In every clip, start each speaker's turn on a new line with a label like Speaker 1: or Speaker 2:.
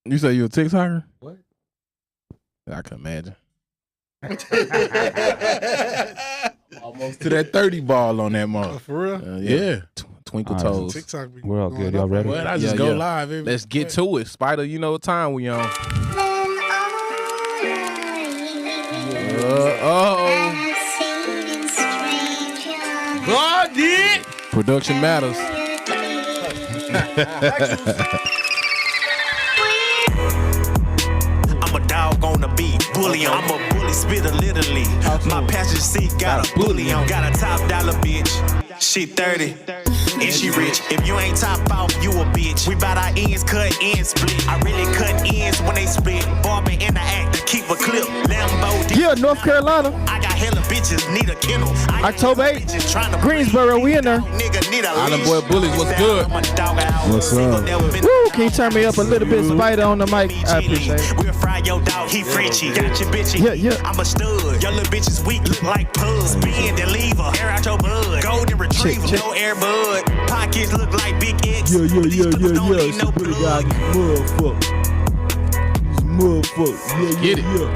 Speaker 1: You say you a TikToker?
Speaker 2: What?
Speaker 1: I can imagine. Almost to that 30 ball on that mark.
Speaker 3: Oh, for real?
Speaker 1: Yeah. Twinkle
Speaker 4: All right.
Speaker 1: toes.
Speaker 3: TikTok be
Speaker 4: We're all
Speaker 3: going
Speaker 4: good. Y'all
Speaker 3: up.
Speaker 4: ready?
Speaker 1: Well, I
Speaker 3: I
Speaker 1: just
Speaker 3: just
Speaker 1: go
Speaker 3: go live.
Speaker 1: Let's get to it. Spider, you know what time we on.
Speaker 2: God did.
Speaker 1: Production matters.
Speaker 5: I'm a dog on the beat, bully on. I'm a bully spitter literally. My passenger seat got a bully on. Got a top dollar bitch. She 30 and she rich. If you ain't top off, you a bitch. We bout our ends cut, ends split. I really cut ends when they split. Barber in the act to keep a clip. Lambo.
Speaker 6: Yeah, North Carolina.
Speaker 5: I got hella bitches, need a kennel.
Speaker 6: October 8th, Greensboro, we in there.
Speaker 1: Island Boy Bullies, what's good?
Speaker 4: What's up?
Speaker 6: Woo, can you turn me up a little bit, Spider, on the mic? I appreciate it.
Speaker 5: We'll fry your dog, he Frenchy. Got your bitch.
Speaker 6: Yeah.
Speaker 5: I'm a stud. Your little bitch is weak, look like puss. Spin and leave her. Air out your bud. Golden retriever,
Speaker 6: Check.
Speaker 5: no air bud. Pockets look like big X.
Speaker 4: Yeah.
Speaker 5: It's
Speaker 4: No bully guy, motherfucker.
Speaker 1: Get it.
Speaker 4: Yeah.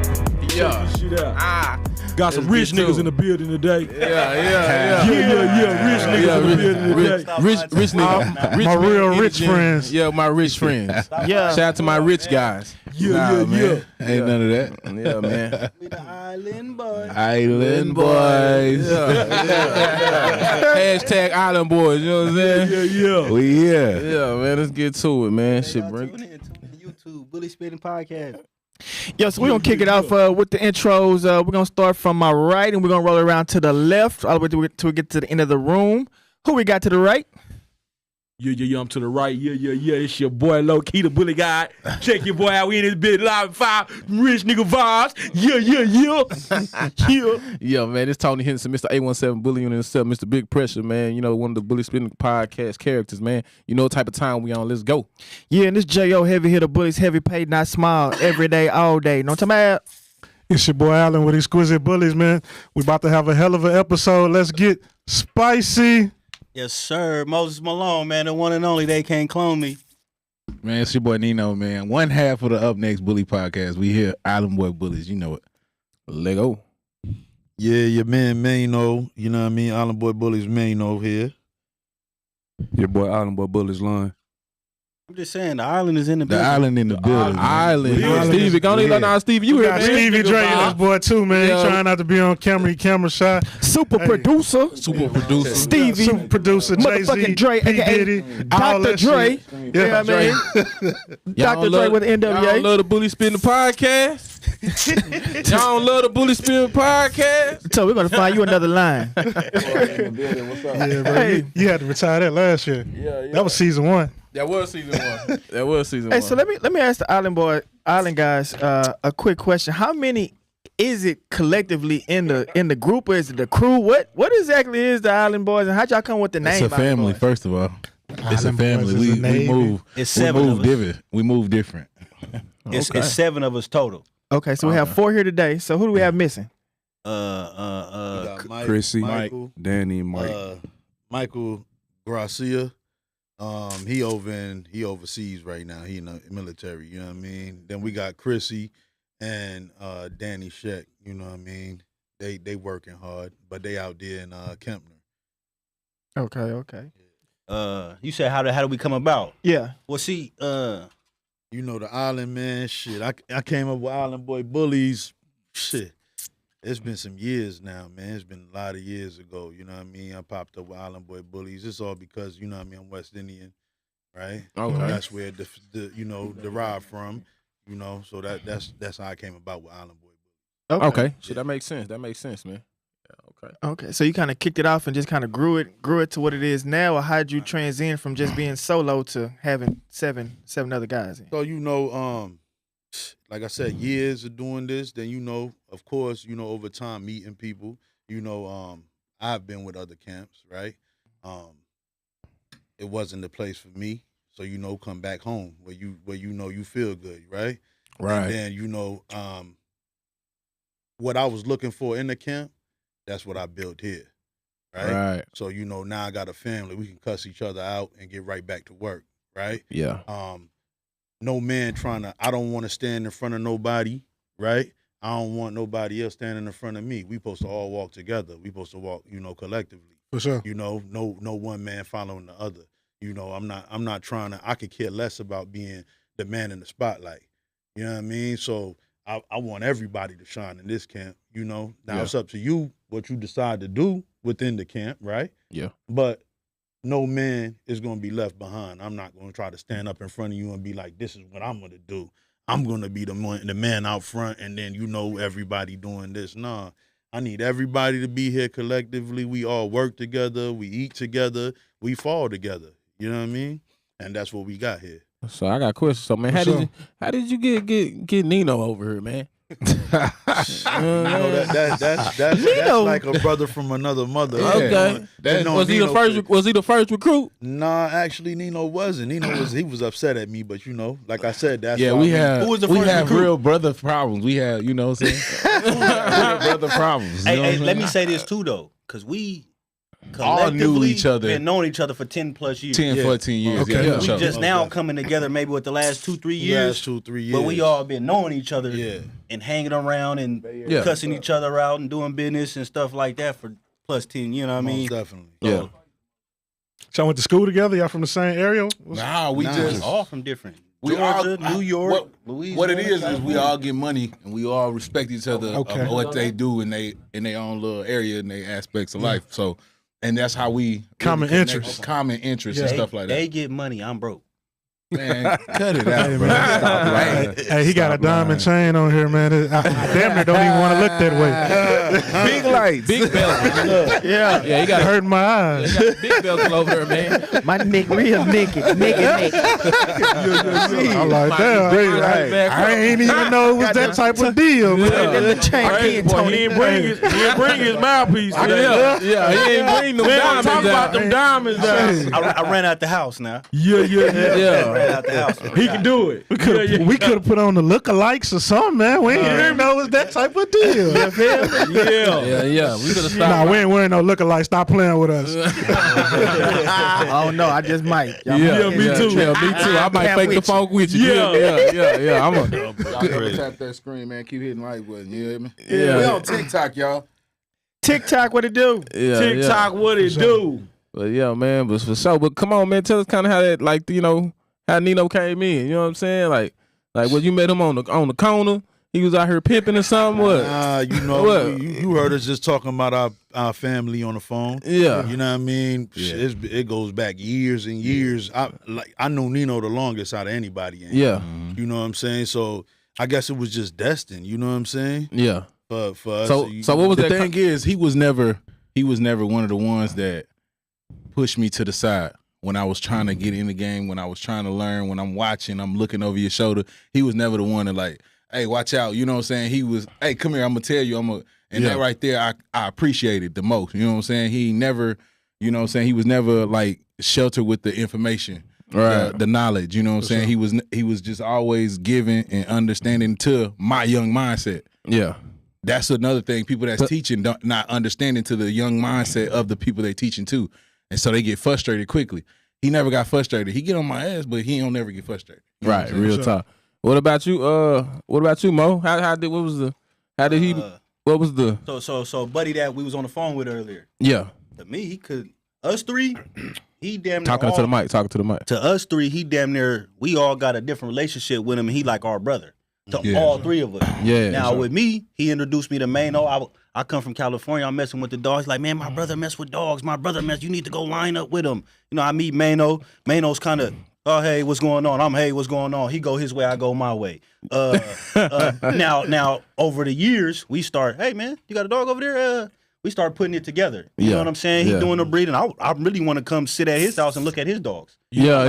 Speaker 1: Yeah.
Speaker 4: Shit out. Got some
Speaker 1: Let's
Speaker 4: rich
Speaker 1: get to
Speaker 4: niggas
Speaker 1: it.
Speaker 4: in the building today.
Speaker 1: Yeah.
Speaker 4: Rich niggas in the building today.
Speaker 1: Rich nigga.
Speaker 3: My real rich friends.
Speaker 1: Yeah, my rich friends.
Speaker 6: Yeah.
Speaker 1: Shout out to my rich guys.
Speaker 4: Yeah.
Speaker 7: Ain't none of that.
Speaker 1: Yeah, man.
Speaker 2: We the Island Boys.
Speaker 7: Island boys.
Speaker 1: Hashtag Island Boys, you know what I'm saying?
Speaker 4: Yeah.
Speaker 7: We here.
Speaker 1: Yeah, man, let's get to it, man. Shit,
Speaker 2: Y'all
Speaker 1: bring.
Speaker 2: tune in to the YouTube Bully Spittin Podcast.
Speaker 6: Yeah, so we're going to kick it off with the intros. We're going to start from my right, and we're going to roll around to the left, all the way till we get to the end of the room. Who we got to the right?
Speaker 4: Yeah, I'm to the right. Yeah. It's your boy Low Key, the bully guy. Check your boy out. We in this bit live at 5. Rich nigga vibes. Yeah.
Speaker 1: Yeah, man, it's Tony Henderson, Mr. A17 bullying himself, Mr. Big Pressure, man. You know, one of the Bully Spitting podcast characters, man. You know what type of time we on. Let's go.
Speaker 6: Yeah, and this J.O. heavy hitter bullies, heavy paid, not small, every day, all day. Know what I'm talking about?
Speaker 3: It's your boy Allen with Exquisite Bullies, man. We about to have a hell of an episode. Let's get spicy.
Speaker 2: Yes, sir. Moses Malone, man, the one and only. They can't clone me.
Speaker 7: Man, it's your boy Nino, man. One half of the Up Next Bully podcast. We here, Island Boy Bullies. You know it.
Speaker 1: Lego.
Speaker 8: Yeah, your man Mano, you know what I mean? Island Boy Bullies Mano here.
Speaker 4: Your boy Island Boy Bullies line.
Speaker 2: I'm just saying, the island is in the
Speaker 7: The
Speaker 2: building.
Speaker 7: island in the building.
Speaker 1: Island.
Speaker 3: Yeah.
Speaker 1: Stevie, go on. Now, Stevie, you
Speaker 3: We
Speaker 1: here,
Speaker 3: got
Speaker 1: man.
Speaker 3: Stevie Dre in this boy too, man.
Speaker 1: Yeah.
Speaker 3: He trying not to be on camera. He camera shy.
Speaker 6: Super producer,
Speaker 1: Super producer.
Speaker 6: Stevie,
Speaker 3: Super producer, Jay-Z,
Speaker 6: motherfucking Dre,
Speaker 3: P.
Speaker 6: aka
Speaker 3: Diddy, all
Speaker 6: Dr.
Speaker 3: that
Speaker 6: Dre.
Speaker 3: shit.
Speaker 6: You know what I mean?
Speaker 1: Y'all
Speaker 6: Dr. Dre
Speaker 1: love-
Speaker 6: with
Speaker 1: Y'all
Speaker 6: NWA.
Speaker 1: love the Bully Spitting podcast? Y'all love the Bully Spitting podcast?
Speaker 6: So we're going to find you another line.
Speaker 3: Yeah, bro.
Speaker 6: Hey.
Speaker 3: You had to retire that last year.
Speaker 1: Yeah.
Speaker 3: That was season 1.
Speaker 1: That was season 1. That was season 1.
Speaker 6: Hey, so let me ask the Island guys a quick question. How many is it collectively in the group, or is it the crew? What exactly is the Island Boys, and how'd y'all come with the name?
Speaker 7: It's a family,
Speaker 6: Island Boys?
Speaker 7: first of all. It's a
Speaker 3: Island
Speaker 7: family.
Speaker 3: Boys is a
Speaker 7: We
Speaker 3: Navy.
Speaker 7: move.
Speaker 2: It's 7
Speaker 7: we
Speaker 2: of
Speaker 7: move
Speaker 2: us.
Speaker 7: different. We move different.
Speaker 2: It's 7 of us total.
Speaker 6: Okay, so we have 4 here today. So who do we have missing?
Speaker 4: Chrissy,
Speaker 8: Michael,
Speaker 4: Danny, Mike.
Speaker 8: Michael Gracia. He overseas right now. He in the military, you know what I mean? Then we got Chrissy and Danny Sheck, you know what I mean? They working hard, but they out there in Kempner.
Speaker 6: Okay.
Speaker 2: You said how do we come about?
Speaker 6: Yeah.
Speaker 2: Well, see,
Speaker 8: You know the island, man. Shit, I came up with Island Boy Bullies. Shit, it's been some years now, man. It's been a lot of years ago. You know what I mean? I popped up with Island Boy Bullies. It's all because you know what I mean. I'm West Indian, right?
Speaker 1: Okay.
Speaker 8: That's where the derived from. You know, so that's how I came about with Island Boy Bullies.
Speaker 1: Okay. So that makes sense. That makes sense, man. Yeah, okay.
Speaker 6: Okay. So you kind of kicked it off and just kind of grew it to what it is now, or how'd you transition from just being solo to having seven other guys?
Speaker 8: So you know, like I said, years of doing this. Then you know, of course, you know, over time meeting people. You know, I've been with other camps, right? It wasn't the place for me, so you know, come back home where you know you feel good, right?
Speaker 1: Right.
Speaker 8: And then you know, what I was looking for in the camp, that's what I built here, right?
Speaker 1: Right.
Speaker 8: So you know, now I got a family. We can cuss each other out and get right back to work, right?
Speaker 1: Yeah.
Speaker 8: no man I don't want to stand in front of nobody, right? I don't want nobody else standing in front of me. We supposed to all walk together. We supposed to walk, collectively.
Speaker 3: For sure.
Speaker 8: No one man following the other. I'm not trying to, I could care less about being the man in the spotlight. You know what I mean? So I want everybody to shine in this camp, Now it's up to you what you decide to do within the camp, right?
Speaker 1: Yeah.
Speaker 8: But no man is going to be left behind. I'm not going to try to stand up in front of you and be like, this is what I'm going to do. I'm going to be the man out front, and then everybody doing this. Nah, I need everybody to be here collectively. We all work together. We eat together. We fall together. You know what I mean? And that's what we got here.
Speaker 1: So I got a question. So man, how did you get Nino over here, man?
Speaker 8: That's like a brother from another mother.
Speaker 1: Okay. Was he the first recruit?
Speaker 8: Nah, actually Nino wasn't. He was upset at me, but like I said, that's
Speaker 7: Yeah,
Speaker 8: why
Speaker 7: who was the first recruit? Real brother problems. We have, what I'm saying? Real brother problems.
Speaker 2: Hey, let me say this too though, because we
Speaker 7: all knew each other.
Speaker 2: Been knowing each other for 10+ years.
Speaker 7: 10, 14 years.
Speaker 3: Okay.
Speaker 7: Yeah,
Speaker 2: we just now coming together maybe with the last 2-3 years.
Speaker 8: 2-3 years.
Speaker 2: But we all been knowing each other and hanging around and cussing each other out and doing business and stuff like that for plus 10, you know what I mean?
Speaker 8: Most definitely.
Speaker 1: Yeah.
Speaker 3: Y'all went to school together? Y'all from the same area?
Speaker 7: Nah, we just
Speaker 2: all from different.
Speaker 7: We
Speaker 2: Georgia,
Speaker 7: all,
Speaker 2: New York, Louisiana.
Speaker 7: What it is we all get money and we all respect each other of what they do in their own little area and their aspects of life. So, and that's how we
Speaker 3: Common interests
Speaker 7: and stuff like that.
Speaker 2: They get money. I'm broke.
Speaker 7: Man, cut it out, bro. Stop, right?
Speaker 3: Hey, he got a diamond chain on here, man. I damn near don't even want to look that way.
Speaker 7: Big lights.
Speaker 1: Big belt.
Speaker 3: Yeah,
Speaker 1: he got
Speaker 3: hurting my eyes.
Speaker 1: He got big belt over there, man.
Speaker 6: My neck real naked.
Speaker 3: I like that. I ain't even know it was that type of deal, man.
Speaker 6: The chain
Speaker 4: Boy, he didn't bring his mouthpiece.
Speaker 1: Yeah, he ain't bring them
Speaker 4: Man,
Speaker 1: diamonds
Speaker 4: talk about
Speaker 1: out.
Speaker 4: them diamonds out.
Speaker 2: I ran out the house now.
Speaker 1: Yeah.
Speaker 2: Ran out the house.
Speaker 4: He can do it.
Speaker 3: We could have put on the lookalikes or something, man. We didn't know it was that type of deal.
Speaker 4: Yeah.
Speaker 1: We could have stopped.
Speaker 3: Nah, we ain't wearing no lookalikes. Stop playing with us.
Speaker 6: Oh no, I just might.
Speaker 4: Me too.
Speaker 1: Yeah, me too. I might
Speaker 6: Camp
Speaker 1: fake the
Speaker 6: with
Speaker 1: funk with you. Yeah. I'm a.
Speaker 7: Y'all tap that screen, man. Keep hitting like button. You hear me?
Speaker 1: Yeah.
Speaker 7: We on TikTok, y'all.
Speaker 6: TikTok, what it do?
Speaker 4: TikTok, what it do?
Speaker 1: But yeah, man, but for sure. But come on, man, tell us kind of how that, like, how Nino came in. You know what I'm saying? Like when you met him on the corner, he was out here pimping or something. What?
Speaker 8: What? You heard us just talking about our family on the phone.
Speaker 1: Yeah.
Speaker 8: You know what I mean?
Speaker 7: Yeah.
Speaker 8: It goes back years and years. I knew Nino the longest out of anybody.
Speaker 1: Yeah.
Speaker 8: You know what I'm saying? So I guess it was just destined. You know what I'm saying?
Speaker 1: Yeah.
Speaker 8: For us.
Speaker 1: So what was
Speaker 7: The
Speaker 1: that?
Speaker 7: thing is, he was never one of the ones that pushed me to the side when I was trying to get in the game, when I was trying to learn, when I'm watching, I'm looking over your shoulder. He was never the one that like, hey, watch out. You know what I'm saying? He was, hey, come here, I'm gonna tell you, that right there, I appreciated the most. You know what I'm saying? He never, you know what I'm saying? He was never like sheltered with the information,
Speaker 1: Right.
Speaker 7: the knowledge. You know what I'm saying? He was just always giving and understanding to my young mindset.
Speaker 1: Yeah.
Speaker 7: That's another thing. People that's teaching not understanding to the young mindset of the people they teaching to. And so they get frustrated quickly. He never got frustrated. He get on my ass, but he don't never get frustrated. You know
Speaker 1: Right, real talk. What about you? What about you, Mo?
Speaker 2: So buddy that we was on the phone with earlier.
Speaker 1: Yeah.
Speaker 2: To me, us three, he damn near
Speaker 1: Talking to the mic.
Speaker 2: To us three, he damn near, we all got a different relationship with him, and he like our brother. To all three of us.
Speaker 1: Yeah.
Speaker 2: Now with me, he introduced me to Mano. I come from California. I'm messing with the dogs. Like, man, my brother mess with dogs. You need to go line up with him. You know, I meet Mano. Mano's kind of, oh, hey, what's going on? I'm, hey, what's going on? He go his way, I go my way. Now, over the years, we start, hey, man, you got a dog over there? We start putting it together. You know what I'm saying? He doing the breeding. I really want to come sit at his house and look at his dogs.
Speaker 1: Yeah.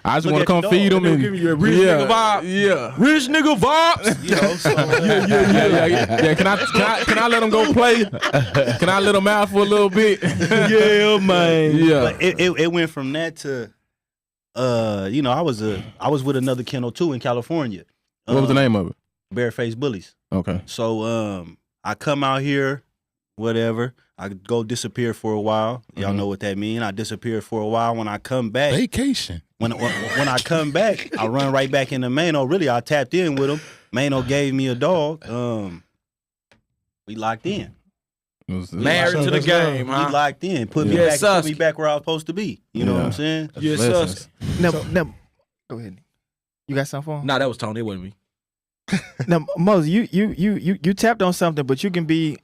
Speaker 1: I just want to come feed him and
Speaker 4: give me a rich nigga vibe.
Speaker 1: Yeah.
Speaker 4: Rich nigga vibes.
Speaker 2: You know, so,
Speaker 1: Yeah. Can I let him go play? Can I let him out for a little bit?
Speaker 4: Yeah, man.
Speaker 1: Yeah.
Speaker 2: but it went from that to, I was with another kennel too in California.
Speaker 1: What was the name of it?
Speaker 2: Barefaced Bullies.
Speaker 1: Okay.
Speaker 2: So I come out here, whatever. I go disappear for a while. Y'all know what that means. I disappear for a while. When I come back,
Speaker 7: Vacation.
Speaker 2: when I come back, I run right back into Mano. Really, I tapped in with him. Mano gave me a dog. We locked in.
Speaker 4: Married to the game,
Speaker 2: We
Speaker 4: huh?
Speaker 2: locked in. Put me
Speaker 4: Yes,
Speaker 2: back where I was supposed to be. You know what I'm saying?
Speaker 4: Yes,
Speaker 1: Blessings.
Speaker 4: sus.
Speaker 6: Now, go ahead. You got something for him?
Speaker 4: Nah, that was Tony. It wasn't me.
Speaker 6: Now, Moses, you tapped on something, but you can be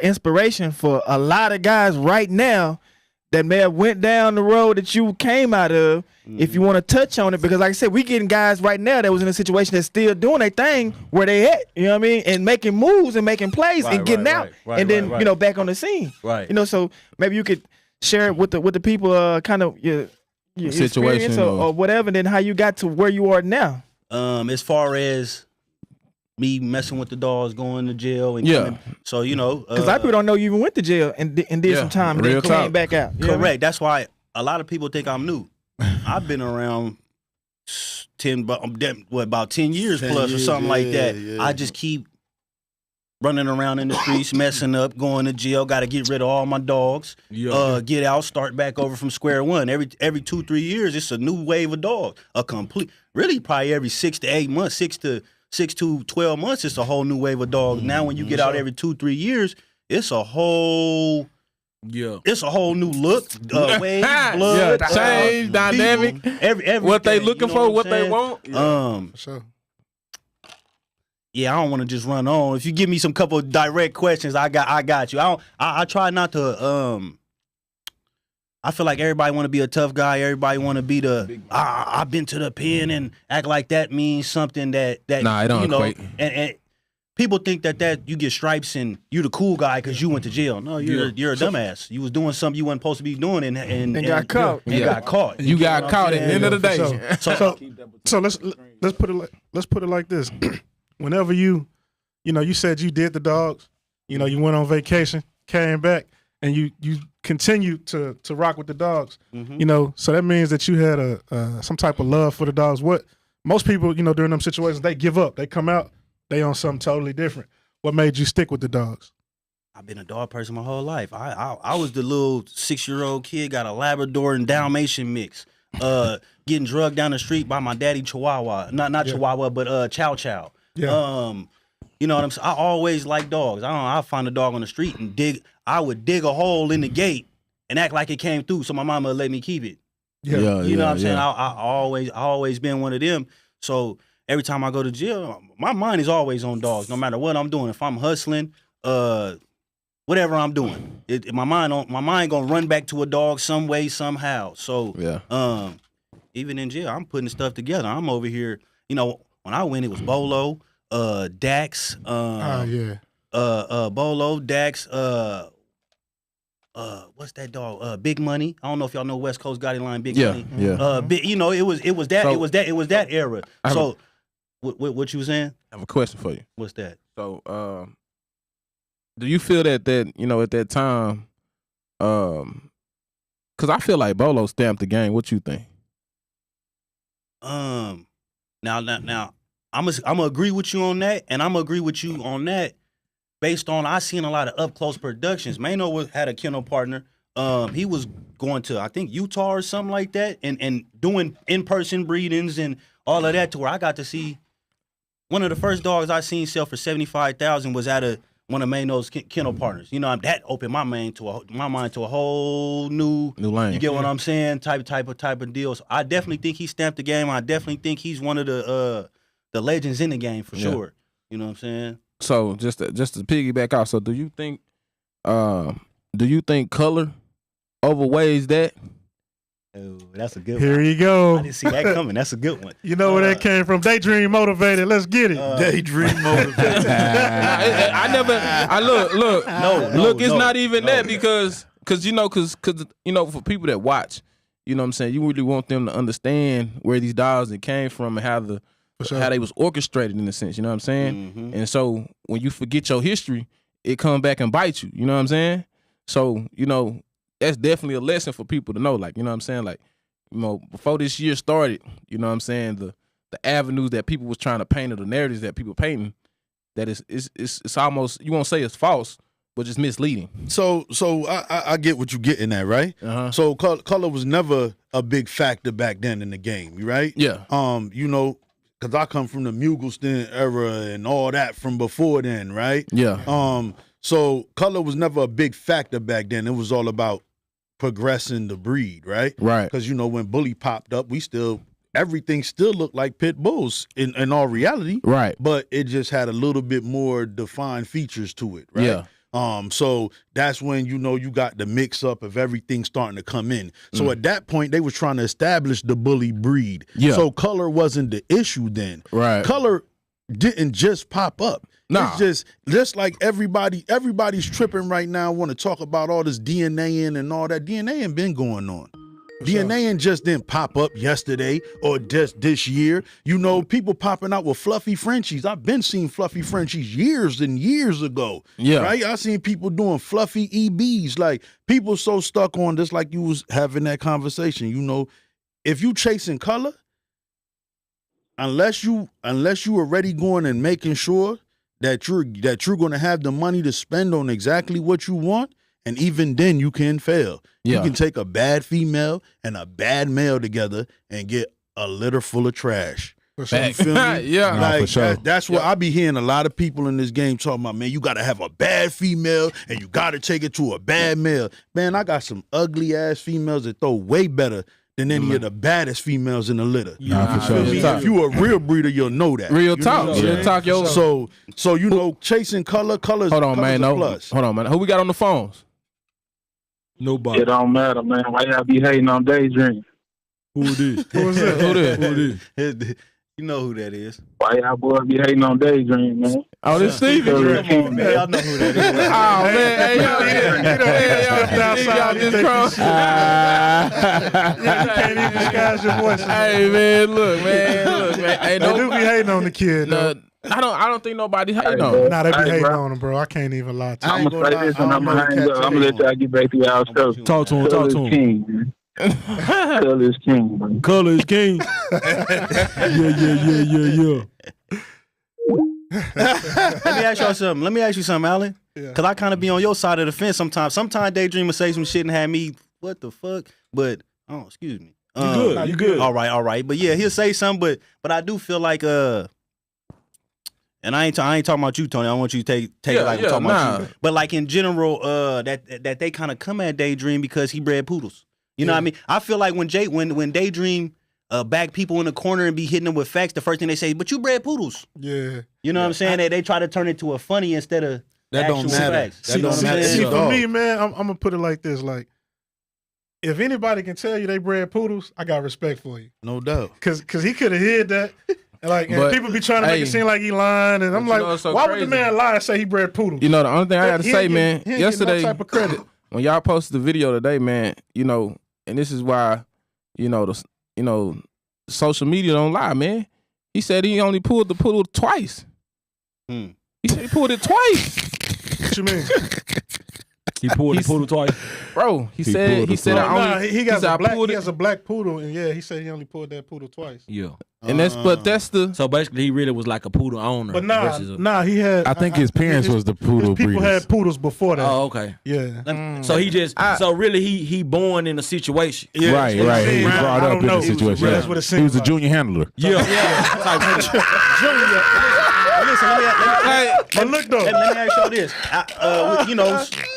Speaker 6: inspiration for a lot of guys right now that may have went down the road that you came out of. If you want to touch on it, because like I said, we getting guys right now that was in a situation that's still doing their thing where they at, you know what I mean, and making moves and making plays and getting out, and then you know back on the scene,
Speaker 2: Right.
Speaker 6: You know, so maybe you could share it with the people, kind of your
Speaker 1: Situation
Speaker 6: experience or whatever, and then how you got to where you are now.
Speaker 2: As far as me messing with the dogs, going to jail, and
Speaker 1: Yeah.
Speaker 2: coming, so you know,
Speaker 6: Because a lot of people don't know you even went to jail and did some time and then
Speaker 1: real
Speaker 6: came
Speaker 1: talk.
Speaker 6: back out. You know what I mean?
Speaker 2: correct. That's why a lot of people think I'm new. I've been around about 10 years
Speaker 8: 10
Speaker 2: plus or
Speaker 8: years,
Speaker 2: something like
Speaker 8: yeah,
Speaker 2: that.
Speaker 8: yeah.
Speaker 2: I just keep running around in the streets, messing up, going to jail. Got to get rid of all my dogs. Get out, start back over from square one. Every 2-3 years, it's a new wave of dogs. Really probably every 6 to 8 months, 6 to 12 months, it's a whole new wave of dogs. Now when you get out every 2-3 years, it's a whole new look, wave, blood,
Speaker 1: change, dynamic,
Speaker 2: everything,
Speaker 1: what they looking
Speaker 2: you know
Speaker 1: for,
Speaker 2: I'm
Speaker 1: what they
Speaker 2: saying?
Speaker 1: want.
Speaker 3: So
Speaker 2: Yeah, I don't want to just run on. If you give me some couple of direct questions, I got you. I try not to. I feel like everybody want to be a tough guy. Everybody want to be the. I've been to the pen and act like that means something that
Speaker 1: Nah, it don't
Speaker 2: you know.
Speaker 1: equate.
Speaker 2: And people think that you get stripes and you the cool guy because you went to jail. No, you're a dumbass. You was doing something you weren't supposed to be doing and
Speaker 6: got caught.
Speaker 2: And got caught.
Speaker 1: You got caught at the end of the day.
Speaker 3: So let's put it like this. Whenever you said you did the dogs, you went on vacation, came back, and you continued to rock with the dogs. So that means that you had some type of love for the dogs. What most people, during them situations, they give up. They come out, they on something totally different. What made you stick with the dogs?
Speaker 2: I've been a dog person my whole life. I was the little 6-year-old kid, got a Labrador and Dalmatian mix. Getting drugged down the street by my daddy Chihuahua. Not Chihuahua, but Chow Chow.
Speaker 3: Yeah.
Speaker 2: You know what I'm saying? I always like dogs. I'll find a dog on the street and I would dig a hole in the gate and act like it came through so my mama would let me keep it. You know what I'm saying? I always been one of them. So every time I go to jail, my mind is always on dogs, no matter what I'm doing. If I'm hustling, whatever I'm doing, my mind gonna run back to a dog some way, somehow. So even in jail, I'm putting stuff together. I'm over here, when I went, it was Bolo, Dax, Bolo, Dax, what's that dog? Big Money. I don't know if y'all know West Coast Gotti line, Big Money. It was that era. So what you was saying?
Speaker 1: I have a question for you.
Speaker 2: What's that?
Speaker 1: So, do you feel that at that time, because I feel like Bolo stamped the game. What you think?
Speaker 2: Now, I'm gonna agree with you on that, and I'm gonna agree with you on that based on I seen a lot of up close productions. Mano had a kennel partner. He was going to I think Utah or something like that, and doing in-person breedings and all of that, to where I got to see one of the first dogs I seen sell for $75,000 was at one of Mano's kennel partners. That opened my mind to a whole new
Speaker 1: lane.
Speaker 2: You get what I'm saying? Type of deal. So I definitely think he stamped the game. I definitely think he's one of the legends in the game for sure. You know what I'm saying? So
Speaker 1: just to piggyback off, so do you think color overweighs that?
Speaker 2: Oh, that's a good
Speaker 3: Here
Speaker 2: one.
Speaker 3: you go.
Speaker 2: I didn't see that coming. That's a good one.
Speaker 3: You know where that came from? Daydream motivated. Let's get it.
Speaker 8: Daydream motivated.
Speaker 1: Look. It's not even that because for people that watch, you know what I'm saying, you really want them to understand where these dogs came from and how they was orchestrated in a sense. You know what I'm saying?
Speaker 2: Mm-hmm.
Speaker 1: And so when you forget your history, it come back and bite you. You know what I'm saying? So that's definitely a lesson for people to know. Like, you know what I'm saying? Like, before this year started, you know what I'm saying, the avenues that people was trying to paint or the narratives that people painting, that it's almost, you won't say it's false, which is misleading.
Speaker 8: So I get what you're getting at, right?
Speaker 1: Uh-huh.
Speaker 8: So color was never a big factor back then in the game, right?
Speaker 1: Yeah.
Speaker 8: You know, because I come from the Mughal era and all that from before then, right?
Speaker 1: Yeah.
Speaker 8: So color was never a big factor back then. It was all about progressing the breed, right?
Speaker 1: Right.
Speaker 8: Because, you know, when Bully popped up, everything still looked like pit bulls in all reality.
Speaker 1: Right.
Speaker 8: But it just had a little bit more defined features to it, right?
Speaker 1: Yeah.
Speaker 8: So that's when, you know, you got the mix up of everything starting to come in. So at that point, they was trying to establish the bully breed.
Speaker 1: Yeah.
Speaker 8: So color wasn't the issue then.
Speaker 1: Right.
Speaker 8: Color didn't just pop up.
Speaker 1: Nah.
Speaker 8: It's just like everybody's tripping right now, want to talk about all this DNA and all that. DNA ain't been going on. DNA and just didn't pop up yesterday or just this year. You know, people popping out with fluffy Frenchies. I've been seeing fluffy Frenchies years and years ago.
Speaker 1: Yeah.
Speaker 8: Right? I seen people doing fluffy EBs. Like, people so stuck on this, like you was having that conversation. You know, if you chasing color, unless you already going and making sure that you're going to have the money to spend on exactly what you want, and even then you can fail.
Speaker 1: Yeah.
Speaker 8: You can take a bad female and a bad male together and get a litter full of trash. You feel me?
Speaker 1: Yeah.
Speaker 7: Nah,
Speaker 8: Like,
Speaker 7: for sure.
Speaker 8: that's what I be hearing a lot of people in this game talking about, man, you got to have a bad female and you got to take it to a bad male. Man, I got some ugly ass females that throw way better than any of the baddest females in the litter.
Speaker 7: Nah, for sure.
Speaker 8: Feel me? If you a real breeder, you'll know that.
Speaker 1: Real
Speaker 8: You know
Speaker 1: talk.
Speaker 8: what I'm
Speaker 1: Real
Speaker 8: saying?
Speaker 1: talk, yo.
Speaker 8: So you know, chasing colors.
Speaker 1: Hold on, man.
Speaker 8: A
Speaker 1: No.
Speaker 8: plus.
Speaker 1: Hold on, man. Who we got on the phones?
Speaker 4: Nobody.
Speaker 9: It don't matter, man. Why y'all be hating on Daydream?
Speaker 4: Who this?
Speaker 3: Who is that?
Speaker 1: Who this?
Speaker 4: Who this?
Speaker 2: You know who that is.
Speaker 9: Why y'all boys be hating on Daydream, man?
Speaker 1: Oh, this Stevie.
Speaker 9: Color
Speaker 2: Come on,
Speaker 9: King,
Speaker 2: man. Y'all know who that is.
Speaker 1: Oh man, hey, y'all just cross.
Speaker 3: You can't even disguise your voice.
Speaker 1: Hey man, look, man. Hey,
Speaker 3: They do be hating on the kid, though.
Speaker 1: I don't think nobody hating on him.
Speaker 3: Nah, they be
Speaker 9: Hey,
Speaker 3: hating
Speaker 9: bro.
Speaker 3: on him, bro. I can't even lie to
Speaker 8: I
Speaker 3: you.
Speaker 9: I'm
Speaker 8: ain't
Speaker 9: gonna
Speaker 8: gonna
Speaker 9: say
Speaker 8: lie,
Speaker 9: this
Speaker 8: I
Speaker 9: and
Speaker 8: don't
Speaker 9: I'm
Speaker 8: know
Speaker 9: gonna
Speaker 8: the
Speaker 9: hang
Speaker 8: cat
Speaker 9: up. I'm gonna let y'all get back to y'all stuff.
Speaker 4: Talk to him. Talk to him.
Speaker 9: King, man. Color is king, man.
Speaker 4: Color is king. Yeah.
Speaker 2: Let me ask you something, Alan.
Speaker 3: Yeah.
Speaker 2: Cause I kind of be on your side of the fence sometimes. Sometimes Daydream will say some shit and have me, what the fuck? But excuse me.
Speaker 4: You good. You good.
Speaker 2: All right. But yeah, he'll say something, but I do feel like and I ain't talking about you, Tony. I want you to take it like I'm talking about you. But like in general, that they kind of come at Daydream because he bred poodles. You know what I mean? I feel like when Daydream back people in the corner and be hitting them with facts, the first thing they say, but you bred poodles.
Speaker 3: Yeah.
Speaker 2: You know what I'm saying? They try to turn it to a funny instead of
Speaker 8: That
Speaker 2: actual
Speaker 8: don't matter.
Speaker 2: facts.
Speaker 8: That don't matter.
Speaker 3: See,
Speaker 8: at
Speaker 3: for
Speaker 8: all.
Speaker 3: me, man, I'm gonna put it like this: like, if anybody can tell you they bred poodles, I got respect for you.
Speaker 8: No doubt.
Speaker 3: Cause he could have hid that. And like, and
Speaker 1: But,
Speaker 3: people be trying to make it
Speaker 1: hey,
Speaker 3: seem like he lying, and I'm
Speaker 1: you
Speaker 3: like,
Speaker 1: know what's so
Speaker 3: why would
Speaker 1: crazy?
Speaker 3: the man lie and say he bred poodles?
Speaker 1: You know, the only thing I got to
Speaker 3: He
Speaker 1: say,
Speaker 3: ain't
Speaker 1: man,
Speaker 3: getting
Speaker 1: yesterday,
Speaker 3: no type of credit.
Speaker 1: when y'all posted the video today, man, you know, and this is why, social media don't lie, man. He said he only pulled the poodle twice. He said he pulled it twice.
Speaker 3: What you mean?
Speaker 4: He pulled the poodle twice.
Speaker 1: Bro, he said
Speaker 7: pulled the
Speaker 1: I only
Speaker 3: Nah, he
Speaker 1: said I pulled
Speaker 3: he
Speaker 1: it.
Speaker 3: has a black poodle, and yeah, he said he only pulled that poodle twice.
Speaker 4: Yeah.
Speaker 1: And that's the
Speaker 4: So basically, he really was like a poodle owner.
Speaker 3: But nah, he had.
Speaker 7: I think his parents was the poodle
Speaker 3: His people
Speaker 7: breeders.
Speaker 3: had poodles before that.
Speaker 4: Oh, okay.
Speaker 3: Yeah.
Speaker 4: So he just so really he born in a situation.
Speaker 3: Yeah,
Speaker 7: Right. He was
Speaker 3: I
Speaker 7: brought
Speaker 3: don't
Speaker 7: up in
Speaker 3: know.
Speaker 7: the situation.
Speaker 3: That's what it
Speaker 7: He
Speaker 3: seemed
Speaker 7: was a
Speaker 3: like.
Speaker 7: junior handler.
Speaker 4: Yeah.
Speaker 2: Listen,
Speaker 3: But look though,
Speaker 2: let me ask y'all this. I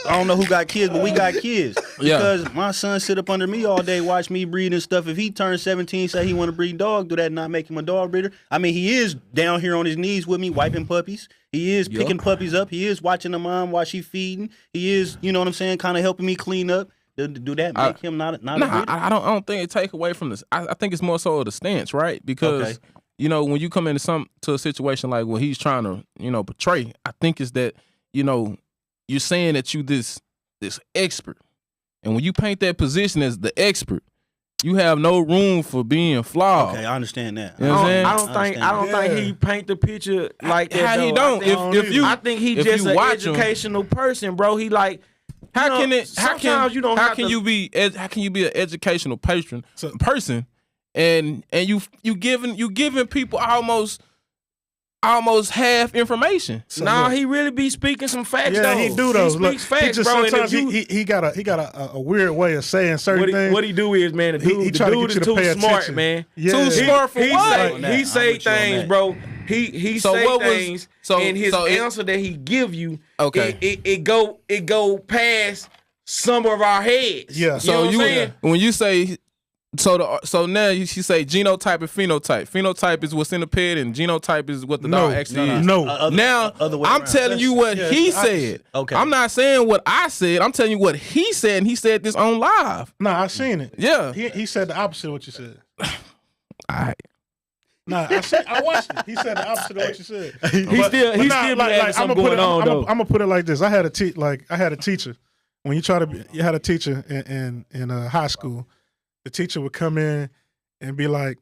Speaker 2: don't know who got kids, but we got kids.
Speaker 1: Yeah.
Speaker 2: Because my son sit up under me all day, watch me breed and stuff. If he turns 17, say he want to breed dog, do that not make him a dog breeder? I mean, he is down here on his knees with me, wiping puppies. He is picking puppies up. He is watching the mom while she feeding. He is, you know what I'm saying, kind of helping me clean up. Do that make him not a breeder?
Speaker 1: I don't think it take away from this. I think it's more so of the stance, right? Because
Speaker 2: Okay.
Speaker 1: when you come into a situation like what he's trying to, portray, I think is that, you're saying that you this expert. And when you paint that position as the expert, you have no room for being flawed.
Speaker 2: Okay, I understand that.
Speaker 1: You know what I'm saying?
Speaker 4: I don't think he paint the picture like that.
Speaker 1: How he
Speaker 4: though.
Speaker 1: don't?
Speaker 4: I think he
Speaker 1: if
Speaker 4: just
Speaker 1: you
Speaker 4: an
Speaker 1: watch him-
Speaker 4: educational person, bro. He like
Speaker 1: How can you be an educational person and you giving people almost almost half information.
Speaker 3: So
Speaker 4: nah,
Speaker 3: look,
Speaker 4: he really be speaking some facts
Speaker 3: yeah,
Speaker 4: though.
Speaker 3: he do those.
Speaker 4: He
Speaker 3: Look,
Speaker 4: speaks facts,
Speaker 3: he just
Speaker 4: bro.
Speaker 3: sometimes
Speaker 4: And if you,
Speaker 3: he got a weird way of saying certain things.
Speaker 4: what he do is, man, the dude,
Speaker 3: He
Speaker 4: the
Speaker 3: try to
Speaker 4: dude
Speaker 3: get you
Speaker 4: is
Speaker 3: to
Speaker 4: too
Speaker 3: pay
Speaker 4: smart,
Speaker 3: attention.
Speaker 4: man.
Speaker 3: Yeah.
Speaker 1: Too smart for
Speaker 4: he
Speaker 1: what?
Speaker 4: Say,
Speaker 2: On that.
Speaker 4: he
Speaker 2: I'm
Speaker 4: say
Speaker 2: with you on
Speaker 4: things,
Speaker 2: that.
Speaker 4: bro. He
Speaker 1: So
Speaker 4: say
Speaker 1: what was-
Speaker 4: things,
Speaker 1: so-
Speaker 4: and his
Speaker 1: so it-
Speaker 4: answer that he give you,
Speaker 1: Okay.
Speaker 4: it go past some of our heads.
Speaker 3: Yeah.
Speaker 4: You know what I'm saying?
Speaker 1: when you say so now you say genotype and phenotype. Phenotype is what's in the pet, and genotype is what the dog actually is.
Speaker 3: No.
Speaker 1: Now
Speaker 2: Other way
Speaker 1: I'm
Speaker 2: around.
Speaker 1: telling you what
Speaker 3: Yeah,
Speaker 1: he
Speaker 3: it's the
Speaker 1: said.
Speaker 3: opposite.
Speaker 2: Okay.
Speaker 1: I'm not saying what I said. I'm telling you what he said, and he said this on live.
Speaker 3: Nah, I seen it.
Speaker 1: Yeah.
Speaker 3: He said the opposite of what you said.
Speaker 1: All right.
Speaker 3: Nah, I watched it. He said the opposite of what you said.
Speaker 4: He still be having something going on though.
Speaker 3: I'm gonna put it like this. I had a teacher. When you had a teacher in high school, the teacher would come in and be like,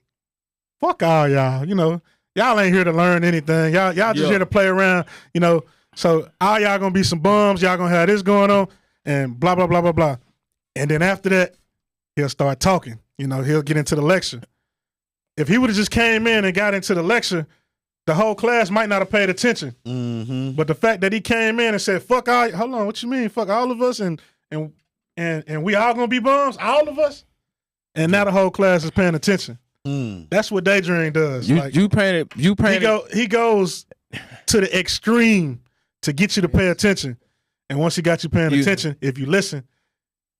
Speaker 3: "Fuck all y'all, y'all ain't here to learn anything. Y'all just here to play around, So all y'all gonna be some bums. Y'all gonna have this going on and blah blah blah blah blah. And then after that, he'll start talking. He'll get into the lecture. If he would have just came in and got into the lecture, the whole class might not have paid attention.
Speaker 8: Mm-hmm.
Speaker 3: But the fact that he came in and said, "Fuck all," hold on, what you mean? Fuck all of us, and we all gonna be bums, all of us. And now the whole class is paying attention. That's what Daydream does.
Speaker 1: You painted.
Speaker 3: He goes to the extreme to get you to pay attention. And once he got you paying attention, if you listen,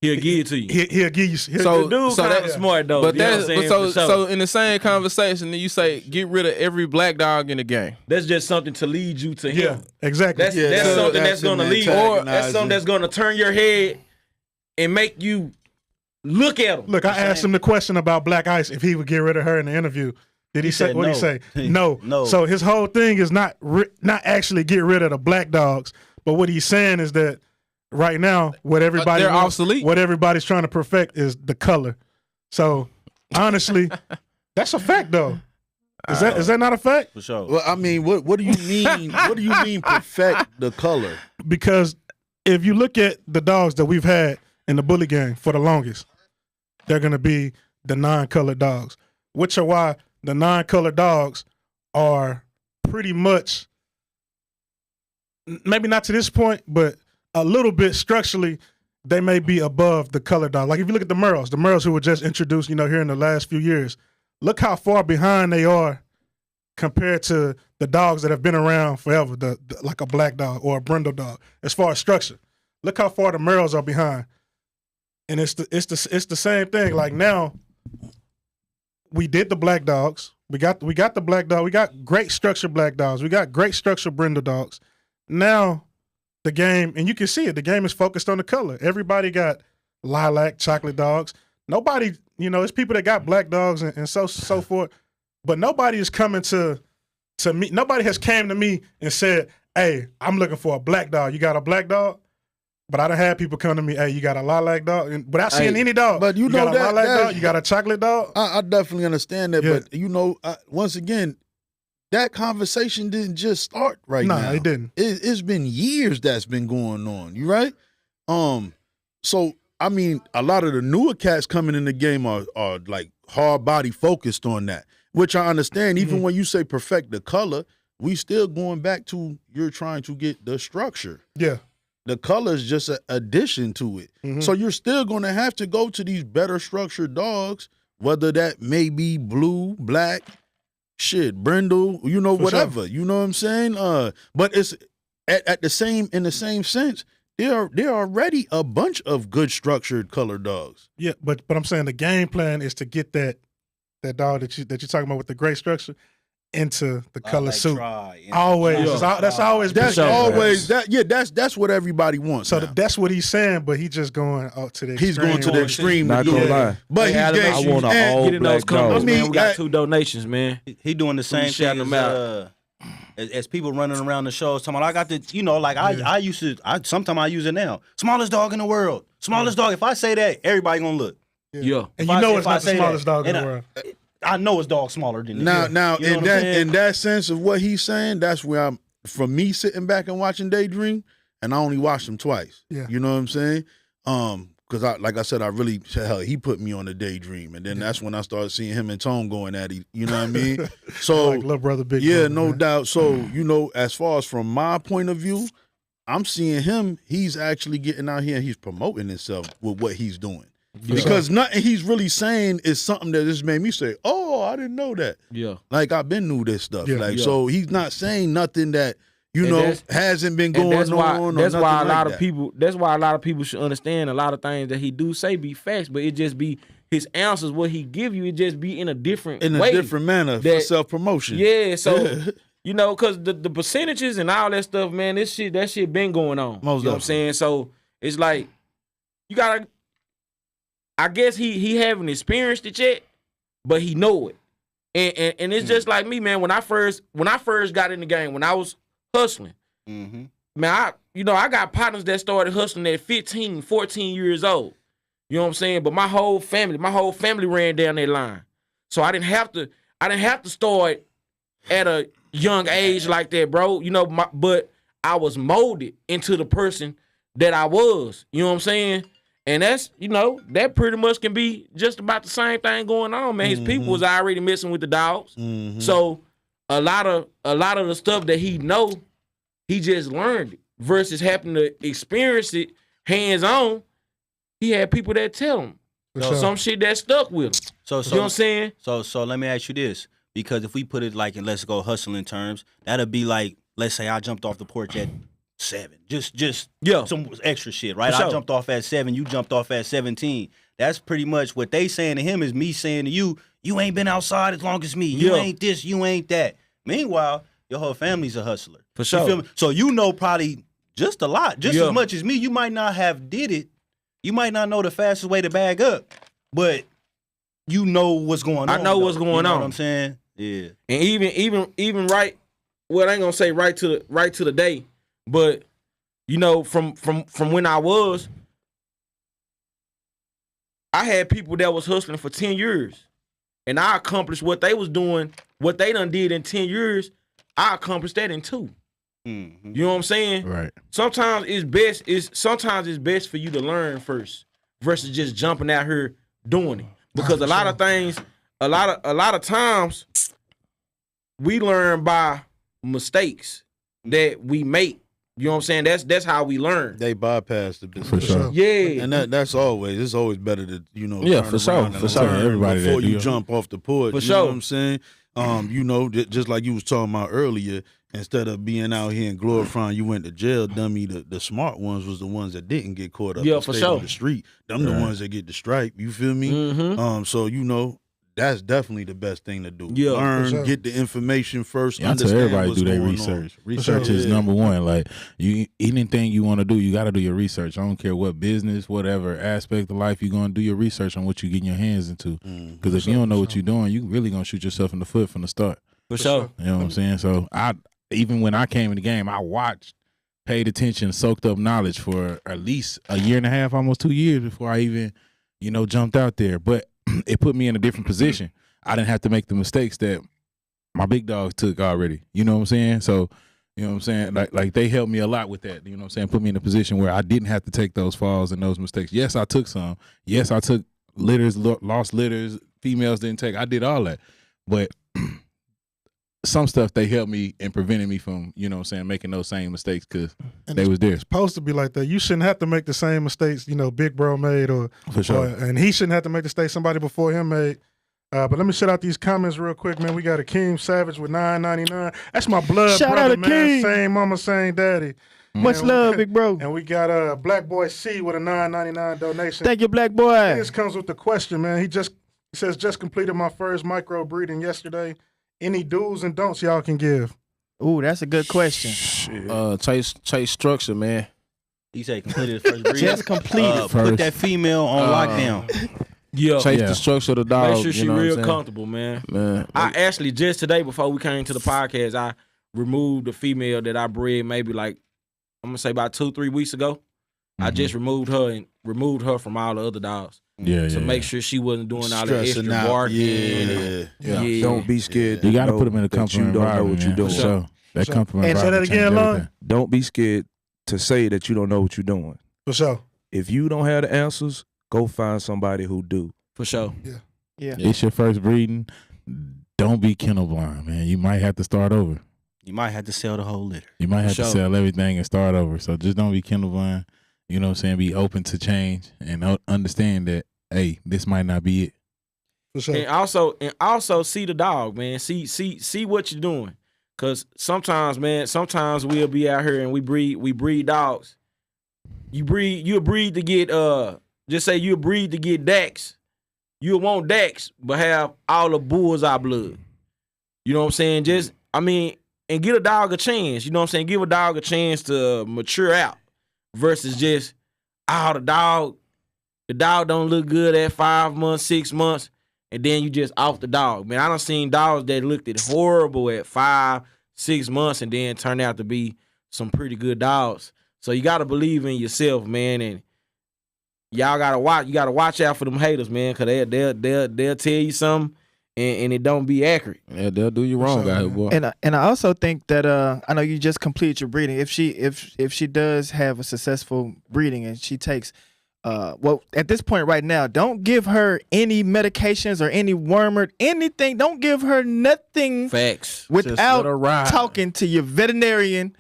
Speaker 4: He'll give it to you.
Speaker 3: he'll give you.
Speaker 4: The dude kind of smart though.
Speaker 1: But
Speaker 4: you know what I'm saying? For sure.
Speaker 1: so in the same conversation, then you say get rid of every black dog in the game.
Speaker 4: That's just something to lead you to him.
Speaker 3: Yeah, exactly.
Speaker 4: That's something that's gonna lead, or that's
Speaker 8: antagonizing.
Speaker 4: something that's gonna turn your head and make you look at him.
Speaker 3: Look, I asked him the question about Black Ice if he would get rid of her in the interview. Did he say
Speaker 2: said
Speaker 3: what did he
Speaker 2: no.
Speaker 3: say? No.
Speaker 2: No.
Speaker 3: So his whole thing is not actually get rid of the black dogs, but what he's saying is that right now what everybody
Speaker 1: they're
Speaker 3: wants-
Speaker 1: obsolete.
Speaker 3: what everybody's trying to perfect is the color. So honestly, that's a fact though. Is that not a fact?
Speaker 2: For sure.
Speaker 8: Well, I mean, what do you mean? What do you mean perfect the color?
Speaker 3: Because if you look at the dogs that we've had in the bully gang for the longest, they're gonna be the non-colored dogs, which are why the non-colored dogs are pretty much, maybe not to this point, but a little bit structurally, they may be above the colored dog. Like if you look at the Merles who were just introduced, here in the last few years, look how far behind they are compared to the dogs that have been around forever, like a black dog or a brindle dog, as far as structure. Look how far the Merles are behind. And it's the same thing. Like now, we did the black dogs. We got the black dog. We got great structured black dogs. We got great structured brindle dogs. Now, the game, and you can see it, the game is focused on the color. Everybody got lilac, chocolate dogs. Nobody, it's people that got black dogs and so forth, but nobody is coming to me. Nobody has came to me and said, "Hey, I'm looking for a black dog. You got a black dog?" But I done had people come to me, "Hey, you got a lilac dog?" And without seeing any dog.
Speaker 8: But you
Speaker 3: got
Speaker 8: know
Speaker 3: a lilac
Speaker 8: that-
Speaker 3: dog? You got a chocolate dog?
Speaker 8: I definitely understand that,
Speaker 3: Yeah.
Speaker 8: but once again, that conversation didn't just start right now.
Speaker 3: Nah, it didn't.
Speaker 8: It's been years that's been going on. You right? So I mean, a lot of the newer cats coming in the game are like hard body focused on that, which I understand. Even when you say perfect the color, we still going back to you're trying to get the structure.
Speaker 3: Yeah.
Speaker 8: The color is just an addition to it. So you're still going to have to go to these better structured dogs, whether that may be blue, black, brindle, whatever. You know what I'm saying? But it's in the same sense, there are already a bunch of good structured colored dogs.
Speaker 3: Yeah, but I'm saying the game plan is to get that dog that you're talking about with the gray structure into the color suit. Always. That's always been
Speaker 8: That's
Speaker 3: shown.
Speaker 8: always that. Yeah, that's what everybody wants.
Speaker 3: So
Speaker 8: now.
Speaker 3: that's what he's saying, but he's just going out to the extreme.
Speaker 8: He's going to the extreme.
Speaker 7: Not
Speaker 8: to do
Speaker 7: gonna
Speaker 8: it.
Speaker 7: lie.
Speaker 8: But
Speaker 4: Hey,
Speaker 8: he's
Speaker 4: Adam,
Speaker 8: getting
Speaker 4: I want
Speaker 8: and-
Speaker 4: to get in those comments,
Speaker 8: I mean,
Speaker 4: man. We got 2 donations, man.
Speaker 2: He doing the same
Speaker 4: shout
Speaker 2: thing
Speaker 4: them
Speaker 2: as, as people running around the shows talking about, I got the, I used to, sometimes I use it now. Smallest dog in the world. Smallest dog. If I say that, everybody gonna look.
Speaker 4: Yeah.
Speaker 3: And
Speaker 2: If
Speaker 3: you know
Speaker 2: if
Speaker 3: it's
Speaker 2: I
Speaker 3: not the
Speaker 2: say
Speaker 3: smallest
Speaker 2: that,
Speaker 3: dog in
Speaker 2: and
Speaker 3: the world.
Speaker 2: I know it's dog smaller than
Speaker 8: Now,
Speaker 2: this.
Speaker 8: now,
Speaker 2: You know
Speaker 8: in
Speaker 2: what I'm
Speaker 8: that
Speaker 2: saying?
Speaker 8: in that sense of what he's saying, that's where I'm. From me sitting back and watching Daydream, and I only watched him twice.
Speaker 3: Yeah.
Speaker 8: You know what I'm saying? because like I said, hell, he put me on the Daydream, and then that's when I started seeing him and Tone going at it. You know what I mean? So
Speaker 3: like little brother, big
Speaker 8: yeah,
Speaker 3: brother,
Speaker 8: no
Speaker 3: man.
Speaker 8: doubt. So you know, as far as from my point of view, I'm seeing him. He's actually getting out here and he's promoting himself with what he's doing. Because nothing he's really saying is something that just made me say, "Oh, I didn't know that."
Speaker 4: Yeah.
Speaker 8: Like I've been knew this stuff.
Speaker 3: Yeah.
Speaker 8: Like
Speaker 4: Yeah.
Speaker 8: so, he's not saying nothing that you
Speaker 4: And
Speaker 8: know
Speaker 4: that's-
Speaker 8: hasn't been
Speaker 4: And
Speaker 8: going
Speaker 4: that's why
Speaker 8: on.
Speaker 4: that's
Speaker 8: or
Speaker 4: why a
Speaker 8: nothing
Speaker 4: lot
Speaker 8: like
Speaker 4: of
Speaker 8: that.
Speaker 4: people that's why a lot of people should understand a lot of things that he do say be facts, but it just be his answers, what he give you, it just be in a different way.
Speaker 8: manner for
Speaker 4: that-
Speaker 8: self promotion.
Speaker 4: Yeah, so you know, cause the percentages and all that stuff, man, that shit been going on.
Speaker 8: Most
Speaker 4: you know what I'm
Speaker 8: definitely.
Speaker 4: saying? So it's like you gotta. I guess he haven't experienced it yet, but he know it, and it's just like me, man. When I first got in the game, when I was hustling,
Speaker 2: Mm-hmm.
Speaker 4: man, I got partners that started hustling at 15, 14 years old. You know what I'm saying? But my whole family ran down that line, so I didn't have to start at a young age like that, bro. You know, but I was molded into the person that I was. You know what I'm saying? And that's, that pretty much can be just about the same thing going on, man. His people was already messing with the dogs.
Speaker 8: Mm-hmm.
Speaker 4: So a lot of the stuff that he know, he just learned it versus having to experience it hands on. He had people that tell him some shit that stuck with him.
Speaker 2: So
Speaker 4: You know what I'm saying?
Speaker 2: So let me ask you this, because if we put it like in let's go hustling terms, that'd be like, let's say I jumped off the porch at 7, just
Speaker 4: Yeah.
Speaker 2: some extra shit, right?
Speaker 4: For
Speaker 2: I
Speaker 4: sure.
Speaker 2: jumped off at 7, you jumped off at 17. That's pretty much what they saying to him is me saying to you, you ain't been outside as long as me. You
Speaker 4: Yeah.
Speaker 2: ain't this, you ain't that. Meanwhile, your whole family's a hustler.
Speaker 4: For
Speaker 2: You
Speaker 4: sure.
Speaker 2: feel me? So you know probably just a lot, just
Speaker 4: Yeah.
Speaker 2: as much as me. You might not have did it. You might not know the fastest way to bag up, but you know what's going on.
Speaker 4: I know what's
Speaker 2: though.
Speaker 4: going
Speaker 2: You know
Speaker 4: on.
Speaker 2: what I'm saying? Yeah.
Speaker 4: And even right, well, I ain't gonna say right to the day, but from when I had people that was hustling for 10 years, and I accomplished what they was doing, what they done did in 10 years. I accomplished that in 2.
Speaker 2: Mm-hmm.
Speaker 4: You know what I'm saying?
Speaker 7: Right.
Speaker 4: Sometimes it's best for you to learn first versus just jumping out here doing it. Because a lot of things, a lot of times we learn by mistakes that we make. You know what I'm saying? That's how we learn.
Speaker 8: They bypass the business.
Speaker 7: For sure.
Speaker 4: Yeah.
Speaker 8: And that's it's always better to,
Speaker 7: Yeah,
Speaker 8: turn
Speaker 7: for sure,
Speaker 8: around
Speaker 7: for
Speaker 8: and
Speaker 7: sure.
Speaker 8: learn
Speaker 7: Everybody
Speaker 8: before
Speaker 7: that
Speaker 8: you
Speaker 7: do.
Speaker 8: jump off the porch.
Speaker 4: For
Speaker 8: you
Speaker 4: sure.
Speaker 8: know what I'm saying? Just like you was talking about earlier, instead of being out here and glorifying you went to jail, dummy, the smart ones was the ones that didn't get caught up.
Speaker 4: Yeah,
Speaker 8: and
Speaker 4: for
Speaker 8: stayed
Speaker 4: sure.
Speaker 8: on the street. Them the ones that get the stripe. You feel me?
Speaker 4: Mm-hmm.
Speaker 8: So that's definitely the best thing to do.
Speaker 4: Yeah,
Speaker 8: Learn,
Speaker 3: for sure.
Speaker 8: get the information first.
Speaker 7: Yeah, I tell
Speaker 8: understand
Speaker 7: everybody
Speaker 8: what's
Speaker 7: do their
Speaker 8: going
Speaker 7: research.
Speaker 8: on.
Speaker 7: Research
Speaker 8: sure.
Speaker 7: is
Speaker 8: Yeah.
Speaker 7: number one. Like anything you want to do, you got to do your research. I don't care what business, whatever aspect of life you're going to do your research on what you getting your hands into. Because if you don't know what you're doing, you really gonna shoot yourself in the foot from the start.
Speaker 4: For sure.
Speaker 7: You know what I'm saying? So even when I came in the game, I watched, paid attention, soaked up knowledge for at least a year and a half, almost 2 years before I even, jumped out there. But it put me in a different position. I didn't have to make the mistakes that my big dogs took already. You know what I'm saying? So, you know what I'm saying? Like they helped me a lot with that. You know what I'm saying? Put me in a position where I didn't have to take those falls and those mistakes. Yes, I took some. Yes, I took litters, lost litters, females didn't take. I did all that. But some stuff they helped me and prevented me from, making those same mistakes because they was there.
Speaker 3: It's supposed to be like that. You shouldn't have to make the same mistakes, Big Bro made,
Speaker 7: For sure.
Speaker 3: and he shouldn't have to make the mistakes somebody before him made. But let me shout out these comments real quick, man. We got Akeem Savage with $9.99. That's my blood
Speaker 6: Shout
Speaker 3: brother,
Speaker 6: out
Speaker 3: man.
Speaker 6: Akeem.
Speaker 3: Same mama, same daddy.
Speaker 6: Much
Speaker 3: And
Speaker 6: love, big bro.
Speaker 3: And we got Black Boy C with a $9.99 donation.
Speaker 6: Thank you, black boy.
Speaker 3: This comes with the question, man. He says, just completed my first micro breeding yesterday. Any do's and don'ts y'all can give?
Speaker 6: Ooh, that's a good question.
Speaker 1: Chase structure, man.
Speaker 2: He said completed the first breed.
Speaker 6: Just completed
Speaker 2: Put
Speaker 7: first.
Speaker 2: that female on lockdown.
Speaker 4: Yeah.
Speaker 1: Chase the structure of the dog.
Speaker 4: Make sure she
Speaker 1: you know what I'm
Speaker 4: real
Speaker 1: saying?
Speaker 4: comfortable, man.
Speaker 1: Man.
Speaker 4: I actually just today before we came to the podcast, I removed the female that I bred maybe like I'm gonna say about 2-3 weeks ago. I just removed her from all the other dogs to make sure she wasn't doing all the extra
Speaker 8: Stressing out.
Speaker 4: barking.
Speaker 8: Yeah.
Speaker 10: Don't be scared.
Speaker 7: You got to
Speaker 10: know
Speaker 7: put them in a
Speaker 10: that
Speaker 7: comfortable
Speaker 10: you don't know
Speaker 7: environment,
Speaker 10: what you're
Speaker 7: man.
Speaker 10: doing.
Speaker 7: For sure. That comfortable
Speaker 3: And say that
Speaker 7: environment
Speaker 3: again,
Speaker 7: change
Speaker 3: Lon.
Speaker 7: everything.
Speaker 10: Don't be scared to say that you don't know what you're doing.
Speaker 3: For sure.
Speaker 10: if you don't have the answers, go find somebody who do.
Speaker 4: For sure.
Speaker 6: Yeah.
Speaker 7: It's your first breeding. Don't be kennel blind, man. You might have to start over.
Speaker 2: You might have to sell the whole litter.
Speaker 7: You might have
Speaker 4: sure.
Speaker 7: to sell everything and start over. So just don't be kennel blind. You know what I'm saying? Be open to change and understand that, hey, this might not be it.
Speaker 3: For sure.
Speaker 4: And also see the dog, man. See what you're doing. Cause sometimes we'll be out here and we breed dogs. You'll breed to get just say you'll breed to get Dax. You'll want Dax, but have all the bullseye blood. You know what I'm saying? And give a dog a chance. You know what I'm saying? Give a dog a chance to mature out versus just, the dog don't look good at 5 months, 6 months, and then you just off the dog. Man, I done seen dogs that looked at horrible at 5, 6 months and then turned out to be some pretty good dogs. So you gotta believe in yourself, man, and y'all gotta watch. You gotta watch out for them haters, man, cause they'll tell you something and it don't be accurate.
Speaker 1: Yeah, they'll do you wrong, out here, boy.
Speaker 6: And I also think that I know you just completed your breeding. If she does have a successful breeding and she takes at this point right now, don't give her any medications or any wormer, anything. Don't give her nothing.
Speaker 4: Facts.
Speaker 6: Without
Speaker 1: let her ride.
Speaker 6: talking to your veterinarian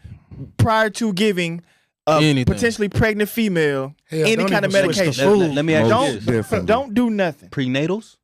Speaker 6: prior to giving a
Speaker 1: Anything.
Speaker 6: potentially pregnant female any
Speaker 3: don't
Speaker 6: kind of
Speaker 3: even switch the
Speaker 6: medication.
Speaker 3: food.
Speaker 2: Let me ask you
Speaker 6: Don't
Speaker 2: this.
Speaker 10: Definitely.
Speaker 6: don't do nothing.
Speaker 2: Prenatals?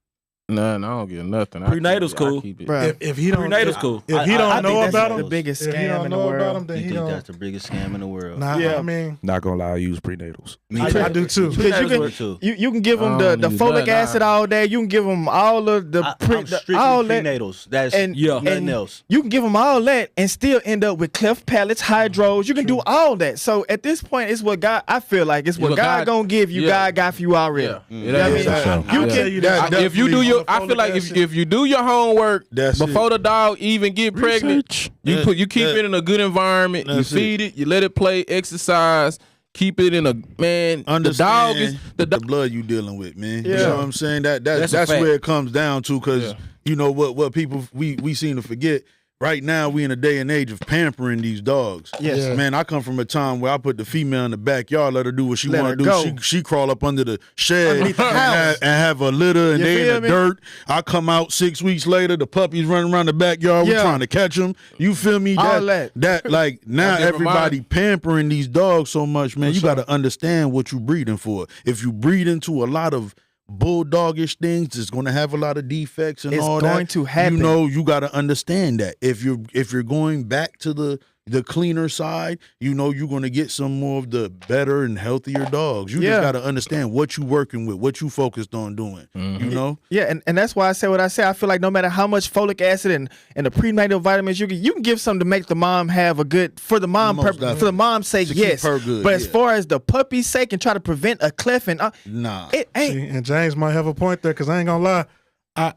Speaker 1: Nah, I don't get nothing.
Speaker 4: Prenatal's cool.
Speaker 1: I keep it.
Speaker 6: Bruh.
Speaker 3: If he don't,
Speaker 4: Prenatal's cool.
Speaker 3: If he
Speaker 2: I
Speaker 3: don't
Speaker 2: think
Speaker 3: know
Speaker 2: that's
Speaker 3: about
Speaker 6: the
Speaker 3: him,
Speaker 6: biggest
Speaker 3: if he
Speaker 6: scam
Speaker 3: don't
Speaker 6: in the
Speaker 3: know
Speaker 6: world.
Speaker 3: about him, then
Speaker 2: You
Speaker 3: he
Speaker 2: think
Speaker 3: don't.
Speaker 2: that's the biggest scam in the world?
Speaker 3: Nah,
Speaker 6: Yeah.
Speaker 3: I mean,
Speaker 10: Not gonna lie, I use prenatals.
Speaker 3: I do too.
Speaker 6: Because you
Speaker 2: Prenatals
Speaker 6: can
Speaker 2: work too.
Speaker 6: you can give them
Speaker 1: I
Speaker 6: the
Speaker 1: don't use
Speaker 6: folic
Speaker 1: that,
Speaker 6: acid
Speaker 1: nah.
Speaker 6: all day. You can give them all of the
Speaker 2: I'm strictly
Speaker 6: all that.
Speaker 2: prenatals. That's
Speaker 6: And
Speaker 2: nothing
Speaker 6: and
Speaker 2: else.
Speaker 6: You can give them all that and still end up with cleft palates, hydros. You can do all that. So at this point, it's what God. I feel like it's what
Speaker 1: what
Speaker 6: God
Speaker 1: God-
Speaker 6: gonna give you.
Speaker 1: yeah.
Speaker 6: God got for you already.
Speaker 1: Yeah.
Speaker 6: You know what I mean?
Speaker 7: For sure.
Speaker 6: You
Speaker 3: I'll
Speaker 6: can-
Speaker 3: tell you that
Speaker 1: If you do
Speaker 3: definitely
Speaker 1: your,
Speaker 3: on the
Speaker 1: I feel like
Speaker 3: folic
Speaker 1: if
Speaker 3: acid.
Speaker 1: if you do your homework
Speaker 8: That's
Speaker 1: before the dog even get pregnant, you keep it in a good environment. You
Speaker 8: That's
Speaker 1: feed it. You let it play, exercise. Keep it in a man. The dog is
Speaker 8: the blood you dealing with, man. You
Speaker 6: Yeah.
Speaker 8: know what I'm saying? That's
Speaker 4: a fact.
Speaker 8: where it comes down to, because
Speaker 1: Yeah.
Speaker 8: you know what people we seem to forget. Right now, we in a day and age of pampering these dogs.
Speaker 6: Yes.
Speaker 3: Yeah.
Speaker 8: Man, I come from a time where I put the female in the backyard, let her do what she
Speaker 6: Let
Speaker 8: want to
Speaker 6: her
Speaker 8: do.
Speaker 6: go.
Speaker 8: She crawl up under the shed
Speaker 6: Underneath the
Speaker 8: and
Speaker 6: house.
Speaker 8: have a litter, and
Speaker 6: You
Speaker 8: they
Speaker 6: feel
Speaker 8: in the
Speaker 6: me?
Speaker 8: dirt. I come out 6 weeks later, the puppies running around the backyard.
Speaker 6: Yeah.
Speaker 8: We trying to catch them. You feel me?
Speaker 6: All that.
Speaker 8: Like now,
Speaker 1: different
Speaker 8: everybody
Speaker 1: mind.
Speaker 8: pampering these dogs so much, man. You got to understand what you breeding for. If you breed into a lot of bulldogish things, it's going to have a lot of defects and
Speaker 6: It's
Speaker 8: all
Speaker 6: going
Speaker 8: that.
Speaker 6: to happen.
Speaker 8: You know, you got to understand that. If you're going back to the cleaner side, you know you're going to get some more of the better and healthier dogs. You
Speaker 6: Yeah.
Speaker 8: just got to understand what you working with, what you focused on doing. You know,
Speaker 6: Yeah, and that's why I say what I say. I feel like no matter how much folic acid and the prenatal vitamins you can give something to make the mom have a good for the mom
Speaker 8: Most definitely.
Speaker 6: for the mom's sake.
Speaker 8: To keep
Speaker 6: Yes,
Speaker 8: her good,
Speaker 6: but as
Speaker 8: yeah.
Speaker 6: far as the puppy's sake and try to prevent a cleft and
Speaker 8: nah.
Speaker 6: it ain't.
Speaker 3: See, and James might have a point there, because I ain't gonna lie,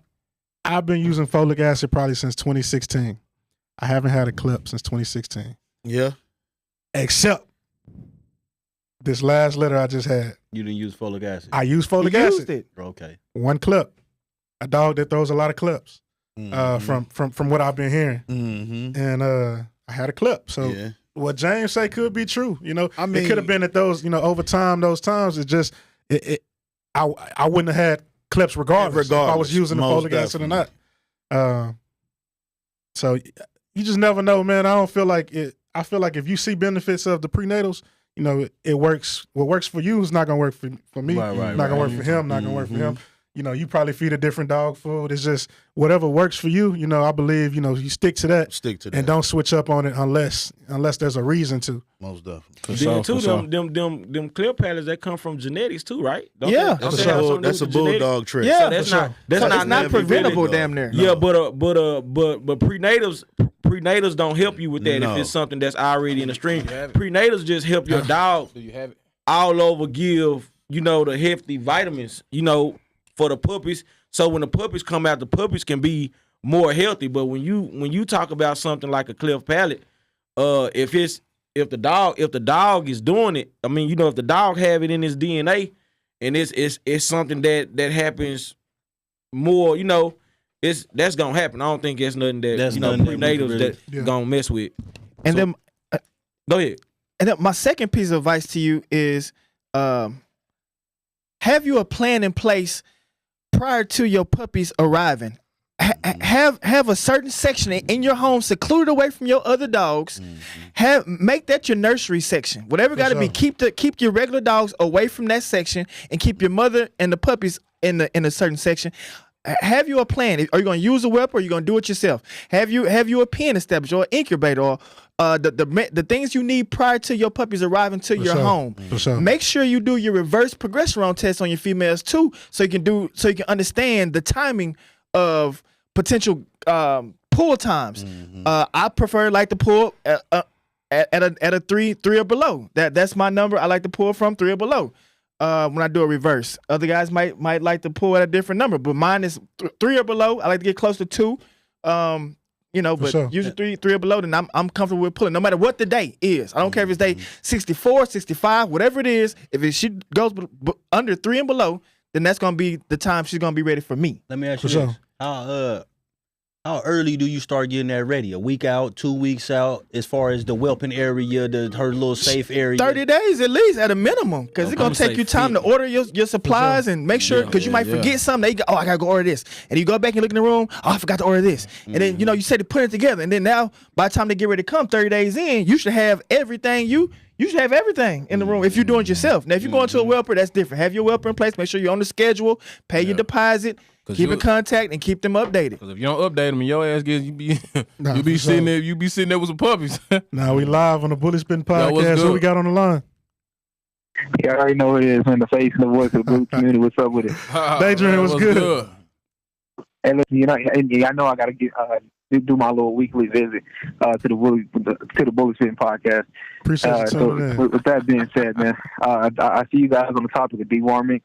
Speaker 3: I've been using folic acid probably since 2016. I haven't had a clip since 2016,
Speaker 8: Yeah.
Speaker 3: except this last litter I just had.
Speaker 2: You didn't use folic acid.
Speaker 3: I used folic
Speaker 6: You
Speaker 3: acid.
Speaker 6: used it.
Speaker 2: Okay.
Speaker 3: One clip. A dog that throws a lot of clips.
Speaker 8: Mm-hmm.
Speaker 3: From what I've been hearing,
Speaker 8: Mm-hmm.
Speaker 3: and I had a clip. So
Speaker 8: Yeah.
Speaker 3: what James say could be true. You know,
Speaker 8: I mean-
Speaker 3: it could have been at those, over time, those times. It's just I wouldn't have had clips regardless if I was
Speaker 8: Regardless,
Speaker 3: using the
Speaker 8: most
Speaker 3: folic acid or not. So you just never know, man. I don't feel like it. I feel like if you see benefits of the prenatals, it works. What works for you is not gonna work for me.
Speaker 2: Right,
Speaker 3: not gonna work for him. Not gonna work for him. You probably feed a different dog food. It's just whatever works for you. I believe you stick to that
Speaker 8: Stick to that.
Speaker 3: and don't switch up on it unless there's a reason to.
Speaker 8: Most definitely.
Speaker 4: Then too, them clear pallets that come from genetics too, right? Don't
Speaker 6: Yeah.
Speaker 4: they- don't
Speaker 8: That's
Speaker 4: they
Speaker 8: a
Speaker 4: have
Speaker 8: bull,
Speaker 4: something to
Speaker 8: that's
Speaker 4: do
Speaker 8: a
Speaker 4: with the genetics?
Speaker 8: bulldog trait.
Speaker 6: Yeah,
Speaker 4: So that's
Speaker 3: for
Speaker 4: not
Speaker 3: sure.
Speaker 4: that's
Speaker 6: So
Speaker 4: not
Speaker 6: it's not
Speaker 4: never
Speaker 6: preventable,
Speaker 4: really-
Speaker 6: damn near.
Speaker 4: Yeah, but prenatals don't help you with that
Speaker 8: No.
Speaker 4: if it's something that's already in the stream.
Speaker 1: You have it.
Speaker 4: Prenatals just help your dog
Speaker 1: Do you have it?
Speaker 4: all over give the hefty vitamins for the puppies. So when the puppies come out, the puppies can be more healthy. But when you talk about something like a cleft palate, if the dog is doing it, I mean, if the dog have it in his DNA, and it's something that happens more, that's gonna happen. I don't think it's nothing that
Speaker 2: That's nothing that we
Speaker 4: prenatals
Speaker 2: really-
Speaker 4: that gonna mess with.
Speaker 6: And
Speaker 4: So-
Speaker 6: then
Speaker 4: Go ahead.
Speaker 6: And then my second piece of advice to you is have you a plan in place prior to your puppies arriving. Have a certain section in your home secluded away from your other dogs. Make that your nursery section. Whatever got to be, keep your regular dogs away from that section and keep your mother and the puppies in a certain section. Have you a plan? Are you going to use a whip or are you going to do it yourself? Have you a pen established or an incubator or the things you need prior to your puppies arriving to your home? Make sure you do your reverse progesterone test on your females too, so you can understand the timing of potential pull times. I prefer like to pull at a three or below. That's my number. I like to pull from 3 or below. When I do a reverse, other guys might like to pull at a different number, but mine is 3 or below. I like to get close to 2. But usually 3 or below, then I'm comfortable with pulling, no matter what the day is. I don't care if it's day 64, 65, whatever it is. If she goes under 3 and below, then that's gonna be the time she's gonna be ready for me.
Speaker 2: Let me ask you this: how early do you start getting that ready? A week out, 2 weeks out, as far as the whelping area, her little safe area?
Speaker 6: 30 days at least, at a minimum, because it's going to take you time to order your supplies and make sure, because you might forget something. They go, I got to go order this. And you go back and look in the room, I forgot to order this. And then, you said to put it together. And then now, by the time they get ready to come 30 days in, you should have everything you should have everything in the room if you're doing it yourself. Now, if you're going to a whelper, that's different. Have your whelper in place. Make sure you're on the schedule. Pay your deposit. Keep in contact and keep them updated.
Speaker 1: Because if you don't update them and your ass gets, you be sitting there with some puppies.
Speaker 3: Now we live on the Bully Spittin podcast. Who we got on the line?
Speaker 9: Yeah, I already know what it is, man. The face and the voice of the Bully community. What's up with it?
Speaker 3: Daydream was good.
Speaker 9: Hey, listen, I know I got to do my little weekly visit to the Bully Spittin podcast.
Speaker 3: Appreciate you.
Speaker 9: With that being said, man, I see you guys on the topic of deworming.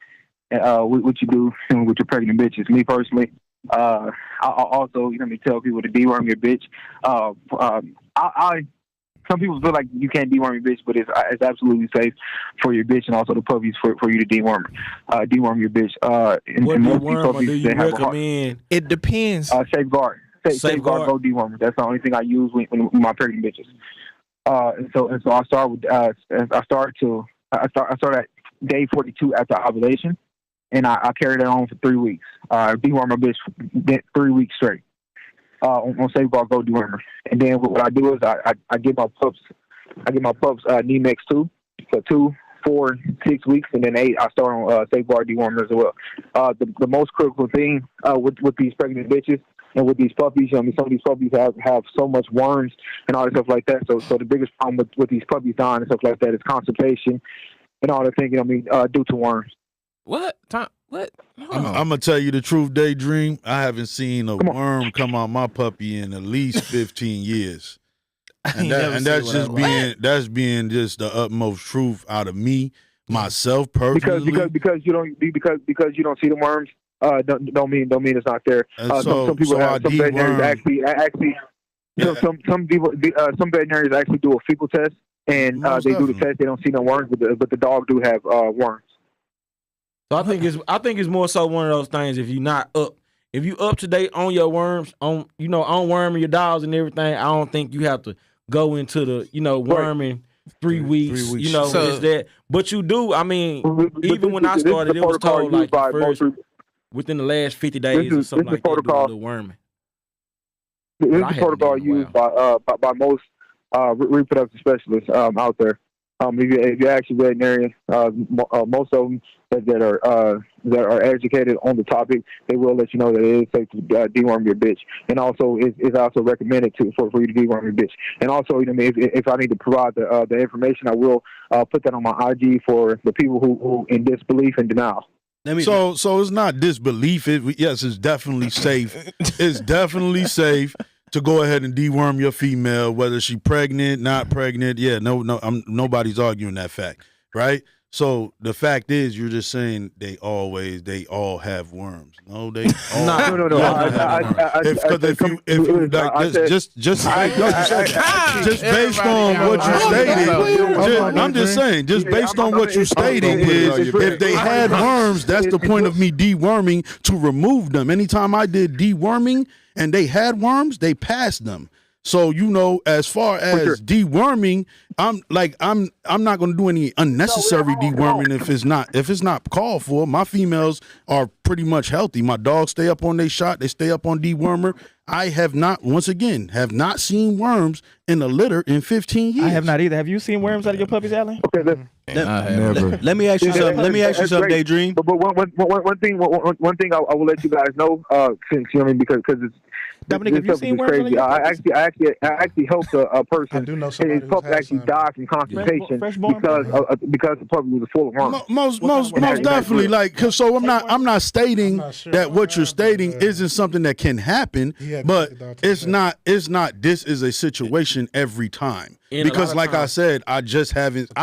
Speaker 9: What you do with your pregnant bitches. Me personally, I also, tell people to deworm your bitch. Some people feel like you can't deworm your bitch, but it's absolutely safe for your bitch and also the puppies for you to deworm your bitch.
Speaker 4: What dewormer do you recommend?
Speaker 6: It depends.
Speaker 9: Safeguard. Safeguard Go dewormer. That's the only thing I use with my pregnant bitches. And so I start with I start at day 42 after ovulation. And I carried it on for 3 weeks. Deworm my bitch for 3 weeks straight on Safeguard Go dewormer. And then what I do is I give my pups Nemex 2 for 2, 4, 6 weeks, and then 8 I start on Safeguard dewormer as well. The most critical thing with these pregnant bitches and with these puppies, some of these puppies have so much worms and all that stuff like that. So the biggest problem with these puppies dying and stuff like that is constipation and all that thing. Due to worms.
Speaker 1: What? What?
Speaker 8: I'm gonna tell you the truth, Daydream. I haven't seen a worm come out my puppy in at least 15 years, and that's being just the utmost truth out of me, myself personally.
Speaker 9: Because you don't see the worms, don't mean it's not there. Some people have some veterinarians actually. Some veterinarians actually do a fecal test, and they do the test. They don't see no worms, but the dog do have worms.
Speaker 4: So I think it's more so one of those things. If you up to date on your worms, on worming your dogs and everything, I don't think you have to go into the worming 3 weeks. It's that. But you do. I mean, even when I started, it was told like within the last 50 days or something like that, do the worming.
Speaker 9: This is the protocol used by most reproductive specialists out there. If you ask your veterinarian, most of them that are educated on the topic, they will let you know that it is safe to deworm your bitch, and also it's also recommended for you to deworm your bitch. And also, if I need to provide the information, I will put that on my IG for the people who in disbelief and denial.
Speaker 8: So it's not disbelief. Yes, it's definitely safe. It's definitely safe to go ahead and deworm your female, whether she pregnant, not pregnant. Yeah, nobody's arguing that fact, right? So the fact is, you're just saying they all have worms. No, they all
Speaker 9: no.
Speaker 8: Just based on what you stated, I'm just saying, just based on what you stated is, if they had worms, that's the point of me deworming, to remove them. Anytime I did deworming and they had worms, they passed them. So as far as deworming, I'm not gonna do any unnecessary deworming if it's not called for. My females are pretty much healthy. My dogs stay up on their shot. They stay up on dewormer. I have not seen worms in a litter in 15 years.
Speaker 6: I have not either. Have you seen worms out of your puppies, Alan?
Speaker 9: Okay,
Speaker 2: Let me ask you something. Let me ask you something, Daydream.
Speaker 9: But one thing I will let you guys know, since you know what I mean, because it's
Speaker 6: Dominic, have you seen worms
Speaker 9: crazy. I actually helped a person.
Speaker 3: I do know somebody
Speaker 9: His puppy
Speaker 3: who's had
Speaker 9: actually
Speaker 3: some.
Speaker 9: died from constipation
Speaker 6: Freshborn?
Speaker 9: because the puppy was full of worms.
Speaker 8: Most definitely, so I'm not stating that what you're stating isn't something that can happen, but it's not. This is a situation every time because, like I said, I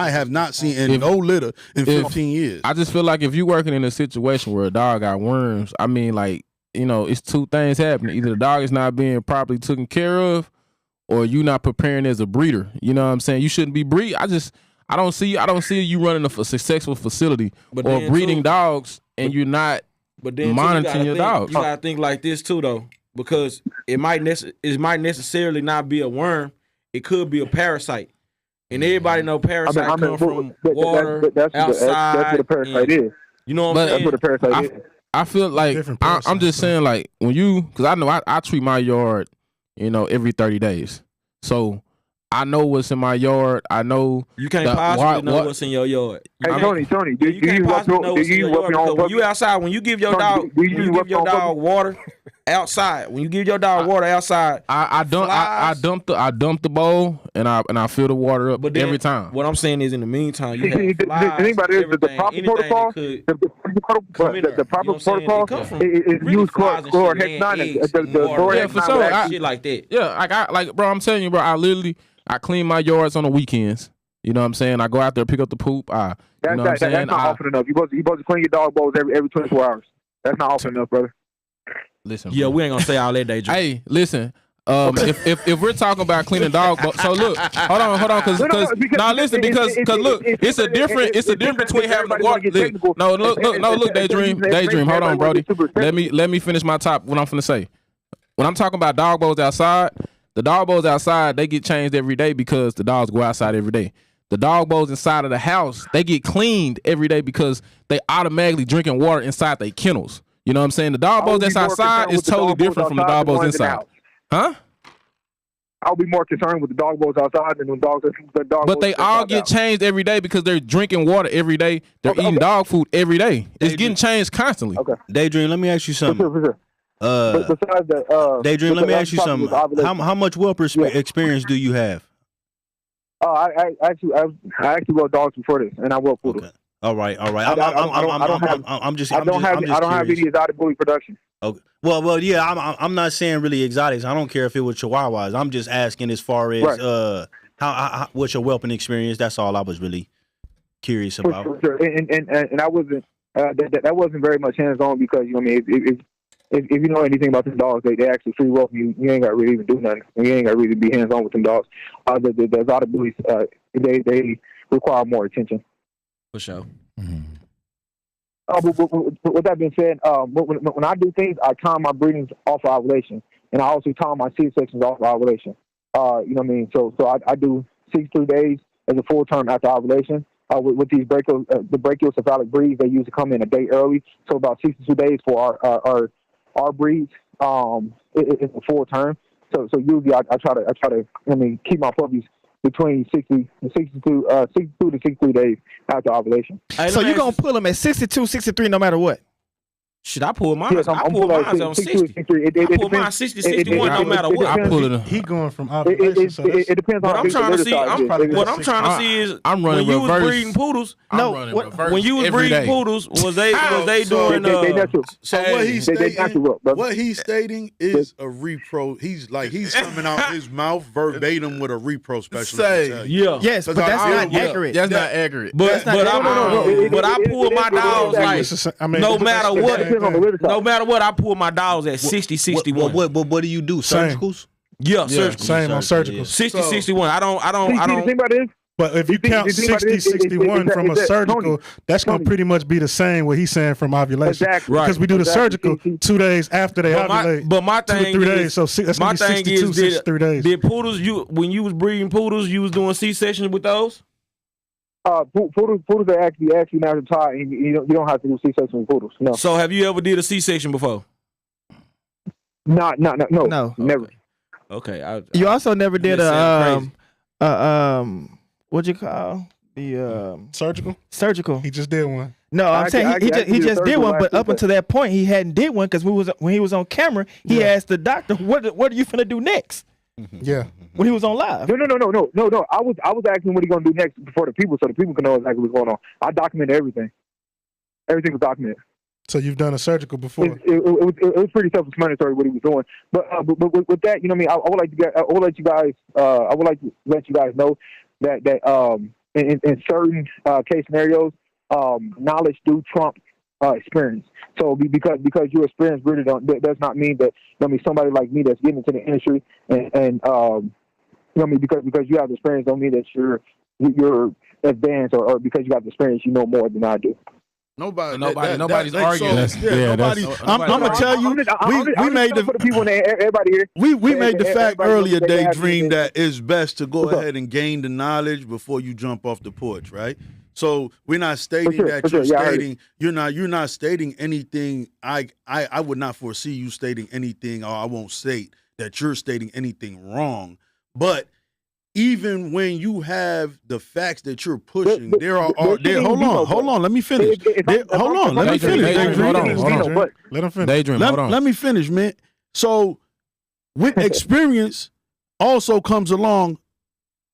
Speaker 8: have not seen no litter in 15 years.
Speaker 1: I just feel like if you're working in a situation where a dog got worms, I mean, like, it's two things happening. Either the dog is not being properly taken care of, or you not preparing as a breeder. You know what I'm saying? You shouldn't be breed. I don't see you running a successful facility or breeding dogs, and you're not monitoring your dogs.
Speaker 4: You gotta think like this too, though, because it might necessarily not be a worm. It could be a parasite, and everybody know parasites come from water, outside.
Speaker 9: That's what a parasite is.
Speaker 4: You know what I'm saying?
Speaker 9: That's what a parasite is.
Speaker 1: I feel like I'm just saying, like, when because I know I treat my yard, every 30 days. So I know what's in my yard. I know
Speaker 4: you can't possibly know what's in your yard.
Speaker 9: Hey, Tony, do you possibly know what's in your yard? Because when you outside, when you give your dog, water outside, when you give your dog water outside,
Speaker 1: I dump the bowl and I fill the water up every time.
Speaker 4: What I'm saying is, in the meantime, you have
Speaker 9: the proper protocol. The proper protocol is use chlorhexidine.
Speaker 1: For sure,
Speaker 4: shit like that.
Speaker 1: Yeah, bro, I'm telling you, bro, I clean my yards on the weekends. You know what I'm saying? I go out there, pick up the poop. That's
Speaker 9: not often enough. You supposed to clean your dog bowls every 24 hours. That's not often enough, brother.
Speaker 1: Listen,
Speaker 4: yeah, we ain't gonna say all that, Daydream.
Speaker 1: Hey, listen. If we're talking about cleaning dog bowls, so look, hold on, because look, it's a difference between having the water. Look, Daydream, hold on, Brody. Let me finish my top. What I'm finna say. When I'm talking about dog bowls outside, the dog bowls outside, they get changed every day because the dogs go outside every day. The dog bowls inside of the house, they get cleaned every day because they automatically drinking water inside their kennels. You know what I'm saying? The dog bowls that's outside is totally different from the dog bowls inside. Huh?
Speaker 9: I'll be more concerned with the dog bowls outside than the dog.
Speaker 1: But they all get changed every day because they're drinking water every day. They're eating dog food every day. It's getting changed constantly.
Speaker 2: Okay. Daydream, let me ask you something.
Speaker 9: For sure. Besides that,
Speaker 2: Daydream, let me ask you something. How much whelp experience do you have?
Speaker 9: I actually wrote dogs before this, and I wrote poodles.
Speaker 2: Okay. All right. I don't have any
Speaker 9: exotic bully production.
Speaker 2: Okay. Well, yeah. I'm not saying really exotics. I don't care if it was Chihuahuas. I'm just asking as far as how what's your whelping experience. That's all I was really curious about.
Speaker 9: For sure. And I wasn't that wasn't very much hands on because you know what I mean. If you know anything about the dogs, they actually free whelp you. You ain't got to really even do nothing. You ain't got to really be hands on with them dogs. The exotic bullies, they require more attention.
Speaker 4: For sure.
Speaker 9: Mm-hmm. With that being said, when I do things, I time my breedings off of ovulation, and I also time my C-sections off of ovulation. You know what I mean? So I do 63 days as a full term after ovulation. With these the brachiocephalic breeds, they usually come in a day early, so about 62 days for our breeds. It's a full term. So usually I try to keep my puppies between 62 to 63 days after ovulation.
Speaker 6: So you're going to pull them at 62, 63 no matter what?
Speaker 4: Shit, I pull mine. I pull mine on 60. I pull mine 60, 61 no matter what.
Speaker 1: I pull it.
Speaker 3: He going from ovulation.
Speaker 9: It depends on
Speaker 4: what I'm trying to see. What I'm trying to see is
Speaker 1: I'm running
Speaker 4: when you
Speaker 1: reverse.
Speaker 4: was breeding poodles.
Speaker 1: No,
Speaker 4: when you was breeding poodles, was they doing?
Speaker 8: What he's stating is a repro. He's coming out his mouth verbatim with a repro specialist.
Speaker 6: Yes, but that's not accurate.
Speaker 1: That's not accurate.
Speaker 4: But I pull my dogs like no matter what. No matter what, I pull my dogs at 60, 61.
Speaker 2: What do you do? Surgicals?
Speaker 4: Yeah, surgical.
Speaker 3: Same on surgical.
Speaker 4: 60, 61. I don't.
Speaker 9: The thing about it is,
Speaker 3: But if you count 60, 61 from a surgical, that's going to pretty much be the same what he's saying from ovulation.
Speaker 9: Exactly.
Speaker 3: Because we do the surgical 2 days after they ovulate.
Speaker 4: But my
Speaker 3: 2 to
Speaker 4: thing
Speaker 3: 3
Speaker 4: is,
Speaker 3: days. So that's going to be 62, 63 days.
Speaker 4: Did poodles, when you was breeding poodles, you was doing C-sections with those?
Speaker 9: Poodles are actually now retired, and you don't have to do C-section with poodles. No.
Speaker 4: So have you ever did a C-section before?
Speaker 9: No, never.
Speaker 4: Okay.
Speaker 6: You also never did
Speaker 4: crazy.
Speaker 6: What you call the
Speaker 3: surgical? He just did one.
Speaker 6: No, I'm saying he just did one, but up until that point he hadn't did one because when he was on camera, he asked the doctor, "What are you finna do next?"
Speaker 3: Yeah.
Speaker 6: When he was on live.
Speaker 9: No. I was asking what he gonna do next before the people, so the people can know exactly what's going on. I documented everything. Everything was documented.
Speaker 3: So you've done a surgical before.
Speaker 9: It was pretty self-explanatory what he was doing. But with that, you know what I mean. I would like to let you guys know that in certain case scenarios, knowledge do trump experience. So because you're experienced breeder, does not mean that somebody like me that's getting into the industry and because you have the experience don't mean that you're advanced or because you have the experience you know more than I do.
Speaker 1: Nobody's arguing.
Speaker 8: I'm gonna tell you, we made
Speaker 9: for the people and everybody here.
Speaker 8: We made the fact earlier, Daydream, that it's best to go ahead and gain the knowledge before you jump off the porch, right? So we're not stating you're not stating anything. I would not foresee you stating anything, or I won't state that you're stating anything wrong. But even when you have the facts that you're pushing, there are hold on, let me finish. Let me finish.
Speaker 3: Let him finish.
Speaker 1: Daydream, hold on.
Speaker 8: Let me finish, man. So with experience also comes along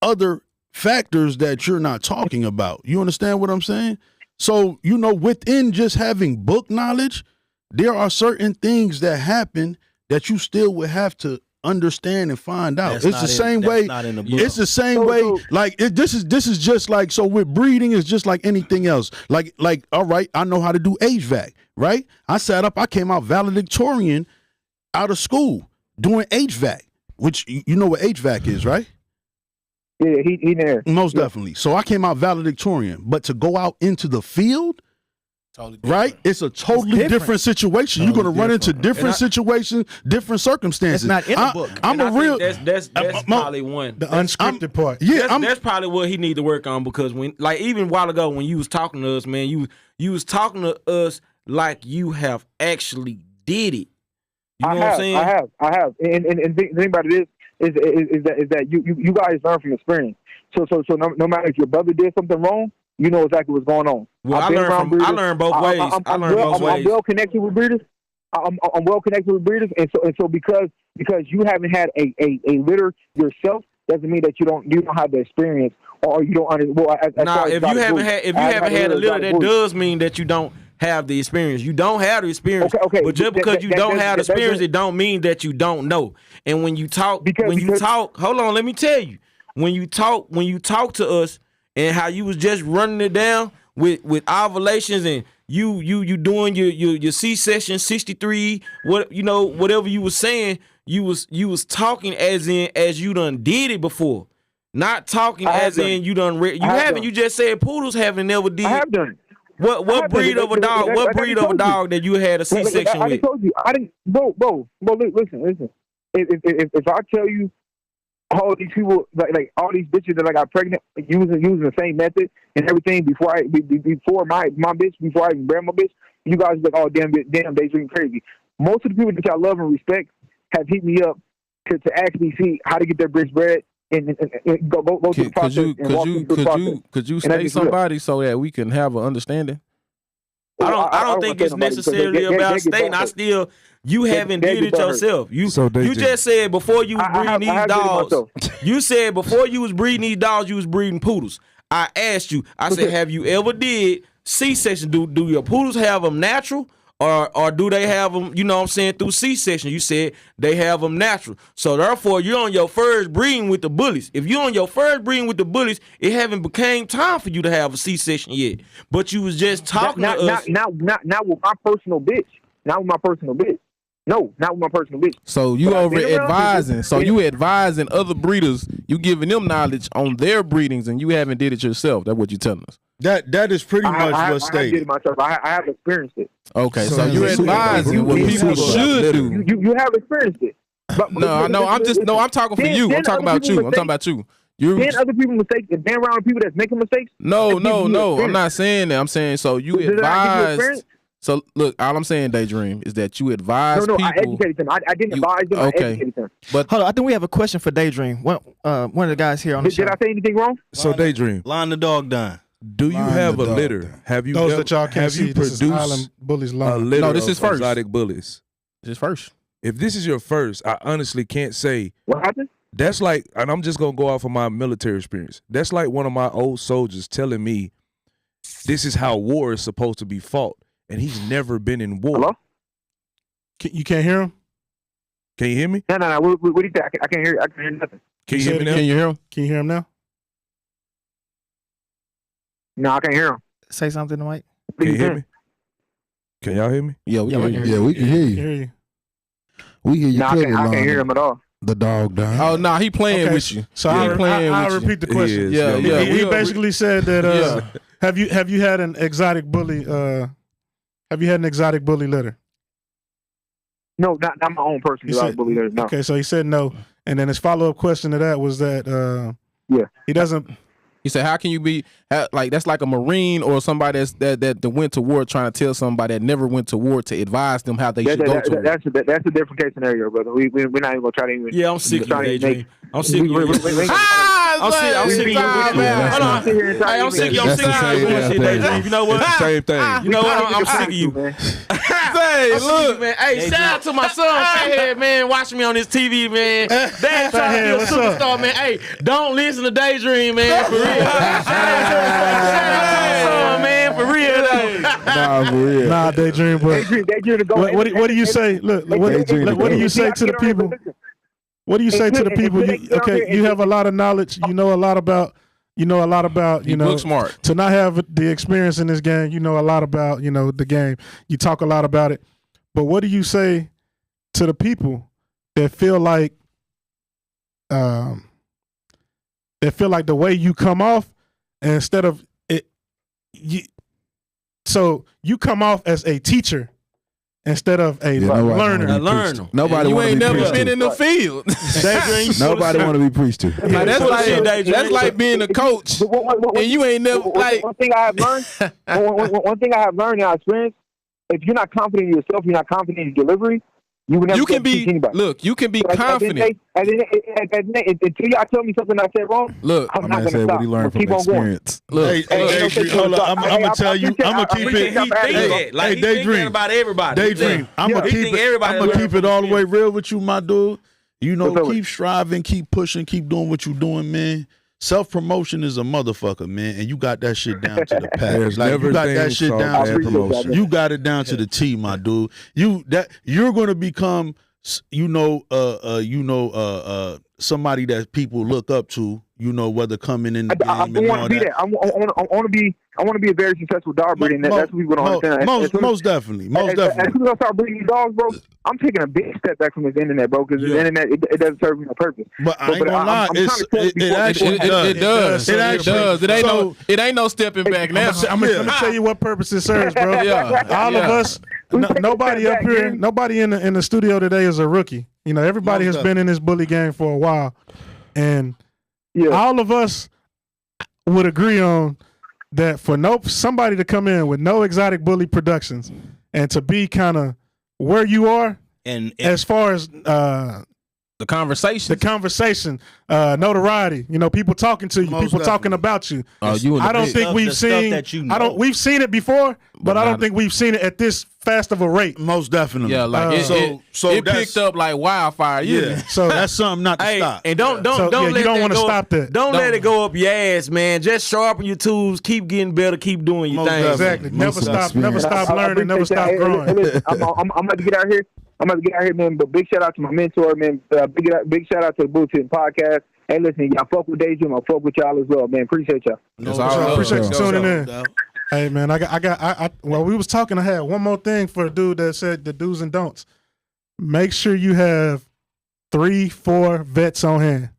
Speaker 8: other factors that you're not talking about. You understand what I'm saying? So, within just having book knowledge, there are certain things that happen that you still would have to understand and find out. It's the same way. It's the same way. Like this is just like, so with breeding is just like anything else. Like all right, I know how to do HVAC, right? I came out valedictorian out of school doing HVAC, which you know what HVAC is, right?
Speaker 9: Yeah, he there.
Speaker 8: Most definitely. So I came out valedictorian, but to go out into the field, right? It's a totally different situation. You're going to run into different situations, different circumstances.
Speaker 6: It's not in the book.
Speaker 4: That's probably one.
Speaker 3: The unscripted part.
Speaker 8: Yeah,
Speaker 4: that's probably what he need to work on, because even a while ago when you was talking to us, man, you was talking to us like you have actually did it. You know what I'm saying?
Speaker 9: I have. And the thing about it is that you guys learn from experience. So no matter if your brother did something wrong, you know exactly what's going on.
Speaker 4: Well, I learned both ways. I'm
Speaker 9: well connected with breeders. I'm well connected with breeders, and so because you haven't had a litter yourself doesn't mean that you don't have the experience or you don't understand. Well,
Speaker 4: if you haven't had a litter, that does mean that you don't have the experience. You don't have the experience.
Speaker 9: Okay.
Speaker 4: But just because you don't have the experience, it don't mean that you don't know. And when you talk, hold on, let me tell you. When you talk to us and how you was just running it down with ovulations and you doing your C-section 63, whatever you was saying, you was talking as you done did it before. Not talking as in you done you just said poodles haven't never did.
Speaker 9: I have done it.
Speaker 4: What breed of a dog? What breed of a dog that you had a C-section with?
Speaker 9: I told you. I didn't. Bro. Listen. If I tell you all these people, like all these bitches that I got pregnant using the same method and everything before my bitch, before I even bred my bitch, you guys be like, oh damn, Daydream crazy. Most of the people that I love and respect have hit me up to actually see how to get their bitch bred. And go through the process.
Speaker 1: Could you state somebody so that we can have an understanding?
Speaker 4: I don't think it's necessarily about stating. You haven't did it yourself. You just said before you was breeding these dogs. You said before you was breeding these dogs, you was breeding poodles. I asked you. I said, have you ever did C-section? Do your poodles have them natural? Or do they have them, through C-section? You said they have them natural. So therefore, you're on your first breeding with the bullies. If you're on your first breeding with the bullies, it haven't became time for you to have a C-section yet. But you was just talking to us.
Speaker 9: Not with my personal bitch. Not with my personal bitch. No, not with my personal bitch.
Speaker 1: So you
Speaker 9: But I've
Speaker 1: over
Speaker 9: been around
Speaker 1: advising.
Speaker 9: people.
Speaker 1: So you advising other breeders. You giving them knowledge on their breedings, and you haven't did it yourself. That's what you're telling us.
Speaker 8: That is pretty much
Speaker 9: I
Speaker 8: what's
Speaker 9: have did
Speaker 8: stated.
Speaker 9: it myself. I have experienced it.
Speaker 1: Okay, so
Speaker 3: So
Speaker 1: you're
Speaker 3: it's super-
Speaker 1: advising what
Speaker 9: you-
Speaker 1: people
Speaker 9: you-
Speaker 1: should do.
Speaker 9: You have experienced it. But,
Speaker 1: No, I'm talking for
Speaker 9: Then-
Speaker 1: you.
Speaker 9: then
Speaker 1: I'm talking
Speaker 9: other
Speaker 1: about you.
Speaker 9: people
Speaker 1: I'm talking about you. You.
Speaker 9: Then other people mistakes and been around people that's making mistakes.
Speaker 1: No. I'm
Speaker 9: experience.
Speaker 1: not saying that. I'm saying so you
Speaker 9: Did I give you
Speaker 1: advised.
Speaker 9: experience?
Speaker 1: So look, all I'm saying, Daydream, is that you advise
Speaker 9: No, I
Speaker 1: people.
Speaker 9: educated them. I didn't advise them.
Speaker 1: okay.
Speaker 9: I educated them.
Speaker 1: But
Speaker 6: Hold on, I think we have a question for Daydream. One of the guys here on the
Speaker 9: Did
Speaker 6: show.
Speaker 9: I say anything wrong?
Speaker 10: So Daydream,
Speaker 2: Line the dog down.
Speaker 10: do you
Speaker 8: Line
Speaker 10: have
Speaker 8: the
Speaker 10: a
Speaker 8: dog
Speaker 10: litter?
Speaker 8: down.
Speaker 10: Have you
Speaker 3: Those
Speaker 10: ever,
Speaker 3: that y'all can't
Speaker 10: have
Speaker 3: see,
Speaker 10: you
Speaker 3: this is
Speaker 10: produced
Speaker 3: Island Bullies
Speaker 10: a
Speaker 3: Line.
Speaker 10: litter
Speaker 1: No, this is
Speaker 10: of
Speaker 1: first.
Speaker 10: exotic bullies?
Speaker 1: just first.
Speaker 10: If this is your first, I honestly can't say.
Speaker 9: What happened?
Speaker 10: That's like, and I'm just gonna go off of my military experience. That's like one of my old soldiers telling me, "This is how war is supposed to be fought," and he's never been in war.
Speaker 9: Hello?
Speaker 3: You can't hear him?
Speaker 10: Can you hear me?
Speaker 9: No. What do you say? I can't hear. I can't hear nothing.
Speaker 10: Can you
Speaker 3: Say
Speaker 10: hear
Speaker 3: it
Speaker 10: me now?
Speaker 1: Can you hear him?
Speaker 3: Can you hear him now?
Speaker 9: No, I can't hear him.
Speaker 6: Say something, Mike.
Speaker 10: Can you hear me? Can y'all hear me?
Speaker 1: Yeah, we can hear you.
Speaker 8: Yeah, we can hear
Speaker 3: I
Speaker 8: you.
Speaker 3: can hear you.
Speaker 8: We hear you
Speaker 9: No, I
Speaker 8: clearly,
Speaker 9: can't hear him at all.
Speaker 8: the dog down.
Speaker 1: Oh no, he playing
Speaker 3: Okay,
Speaker 1: with you.
Speaker 3: So
Speaker 1: Yeah,
Speaker 3: I'll,
Speaker 1: he playing
Speaker 3: I'll
Speaker 1: with you.
Speaker 3: repeat the
Speaker 10: He
Speaker 3: question.
Speaker 10: is,
Speaker 1: Yeah,
Speaker 10: yo.
Speaker 1: yeah.
Speaker 3: He
Speaker 1: we-
Speaker 3: basically said that
Speaker 1: Yeah.
Speaker 3: have you had an exotic bully litter?
Speaker 9: No, not my own person.
Speaker 3: He
Speaker 9: I
Speaker 3: said-
Speaker 9: believe it. No.
Speaker 3: Okay, so he said no. And then his follow-up question to that was that
Speaker 9: Yeah.
Speaker 3: he doesn't
Speaker 1: He said, "How can you be like that's like a Marine or somebody that went to war trying to tell somebody that never went to war to advise them how they should go to war."
Speaker 9: That's a different case scenario, brother. We're not even gonna try to even.
Speaker 4: Yeah, I'm sick of
Speaker 9: try to
Speaker 4: you, Daydream.
Speaker 9: make-
Speaker 4: I'm sick of you.
Speaker 1: Ah,
Speaker 4: I'm sick of you. Hold on. Hey, I'm sick of you. I'm sick of you. Shit, Daydream. You know what?
Speaker 10: It's the same thing.
Speaker 4: You know what? I'm sick of you.
Speaker 1: Hey, look,
Speaker 4: Man, hey, shout out to my son, Fathead, man, watching me on this TV, man. Dad trying to be a
Speaker 3: Fathead, what's up?
Speaker 4: superstar, man. Hey, don't listen to Daydream, man, for real. Shout out to my son, man, for real, though.
Speaker 8: Nah, for real.
Speaker 3: Nah, Daydream, but
Speaker 9: Daydream to go.
Speaker 3: what do you say? Look, what do you say to the people? What do you say to the people? You have a lot of knowledge. You know a lot about. You
Speaker 1: book smart.
Speaker 3: To not have the experience in this game, you know a lot about, the game. You talk a lot about it. But what do you say to the people that feel like the way you come off, instead of it, so you come off as a teacher instead of a learner.
Speaker 4: A learner.
Speaker 8: Nobody
Speaker 1: You
Speaker 8: want to
Speaker 1: ain't
Speaker 8: be
Speaker 1: never
Speaker 8: preached
Speaker 1: been
Speaker 8: to.
Speaker 1: in the field.
Speaker 8: Nobody want to be preached to.
Speaker 1: Like, that's like being a coach and you ain't never like.
Speaker 9: One thing I have learned. one thing I have learned in our experience: if you're not confident in yourself, you're not confident in your delivery. You would never
Speaker 1: You can
Speaker 9: teach
Speaker 1: be
Speaker 9: anybody.
Speaker 1: look. You can be
Speaker 9: So
Speaker 1: confident.
Speaker 9: Until y'all tell me something I said wrong,
Speaker 1: Look,
Speaker 9: I'm
Speaker 8: I'm
Speaker 9: not
Speaker 8: gonna say
Speaker 9: gonna
Speaker 8: what
Speaker 9: stop.
Speaker 8: he learned
Speaker 9: We'll
Speaker 8: from
Speaker 9: keep on going.
Speaker 8: experience.
Speaker 1: look.
Speaker 8: Hey, Daydream, hold on. I'm gonna tell you. I'm gonna keep it.
Speaker 4: He think that. Like, he think that about everybody.
Speaker 8: Daydream. I'm gonna
Speaker 4: He
Speaker 8: keep
Speaker 4: think
Speaker 8: it.
Speaker 4: everybody
Speaker 8: I'm gonna
Speaker 4: learn
Speaker 8: keep
Speaker 4: from
Speaker 8: it all the
Speaker 4: him.
Speaker 8: way real with you, my dude.
Speaker 9: What's up?
Speaker 8: Keep striving, keep pushing, keep doing what you're doing, man. Self-promotion is a motherfucker, man, and you got that shit down to the pack.
Speaker 10: There's
Speaker 8: Like,
Speaker 10: never
Speaker 8: you got that
Speaker 10: things
Speaker 8: shit
Speaker 10: called
Speaker 8: down
Speaker 10: bad
Speaker 8: to
Speaker 10: promotion.
Speaker 8: You got it down to the T, my dude. You're gonna become, somebody that people look up to. Whether coming in the game
Speaker 9: I
Speaker 8: and all
Speaker 9: want to be
Speaker 8: that.
Speaker 9: that. I want to be a very successful dog breeder, and that's what people don't understand.
Speaker 8: Most definitely.
Speaker 9: As soon as I start breeding these dogs, bro, I'm taking a big step back from this internet, bro, because the internet it doesn't serve me no purpose.
Speaker 8: But I ain't gonna lie,
Speaker 9: I'm trying to tell you before-
Speaker 1: It does.
Speaker 8: It actually does.
Speaker 1: It ain't no stepping back now.
Speaker 3: I'm gonna tell you what purpose it serves, bro.
Speaker 1: Yeah.
Speaker 3: All of
Speaker 1: Yeah.
Speaker 3: us, nobody up here, nobody in the studio today is a rookie. Everybody has been in this bully game for a while, and all of us would agree on that for somebody to come in with no exotic bully productions and to be kind of where you are
Speaker 2: And
Speaker 3: as far as
Speaker 1: The conversation, notoriety. People talking to you,
Speaker 8: Most
Speaker 3: people talking
Speaker 8: definitely.
Speaker 3: about you.
Speaker 1: you in the
Speaker 3: I don't
Speaker 1: big-
Speaker 3: think we've
Speaker 2: the stuff
Speaker 3: seen.
Speaker 2: that you
Speaker 3: I don't.
Speaker 2: know.
Speaker 3: We've seen it before, but I don't
Speaker 1: not-
Speaker 3: think we've seen it at this fast of a rate.
Speaker 8: Most definitely.
Speaker 1: Yeah, like it
Speaker 8: that's-
Speaker 1: picked up like wildfire.
Speaker 8: Yeah.
Speaker 3: So
Speaker 8: That's something not to
Speaker 4: Hey,
Speaker 8: stop.
Speaker 4: and don't
Speaker 3: So,
Speaker 4: let
Speaker 3: you don't
Speaker 4: that
Speaker 3: wanna
Speaker 4: go
Speaker 3: stop that.
Speaker 4: Don't let it go up your ass, man. Just sharpen your tools. Keep getting better. Keep doing your
Speaker 8: Most
Speaker 4: thing.
Speaker 3: exactly. Never
Speaker 8: Most
Speaker 3: stop. Never
Speaker 8: experience.
Speaker 3: stop learning. Never stop
Speaker 9: Hey,
Speaker 3: growing.
Speaker 9: listen, I'm about to get out here. Man. But big shout out to my mentor, man. Big shout out to the Bulletin Podcast. Hey, listen, y'all fuck with Daydream. I fuck with y'all as well, man. Appreciate y'all.
Speaker 1: That's
Speaker 8: No
Speaker 1: all
Speaker 8: doubt.
Speaker 1: love.
Speaker 3: Appreciate you tuning in.
Speaker 8: doubt.
Speaker 3: Hey man, while we was talking, I had one more thing for the dude that said the do's and don'ts. make sure you have 3-4 vets on hand,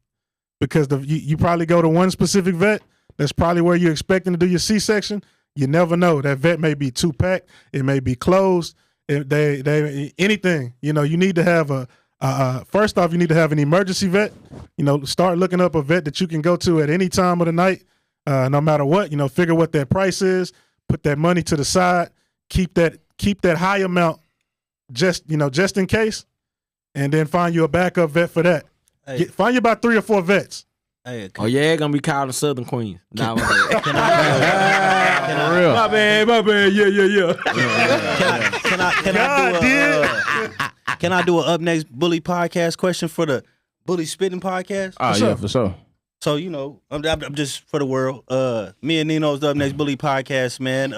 Speaker 3: because you probably go to one specific vet. That's probably where you're expecting to do your C-section. You never know. That vet may be too packed. It may be closed. They anything. You need to have first off, you need to have an emergency vet. Start looking up a vet that you can go to at any time of the night, no matter what. Figure what that price is. Put that money to the side. Keep that high amount just in case, and then find you a backup vet for that.
Speaker 2: Hey.
Speaker 3: Find you about 3 or 4 vets.
Speaker 2: Hey,
Speaker 4: Oh yeah, gonna be calling Southern Queens. Nah, my
Speaker 2: can I,
Speaker 4: my bad. Yeah.
Speaker 2: Can I do a up next bully podcast question for the Bully Spittin podcast?
Speaker 1: Oh yeah, for sure.
Speaker 2: So I'm just for the world. Me and Nino's the Up Next Bully podcast, man.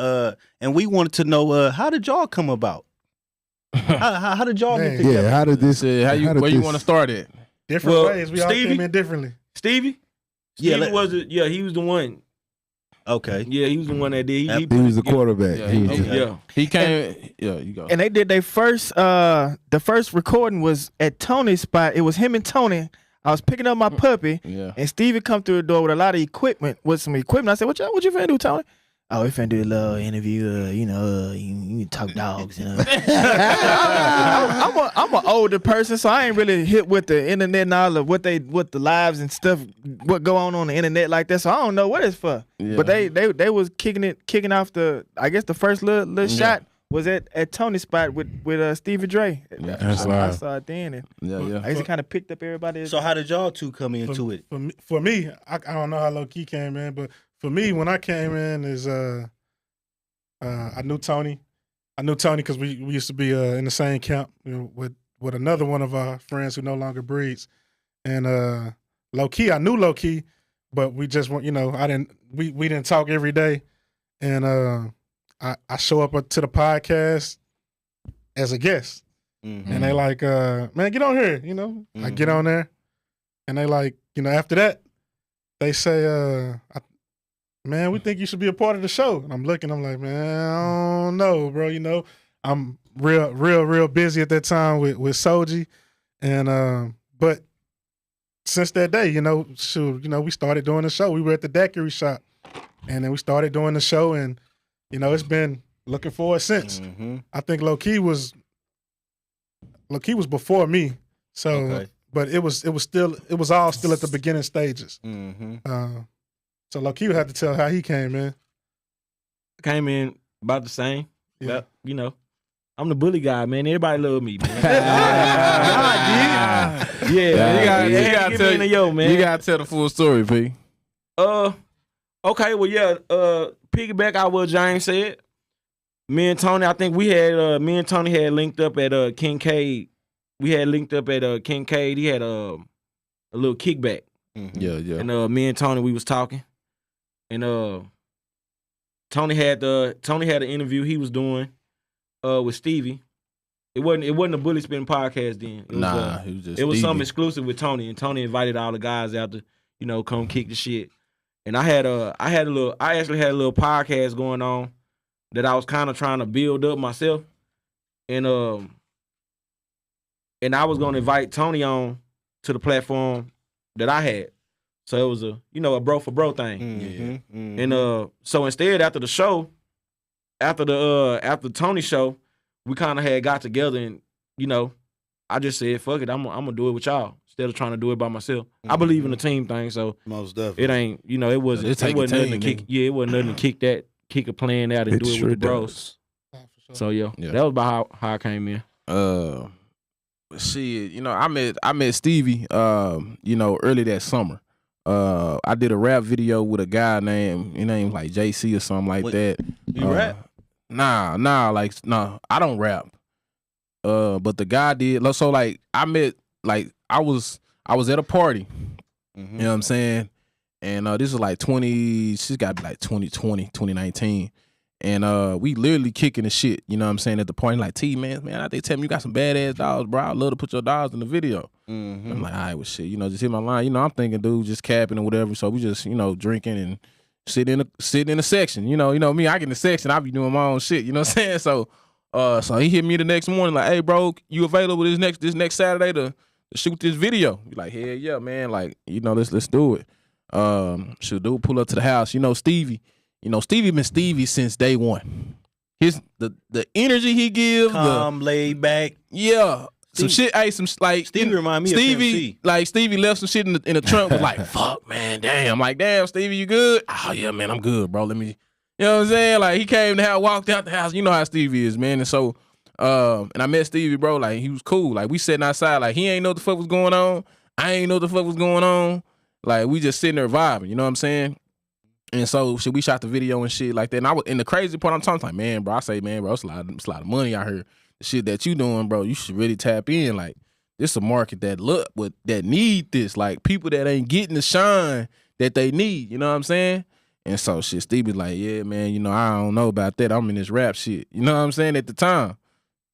Speaker 2: And we wanted to know how did y'all come about? How did y'all get together?
Speaker 7: Yeah, how did this?
Speaker 1: Where you want to start at?
Speaker 3: Different ways. We all came in differently.
Speaker 4: Stevie
Speaker 2: Yeah,
Speaker 4: he was the one.
Speaker 2: Okay.
Speaker 4: Yeah, he was the one that did.
Speaker 7: He was the quarterback.
Speaker 1: Yeah, he came. You go.
Speaker 6: And they did their first. The first recording was at Tony's spot. It was him and Tony. I was picking up my puppy, and Stevie come through the door with a lot of equipment. I said, "What you finna do, Tony?" Oh, we finna do a little interview. You talk dogs. I'm an older person, so I ain't really hit with the internet and all of what the lives and stuff, what go on the internet like that. So I don't know what it's for. Yeah. But they was kicking off the first little shot was at Tony's spot with Stevie Dre.
Speaker 7: That's
Speaker 6: I saw it then.
Speaker 1: Yeah.
Speaker 6: I just kind of picked up everybody.
Speaker 2: So how did y'all two come into it?
Speaker 3: For me, I don't know how low key came in, but for me, when I came in, I knew Tony. I knew Tony because we used to be in the same camp with another one of our friends who no longer breeds. And low key, I knew low key, but we just we didn't talk every day. And I show up to the podcast as a guest, and they like, man, get on here. I get on there, and they like, after that, they say, man, we think you should be a part of the show. And I'm like, man, I don't know, bro. I'm real busy at that time with Soji. And but since that day, we started doing the show. We were at the daiquiri shop, and then we started doing the show, and it's been looking forward since. I think low key was before me. So
Speaker 2: Okay.
Speaker 3: But it was all still at the beginning stages. So low key would have to tell how he came in.
Speaker 4: I came in about the same.
Speaker 3: Yeah.
Speaker 4: But, I'm the bully guy, man. Everybody love me, man.
Speaker 1: You gotta tell
Speaker 4: man.
Speaker 1: You gotta tell the full story, P.
Speaker 4: Okay, well, yeah. Piggyback out what James said. Me and Tony, I think Tony had linked up at Kincaid. We had linked up at Kincaid. He had a little kickback.
Speaker 1: Yeah.
Speaker 4: And me and Tony, we was talking. And Tony had an interview he was doing with Stevie. It wasn't a Bully Spittin podcast then. It was something exclusive with Tony, and Tony invited all the guys out to come kick the shit. And I actually had a little podcast going on that I was kind of trying to build up myself, and I was gonna invite Tony on to the platform that I had. So it was a bro for bro thing. And so instead, after the show, after Tony's show, we kind of had got together, and I just said, fuck it, I'm gonna do it with y'all instead of trying to do it by myself. I believe in the team thing, so
Speaker 8: Most definitely.
Speaker 4: it ain't it wasn't nothing to kick. Yeah, it wasn't nothing to kick a plan out and do it with the bros. So that was about how I came in.
Speaker 1: Shit, I met Stevie, early that summer. I did a rap video with a guy named like JC or something like that.
Speaker 2: You rap?
Speaker 1: Nah, I don't rap. But the guy did. So like I met, like I was at a party. You know what I'm saying? And this is like she's got to be like 2020, 2019. And we literally kicking the shit, you know what I'm saying, at the party. Like, T, man, they tell me you got some badass dogs, bro. I'd love to put your dogs in the video. I'm like, all right, well, shit, just hit my line. I'm thinking, dude, just capping or whatever. So we just, drinking and sitting in a section. You know me, I get in the section, I be doing my own shit, you know what I'm saying? So So he hit me the next morning like, hey bro, you available this next Saturday to shoot this video? Be like, hell yeah, man. Like, let's do it. Should dude pull up to the house. Stevie been Stevie since day one. The energy he gives,
Speaker 2: calm, laid back.
Speaker 1: Yeah. Some shit,
Speaker 2: Stevie remind me of MC.
Speaker 1: Like Stevie left some shit in the trunk, was like, fuck, man, damn. I'm like, damn, Stevie, you good? Oh yeah, man, I'm good, bro. Let me, you know what I'm saying? Like he came to the house, walked out the house. You know how Stevie is, man. And so, and I met Stevie, bro. Like he was cool. Like we sitting outside, like he ain't know what the fuck was going on. I ain't know what the fuck was going on. Like we just sitting there vibing. You know what I'm saying? And so, we shot the video and shit like that. And I was, in the crazy part, I'm talking like, man, bro. I say, man, bro, it's a lot of money out here. The shit that you doing, bro, you should really tap in. Like, this a market that need this. Like, people that ain't getting the shine that they need. You know what I'm saying? And so, Stevie like, yeah, man, I don't know about that. I'm in this rap shit. You know what I'm saying? At the time,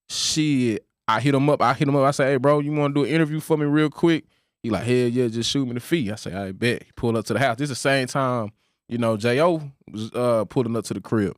Speaker 1: shit, I hit him up. I say, hey, bro, you want to do an interview for me real quick? He like, hell yeah, just shoot me the fee. I say, I bet. He pulled up to the house. This is the same time, J.O. was pulling up to the crib.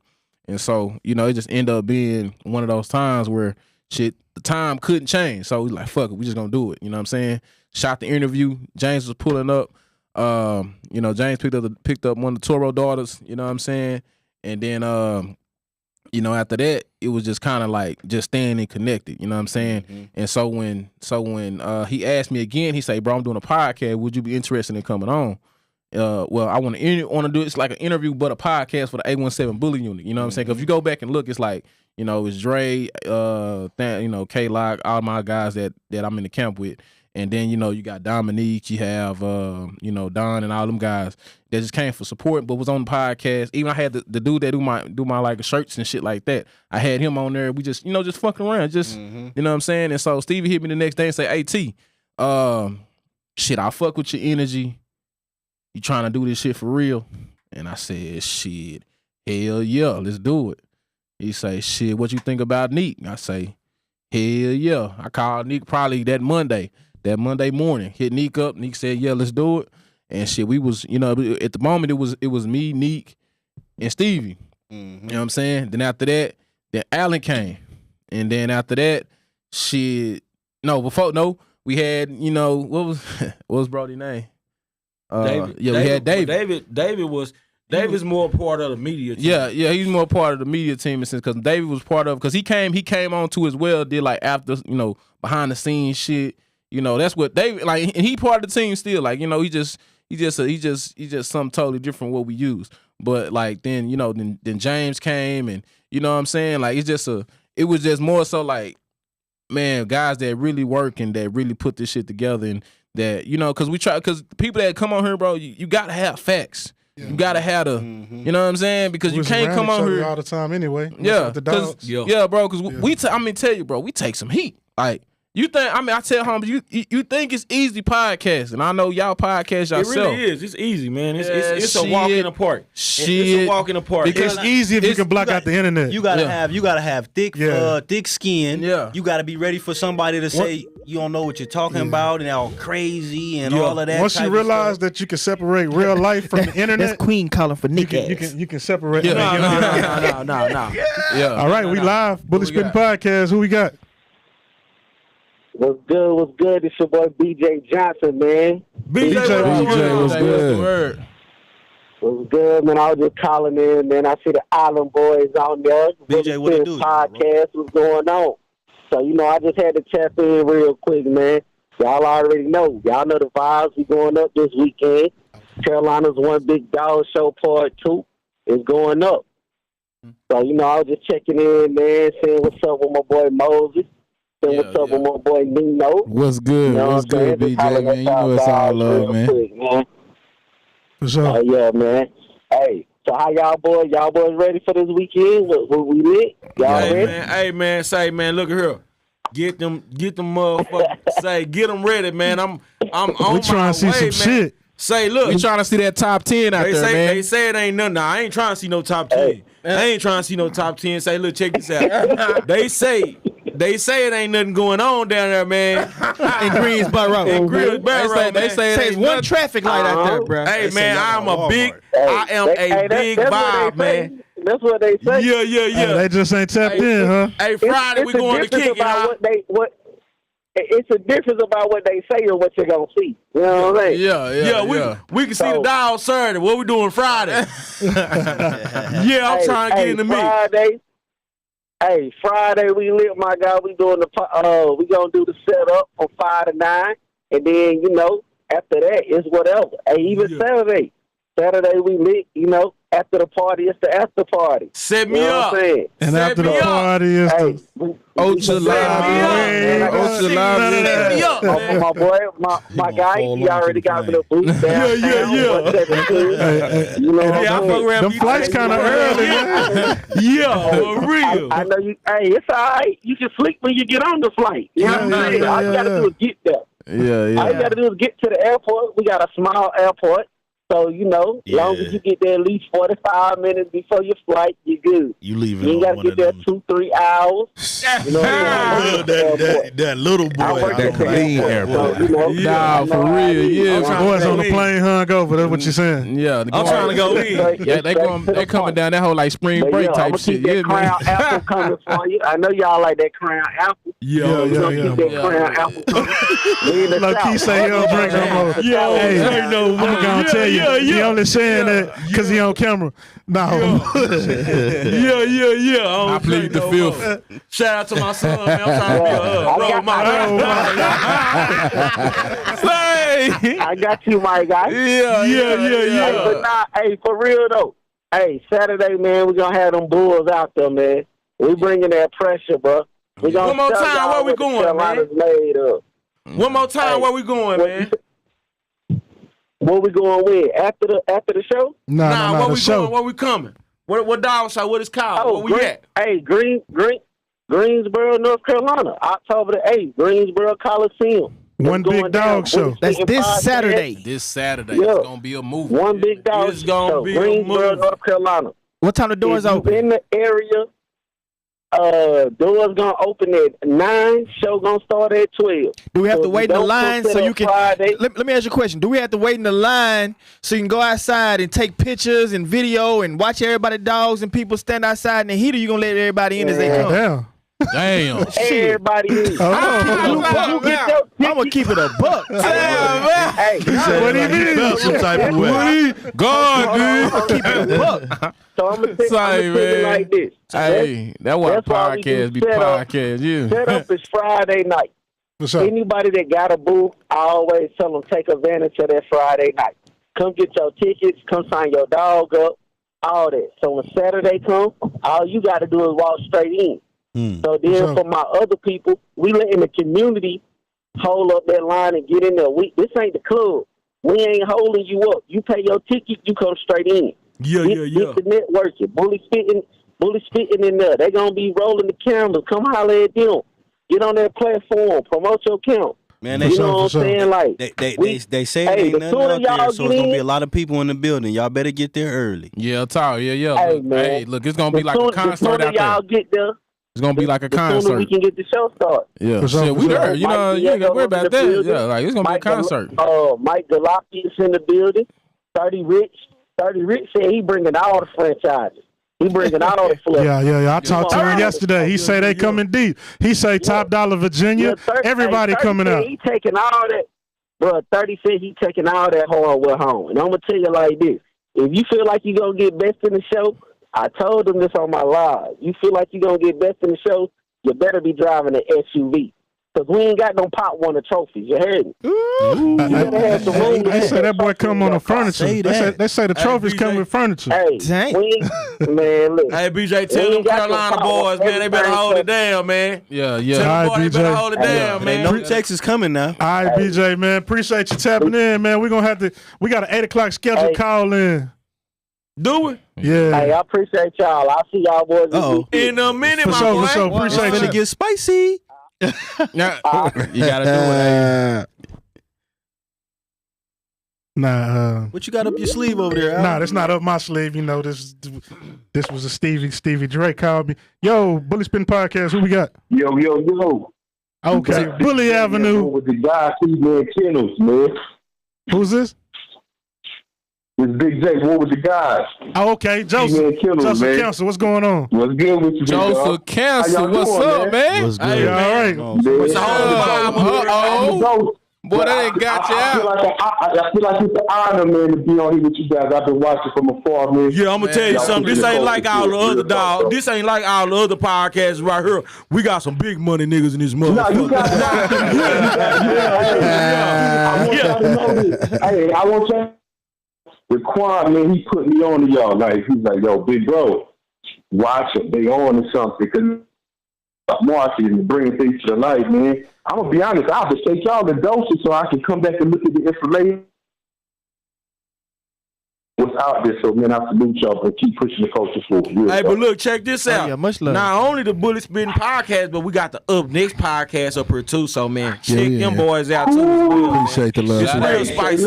Speaker 1: And so, it just ended up being one of those times where the time couldn't change. So we like, fuck it, we just gonna do it. You know what I'm saying? Shot the interview. James was pulling up. James picked up one of the Toro daughters, you know what I'm saying? And then after that, it was just kind of like just staying in connected, you know what I'm saying? Mm-hmm. And so when he asked me again, he said, bro, I'm doing a podcast. Would you be interested in coming on? Well, I want to do it's like an interview, but a podcast for the A17 Bully Unit. You know what I'm saying? Because if you go back and look, it's like it's Dre, K-Lock, all my guys that I'm in the camp with, and then you got Dominique, you have Don and all them guys that just came for support, but was on the podcast. Even I had the dude that do my like shirts and shit like that. I had him on there. We just just fucking around, just you know what I'm saying. And so Stevie hit me the next day and say, "Hey T, shit, I fuck with your energy. You trying to do this shit for real?" And I said, shit, hell yeah, let's do it. He say, shit, what you think about Neek? I say, hell yeah. I called Neek probably that Monday morning. Hit Neek up. Neek said, yeah, let's do it. And shit, we was, at the moment it was me, Neek, and Stevie. Mm-hmm. You know what I'm saying? Then after that, then Allen came. And then after that, we had, what was Brody's name?
Speaker 4: David.
Speaker 1: Yeah, we had David.
Speaker 4: David's more part of the media team.
Speaker 1: Yeah, he's more part of the media team because David was part of, because he came on too as well, did like after, behind the scenes shit. That's what David like, and he part of the team still. Like, he just something totally different what we use. But like then, then James came, and you know what I'm saying? Like it was just more so like, man, guys that really work and that really put this shit together, and that, because people that come on here, bro, you gotta have facts. Yeah. You gotta have the, you know what I'm saying? Because you can't come on here
Speaker 3: all the time anyway.
Speaker 1: Yeah, bro. Because tell you, bro, we take some heat. Like you think, I tell homies, you think it's easy podcast, and I know y'all podcast yourself.
Speaker 4: It really is. It's easy, man. It's a walk in the park.
Speaker 1: Shit.
Speaker 4: It's a walk in the park.
Speaker 3: Because it's easy if you can block out the internet.
Speaker 2: You gotta have thick skin.
Speaker 1: Yeah.
Speaker 2: You gotta be ready for somebody to say you don't know what you're talking about and all crazy and all of that.
Speaker 3: Once you realize that you can separate real life from the internet,
Speaker 6: that's Queen calling for Nick.
Speaker 3: You can separate.
Speaker 1: No.
Speaker 3: Yeah. All right, we live. Bully Spittin Podcast. Who we got?
Speaker 11: What's good? It's your boy BJ Johnson, man.
Speaker 1: BJ, what's good?
Speaker 11: What's good, man? I was just calling in, man. I see the Island Boys on there.
Speaker 2: BJ, what it do?
Speaker 11: Podcast, what's going on? So, I just had to tap in real quick, man. Y'all already know. Y'all know the vibes. We going up this weekend. Carolina's One Big Dog Show Part 2 is going up. So, I was just checking in, man, seeing what's up with my boy Moses. What's up with my boy Nino?
Speaker 7: What's good? What's good, BJ, man? You know it's all love, man.
Speaker 11: Quick, man.
Speaker 3: What's up?
Speaker 11: Yeah, man. Hey, so how y'all boys ready for this weekend? What we lit? Y'all ready?
Speaker 4: Hey, man, say, man, look at here. Get them motherfuckers, get them ready, man. I'm on
Speaker 3: we trying to see some shit.
Speaker 4: Say, look.
Speaker 1: We trying to see that top 10 out there, man.
Speaker 4: They say it ain't nothing. Nah, I ain't trying to see no top 10.
Speaker 11: Hey.
Speaker 4: I ain't trying to see no top 10. Say, look, check this out. They say it ain't nothing going on down there, man.
Speaker 6: In Greensboro.
Speaker 4: They say
Speaker 6: it's one traffic light out there, bro.
Speaker 4: Hey, man, I am a big vibe, man.
Speaker 11: That's what they say.
Speaker 4: Yeah.
Speaker 3: Hey, they just ain't tapped in, huh?
Speaker 4: Hey, Friday we going to kick it, huh?
Speaker 11: It's a difference about what they say or what you're gonna see. You know what I'm saying?
Speaker 4: Yeah. We can see the dog Saturday. What we doing Friday? Yeah, I'm trying to get in the mix.
Speaker 11: Friday we lit, my guy. We doing we gonna do the setup from 5 to 9, and then after that it's whatever. Hey, even Saturday we lit. After the party, it's the after party.
Speaker 4: Set me up.
Speaker 3: And after the party is the
Speaker 4: Ultra Live.
Speaker 11: My boy, my guy, he already got me the boots down.
Speaker 3: Them flights kind of early, man.
Speaker 4: For real.
Speaker 11: I know you. Hey, it's all right. You can sleep when you get on the flight. You know what I'm saying? All you got to do is get there. All you got to do is get to the airport. We got a small airport. So, long as you get there at least 45 minutes before your flight, you're good.
Speaker 8: You leaving?
Speaker 11: You ain't got to get there 2-3 hours.
Speaker 8: That little boy.
Speaker 7: That clean airport.
Speaker 1: Nah, for real. Yeah,
Speaker 3: boys on the plane hung over. That's what you're saying.
Speaker 1: Yeah,
Speaker 4: I'm trying to go in.
Speaker 1: Yeah, they coming down that whole like spring break type shit.
Speaker 11: Yeah, Crown Apple coming for you. I know y'all like that Crown Apple.
Speaker 3: Yeah.
Speaker 11: Crown Apple coming.
Speaker 3: Look, he say he don't drink no more. Hey, I'm gonna tell you. He only saying that because he on camera. No.
Speaker 4: Yeah.
Speaker 1: I plead the fifth.
Speaker 4: Shout out to my son, man. I'm trying to be a role model.
Speaker 11: I got you, my guy.
Speaker 4: Yeah.
Speaker 11: Hey, but for real though. Hey, Saturday, man, we gonna have them Bulls out there, man. We bringing that pressure, bro. We gonna
Speaker 4: one more time, where we going, man? One more time, where we going, man?
Speaker 11: Where we going with? After the show?
Speaker 4: Nah, where we going? Where we coming? What dog show? What is called? Where we at?
Speaker 11: Hey, Greensboro, North Carolina. October the 8th, Greensboro Coliseum.
Speaker 3: One big dog show.
Speaker 6: That's this Saturday.
Speaker 1: This Saturday. It's gonna be a movie.
Speaker 11: One big dog show. Greensboro, North Carolina.
Speaker 6: What time the doors open?
Speaker 11: In the area. Doors gonna open at 9. Show gonna start at 12.
Speaker 6: Do we have to wait in the line so you can? Let me ask you a question. Do we have to wait in the line so you can go outside and take pictures and video and watch everybody, dogs and people stand outside in the heat? Or you gonna let everybody in as they come?
Speaker 1: Damn.
Speaker 11: Everybody in.
Speaker 6: I'm gonna keep it a buck.
Speaker 11: Hey,
Speaker 3: What do you mean?
Speaker 8: Some type of way.
Speaker 1: God, dude.
Speaker 6: Keep it a buck.
Speaker 11: So I'm gonna tell you like this.
Speaker 1: Hey, that's why podcast be podcast. Yeah.
Speaker 11: Setup is Friday night.
Speaker 3: What's up?
Speaker 11: Anybody that got a booth, I always tell them take advantage of that Friday night. Come get your tickets. Come sign your dog up. All that. So when Saturday comes, all you got to do is walk straight in. So then for my other people, we letting the community hold up that line and get in there. This ain't the club. We ain't holding you up. You pay your ticket, you come straight in.
Speaker 4: Yeah.
Speaker 11: Get the networking. Bully spitting in there. They gonna be rolling the cameras. Come holler at them. Get on that platform. Promote your account.
Speaker 2: Man,
Speaker 11: you know what I'm saying? Like
Speaker 2: they say it ain't nothing out there, so it's gonna be a lot of people in the building. Y'all better get there early.
Speaker 1: Yeah, talk. Yeah.
Speaker 11: Hey, man.
Speaker 1: Hey, look, it's gonna be like a concert out
Speaker 11: y'all
Speaker 1: there.
Speaker 11: Get there.
Speaker 1: It's gonna be like a
Speaker 11: the
Speaker 1: concert.
Speaker 11: sooner we can get the show started.
Speaker 1: Yeah, shit, we there. You know, you ain't gotta worry about that. Yeah, like it's gonna be a concert.
Speaker 11: Mike Galacti is in the building. 30 Rich said he bringing all the franchises. He bringing out all the fluff.
Speaker 3: Yeah. I talked to him yesterday. He say they coming deep. He say Top Dollar Virginia. Everybody coming out.
Speaker 11: He taking all that. Bro, 30 said he taking all that hardware home. And I'm gonna tell you like this: if you feel like you gonna get best in the show, I told him this on my live. You feel like you gonna get best in the show, you better be driving an SUV. Because we ain't got no Pop Warner trophies. You heard me? You better have the room.
Speaker 3: They say that boy come on the furniture. They say the trophies come with furniture.
Speaker 11: Hey, man, look.
Speaker 4: Hey, BJ, tell them Carolina boys, man, they better hold it down, man.
Speaker 1: Yeah.
Speaker 4: Tell them boys, they better hold it down, man.
Speaker 2: No Texas coming now.
Speaker 3: All right, BJ, man. Appreciate you tapping in, man. We got an 8 o'clock schedule call in.
Speaker 4: Do we?
Speaker 3: Yeah.
Speaker 11: Hey, I appreciate y'all. I'll see y'all boys
Speaker 4: in a minute,
Speaker 3: for
Speaker 4: my
Speaker 3: sure,
Speaker 4: boy.
Speaker 3: For sure. Appreciate
Speaker 2: It's
Speaker 3: you.
Speaker 2: gonna get spicy.
Speaker 1: Yeah. You gotta do it.
Speaker 3: Nah.
Speaker 2: What you got up your sleeve over there, Al?
Speaker 3: Nah, that's not up my sleeve. You know, this was a Stevie Drake called me. Yo, Bully Spittin Podcast, who we got?
Speaker 12: Yo.
Speaker 3: Okay, Bully Avenue.
Speaker 12: With the guys, man, channels, man.
Speaker 3: Who's this?
Speaker 12: This Big J, what was the guys?
Speaker 3: Oh, okay, Joseph Council, what's going on?
Speaker 12: What's good with you,
Speaker 1: Joseph Council, what's up, man?
Speaker 8: What's good?
Speaker 3: Hey, all right.
Speaker 1: Boy, that ain't got you out.
Speaker 12: I feel like it's an honor, man, to be on here with you guys. I've been watching from afar, man.
Speaker 4: Yeah, I'm gonna tell you something. This ain't like all the other dogs. This ain't like all the other podcasts right here. We got some big money niggas in this motherfucker.
Speaker 12: No, you got I want y'all to know this. Hey, I want y'all. The Quan, man, he put me on to y'all. Like, he's like, yo, big bro, watch it. They on to something. Because marketing and bringing things to the light, man. I'm going to be honest. I'll just take y'all the doses so I can come back and look at the information. What's out there, so man, I salute y'all, but keep pushing the culture forward.
Speaker 4: Hey, but look, check this out.
Speaker 6: Yeah, much love.
Speaker 4: Not only the Bullet Spittin podcast, but we got the Up Next podcast up here too. So man, check them boys out too.
Speaker 8: Appreciate the love.
Speaker 4: It's real spicy.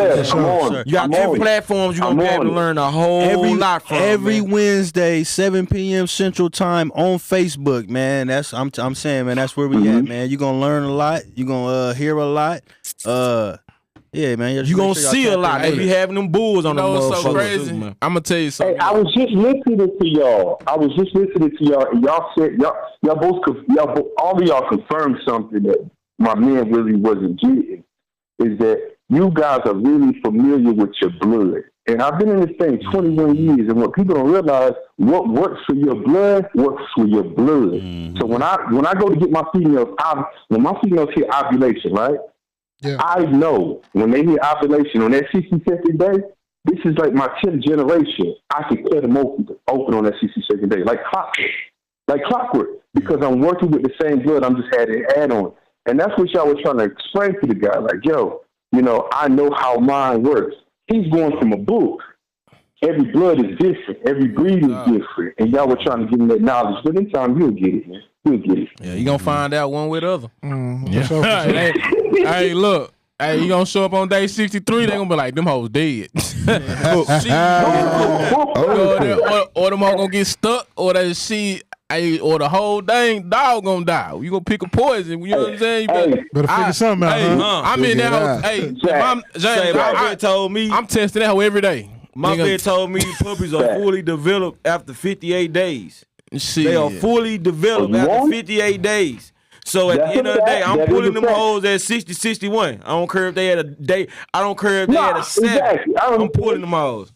Speaker 4: You got 10 platforms. You're gonna be able to learn a whole lot from.
Speaker 2: Every Wednesday, 7 p.m. Central Time on Facebook, man. That's I'm saying, man. That's where we at, man. You're gonna learn a lot. You're gonna hear a lot. Yeah, man.
Speaker 4: You gonna see a lot. They be having them bulls on the motherfuckers.
Speaker 1: So crazy. I'm gonna tell you something.
Speaker 12: Hey, I was just listening to y'all. And y'all said y'all both all of y'all confirmed something that my man really wasn't getting. Is that you guys are really familiar with your blood. And I've been in this thing 21 years, and what people don't realize, what works for your blood works for your blood. Mm-hmm. So when I go to get my females, when my females hear ovulation, right? Yeah. I know when they hear ovulation on that 62nd day, this is like my 10th generation. I can cut them open on that 62nd day, like clockwork, because I'm working with the same blood. I'm just adding add-on, and that's what y'all was trying to explain to the guy. Like, yo, I know how mine works. He's going from a book. Every blood is different. Every breed is different, and y'all were trying to give him that knowledge. But in time, you'll get it, man. You'll get it.
Speaker 1: Yeah, you gonna find out one way or the other. Yeah. Hey, look. Hey, you gonna show up on day 63? They gonna be like, them hoes dead. Or them hoes gonna get stuck, or or the whole dang dog gonna die. You gonna pick a poison. You know what I'm saying? You
Speaker 3: better figure something out.
Speaker 1: I'm in that hoe. Hey, James,
Speaker 4: told me
Speaker 1: I'm testing that hoe every day.
Speaker 4: My vet told me puppies are fully developed after 58 days. They are fully developed after 58 days. So at the end of the day, I'm pulling them hoes at 60, 61. I don't care if they had a day. I don't care if they had a 7. Exactly. I'm pulling them hoes.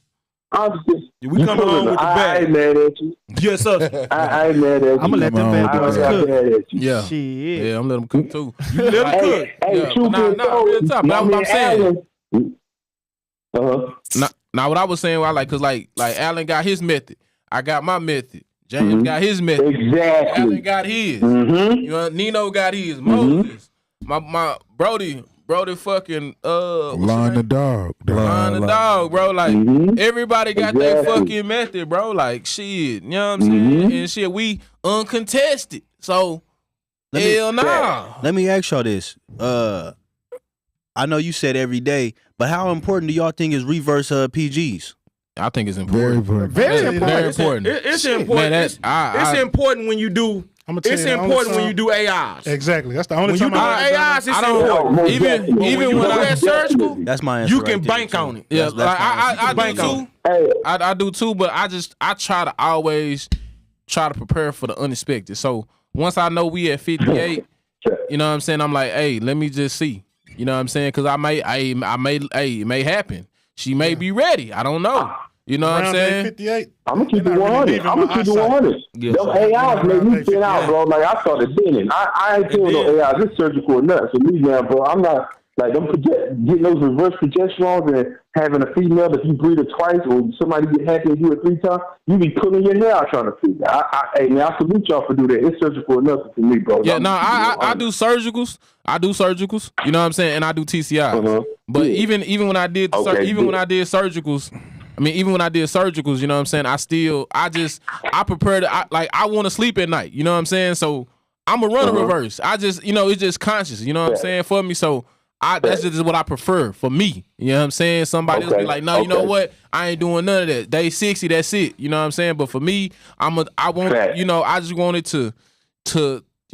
Speaker 4: We coming home with the bag.
Speaker 12: I ain't mad at you.
Speaker 4: Yes, sir.
Speaker 12: I ain't mad at you.
Speaker 6: I'm gonna let them babies cook.
Speaker 1: Yeah.
Speaker 6: Shit.
Speaker 1: Yeah, I'm letting them cook too.
Speaker 4: You let them cook.
Speaker 12: Hey,
Speaker 1: real talk. That's what I'm saying. Now, what I was saying, cause like Alan got his method. I got my method. James got his method.
Speaker 12: Exactly.
Speaker 1: Alan got his. You know, Nino got his. Moses. My Brody fucking
Speaker 8: Line the dog.
Speaker 1: Line the dog, bro. Like everybody got their fucking method, bro. Like shit. You know what I'm saying? And shit, we uncontested. So hell nah.
Speaker 2: Let me ask y'all this. I know you said every day, but how important do y'all think is reverse PGs?
Speaker 1: I think it's important.
Speaker 6: Very important.
Speaker 1: Very important.
Speaker 4: It's important. Man, it's important when you do. It's important when you do AIs.
Speaker 3: Exactly. That's the only
Speaker 4: time. When you do AIs, it's important. Even when I'm surgical,
Speaker 2: that's my answer.
Speaker 4: You can bank on it.
Speaker 1: Yeah, I do too. I do too, but I try to always try to prepare for the unexpected. So once I know we at 58, you know what I'm saying? I'm like, hey, let me just see. You know what I'm saying? Because it may happen. She may be ready. I don't know. You know what I'm saying?
Speaker 3: 58.
Speaker 12: I'm gonna keep it 100. I'm gonna keep it 100. Them AIs make me fit out, bro. Like I started thinking. I ain't feeling no AIs. It's surgical nuts for me now, bro. I'm not like them getting those reverse progesterones and having a female that you breed her twice or somebody get happy and do it 3 times. You be pulling your hair out trying to figure. Hey man, I salute y'all for doing that. It's surgical enough for me, bro.
Speaker 1: Yeah, no, I do surgicals. You know what I'm saying? And I do TCIs. But even when I did when I did surgicals, you know what I'm saying? I prepare to I want to sleep at night. You know what I'm saying? So I'm a runner reverse. I just, it's just conscious. You know what I'm saying? For me, so that's just what I prefer for me. You know what I'm saying? Somebody else be like, no, you know what? I ain't doing none of that. Day 60, that's it. You know what I'm saying? But for me, I just wanted to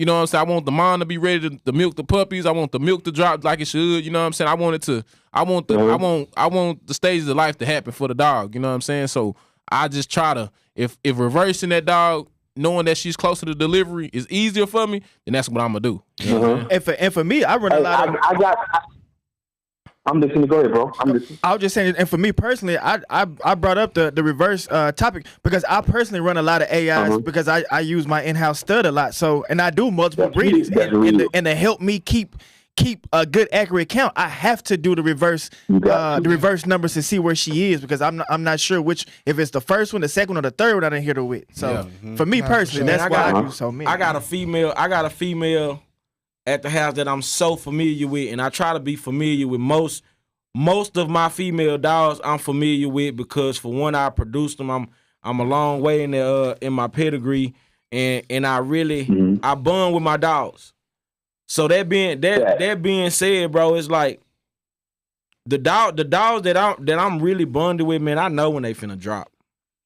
Speaker 1: you know what I'm saying, I want the mom to be ready to milk the puppies. I want the milk to drop like it should. You know what I'm saying? I want the stages of life to happen for the dog. You know what I'm saying? So I just try to, if reversing that dog, knowing that she's closer to delivery is easier for me, then that's what I'm gonna do. You know what I'm saying?
Speaker 6: And for me, I run a lot of.
Speaker 12: I'm listening. Go ahead, bro. I'm listening.
Speaker 6: I was just saying, and for me personally, I brought up the reverse topic because I personally run a lot of AIs because I use my in-house stud a lot. So, and I do multiple breedings, and to help me keep a good accurate count, I have to do the reverse numbers to see where she is because I'm not sure if it's the first one, the second one, or the third one I didn't hit her with. So for me personally, that's why I do so many.
Speaker 4: I got a female at the house that I'm so familiar with, and I try to be familiar with most of my female dogs. I'm familiar with because for one, I produced them. I'm a long way in my pedigree, and I really I bond with my dogs. So that being said, bro, it's like the dogs that I'm really bonded with, man. I know when they finna drop.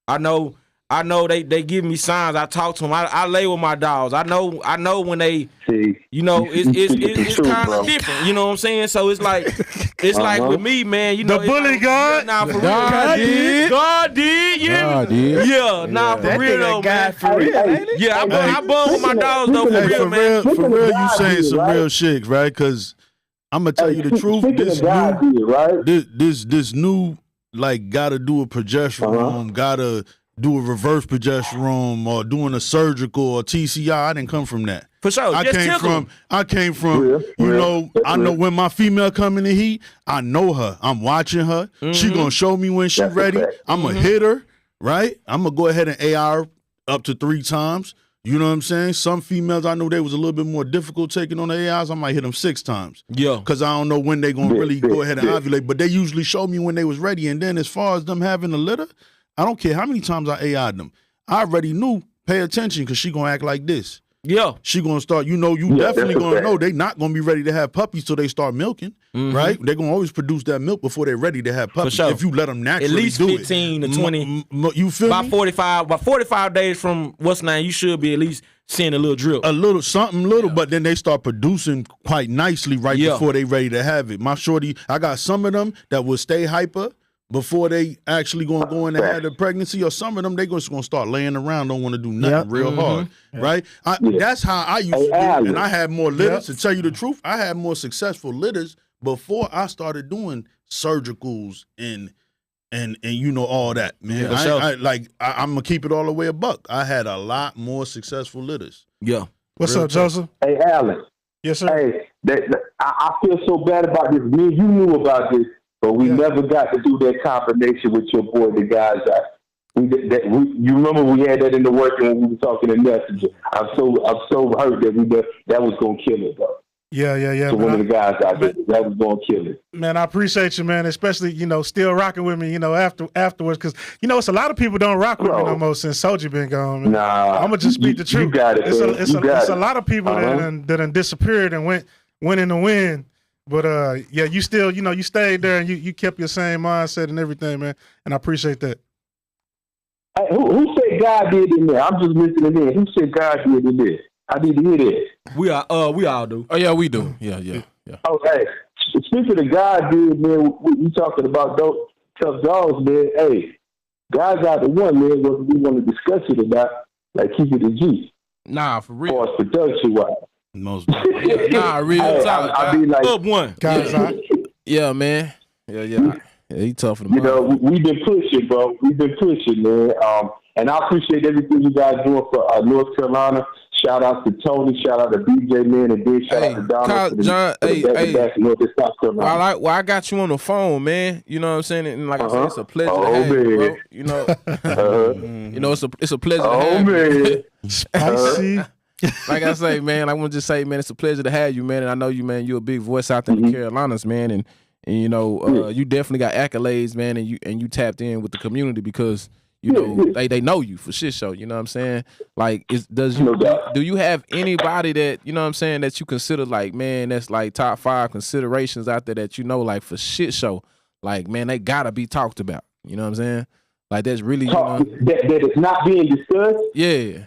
Speaker 4: I know they give me signs. I talk to them. I lay with my dogs. I know when they, you know, it's kind of different. You know what I'm saying? So it's like like with me, man. You know,
Speaker 3: the bully God.
Speaker 4: Nah, for God did. God did. Yeah. Nah, for real though, man.
Speaker 6: For real, ain't it?
Speaker 4: Yeah, I bond with my dogs though. For real, man.
Speaker 8: For real, you saying some real shit, right? Because I'm gonna tell you the truth. This new like gotta do a progesterone, gotta do a reverse progesterone or doing a surgical or TCI. I didn't come from that.
Speaker 4: For sure.
Speaker 8: I came from, I know when my female come in the heat, I know her. I'm watching her. She gonna show me when she ready. I'm gonna hit her, right? I'm gonna go ahead and AR up to 3 times. You know what I'm saying? Some females, I know they was a little bit more difficult taking on the AIs. I might hit them 6 times.
Speaker 4: Yeah.
Speaker 8: Because I don't know when they gonna really go ahead and ovulate. But they usually show me when they was ready. And then as far as them having a litter, I don't care how many times I AI'd them. I already knew, pay attention, because she going to act like this.
Speaker 4: Yeah.
Speaker 8: She going to start, you definitely going to know they not going to be ready to have puppies till they start milking, right? They're going to always produce that milk before they're ready to have puppies.
Speaker 4: For sure.
Speaker 8: If you let them naturally
Speaker 4: at least
Speaker 8: do
Speaker 4: 15 to 20.
Speaker 8: You feel
Speaker 4: by
Speaker 8: me?
Speaker 4: 45 days from what's now, you should be at least seeing a little drip.
Speaker 8: A little, something little, but then they start producing quite nicely before they ready to have it. My shorty, I got some of them that will stay hyper before they actually gonna go in and have the pregnancy, or some of them they just gonna start laying around, don't want to do nothing real hard, right? That's how I used to do it, and I had more litters. To tell you the truth, I had more successful litters before I started doing surgicals and all that, man. I'm gonna keep it all the way a buck. I had a lot more successful litters.
Speaker 4: Yeah.
Speaker 3: What's up, Joseph?
Speaker 12: Hey, Alan.
Speaker 3: Yes, sir.
Speaker 12: Hey, I feel so bad about this. Me and you knew about this. But we never got to do that combination with your boy, the guys that you remember we had that in the working when we were talking in Messenger. I'm so hurt that was gonna kill it, though.
Speaker 3: Yeah.
Speaker 12: So one of the guys out there that was gonna kill it.
Speaker 3: Man, I appreciate you, man. Especially still rocking with me, afterwards, because it's a lot of people don't rock with me no more since Soji been gone. Man.
Speaker 12: Nah,
Speaker 3: I'm gonna just speak the truth.
Speaker 12: You got it.
Speaker 3: It's a lot of people that done disappeared and went in the wind. But you still, you stayed there and you kept your same mindset and everything, man. And I appreciate that.
Speaker 12: Hey, who said God did in there? I'm just listening in. Who said God did in there? I need to hear that.
Speaker 4: We all do.
Speaker 1: Oh yeah, we do. Yeah.
Speaker 12: Oh, hey, speaking of God did, man, we talking about those tough dogs, man. Hey, God got the one, man. What we want to discuss it about, like keep it a G.
Speaker 1: Nah, for real.
Speaker 12: As production wise.
Speaker 8: Most
Speaker 1: real talk.
Speaker 12: I be like,
Speaker 4: up one.
Speaker 1: Yeah, man. Yeah. He tough for the
Speaker 12: we've been pushing, bro. We've been pushing, man. And I appreciate everything you guys doing for North Carolina. Shout out to Tony. Shout out to BJ, man, and big shout out to Donald.
Speaker 1: John,
Speaker 12: South Carolina.
Speaker 1: Well, I got you on the phone, man. You know what I'm saying? And like I said, it's a pleasure to have you, bro. It's a pleasure to have you.
Speaker 3: Spicy.
Speaker 1: Like I say, man, I want to just say, man, it's a pleasure to have you, man. And I know you, man, you're a big voice out there in the Carolinas, man. And you definitely got accolades, man, and you tapped in with the community because they know you for shit show. You know what I'm saying? Like, do you have anybody that that you consider like, man, that's like top 5 considerations out there that like for shit show, like, man, they gotta be talked about. You know what I'm saying? Like that's really
Speaker 12: that is not being discussed.
Speaker 1: Yeah.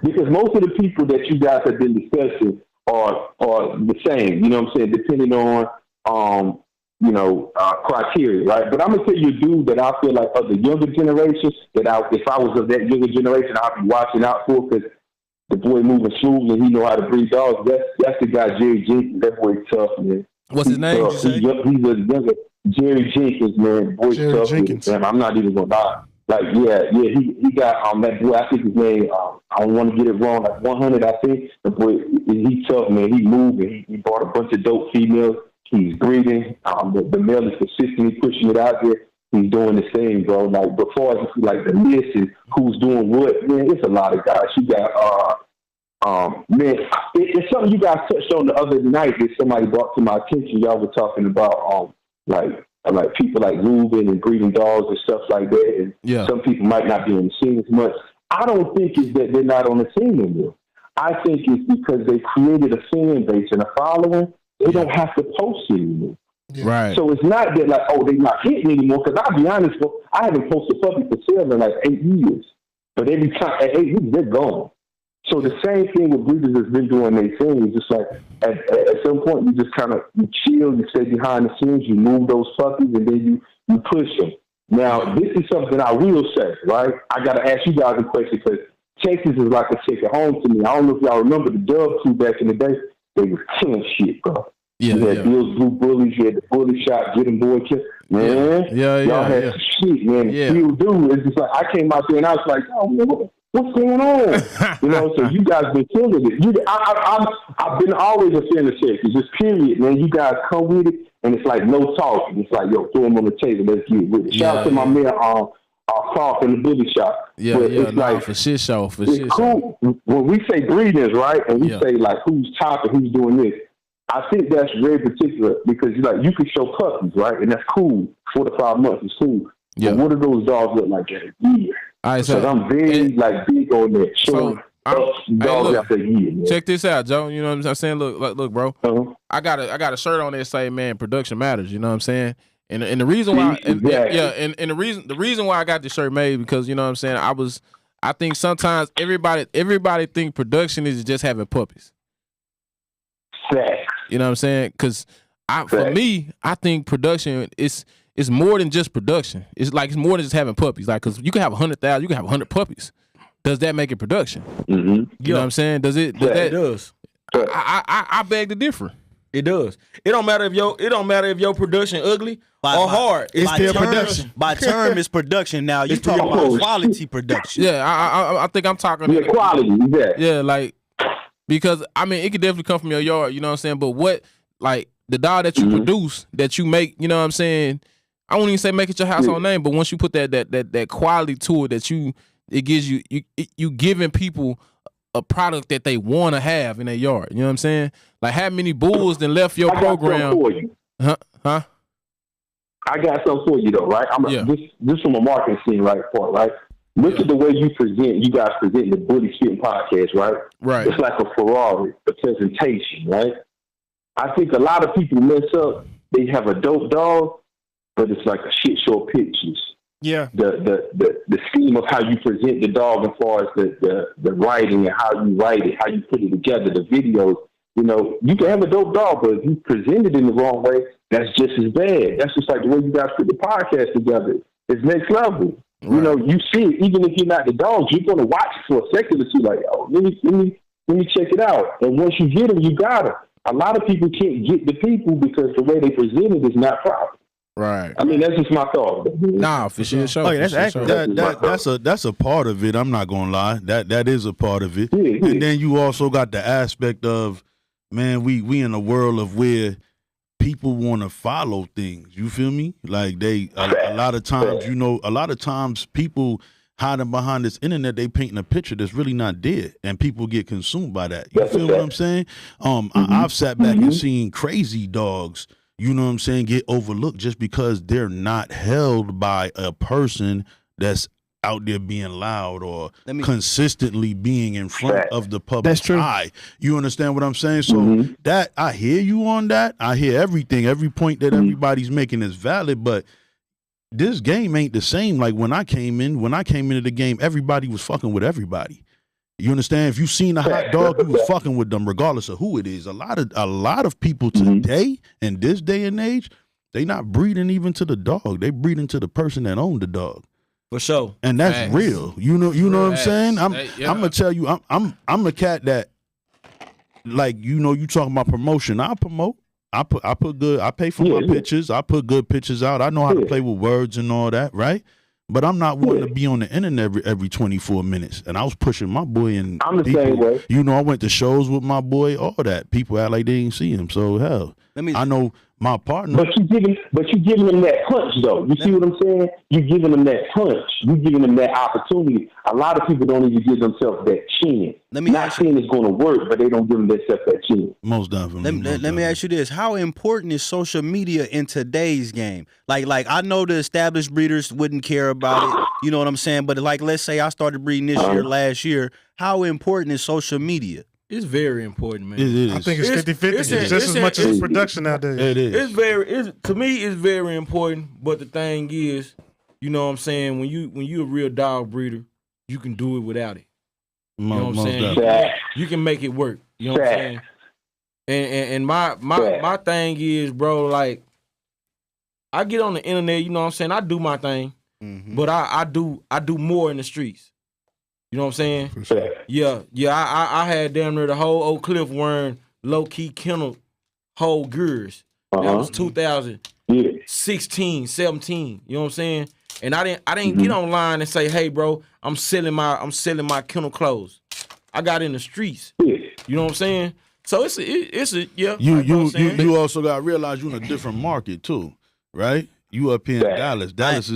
Speaker 12: Because most of the people that you guys have been discussing are the same. You know what I'm saying? Depending on criteria, right? But I'm gonna tell you a dude that I feel like of the younger generations that if I was of that younger generation, I'd be watching out for because the boy moving smooth and he know how to breed dogs. That's the guy Jerry Jenkins. That boy tough, man.
Speaker 1: What's his name?
Speaker 12: He's a younger Jerry Jenkins, man. Boy
Speaker 3: Jerry
Speaker 12: tough.
Speaker 3: Jenkins.
Speaker 12: Man. I'm not even gonna lie. Like, he got that boy. I think his name. I don't want to get it wrong. Like 100, I think. The boy, he tough, man. He moving. He brought a bunch of dope females. He's breeding. The male is consistently pushing it out there. He's doing the same, bro. Like before, it's like the list is who's doing what. Man, it's a lot of guys. You got man, it's something you guys touched on the other night that somebody brought to my attention. Y'all were talking about like people like moving and breeding dogs and stuff like that. And some people might not be on the scene as much. I don't think it's that they're not on the scene anymore. I think it's because they created a fan base and a following. They don't have to post anymore.
Speaker 1: Yeah. Right.
Speaker 12: So it's not that like, oh, they're not hitting anymore. Because I'll be honest, bro, I haven't posted puppy for sale in like 8 years. But every time, at 8 years, they're gone. So the same thing with breeders that's been doing their thing. It's just like at some point you just kind of chill, you stay behind the scenes, you move those puppies, and then you push them. Now this is something I will say, right? I got to ask you guys a question because Texas is like a second home to me. I don't know if y'all remember the Dub crew back in the day. They was killing shit, bro. You had Bill's Blue Bullies, you had the Bully Shot, Get 'em Boy Kill. Man, y'all had some shit, man. Still do. It's just like I came out there and I was like, oh man, what's going on? You know, so you guys been killing it. I've been always a fan of Texas. Just period, man. You guys come with it, and it's like no talking. It's like, yo, throw them on the table. Let's get with it. Shout out to my man, Paul from the Bully Shop.
Speaker 1: For shit show.
Speaker 12: It's cool. When we say breedings, right, and we say like who's top and who's doing this, I think that's very particular because you can show puppies, right, and that's cool. 4 to 5 months is cool. Yeah. But what do those dogs look like at a year?
Speaker 1: All right,
Speaker 12: so I'm very big on that. Showing dogs after a year. Man.
Speaker 1: Check this out, Joe. You know what I'm saying? Look, bro. Uh-huh. I got a shirt on there saying, man, production matters. You know what I'm saying? And the reason why, and the reason why I got this shirt made because you know what I'm saying. I think sometimes everybody think production is just having puppies.
Speaker 12: Facts.
Speaker 1: You know what I'm saying? Because for me, I think production is more than just production. It's more than just having puppies. Like, because you can have 100,000, you can have 100 puppies. Does that make it production? Mm-hmm. You know what I'm saying? Does it?
Speaker 4: It does.
Speaker 1: I beg to differ.
Speaker 4: It does. It don't matter if your production ugly or hard. It's still production.
Speaker 2: By term, it's production. Now you talking about quality production.
Speaker 1: Yeah, I think I'm talking.
Speaker 12: Yeah, quality.
Speaker 1: Yeah, like because I mean it could definitely come from your yard. You know what I'm saying? But what like the dog that you produce that you make? You know what I'm saying? I won't even say make it your household name, but once you put that quality to it, it gives you giving people a product that they want to have in their yard. You know what I'm saying? Like how many bulls then left your program?
Speaker 12: For you.
Speaker 1: Huh?
Speaker 12: I got something for you though, right? This from a marketing scene, right? Look at the way you guys present the Bully Spittin podcast, right?
Speaker 1: Right.
Speaker 12: It's like a Ferrari, a presentation, right? I think a lot of people mess up. They have a dope dog, but it's like a shit show of pictures.
Speaker 6: Yeah.
Speaker 12: The scheme of how you present the dog as far as the writing and how you write it, how you put it together, the videos. You know, you can have a dope dog, but if you present it in the wrong way, that's just as bad. That's just like the way you guys put the podcast together. It's next level. Right. You know, you see it, even if you're not the dog, you're going to watch it for a second or two, like, oh, let me check it out. And once you get them, you got them. A lot of people can't get the people because the way they present it is not proper.
Speaker 1: Right.
Speaker 12: I mean, that's just my thought.
Speaker 1: Nah, for sure.
Speaker 6: Oh, yeah, that's accurate.
Speaker 8: That's a part of it. I'm not gonna lie. That is a part of it. Yeah. And then you also got the aspect of, man, we in a world of where people want to follow things. You feel me? Like a lot of times, people hiding behind this internet, they painting a picture that's really not there, and people get consumed by that. You feel what I'm saying? I've sat back and seen crazy dogs, you know what I'm saying, get overlooked just because they're not held by a person that's out there being loud or consistently being in front of the public's eye. You understand what I'm saying? So that I hear you on that. I hear everything. Every point that everybody's making is valid, but this game ain't the same. Like when I came into the game, everybody was fucking with everybody. You understand? If you seen a hot dog, you was fucking with them, regardless of who it is. A lot of people today, in this day and age, they not breeding even to the dog. They breeding to the person that owned the dog.
Speaker 2: For sure.
Speaker 8: And that's real. You know what I'm saying? I'm gonna tell you, I'm a cat that, like, you talking about promotion. I promote. I put good. I pay for my pictures. I put good pictures out. I know how to play with words and all that, right? But I'm not wanting to be on the internet every 24 minutes. And I was pushing my boy, and
Speaker 12: I'm the same way.
Speaker 8: I went to shows with my boy. All that people act like they didn't see him. So hell, I know my partner.
Speaker 12: But you giving them that punch, though. You see what I'm saying? You giving them that punch. You giving them that opportunity. A lot of people don't even give themselves that chance. Not saying it's going to work, but they don't give themselves that chance.
Speaker 8: Most definitely.
Speaker 2: Let me ask you this: how important is social media in today's game? Like I know the established breeders wouldn't care about it. You know what I'm saying? But like, let's say I started breeding this year, last year. How important is social media?
Speaker 1: It's very important, man.
Speaker 8: It is.
Speaker 3: I think it's 50-50. It's just as much as production nowadays.
Speaker 8: It is.
Speaker 4: To me, it's very important. But the thing is, you know what I'm saying, when you a real dog breeder, you can do it without it. You know what I'm saying? You can make it work. You know what I'm saying? And my thing is, bro, like, I get on the internet, you know what I'm saying? I do my thing, but I do more in the streets. You know what I'm saying? Yeah. I had damn near the whole Oak Cliff wearing low key kennel whole gears. That was 2016, 17. You know what I'm saying? And I didn't get online and say, hey, bro, I'm selling my kennel clothes. I got in the streets. You know what I'm saying? So it's a yeah.
Speaker 8: You also got to realize you're in a different market too, right? You up here in Dallas. Dallas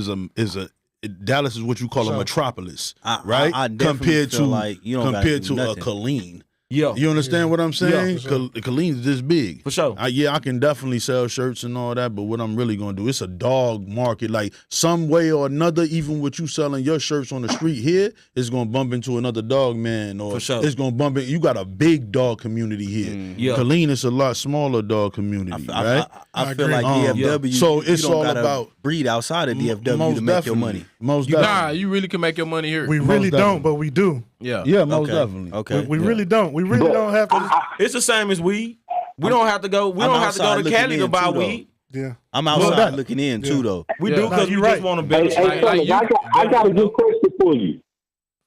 Speaker 8: Dallas is what you call a metropolis, right?
Speaker 2: I
Speaker 8: compared to
Speaker 2: like you don't
Speaker 8: compared to
Speaker 2: nothing.
Speaker 8: a Killeen.
Speaker 4: Yeah,
Speaker 8: you understand what I'm saying?
Speaker 4: Yeah,
Speaker 8: Killeen's this big.
Speaker 4: For sure.
Speaker 8: I can definitely sell shirts and all that, but what I'm really gonna do, it's a dog market. Like some way or another, even with you selling your shirts on the street here, it's gonna bump into another dog man, or
Speaker 2: For sure.
Speaker 8: it's gonna bump in. You got a big dog community here.
Speaker 4: Yeah.
Speaker 8: Killeen is a lot smaller dog community, right?
Speaker 2: I feel like DFW.
Speaker 8: So it's
Speaker 2: you don't
Speaker 8: all
Speaker 2: gotta
Speaker 8: about
Speaker 2: breed outside of DFW to make your money.
Speaker 8: Most definitely.
Speaker 1: Nah, you really can make your money here.
Speaker 3: We really don't, but we do.
Speaker 8: Yeah, most definitely.
Speaker 2: Okay.
Speaker 3: We really don't. We really don't have to.
Speaker 4: It's the same as weed. We don't have to go. We don't have to go to Cali to buy weed.
Speaker 3: Yeah.
Speaker 2: I'm outside looking in too, though.
Speaker 4: We do because we just want to build.
Speaker 12: Hey, I got a good question for you.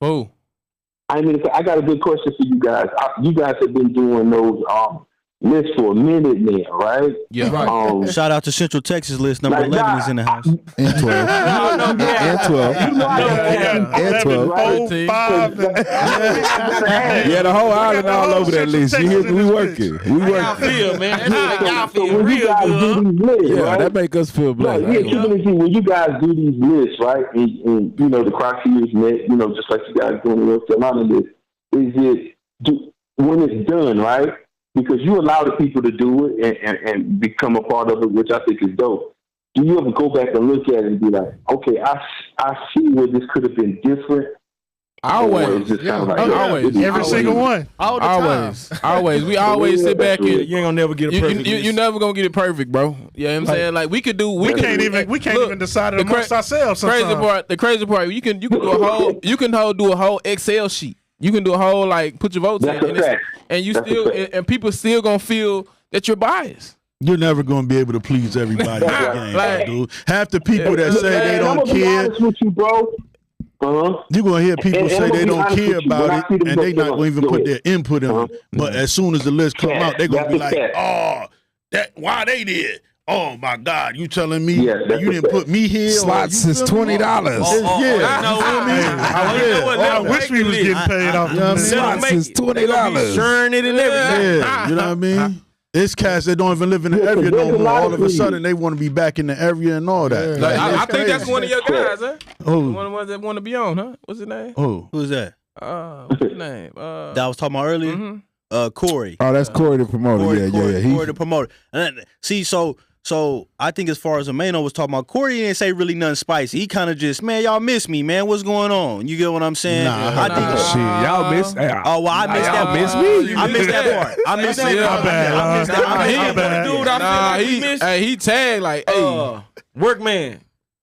Speaker 1: Oh.
Speaker 12: I got a good question for you guys. You guys have been doing those lists for a minute now, right?
Speaker 1: Yeah. Right.
Speaker 2: Shout out to Central Texas list. Number 11 is in the house.
Speaker 6: And 12. And 12. And 12.
Speaker 3: 5.
Speaker 10: Yeah, the whole island all over that list. You hear me? We working.
Speaker 4: Y'all feel, man. That's like y'all feel
Speaker 12: when you guys
Speaker 4: real
Speaker 12: do
Speaker 4: good.
Speaker 12: these lists,
Speaker 10: Yeah,
Speaker 12: right?
Speaker 10: that make us feel blessed.
Speaker 12: Right, when you guys do these lists, right, and the Crockers net, just like you guys doing the North Carolina list, when it's done, right? Because you allow the people to do it and become a part of it, which I think is dope. Do you ever go back and look at it and be like, okay, I see where this could have been different?
Speaker 1: Always. Always.
Speaker 3: Every single one.
Speaker 1: Always. We always sit back and
Speaker 4: You ain't gonna never get a perfect.
Speaker 1: you never gonna get it perfect, bro. You know what I'm saying? Like we can't
Speaker 3: even decide it amongst ourselves.
Speaker 1: The crazy part, you can do a whole Excel sheet. You can do a whole put your votes in, and people still gonna feel that you're biased.
Speaker 8: You're never going to be able to please everybody in the game, dude. Half the people that say they don't care.
Speaker 12: I'm with you, bro.
Speaker 8: You're going to hear people say they don't care about it, and they not going to even put their input in it. But as soon as the list come out, they're going to be like, why they did? Oh, my God, you telling me you didn't put me here?
Speaker 10: Slots is $20.
Speaker 3: I wish we was getting paid off.
Speaker 10: Slots is $20.
Speaker 4: Sharing it and everything.
Speaker 8: Yeah, you know what I mean? It's cats that don't even live in the area no more. All of a sudden, they want to be back in the area and all that.
Speaker 1: I think that's one of your guys, huh?
Speaker 8: Oh.
Speaker 1: One of the ones that want to be on, huh? What's his name?
Speaker 8: Oh,
Speaker 2: Who's that?
Speaker 1: What's his name?
Speaker 2: That I was talking about earlier? Corey.
Speaker 10: Oh, that's Corey the promoter.
Speaker 2: Corey the promoter. And see, so I think as far as Amano was talking about, Corey didn't say really nothing spicy. He kind of just, man, y'all miss me, man. What's going on? You get what I'm saying?
Speaker 10: Shit, y'all miss.
Speaker 2: Oh, well, I missed that part.
Speaker 10: Miss me?
Speaker 2: I missed that part. I missed that part.
Speaker 1: He tagged
Speaker 4: Workman.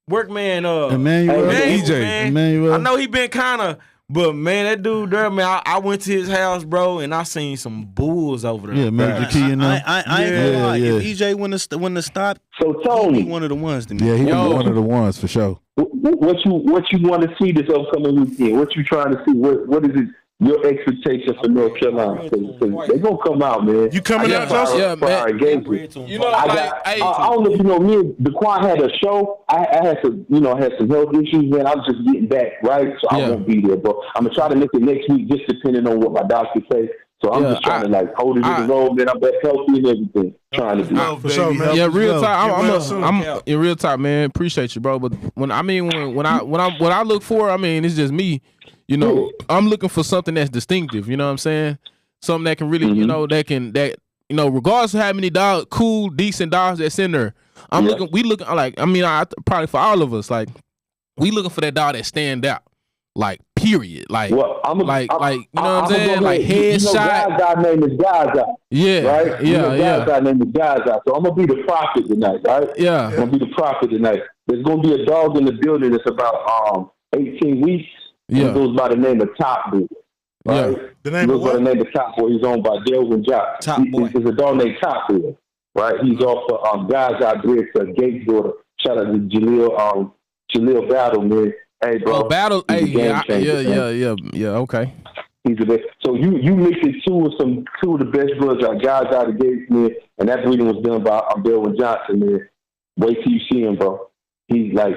Speaker 10: Emmanuel.
Speaker 4: EJ.
Speaker 8: Emmanuel.
Speaker 4: I know he been kind of But man, that dude there, man, I went to his house, bro, and I seen some bulls over there.
Speaker 8: Yeah, Magic Key and them.
Speaker 2: I ain't gonna lie. If EJ wouldn't have stopped,
Speaker 12: So Tony,
Speaker 2: he one of the ones to me.
Speaker 8: Yeah, he was one of the ones for sure.
Speaker 12: what you want to see this upcoming weekend? What you trying to see? What is it? Your expectation for North Carolina? Because they gonna come out, man.
Speaker 3: You coming out, Joseph?
Speaker 1: Yeah, man.
Speaker 12: You know, I don't know if you know, me and Daquan had a show. I had some, had some health issues, man. I was just getting back, right? So I won't be there, but I'm gonna try to make it next week, just depending on what my doctor says. So I'm just trying to hold it in the road, man. I'm back healthy and everything. Trying to do.
Speaker 3: For sure, man.
Speaker 1: Yeah, real time. I'm in real time, man. Appreciate you, bro. But when I look for, it's just me. I'm looking for something that's distinctive. You know what I'm saying? Something that can really, regardless of how many cool, decent dogs that's in there. We looking probably for all of us, like we looking for that dog that stand out. Like, period. Like, you know what I'm saying? Like, headshot.
Speaker 12: Guy's name is Gaza.
Speaker 1: Yeah.
Speaker 12: Right? Guy's name is Gaza. So I'm going to be the prophet tonight, right?
Speaker 1: Yeah.
Speaker 12: I'm going to be the prophet tonight. There's going to be a dog in the building that's about 18 weeks.
Speaker 1: Yeah.
Speaker 12: He goes by the name of Top Boy. Right?
Speaker 1: Yeah.
Speaker 3: The name of what?
Speaker 12: By the name of Top Boy. He's owned by Deworming.
Speaker 2: Top Boy.
Speaker 12: There's a dog named Top Boy. Right? He's off of Gaza Bridge, Gates daughter. Shout out to Jaleel Battle, man. Hey, bro.
Speaker 1: Oh, Battle. Hey, yeah, okay.
Speaker 12: He's the best. So you mixing two of the best brothers, guys out of the gates, man. And that breeding was done by Bill Johnson, man. Wait till you see him, bro. He's like,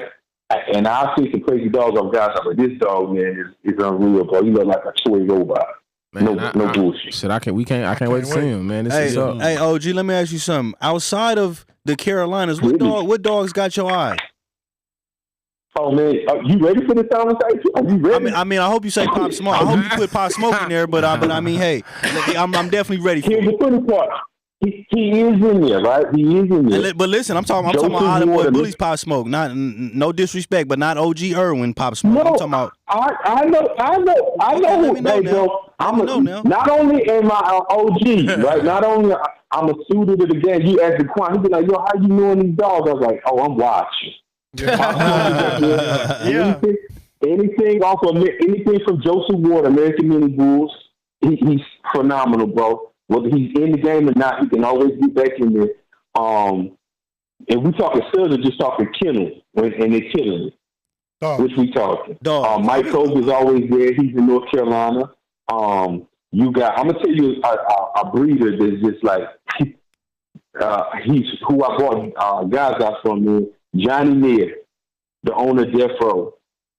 Speaker 12: and I've seen some crazy dogs off guys, but this dog, man, is unreal, bro. He look like a toy robot. Man, no bullshit.
Speaker 1: Shit, I can't wait to see him, man. This is up.
Speaker 2: Hey, OG, let me ask you something. Outside of the Carolinas, what dogs got your eye?
Speaker 12: Oh man, are you ready for the conversation? Are you ready?
Speaker 2: I hope you say Pop Smoke. I hope you put Pop Smoke in there, but hey, I'm definitely ready for it.
Speaker 12: Here's the funny part. He is in there, right? He is in there.
Speaker 2: But listen, I'm talking about all them boy bullies Pop Smoke. No disrespect, but not OG Irwin Pop Smoke.
Speaker 12: No,
Speaker 2: I'm talking about.
Speaker 12: I know who they go. Not only am I an OG, right? Not only I'm a student of the game. You ask the Quan, he be like, "Yo, how you knowing these dogs?" I was like, "Oh, I'm watching." Anything from Joseph Ward, American Mini Bulls, he's phenomenal, bro. Whether he's in the game or not, he can always get back in there. And we talking studs or just talking kennels, and they're killing it. Which we talking. Mike Cope is always there. He's in North Carolina. I'm gonna tell you a breeder that's just like he's who I bought guys out from me. Johnny Neer, the owner of Death Row.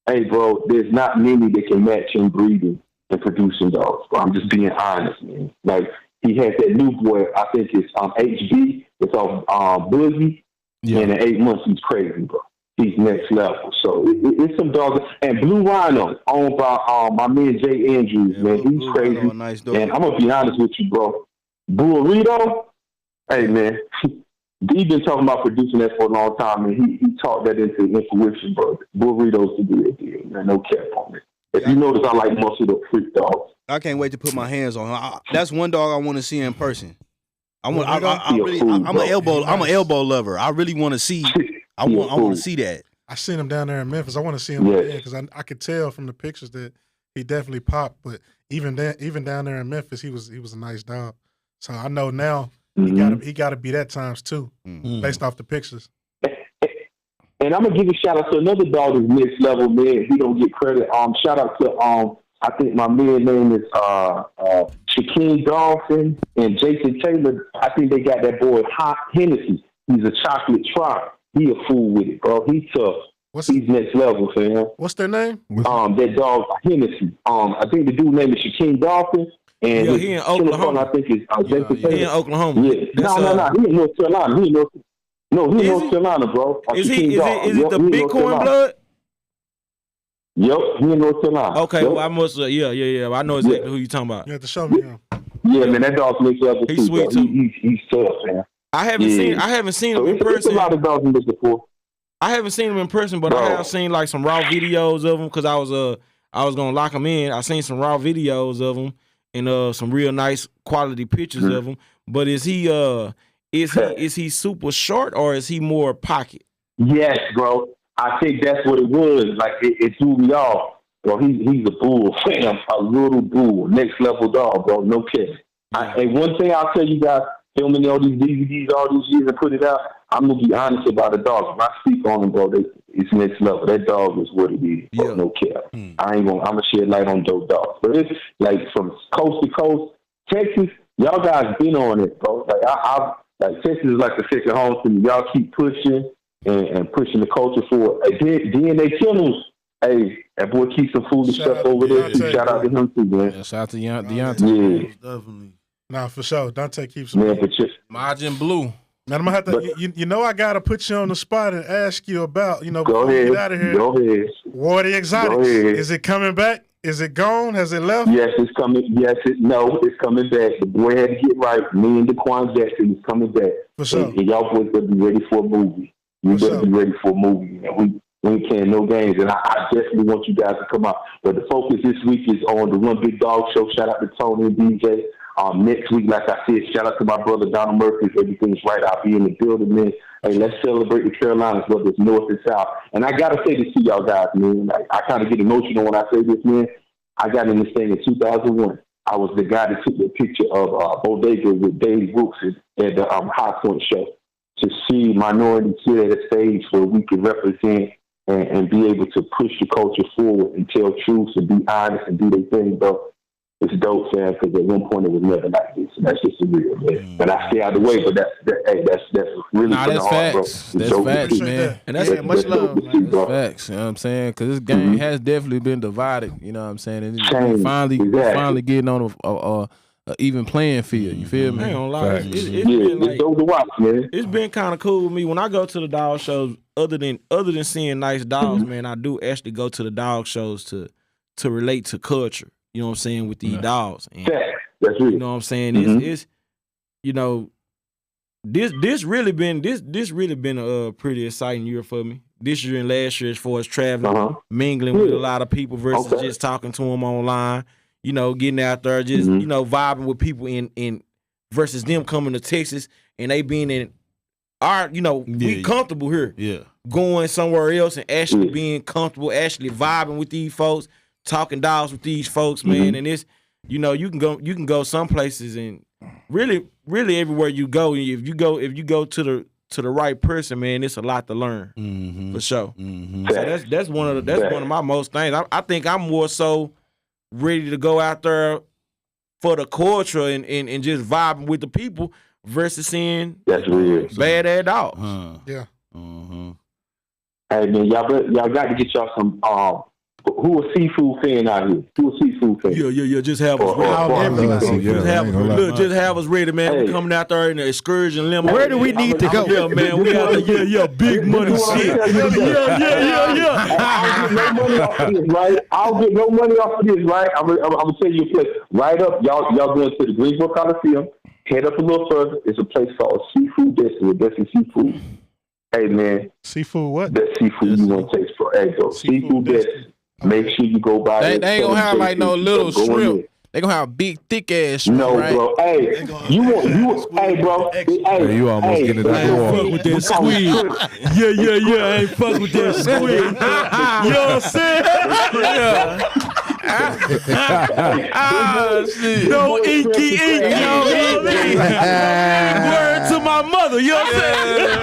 Speaker 12: Hey, bro, there's not many that can match him breeding and producing dogs. Bro. I'm just being honest, man. Like, he has that new boy, I think it's HB. It's off Boogie. Yeah. And in 8 months, he's crazy, bro. He's next level. So it's some dogs. And Blue Rhino, owned by my man Jay Andrews, man. He's Blue crazy. Rhino, nice dog. And I'm going to be honest with you, bro. Burrito, hey, man. He's been talking about producing that for a long time, and he talked that into fruition, bro. Burritos to do it, man. No cap on it. If you notice, I like most of the freak dogs.
Speaker 2: I can't wait to put my hands on him. That's one dog I want to see in person. I'm an elbow lover. I really want to see. I want to see that.
Speaker 3: I seen him down there in Memphis. I want to see him because I could tell from the pictures that he definitely popped. But even down there in Memphis, he was a nice dog. So I know now. He got to be that times two, based off the pictures.
Speaker 12: And I'm gonna give a shout out to another dog that's next level, man. He don't get credit. Shout out to I think my man's name is Shaquille Dolphin and Jason Taylor. I think they got that boy Hot Hennessy. He's a chocolate trot. He a fool with it, bro. He's tough. He's next level, fam.
Speaker 3: What's their name?
Speaker 12: That dog Hennessy. I think the dude's name is Shaquille Dolphin. And
Speaker 4: he in Oklahoma.
Speaker 12: I think it's
Speaker 4: he in Oklahoma.
Speaker 12: Yeah. No. He in North Carolina. He in North Carolina, bro.
Speaker 4: Is it the Bitcoin blood?
Speaker 12: Yep, he in North Carolina.
Speaker 4: Okay, well, I must. Yeah. I know exactly who you talking about.
Speaker 3: You have to show me him.
Speaker 12: Yeah, man, that dog's next level too.
Speaker 4: He's sweet too.
Speaker 12: He's tough, man.
Speaker 4: I haven't seen him in person.
Speaker 12: It's a lot of dogs in this before.
Speaker 4: I haven't seen him in person, but I have seen like some raw videos of him because I was gonna lock him in. I seen some raw videos of him. And some real nice quality pictures of him. But is he super short or is he more pocket?
Speaker 12: Yes, bro. I think that's what it was. Like it threw me off. bro, he's a bull, fam, a little bull, next level dog, bro, no kidding. And one thing I'll tell you guys, filming all these DVDs all these years and put it out, I'm gonna be honest about the dog. If I speak on him, bro, it's next level. That dog is what it is, bro, no cap. I'm gonna shed light on those dogs. But it's like from coast to coast, Texas, y'all guys been on it, bro. Like I like Texas is like the second home to me. Y'all keep pushing and pushing the culture forward. DNA Kennels, hey, that boy keeps some food and stuff over there. Shout out to him too, man.
Speaker 1: Yeah, shout out to Deontay.
Speaker 12: Yeah,
Speaker 8: definitely.
Speaker 3: Nah, for sure. Dante keeps some.
Speaker 12: Man, but
Speaker 1: Margin Blue.
Speaker 3: Now I'm gonna have to. You know, I gotta put you on the spot and ask you about.
Speaker 12: go
Speaker 3: before we
Speaker 12: ahead.
Speaker 3: get out of here.
Speaker 12: Go ahead.
Speaker 3: Wardy Exotics.
Speaker 12: Go ahead.
Speaker 3: Is it coming back? Is it gone? Has it left?
Speaker 12: Yes, it's coming. Yes, it's coming back. The boy had to get right. Me and Daquan Jackson is coming back.
Speaker 3: For sure.
Speaker 12: And y'all boys better be ready for a movie. You better be ready for a movie. And we ain't playing no games. And I definitely want you guys to come out. But the focus this week is on the One Big Dog Show. Shout out to Tony and DJ. Next week, like I said, shout out to my brother Donald Murphy. If everything's right, I'll be in the building, man. Hey, let's celebrate the Carolinas, whether it's north and south. And I gotta say this to y'all guys, man. I kind of get emotional when I say this, man. I got in this thing in 2001. I was the guy that took the picture of Bodega with Dave Brooks at the High Point show. To see minorities sit at a stage where we can represent and be able to push the culture forward and tell truths and be honest and do their thing, bro. It's dope, fam, because at one point it was never like this. And that's just the real, man. But I stay out of the way, but that's really from the heart, bro.
Speaker 1: That's facts, man.
Speaker 6: And that's much love, man.
Speaker 1: That's facts, you know what I'm saying? Because this game has definitely been divided, you know what I'm saying? And it's finally getting on a even playing field, you feel me?
Speaker 4: I ain't gonna lie. It's
Speaker 12: been like, dope to watch, man.
Speaker 4: It's been kind of cool with me. When I go to the dog shows, other than seeing nice dogs, man, I do actually go to the dog shows to relate to culture. You know what I'm saying, with these dogs. And,
Speaker 12: that's real.
Speaker 4: You know what I'm saying? It's you know, this really been a pretty exciting year for me. This year and last year as far as traveling, mingling with a lot of people versus just talking to them online. You know, getting out there, just you know, vibing with people in versus them coming to Texas and they being in our, you know, we comfortable here.
Speaker 7: Yeah.
Speaker 4: Going somewhere else and actually being comfortable, actually vibing with these folks. Talking dogs with these folks, man, and it's, you know, you can go some places and really everywhere you go. If you go to the right person, man, it's a lot to learn for sure. So that's one of my most things. I think I'm more so ready to go out there for the culture and just vibing with the people versus seeing bad ass dogs.
Speaker 3: Yeah.
Speaker 12: Hey man, y'all got to get y'all some. Who a seafood fan out here? Who a seafood fan?
Speaker 4: Yeah. Just have us ready. Just have us ready, man. We're coming out there in the excursion limo.
Speaker 6: Where do we need to go?
Speaker 4: Yeah, man. We out there. Big money shit.
Speaker 12: I'll get no money off of this, right? I'm gonna tell you a place. Right up, y'all going to the Greensboro Coliseum. Head up a little further. It's a place called Seafood Destiny. Destiny Seafood. Hey man,
Speaker 3: seafood what?
Speaker 12: That seafood you want to taste for? Hey, go Seafood Destiny. Make sure you go by.
Speaker 1: They ain't gonna have like no little shrimp. They gonna have big, thick ass shrimp.
Speaker 12: No,
Speaker 1: right?
Speaker 12: bro. Hey, hey, bro. Hey,
Speaker 10: you almost get it out the water.
Speaker 4: Fuck with that squid. Yeah. I ain't fuck with that squid. You know what I'm saying? No inky. Word to my mother. You know what I'm saying?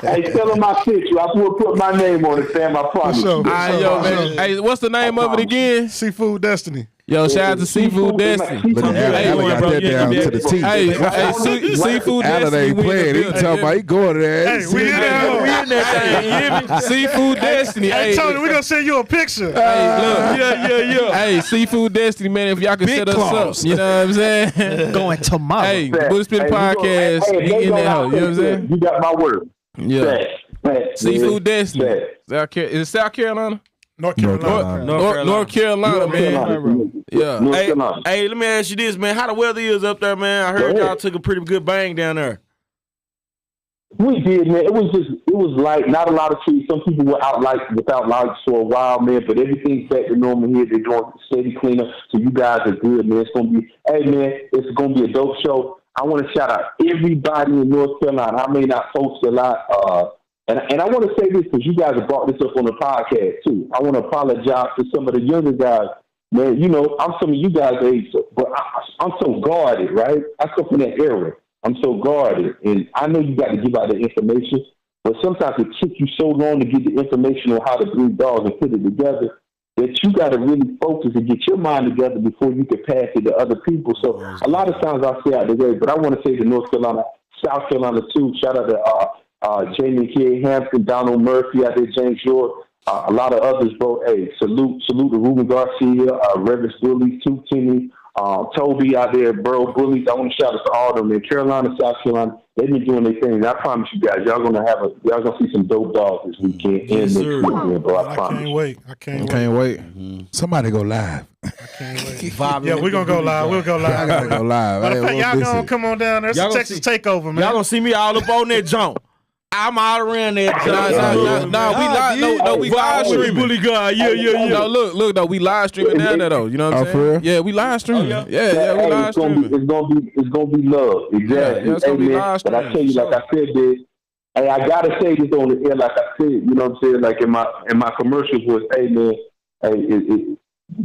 Speaker 12: Hey, tell him I sent you. I will put my name on it, Sam. I promise.
Speaker 3: Sure.
Speaker 1: Man. Hey, what's the name of it again?
Speaker 3: Seafood Destiny.
Speaker 1: Yo, shout out to Seafood Destiny.
Speaker 10: Look at Alan got that down to the T.
Speaker 1: Hey, Seafood
Speaker 10: Alan
Speaker 1: Destiny.
Speaker 10: ain't playing. He talking about he going there.
Speaker 3: Hey, we in there.
Speaker 1: You hear me? Seafood Destiny.
Speaker 3: Hey, Tony, we gonna send you a picture.
Speaker 1: Hey, look. Hey, Seafood Destiny, man. If y'all can set us up, you know what I'm saying?
Speaker 6: Going tomorrow.
Speaker 1: Hey, Bully Spittin podcast. We in that hoe. You know what I'm saying?
Speaker 12: You got my word.
Speaker 1: Yeah. Seafood Destiny. Is it South Carolina?
Speaker 3: North Carolina.
Speaker 1: North Carolina, man. Yeah.
Speaker 4: Hey, let me ask you this, man. How the weather is up there, man? I heard y'all took a pretty good bang down there.
Speaker 12: We did, man. It was light, not a lot of trees. Some people were out without lights for a while, man. But everything's back to normal here. They're doing steady cleanup, so you guys are good, man. It's gonna be a dope show. I want to shout out everybody in North Carolina. I may not post a lot And I want to say this because you guys have brought this up on the podcast too. I want to apologize to some of the younger guys. Man, you know, I'm some of you guys' age, but I'm so guarded, right? I come from that era. I'm so guarded. And I know you got to give out the information, but sometimes it took you so long to get the information on how to breed dogs and put it together that you got to really focus and get your mind together before you can pass it to other people. So a lot of times I stay out the way, but I want to say to North Carolina, South Carolina too. Shout out to Jamie K. Hampton, Donald Murphy out there, James York, a lot of others, bro. Hey, salute to Ruben Garcia, Reverend Bully, Tooth Tinney, Toby out there, bro. Bullies. I want to shout out to all of them in Carolina, South Carolina. They've been doing their thing. I promise you guys, y'all gonna see some dope dogs this weekend and next weekend, bro. I promise.
Speaker 3: I can't wait.
Speaker 7: Mm-hmm. Somebody go live.
Speaker 3: I can't wait. Yeah, we're gonna go live. We'll go live.
Speaker 7: I gotta go live.
Speaker 3: Y'all gonna come on down there. It's a Texas Takeover, man.
Speaker 4: Y'all gonna see me all up on that jump. I'm all around that.
Speaker 1: We live streaming.
Speaker 4: Bully guy. Yeah.
Speaker 1: No, look, though, we live streaming down there, though. You know what I'm saying?
Speaker 7: For real?
Speaker 1: Yeah, we live streaming.
Speaker 12: Oh,
Speaker 1: Yeah, we live streaming.
Speaker 12: It's gonna be love. Exactly.
Speaker 1: Yeah, it's gonna be live
Speaker 12: But I
Speaker 1: streaming.
Speaker 12: tell you, like I said, this, hey, I gotta say this on the air, like I said, you know what I'm saying? Like in my commercials was, hey man,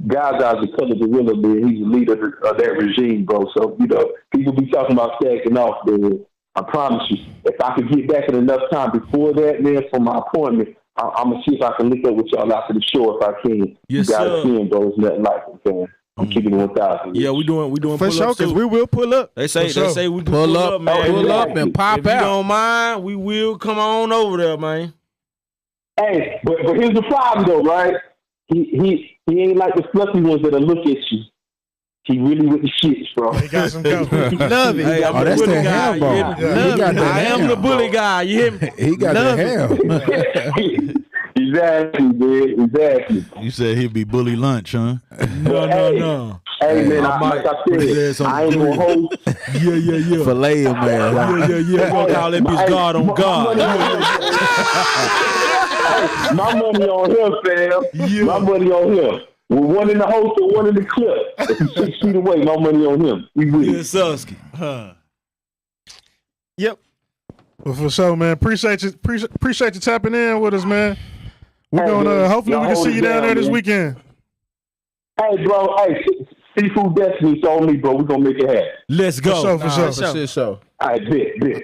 Speaker 12: God's the color of the gorilla, man. He's the leader of that regime, bro. So, you know, people be talking about stacking off, man. I promise you, if I could get back in enough time before that, man, for my appointment, I'm gonna see if I can link up with y'all after the show if I can.
Speaker 4: Yes,
Speaker 12: you guys
Speaker 4: sir.
Speaker 12: can, bro. It's nothing like it, man. I'm keeping it 1,000.
Speaker 4: Yeah, we doing
Speaker 6: For sure, because we will pull up.
Speaker 4: They say we can
Speaker 1: Pull up,
Speaker 4: man.
Speaker 1: pull up and pop
Speaker 4: If you
Speaker 1: out.
Speaker 4: don't mind, we will come on over there, man.
Speaker 12: Hey, but here's the problem though, right? He ain't like the fluffy ones that'll look at you. He really with the shits, bro.
Speaker 3: He got some dope.
Speaker 6: Love it.
Speaker 4: Hey, I'm the
Speaker 7: that's
Speaker 4: bully
Speaker 7: that
Speaker 4: guy.
Speaker 7: ham ball.
Speaker 4: You hear me?
Speaker 7: Yeah, he got that
Speaker 4: I am
Speaker 7: ham.
Speaker 4: the bully guy. You hear me?
Speaker 7: He got
Speaker 6: Love
Speaker 7: the ham.
Speaker 12: Exactly, man. Exactly.
Speaker 8: You said he'd be bully lunch, huh?
Speaker 4: No.
Speaker 12: Hey, man, like I said, I ain't gonna hold.
Speaker 4: Yeah.
Speaker 7: Filet him, man.
Speaker 4: Yeah. We're gonna call that bitch God on God.
Speaker 12: My money on him, fam.
Speaker 4: Yeah.
Speaker 12: My money on him. With one in the holster, one in the clip. If he's 6 feet away, my money on him. We with it.
Speaker 4: Susky.
Speaker 6: Yep.
Speaker 3: Well, for sure, man. Appreciate you tapping in with us, man. We're
Speaker 12: Hey,
Speaker 3: gonna
Speaker 12: man,
Speaker 3: hopefully we
Speaker 12: y'all
Speaker 3: can see
Speaker 12: hold
Speaker 3: you
Speaker 12: it
Speaker 3: down
Speaker 12: down,
Speaker 3: there this
Speaker 12: man.
Speaker 3: weekend.
Speaker 12: Hey, bro. Hey, Seafood Destiny told me, bro. We're gonna make it happen.
Speaker 4: Let's go.
Speaker 3: For sure.
Speaker 1: For shit show.
Speaker 12: All right, bet.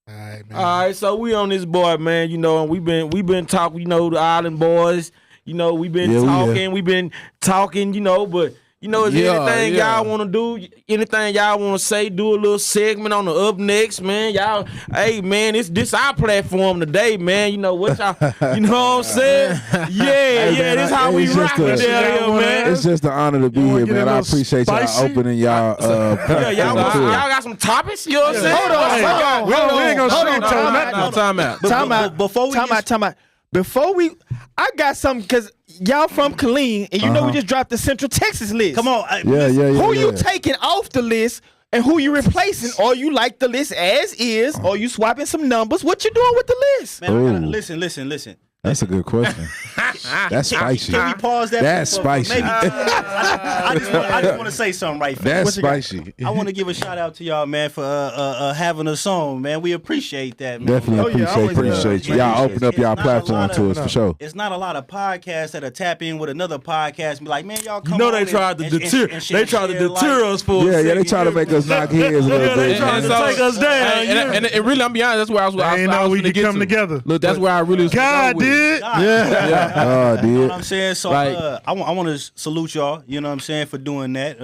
Speaker 3: All right, man.
Speaker 4: All right, so we on this boy, man. You know, and we've been talking. You know, the Island Boys. You know, we've been talking. We've been talking. You know, but you know, is there anything y'all want to do? Anything y'all want to say? Do a little segment on the up next, man. Y'all, hey, man, this our platform today, man. You know what y'all? You know what I'm saying? Yeah. This how we rocking down here, man.
Speaker 7: It's just an honor to be here, man. I appreciate y'all opening y'all.
Speaker 4: Y'all got some topics. You know what I'm saying?
Speaker 3: We ain't gonna sugarcoat nothing.
Speaker 1: Time out.
Speaker 6: Time out. Before we, I got something because y'all from Killeen, and you know we just dropped the Central Texas list.
Speaker 2: Come on.
Speaker 6: Who you taking off the list and who you replacing? Or you like the list as is, or you swapping some numbers? What you doing with the list?
Speaker 2: Man, listen.
Speaker 7: That's a good question. That's spicy.
Speaker 2: Can we pause that?
Speaker 7: That's spicy.
Speaker 2: Maybe. I just want to say something right fast.
Speaker 7: That's spicy.
Speaker 2: I want to give a shout out to y'all, man, for having us on, man. We appreciate that, man.
Speaker 7: Definitely appreciate you. Y'all open up y'all platform to us for sure.
Speaker 2: It's not a lot of podcasts that tap in with another podcast and be like, man, y'all come
Speaker 4: You know
Speaker 2: on
Speaker 4: they tried to deter. They tried to deter us for.
Speaker 7: Yeah, they try to make us knock heads a little bit.
Speaker 4: They tried to take us down.
Speaker 1: And really, I'm be honest. That's where I was.
Speaker 3: I ain't know we could come together.
Speaker 1: Look, that's where I really was.
Speaker 3: God did.
Speaker 1: Yeah.
Speaker 7: Oh,
Speaker 2: You know
Speaker 7: dude.
Speaker 2: what I'm saying? So
Speaker 1: Like-
Speaker 2: I want to salute y'all, you know what I'm saying, for doing that.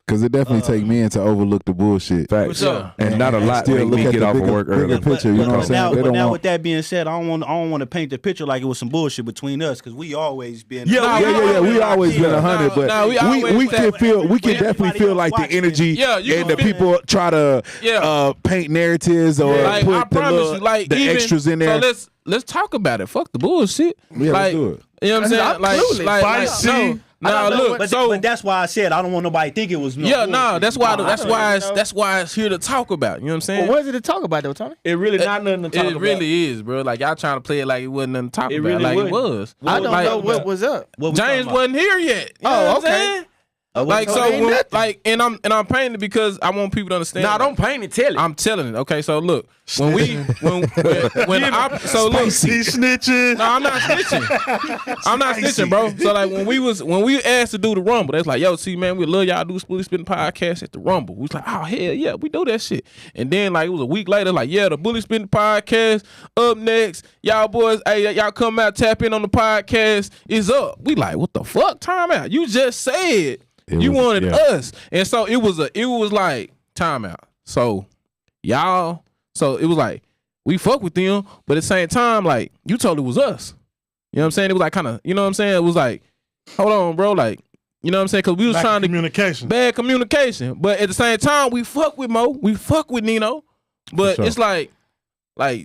Speaker 7: Because it definitely take men to overlook the bullshit.
Speaker 10: Facts.
Speaker 1: up?
Speaker 10: And not a lot
Speaker 7: Still
Speaker 10: make
Speaker 7: look
Speaker 10: me
Speaker 7: at
Speaker 10: get
Speaker 7: the
Speaker 10: off of
Speaker 7: bigger-
Speaker 10: work
Speaker 7: bigger
Speaker 10: early.
Speaker 7: picture. You know what I'm saying? They
Speaker 2: But
Speaker 7: don't
Speaker 2: now
Speaker 7: want.
Speaker 2: with that being said, I don't want to paint the picture like it was some bullshit between us because we always been.
Speaker 7: Yeah. We always been 100, but
Speaker 1: No, we
Speaker 7: we can
Speaker 1: always
Speaker 7: feel. We can
Speaker 2: when
Speaker 7: definitely
Speaker 2: everybody
Speaker 7: feel
Speaker 2: else
Speaker 7: like the
Speaker 2: watching.
Speaker 7: energy
Speaker 1: Yeah, you
Speaker 7: and
Speaker 1: can
Speaker 7: the
Speaker 1: feel
Speaker 7: people try to
Speaker 1: Yeah.
Speaker 7: paint narratives or
Speaker 1: Like, I
Speaker 7: put the,
Speaker 1: promise you, like
Speaker 7: the
Speaker 1: even,
Speaker 7: extras in there.
Speaker 1: So let's talk about it. Fuck the bullshit.
Speaker 7: Yeah, let's
Speaker 1: like,
Speaker 7: do it.
Speaker 1: You know what I'm saying?
Speaker 6: I'm
Speaker 1: Like,
Speaker 6: clueless.
Speaker 1: like, no, look.
Speaker 2: But that's why I said I don't want nobody to think it was no.
Speaker 1: Yeah, no,
Speaker 2: bullshit.
Speaker 1: that's why it's here to talk about. You know what I'm saying?
Speaker 6: Well, what is it to talk about though, Tony?
Speaker 4: It really not nothing to talk
Speaker 1: It
Speaker 4: about.
Speaker 1: really is, bro. Like y'all trying to play it like it wasn't nothing to talk
Speaker 4: It
Speaker 1: about.
Speaker 4: really
Speaker 1: Like
Speaker 4: wouldn't.
Speaker 1: it was.
Speaker 6: I don't
Speaker 1: Like,
Speaker 6: know what was up.
Speaker 2: What we
Speaker 1: James
Speaker 2: talking about?
Speaker 1: wasn't here yet. You know what I'm
Speaker 6: okay.
Speaker 1: saying? Like so, when, like, and I'm painting it because I want people to understand.
Speaker 4: Nah, don't paint it. Tell it.
Speaker 1: I'm telling it. Okay, so look, when I so look,
Speaker 3: He's snitching.
Speaker 1: no, I'm not snitching. I'm not snitching, bro. So like when we asked to do the Rumble, that's like, yo, see, man, we love y'all do Spittin podcast at the Rumble. We was like, oh hell yeah, we do that shit. And then like it was a week later, like, yeah, the Bully Spittin podcast up next. Y'all boys, hey, y'all come out, tap in on the podcast. Is up. We like, what the fuck? Time out. You just said you wanted us, and so it was like timeout. So y'all, so it was like we fuck with them, but at the same time, like you told it was us. You know what I'm saying? It was like kind of, you know what I'm saying? It was like, hold on, bro, like, you know what I'm saying? Because we was trying to bad communication, but at the same time, we fuck with Mo, we fuck with Nino, but it's like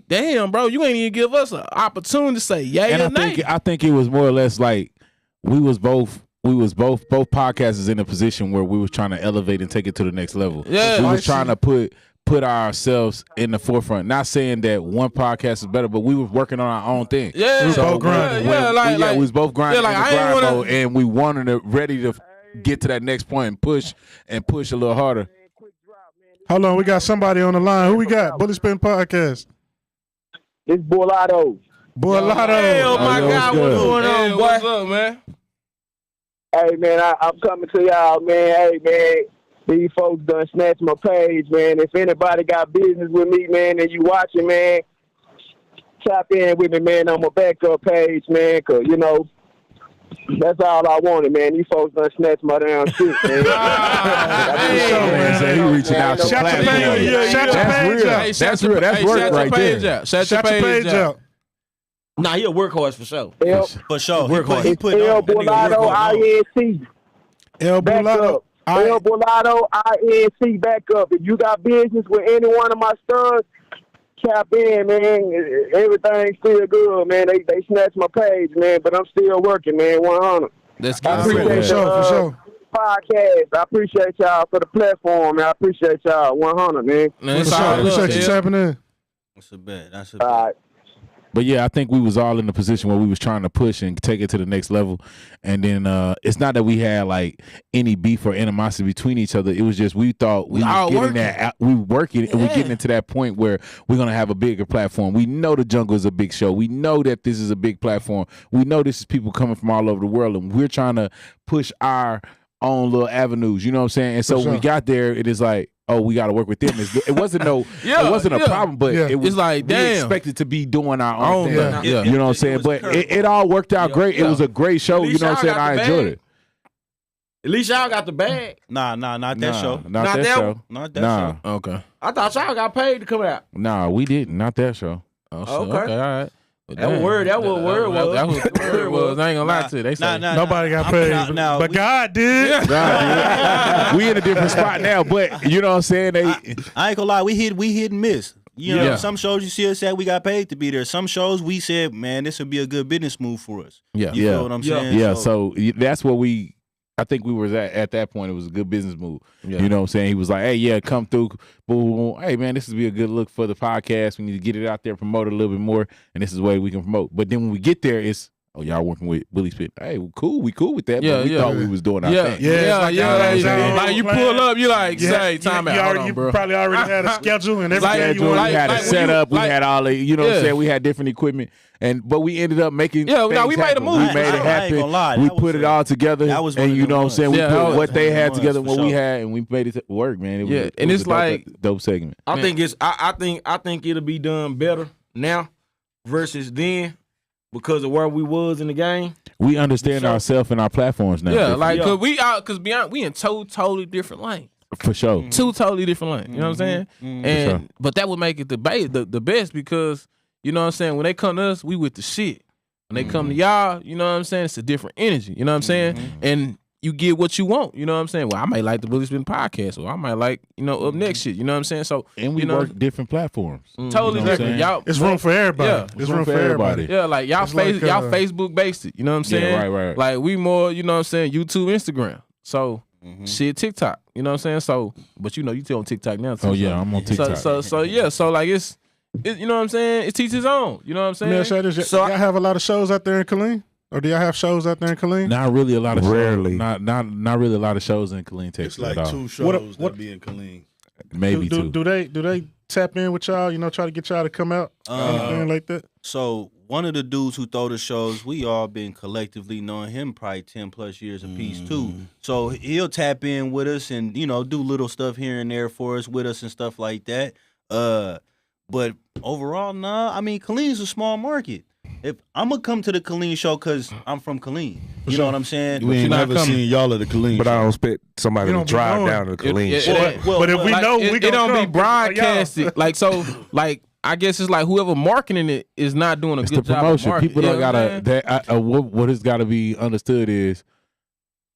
Speaker 1: damn, bro, you ain't even give us an opportunity to say yay or nay.
Speaker 7: I think it was more or less like we was both podcasters in a position where we was trying to elevate and take it to the next level.
Speaker 1: Yeah,
Speaker 7: we was trying to put ourselves in the forefront. Not saying that one podcast is better, but we were working on our own thing.
Speaker 1: Yeah,
Speaker 7: we was both grinding. We was both grinding in the grind mode, and we wanted to ready to get to that next point and push a little harder.
Speaker 3: Hold on, we got somebody on the line. Who we got? Bully Spittin podcast.
Speaker 11: It's Bolado.
Speaker 3: Bolado.
Speaker 4: Oh my God, what's going on, boy?
Speaker 1: What's up, man?
Speaker 11: Hey, man, I'm coming to y'all, man. Hey, man, these folks done snatched my page, man. If anybody got business with me, man, and you watching, man, tap in with me, man, on my backup page, man, because, you know, that's all I wanted, man. These folks done snatched my damn shit, man.
Speaker 7: He reaching out to platform. That's real. That's work right there.
Speaker 1: Shout your page out.
Speaker 4: Nah, he a workhorse for sure.
Speaker 2: For sure.
Speaker 11: He put El Bolado INC.
Speaker 3: El Bolado.
Speaker 11: El Bolado INC back up. If you got business with any one of my stars, tap in, man. Everything's still good, man. They snatched my page, man, but I'm still working, man. 100.
Speaker 1: That's
Speaker 11: I appreciate
Speaker 3: for sure.
Speaker 11: Podcast. I appreciate y'all for the platform, man. I appreciate y'all 100, man.
Speaker 3: Appreciate you tapping in.
Speaker 2: That's a bet.
Speaker 11: All right.
Speaker 7: But yeah, I think we was all in the position where we was trying to push and take it to the next level. And then it's not that we had like any beef or animosity between each other. It was just we thought we was getting that, we working and we getting into that point where we're gonna have a bigger platform. We know the Jungle is a big show. We know that this is a big platform. We know this is people coming from all over the world, and we're trying to push our own little avenues. You know what I'm saying? And so when we got there, it is like, oh, we got to work with them. It wasn't it wasn't a problem, but it was
Speaker 1: like, damn,
Speaker 7: we expected to be doing our own thing.
Speaker 1: Yeah.
Speaker 7: You know what I'm saying? But it all worked out great. It was a great show. You know what I'm saying? I enjoyed it.
Speaker 4: At least y'all got the bag.
Speaker 2: Nah, not that show.
Speaker 7: Not that show.
Speaker 2: Not that show.
Speaker 1: Okay.
Speaker 4: I thought y'all got paid to come out.
Speaker 7: Nah, we didn't. Not that show.
Speaker 1: Okay, all right.
Speaker 4: That word was.
Speaker 1: That was the word was. I ain't gonna lie to you. They say
Speaker 3: nobody got paid, but God did.
Speaker 7: We in a different spot now, but you know what I'm saying?
Speaker 2: I ain't gonna lie, we hit and miss. You know, some shows you see us at, we got paid to be there. Some shows we said, man, this would be a good business move for us.
Speaker 7: Yeah.
Speaker 2: You feel what I'm saying?
Speaker 7: Yeah, so that's what I think we was at that point. It was a good business move. Yeah. You know what I'm saying? He was like, hey, yeah, come through. Boom. Hey, man, this would be a good look for the podcast. We need to get it out there, promote it a little bit more, and this is the way we can promote. But then when we get there, it's, oh, y'all working with Bully Spittin. Hey, cool. We cool with that.
Speaker 1: Yeah,
Speaker 7: but we thought we was doing our thing.
Speaker 1: Like you pull up, you like, say, time out.
Speaker 3: You probably already had a schedule and everything.
Speaker 7: We had a setup. We had all the, you know what I'm saying? We had different equipment. But we ended up making
Speaker 1: we made a move.
Speaker 7: We made it happen. We put it all together. And you know what I'm saying? We put what they had together, what we had, and we made it work, man. It was a dope segment.
Speaker 4: I think it'll be done better now versus then because of where we was in the game.
Speaker 7: We understand ourselves and our platforms now.
Speaker 1: Yeah, like because we in two totally different lanes.
Speaker 7: For sure.
Speaker 1: Two totally different lanes. You know what I'm saying? And but that would make it the best because you know what I'm saying? When they come to us, we with the shit. When they come to y'all, you know what I'm saying? It's a different energy. You know what I'm saying? And you get what you want. You know what I'm saying? Well, I might like the Bully Spittin podcast, or I might like, up next shit. You know what I'm saying? So
Speaker 7: and we work different platforms.
Speaker 1: Totally different. Y'all,
Speaker 3: it's room for everybody.
Speaker 1: Yeah,
Speaker 3: it's room for everybody.
Speaker 1: Yeah, like y'all y'all Facebook based it. You know what I'm saying?
Speaker 7: Yeah, right.
Speaker 1: Like we more, you know what I'm saying, YouTube, Instagram. So shit, TikTok. You know what I'm saying? So, but you on TikTok now too.
Speaker 7: Oh yeah, I'm on TikTok.
Speaker 1: So like it's you know what I'm saying? It teaches his own. You know what I'm saying?
Speaker 3: Y'all have a lot of shows out there in Killeen? Or do y'all have shows out there in Killeen?
Speaker 7: Not really a lot of
Speaker 10: Rarely.
Speaker 7: shows. Not really a lot of shows in Killeen, Texas.
Speaker 8: It's like
Speaker 7: at all.
Speaker 8: 2 shows that be in Killeen.
Speaker 7: Maybe two.
Speaker 3: Do they tap in with y'all? You know, try to get y'all to come out, anything like that?
Speaker 2: So one of the dudes who throw the shows, we all been collectively knowing him probably 10+ years apiece too. So he'll tap in with us and do little stuff here and there for us with us and stuff like that. But overall, nah. I mean, Killeen's a small market. If I'm gonna come to the Killeen show because I'm from Killeen, you know what I'm saying?
Speaker 8: We ain't never seen y'all at the Killeen
Speaker 10: But
Speaker 8: show.
Speaker 10: I don't expect somebody
Speaker 3: You
Speaker 10: to
Speaker 3: don't be
Speaker 10: drive
Speaker 3: knowing.
Speaker 10: down to Killeen.
Speaker 3: But if we
Speaker 1: like,
Speaker 3: know,
Speaker 1: it,
Speaker 3: we
Speaker 1: it
Speaker 3: gonna
Speaker 1: don't
Speaker 3: come.
Speaker 1: be broadcasted. Like I guess it's like whoever marketing it is not doing a
Speaker 7: It's
Speaker 1: good
Speaker 7: the
Speaker 1: job.
Speaker 7: promotion.
Speaker 1: Of
Speaker 7: People don't
Speaker 1: marketing,
Speaker 7: gotta. What has got to be understood is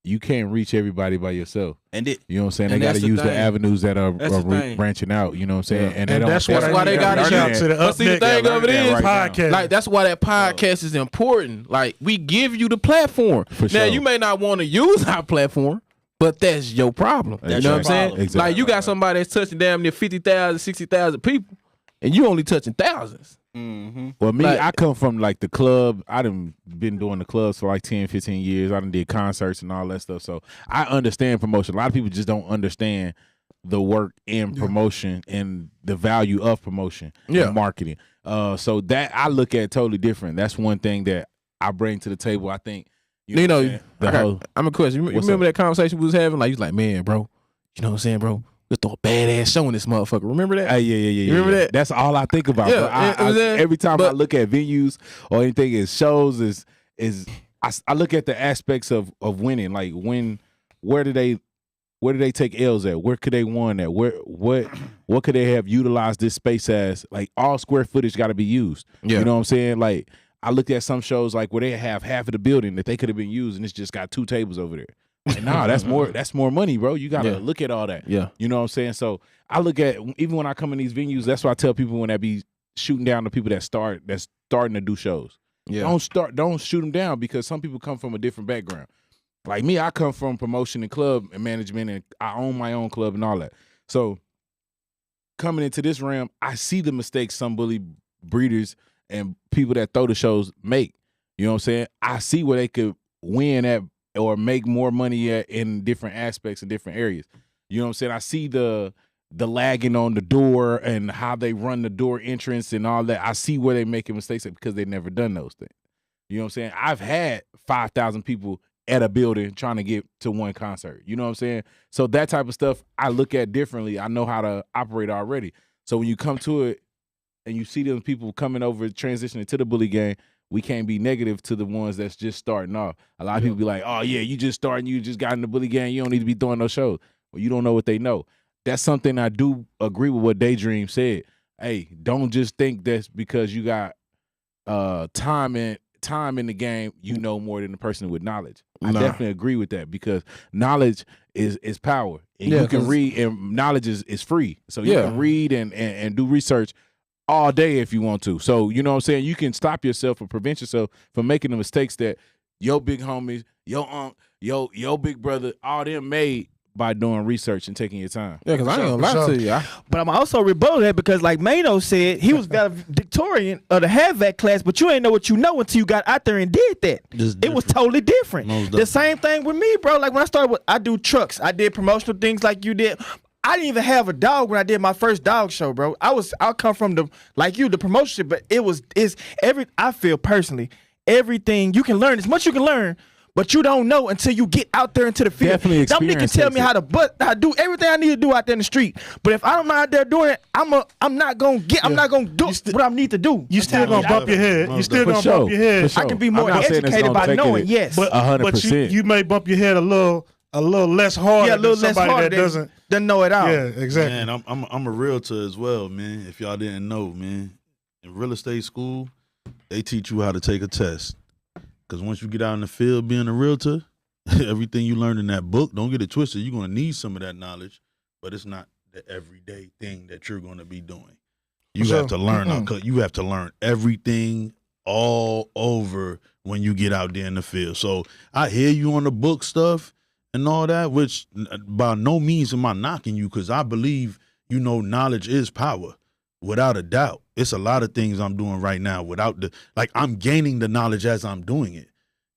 Speaker 7: you can't reach everybody by yourself.
Speaker 2: And it,
Speaker 7: You know what I'm saying?
Speaker 4: And
Speaker 7: They got
Speaker 4: that's
Speaker 7: to
Speaker 4: the
Speaker 7: use the
Speaker 4: thing.
Speaker 7: avenues that are
Speaker 4: That's the thing.
Speaker 7: branching out. You know what I'm saying?
Speaker 3: Yeah.
Speaker 7: And they
Speaker 3: And
Speaker 7: don't.
Speaker 3: that's
Speaker 1: That's why they got
Speaker 3: learn
Speaker 1: it.
Speaker 3: that to the
Speaker 1: But see, the thing of it is,
Speaker 3: podcast.
Speaker 1: like that's why that podcast is important. Like we give you the platform.
Speaker 7: For
Speaker 1: Now
Speaker 7: sure.
Speaker 1: you may not want to use our platform, but that's your problem.
Speaker 2: That's
Speaker 1: you know
Speaker 2: your
Speaker 1: what I'm saying?
Speaker 2: problem.
Speaker 7: Exactly.
Speaker 1: Like you got somebody that's touching damn near 50,000, 60,000 people, and you only touching thousands.
Speaker 7: Well, me,
Speaker 1: Like-
Speaker 7: I come from like the club. I done been doing the clubs for like 10, 15 years. I done did concerts and all that stuff. So I understand promotion. A lot of people just don't understand the work in promotion and the value of promotion and marketing. So that I look at totally different. That's one thing that I bring to the table. I think,
Speaker 1: You know,
Speaker 7: what I'm saying? The whole-
Speaker 1: I'm a question. You
Speaker 7: What's
Speaker 1: remember
Speaker 7: up?
Speaker 1: that conversation we was having? Like you was like, man, bro, you know what I'm saying, bro? Let's throw a badass show in this motherfucker. Remember that?
Speaker 7: Hey, yeah.
Speaker 1: You remember that?
Speaker 7: That's all I think about.
Speaker 1: Yeah,
Speaker 7: bro. Every time I
Speaker 1: but-
Speaker 7: look at venues or anything, is shows I look at the aspects of winning. Like where do they take L's at? Where could they win at? What could they have utilized this space as? Like all square footage got to be used.
Speaker 1: Yeah.
Speaker 7: You know what I'm saying? Like I looked at some shows like where they have half of the building that they could have been used, and it's just got 2 tables over there. Like, nah, that's more money, bro. You gotta look at all that.
Speaker 1: Yeah.
Speaker 7: You know what I'm saying? So I look at, even when I come in these venues, that's why I tell people when I be shooting down the people that's starting to do shows.
Speaker 1: Yeah.
Speaker 7: Don't shoot them down, because some people come from a different background. Like me, I come from promotion and club and management, and I own my own club and all that. So coming into this realm, I see the mistakes some bully breeders and people that throw the shows make. You know what I'm saying? I see where they could win at or make more money at in different aspects in different areas. You know what I'm saying? I see the lagging on the door and how they run the door entrance and all that. I see where they making mistakes at because they never done those things. You know what I'm saying? I've had 5,000 people at a building trying to get to one concert. You know what I'm saying? So that type of stuff I look at differently. I know how to operate already. So when you come to it and you see those people coming over, transitioning to the bully game, we can't be negative to the ones that's just starting off. A lot of people be like, oh, yeah, you just starting, you just got in the bully game, you don't need to be throwing no shows. Well, you don't know what they know. That's something I do agree with what Daydream said. Hey, don't just think that's because you got time in the game, you know more than the person with knowledge. I definitely agree with that, because knowledge is power. And you can read, and knowledge is free. So you can read and do research all day if you want to. So, you know what I'm saying? You can stop yourself or prevent yourself from making the mistakes that your big homies, your aunt, your big brother, all them made by doing research and taking your time.
Speaker 1: Yeah, because I ain't gonna lie to you.
Speaker 6: But I'm also rebuttal that, because like Mano said, he was valedictorian of the HVAC class, but you ain't know what you know until you got out there and did that. It was totally different. The same thing with me, bro. Like when I started, I do trucks. I did promotional things like you did. I didn't even have a dog when I did my first dog show, bro. I come from the promotion, but I feel personally, everything you can learn, as much you can learn, but you don't know until you get out there into the field.
Speaker 7: Definitely
Speaker 6: Dominic can tell me how to do everything I need to do out there in the street. But if I'm not out there doing it, I'm not gonna do what I need to do.
Speaker 3: You still gonna bump your head. You still gonna bump your head.
Speaker 6: I can be more educated by knowing, yes.
Speaker 3: But
Speaker 7: 100%.
Speaker 3: you may bump your head a little less hard than somebody that doesn't
Speaker 6: know it all.
Speaker 3: Yeah, exactly.
Speaker 8: Man, I'm a realtor as well, man. If y'all didn't know, man, in real estate school, they teach you how to take a test. Because once you get out in the field being a realtor, everything you learned in that book, don't get it twisted. You're going to need some of that knowledge, but it's not the everyday thing that you're going to be doing. You have to learn. You have to learn everything all over when you get out there in the field. So I hear you on the book stuff and all that, which by no means am I knocking you, because I believe, knowledge is power. Without a doubt. It's a lot of things I'm doing right now without I'm gaining the knowledge as I'm doing it.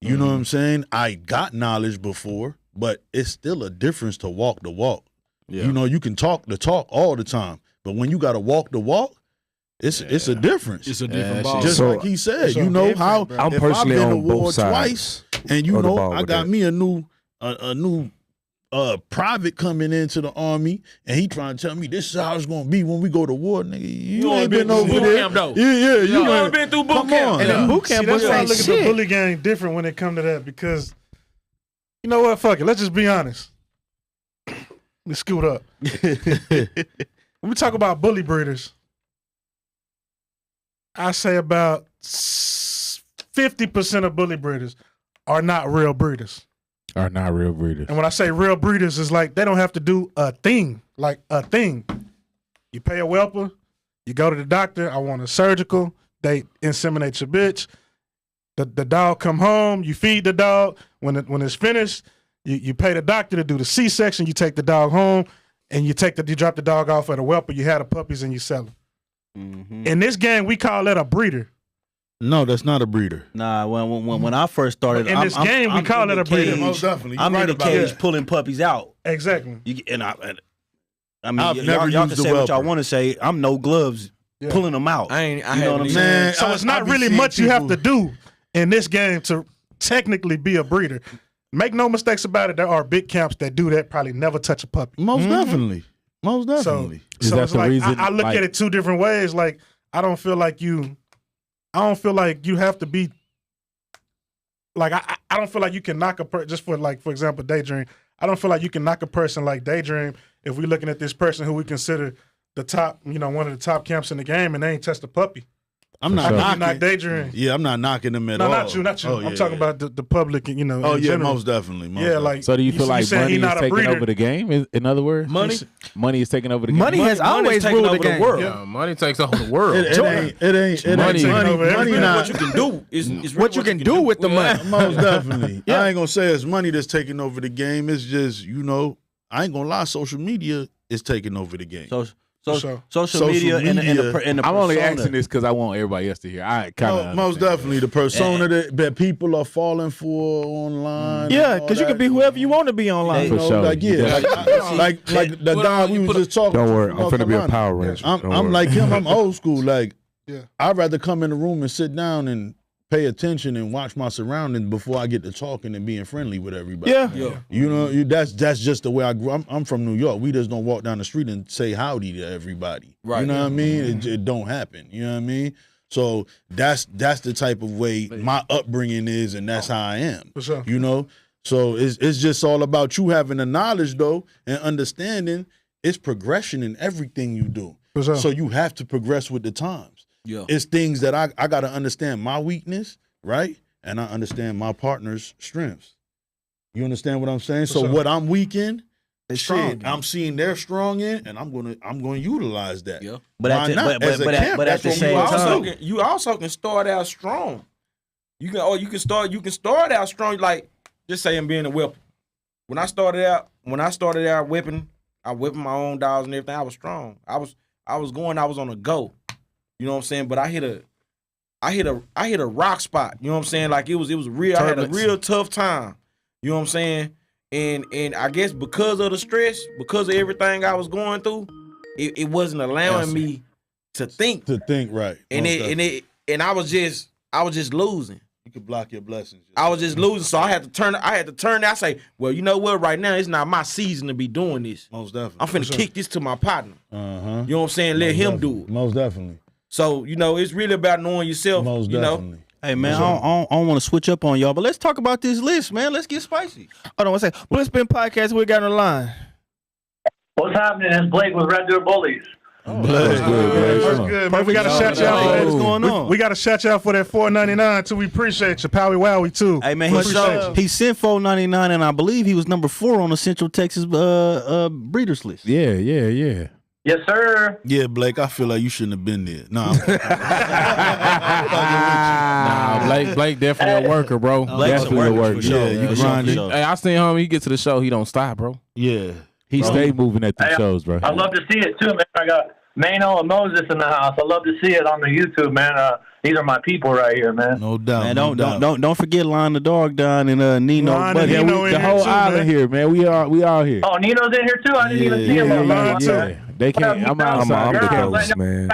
Speaker 8: You know what I'm saying? I got knowledge before, but it's still a difference to walk the walk.
Speaker 1: Yeah.
Speaker 8: You know, you can talk the talk all the time, but when you got to walk the walk, it's a difference.
Speaker 10: It's a different ball.
Speaker 8: Just
Speaker 10: So-
Speaker 8: like he said, you know how
Speaker 10: I'm
Speaker 8: if
Speaker 10: personally
Speaker 8: I've been
Speaker 10: on
Speaker 8: to war
Speaker 10: both sides
Speaker 8: twice, and you
Speaker 10: of the
Speaker 8: know
Speaker 10: ball
Speaker 8: I
Speaker 10: with
Speaker 8: got
Speaker 10: that.
Speaker 8: me a new private coming into the army, and he trying to tell me this is how it's gonna be when we go to war, nigga. You ain't been over
Speaker 4: boot
Speaker 8: there.
Speaker 4: camp, though.
Speaker 8: Yeah,
Speaker 4: You
Speaker 8: ain't
Speaker 4: ain't been through boot
Speaker 8: Come
Speaker 4: camp.
Speaker 8: on,
Speaker 6: And
Speaker 8: yeah.
Speaker 6: the boot camp
Speaker 3: See, that's
Speaker 6: was
Speaker 3: why I
Speaker 6: ain't
Speaker 3: look at the
Speaker 6: shit.
Speaker 3: bully game different when it come to that, because you know what? Fuck it. Let's just be honest. Let's scoot up. When we talk about bully breeders, I say about 50% of bully breeders are not real breeders.
Speaker 7: Are not real breeders.
Speaker 3: And when I say real breeders, it's like they don't have to do a thing, like a thing. You pay a whelper, you go to the doctor, I want a surgical, they inseminate your bitch. The dog come home, you feed the dog. When it's finished, you pay the doctor to do the C-section, you take the dog home, and you drop the dog off at a whelper, you have the puppies and you sell them.
Speaker 2: Mm-hmm.
Speaker 3: In this game, we call that a breeder.
Speaker 8: No, that's not a breeder.
Speaker 2: Nah, when I first started,
Speaker 3: In this game, we call it a breeder.
Speaker 8: Most definitely.
Speaker 2: I'm
Speaker 8: You're
Speaker 2: in the
Speaker 8: right about
Speaker 2: cage
Speaker 8: that.
Speaker 2: pulling puppies out.
Speaker 3: Exactly.
Speaker 2: I mean,
Speaker 8: I've
Speaker 2: y'all
Speaker 8: never
Speaker 2: can
Speaker 8: used
Speaker 2: say
Speaker 8: the
Speaker 2: what y'all
Speaker 8: welper.
Speaker 2: want to say. I'm no gloves pulling them out.
Speaker 4: I
Speaker 2: You know what I'm
Speaker 4: haven't
Speaker 2: saying?
Speaker 8: Man,
Speaker 3: So it's
Speaker 8: I
Speaker 3: not
Speaker 8: be
Speaker 3: really
Speaker 8: seeing
Speaker 3: much you have
Speaker 8: people-
Speaker 3: to do in this game to technically be a breeder. Make no mistakes about it. There are big camps that do that, probably never touch a puppy.
Speaker 8: Most definitely. Most
Speaker 3: So,
Speaker 8: definitely.
Speaker 7: Is
Speaker 3: so
Speaker 7: that
Speaker 3: it's
Speaker 7: the
Speaker 3: like
Speaker 7: reason,
Speaker 3: I look
Speaker 7: like-
Speaker 3: at it two different ways. Like I don't feel like you have to be like I don't feel like you can knock a person just for example Daydream. I don't feel like you can knock a person like Daydream if we're looking at this person who we consider the top, one of the top camps in the game, and they ain't touched a puppy.
Speaker 8: I'm not
Speaker 3: How can you
Speaker 8: knocking.
Speaker 3: knock Daydream?
Speaker 8: Yeah, I'm not knocking them at
Speaker 3: No,
Speaker 8: all.
Speaker 3: not you.
Speaker 8: Oh,
Speaker 3: I'm
Speaker 8: yeah,
Speaker 3: talking
Speaker 8: yeah.
Speaker 3: about the public,
Speaker 8: Oh
Speaker 3: in
Speaker 8: yeah,
Speaker 3: general.
Speaker 8: most definitely. Most
Speaker 3: Yeah,
Speaker 8: definitely.
Speaker 3: like
Speaker 7: So do you feel like
Speaker 3: saying
Speaker 7: money
Speaker 3: he
Speaker 7: is
Speaker 3: not a
Speaker 7: taking
Speaker 3: breeder?
Speaker 7: over the game? In other words,
Speaker 4: Money
Speaker 7: is taking over the game.
Speaker 6: Money has always
Speaker 4: taking
Speaker 6: ruled
Speaker 4: over
Speaker 6: the game.
Speaker 4: world.
Speaker 3: Yeah.
Speaker 1: Money takes over the world.
Speaker 8: It ain't
Speaker 3: Money taking over
Speaker 8: money
Speaker 3: everything.
Speaker 8: not.
Speaker 4: What you can do is
Speaker 6: What you can do with the money.
Speaker 8: Most definitely. I ain't gonna say it's money that's taking over the game. It's just, I ain't gonna lie, social media is taking over the game.
Speaker 2: Social media and the
Speaker 7: I'm only
Speaker 2: persona.
Speaker 7: asking this because I want everybody else to hear. I kind of
Speaker 8: Most definitely. The persona that people are falling for online.
Speaker 6: Yeah, because you can be whoever you want to be online.
Speaker 7: For sure.
Speaker 8: Like,
Speaker 7: You
Speaker 8: yeah, like the guy we was just talking
Speaker 10: Don't
Speaker 8: to
Speaker 10: worry,
Speaker 8: from
Speaker 10: I'm
Speaker 8: North
Speaker 10: finna be a
Speaker 8: Carolina.
Speaker 10: Power Ranger. Don't
Speaker 8: I'm
Speaker 10: worry.
Speaker 8: like him. I'm old school. Like,
Speaker 3: Yeah.
Speaker 8: I'd rather come in the room and sit down and pay attention and watch my surroundings before I get to talking and being friendly with everybody.
Speaker 6: Yeah.
Speaker 8: That's just the way I grew. I'm from New York. We just don't walk down the street and say howdy to everybody.
Speaker 4: Right.
Speaker 8: You know what I mean? It don't happen. You know what I mean? So that's the type of way my upbringing is, and that's how I am.
Speaker 3: For sure.
Speaker 8: So it's just all about you having the knowledge though and understanding it's progression in everything you do.
Speaker 3: For sure.
Speaker 8: So you have to progress with the times.
Speaker 4: Yeah.
Speaker 8: It's things that I got to understand my weakness, right? And I understand my partner's strengths. You understand what I'm saying? So
Speaker 3: sure.
Speaker 8: what I'm weak in,
Speaker 6: strong
Speaker 8: shit, I'm seeing they're strong in, and I'm gonna utilize that.
Speaker 4: Yeah.
Speaker 2: But
Speaker 8: Why not? As a camp,
Speaker 2: at
Speaker 8: that's
Speaker 2: the
Speaker 8: what we
Speaker 2: same
Speaker 8: also
Speaker 2: time,
Speaker 4: You also can start out strong. You can start out strong. Like just say I'm being a whipper. When I started out whipping, I whipped my own dogs and everything. I was strong. I was on a go. You know what I'm saying? But I hit a rock spot. You know what I'm saying? Like it was real. I had a real tough time. You know what I'm saying? And I guess because of the stress, because of everything I was going through, it wasn't allowing me to think.
Speaker 8: To think right.
Speaker 4: And I was just losing.
Speaker 8: You could block your blessings.
Speaker 4: I was just losing, so I had to turn. I say, well, you know what? Right now, it's not my season to be doing this.
Speaker 8: Most definitely.
Speaker 4: I'm finna kick this to my partner.
Speaker 8: Uh-huh.
Speaker 4: You know what I'm saying? Let him do it.
Speaker 8: Most definitely.
Speaker 4: So it's really about knowing yourself.
Speaker 8: Most
Speaker 4: you
Speaker 8: definitely.
Speaker 4: know.
Speaker 2: hey man, I don't want to switch up on y'all, but let's talk about this list, man. Let's get spicy.
Speaker 6: Hold on one second. Spittin podcast, we got on the line.
Speaker 13: What's happening? It's Blake with Red Deer Bullies.
Speaker 3: That's good, man. We got to shout you out for that.
Speaker 2: What's going on?
Speaker 3: We got to shout you out for that $4.99 too. We appreciate you, Powie Wowie too.
Speaker 2: Hey man,
Speaker 3: We appreciate you.
Speaker 2: he sent $4.99, and I believe he was number 4 on the Central Texas breeders list.
Speaker 7: Yeah.
Speaker 13: Yes, sir.
Speaker 8: Yeah, Blake, I feel like you shouldn't have been there. Nah.
Speaker 1: Blake definitely a worker, bro.
Speaker 2: Blake's a
Speaker 1: Definitely
Speaker 2: worker
Speaker 1: a worker.
Speaker 2: for sure.
Speaker 8: Yeah, you
Speaker 2: For sure,
Speaker 8: grinding.
Speaker 2: for sure.
Speaker 1: Hey, I seen him. He get to the show, he don't stop, bro.
Speaker 8: Yeah.
Speaker 7: He stayed moving at the
Speaker 13: Hey,
Speaker 7: shows, bro.
Speaker 13: I'd love to see it too, man. Mano and Moses in the house. I love to see it on the YouTube, man. These are my people right here, man.
Speaker 8: No doubt.
Speaker 2: Man, don't forget Lon the dog down and Nino.
Speaker 3: Lon and Nino
Speaker 14: the whole island here, man. We all here.
Speaker 13: Oh, Nino's in here too. I didn't even see him.
Speaker 3: Yeah.
Speaker 14: They can't. I'm outside.
Speaker 10: I'm the ghost, man.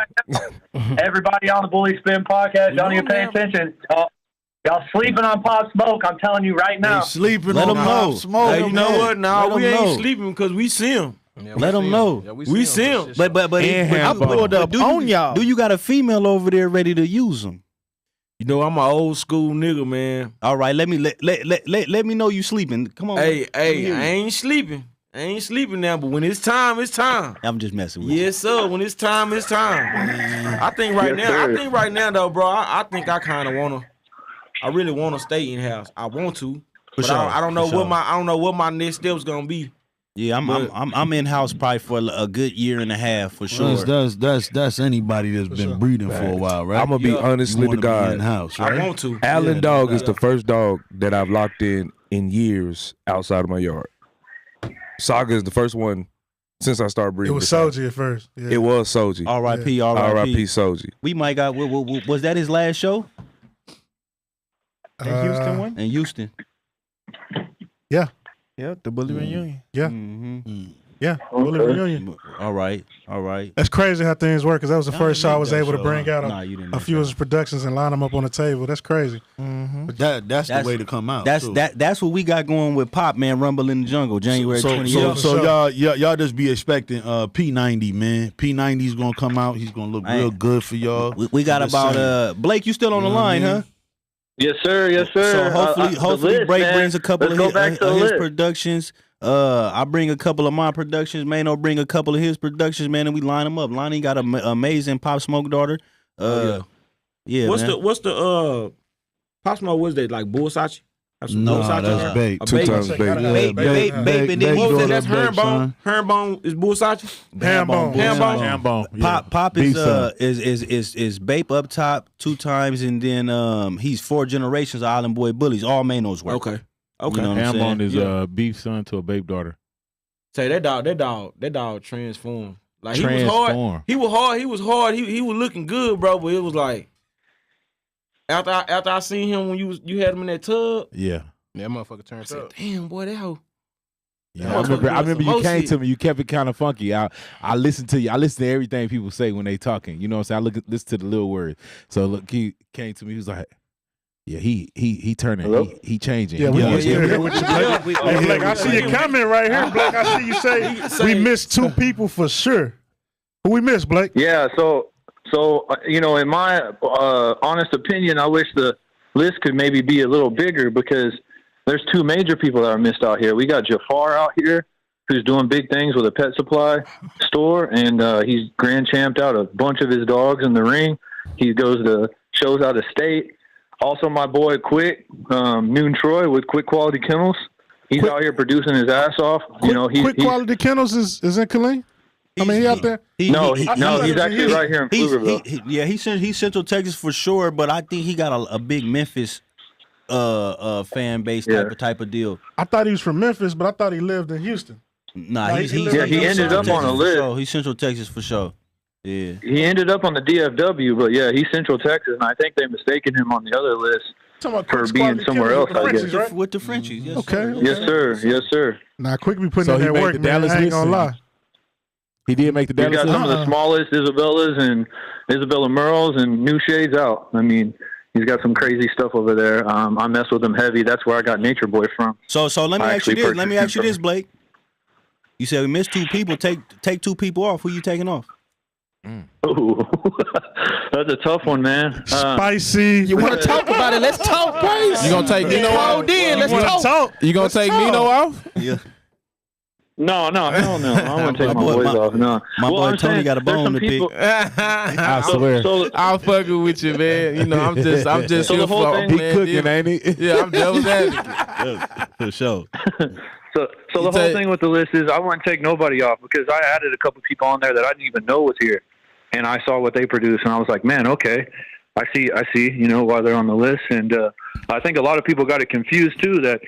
Speaker 13: Everybody on the Bully Spin podcast, don't even pay attention. Y'all sleeping on Pop Smoke. I'm telling you right now.
Speaker 8: They sleeping
Speaker 2: Let
Speaker 8: on
Speaker 2: them know.
Speaker 8: Pop Smoke.
Speaker 4: Hey, you know what? Nah,
Speaker 2: Let
Speaker 4: we
Speaker 2: them
Speaker 4: ain't
Speaker 2: know.
Speaker 4: sleeping because we see him.
Speaker 1: Yeah,
Speaker 2: Let them know.
Speaker 1: Yeah,
Speaker 4: We see him.
Speaker 2: But
Speaker 6: I pulled up on y'all.
Speaker 2: Do you got a female over there ready to use them?
Speaker 4: You know, I'm an old school nigga, man.
Speaker 2: All right, let me know you sleeping. Come on.
Speaker 4: Hey, I ain't sleeping. I ain't sleeping now, but when it's time, it's time.
Speaker 2: I'm just messing with you.
Speaker 4: Yes, sir. When it's time, it's time. I think right now, though, bro, I think I kind of wanna. I really want to stay in house. I want to, but
Speaker 2: sure,
Speaker 4: I don't know
Speaker 2: for
Speaker 4: what my next step's gonna be.
Speaker 2: Yeah, I'm in house probably for a good year and a half for sure.
Speaker 8: That's anybody that's been breeding for a while, right?
Speaker 10: I'm gonna be honestly the guy.
Speaker 8: in house, right?
Speaker 4: I want to.
Speaker 10: Allen Dog is the first dog that I've locked in years outside of my yard. Saga is the first one since I started breeding.
Speaker 3: It was Soji at first. Yeah.
Speaker 10: It was Soji.
Speaker 2: R.I.P.
Speaker 10: R.I.P. Soji.
Speaker 2: We might got. Was that his last show?
Speaker 6: The Houston one?
Speaker 2: In Houston.
Speaker 3: Yeah.
Speaker 6: Yeah, the Bully Reunion.
Speaker 3: Yeah.
Speaker 2: Mm-hmm.
Speaker 3: Yeah. Bully Reunion.
Speaker 2: All right.
Speaker 3: That's crazy how things work, because that was the first show I was able to bring out
Speaker 2: a
Speaker 3: few of his productions and line them up on the table. That's crazy.
Speaker 6: Mm-hmm.
Speaker 8: But that's the way to come out.
Speaker 2: That's what we got going with Pop, man. Rumble in the Jungle, January 28th.
Speaker 8: So y'all just be expecting P90, man. P90's gonna come out. He's gonna look real good for y'all.
Speaker 2: We got about Blake. You still on the line, huh?
Speaker 13: Yes, sir. Yes, sir.
Speaker 2: So hopefully, Blake brings a couple of his
Speaker 13: list.
Speaker 2: productions. I bring a couple of my productions. Mano bring a couple of his productions, man, and we line them up. Lonnie got an amazing Pop Smoke daughter. Yeah.
Speaker 4: What's the Pop Smoke? Was that like Bull Sachi?
Speaker 8: No, that's Babe.
Speaker 10: Two times Babe.
Speaker 2: Babe, and then
Speaker 4: what was that? That's Herringbone. Herringbone is Bull Sachi.
Speaker 3: Herringbone.
Speaker 2: Pop is Bape up top 2 times, and then he's 4 generations of Island Boy Bullies. All Manos work.
Speaker 4: Okay.
Speaker 2: You know what I'm
Speaker 14: Hambone
Speaker 2: saying?
Speaker 14: is beef son to a Babe daughter.
Speaker 4: Say that dog transformed. Like he was hard. He was hard. He was looking good, bro. But it was like after I seen him when you had him in that tub.
Speaker 14: Yeah.
Speaker 1: That motherfucker turned up.
Speaker 4: Damn, boy, that hoe.
Speaker 14: Yeah, I remember you came to me. You kept it kind of funky. I listened to you. I listen to everything people say when they talking. You know what I'm saying? Listen to the little words. So look, he came to me. He was like, "Yeah, he turning. He changing."
Speaker 3: Yeah, Blake, I see you comment right here, Blake. I see you say we missed 2 people for sure. Who we missed, Blake?
Speaker 13: Yeah, so in my honest opinion, I wish the list could maybe be a little bigger, because there's 2 major people that are missed out here. We got Jafar out here, who's doing big things with a pet supply store, and he's grand champed out a bunch of his dogs in the ring. He goes to shows out of state. Also, my boy Quick, Noon Troy with Quick Quality Kennels. He's out here producing his ass off.
Speaker 3: Quick Quality Kennels is in Killeen? I mean, he out there?
Speaker 13: He's actually right here in Pflugerville.
Speaker 2: He's Central Texas for sure, but I think he got a big Memphis fan base type of deal.
Speaker 3: I thought he was from Memphis, but I thought he lived in Houston.
Speaker 2: Nah, he
Speaker 13: ended up on a list.
Speaker 2: Sure. He's Central Texas for sure. Yeah,
Speaker 13: he ended up on the DFW, but yeah, he's Central Texas, and I think they mistaken him on the other list for being somewhere else. I guess
Speaker 3: right?
Speaker 2: With the Frenchies, yes.
Speaker 3: Okay.
Speaker 13: Yes, sir. Yes, sir.
Speaker 3: Nah, Quick be putting in that work, man. I ain't gonna lie.
Speaker 14: He did make the Dallas
Speaker 13: list. He got some of the smallest Isabellas and Isabella Merles and new shades out. I mean, he's got some crazy stuff over there. I mess with him heavy. That's where I got Nature Boy from.
Speaker 2: So let me ask you this. Let me ask you this, Blake. You said we missed 2 people. Take 2 people off. Who you taking off?
Speaker 13: Oh, that's a tough one, man.
Speaker 3: Spicy.
Speaker 6: You want to talk about it? Let's talk, boys.
Speaker 1: You gonna take Nino off?
Speaker 6: Let's talk.
Speaker 1: You gonna take Nino off?
Speaker 2: Yeah.
Speaker 13: No, hell no. I want to take my boys off. No,
Speaker 2: my boy Tony got a bone to pick.
Speaker 1: I swear. I'm fucking with you, man. You know, I'm just
Speaker 13: so
Speaker 1: here for
Speaker 14: he cooking, ain't he?
Speaker 1: Yeah, I'm devil's advocate.
Speaker 2: For sure.
Speaker 13: So the whole thing with the list is I wouldn't take nobody off, because I added a couple people on there that I didn't even know was here, and I saw what they produce, and I was like, man, okay, I see, why they're on the list, and I think a lot of people got it confused too, that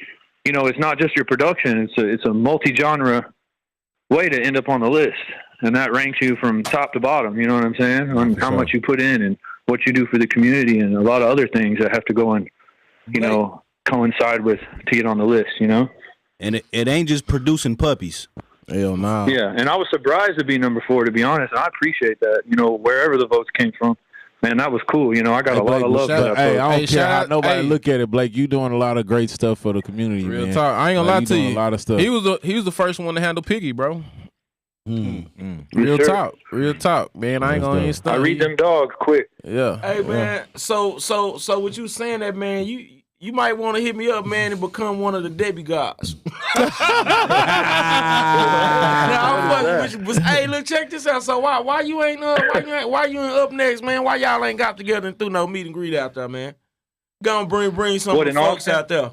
Speaker 13: it's not just your production, it's a multi-genre way to end up on the list. and that ranks you from top to bottom. You know what I'm saying? On how much you put in and what you do for the community, and a lot of other things that have to go and coincide with to get on the list. You know,
Speaker 2: and it ain't just producing puppies.
Speaker 1: Hell no.
Speaker 13: Yeah, and I was surprised to be number 4, to be honest. And I appreciate that. You know, wherever the votes came from. Man, that was cool. You know, I got a lot of love for that.
Speaker 14: Hey, I don't
Speaker 1: Hey,
Speaker 14: care how
Speaker 1: shout-
Speaker 14: nobody
Speaker 1: hey.
Speaker 14: look at it, Blake. You doing a lot of great stuff for the community,
Speaker 1: Real
Speaker 14: man.
Speaker 1: talk. I ain't gonna lie
Speaker 14: you
Speaker 1: to
Speaker 14: doing
Speaker 1: you.
Speaker 14: a lot of stuff.
Speaker 1: He was the first one to handle Piggy, bro. Real
Speaker 13: Yes, sir.
Speaker 1: talk. Real talk, man. I ain't gonna even
Speaker 13: I
Speaker 1: stop.
Speaker 13: read them dogs quick.
Speaker 1: Yeah.
Speaker 4: Hey man, so what you saying that, man, you might want to hit me up, man, and become one of the Debbie gods. Now, I'm fucking with you, but hey, look, check this out. So why you ain't up next, man? Why y'all ain't got together and threw no meet and greet out there, man? Gonna bring some
Speaker 13: What, in
Speaker 4: folks
Speaker 13: Austin?
Speaker 4: out there.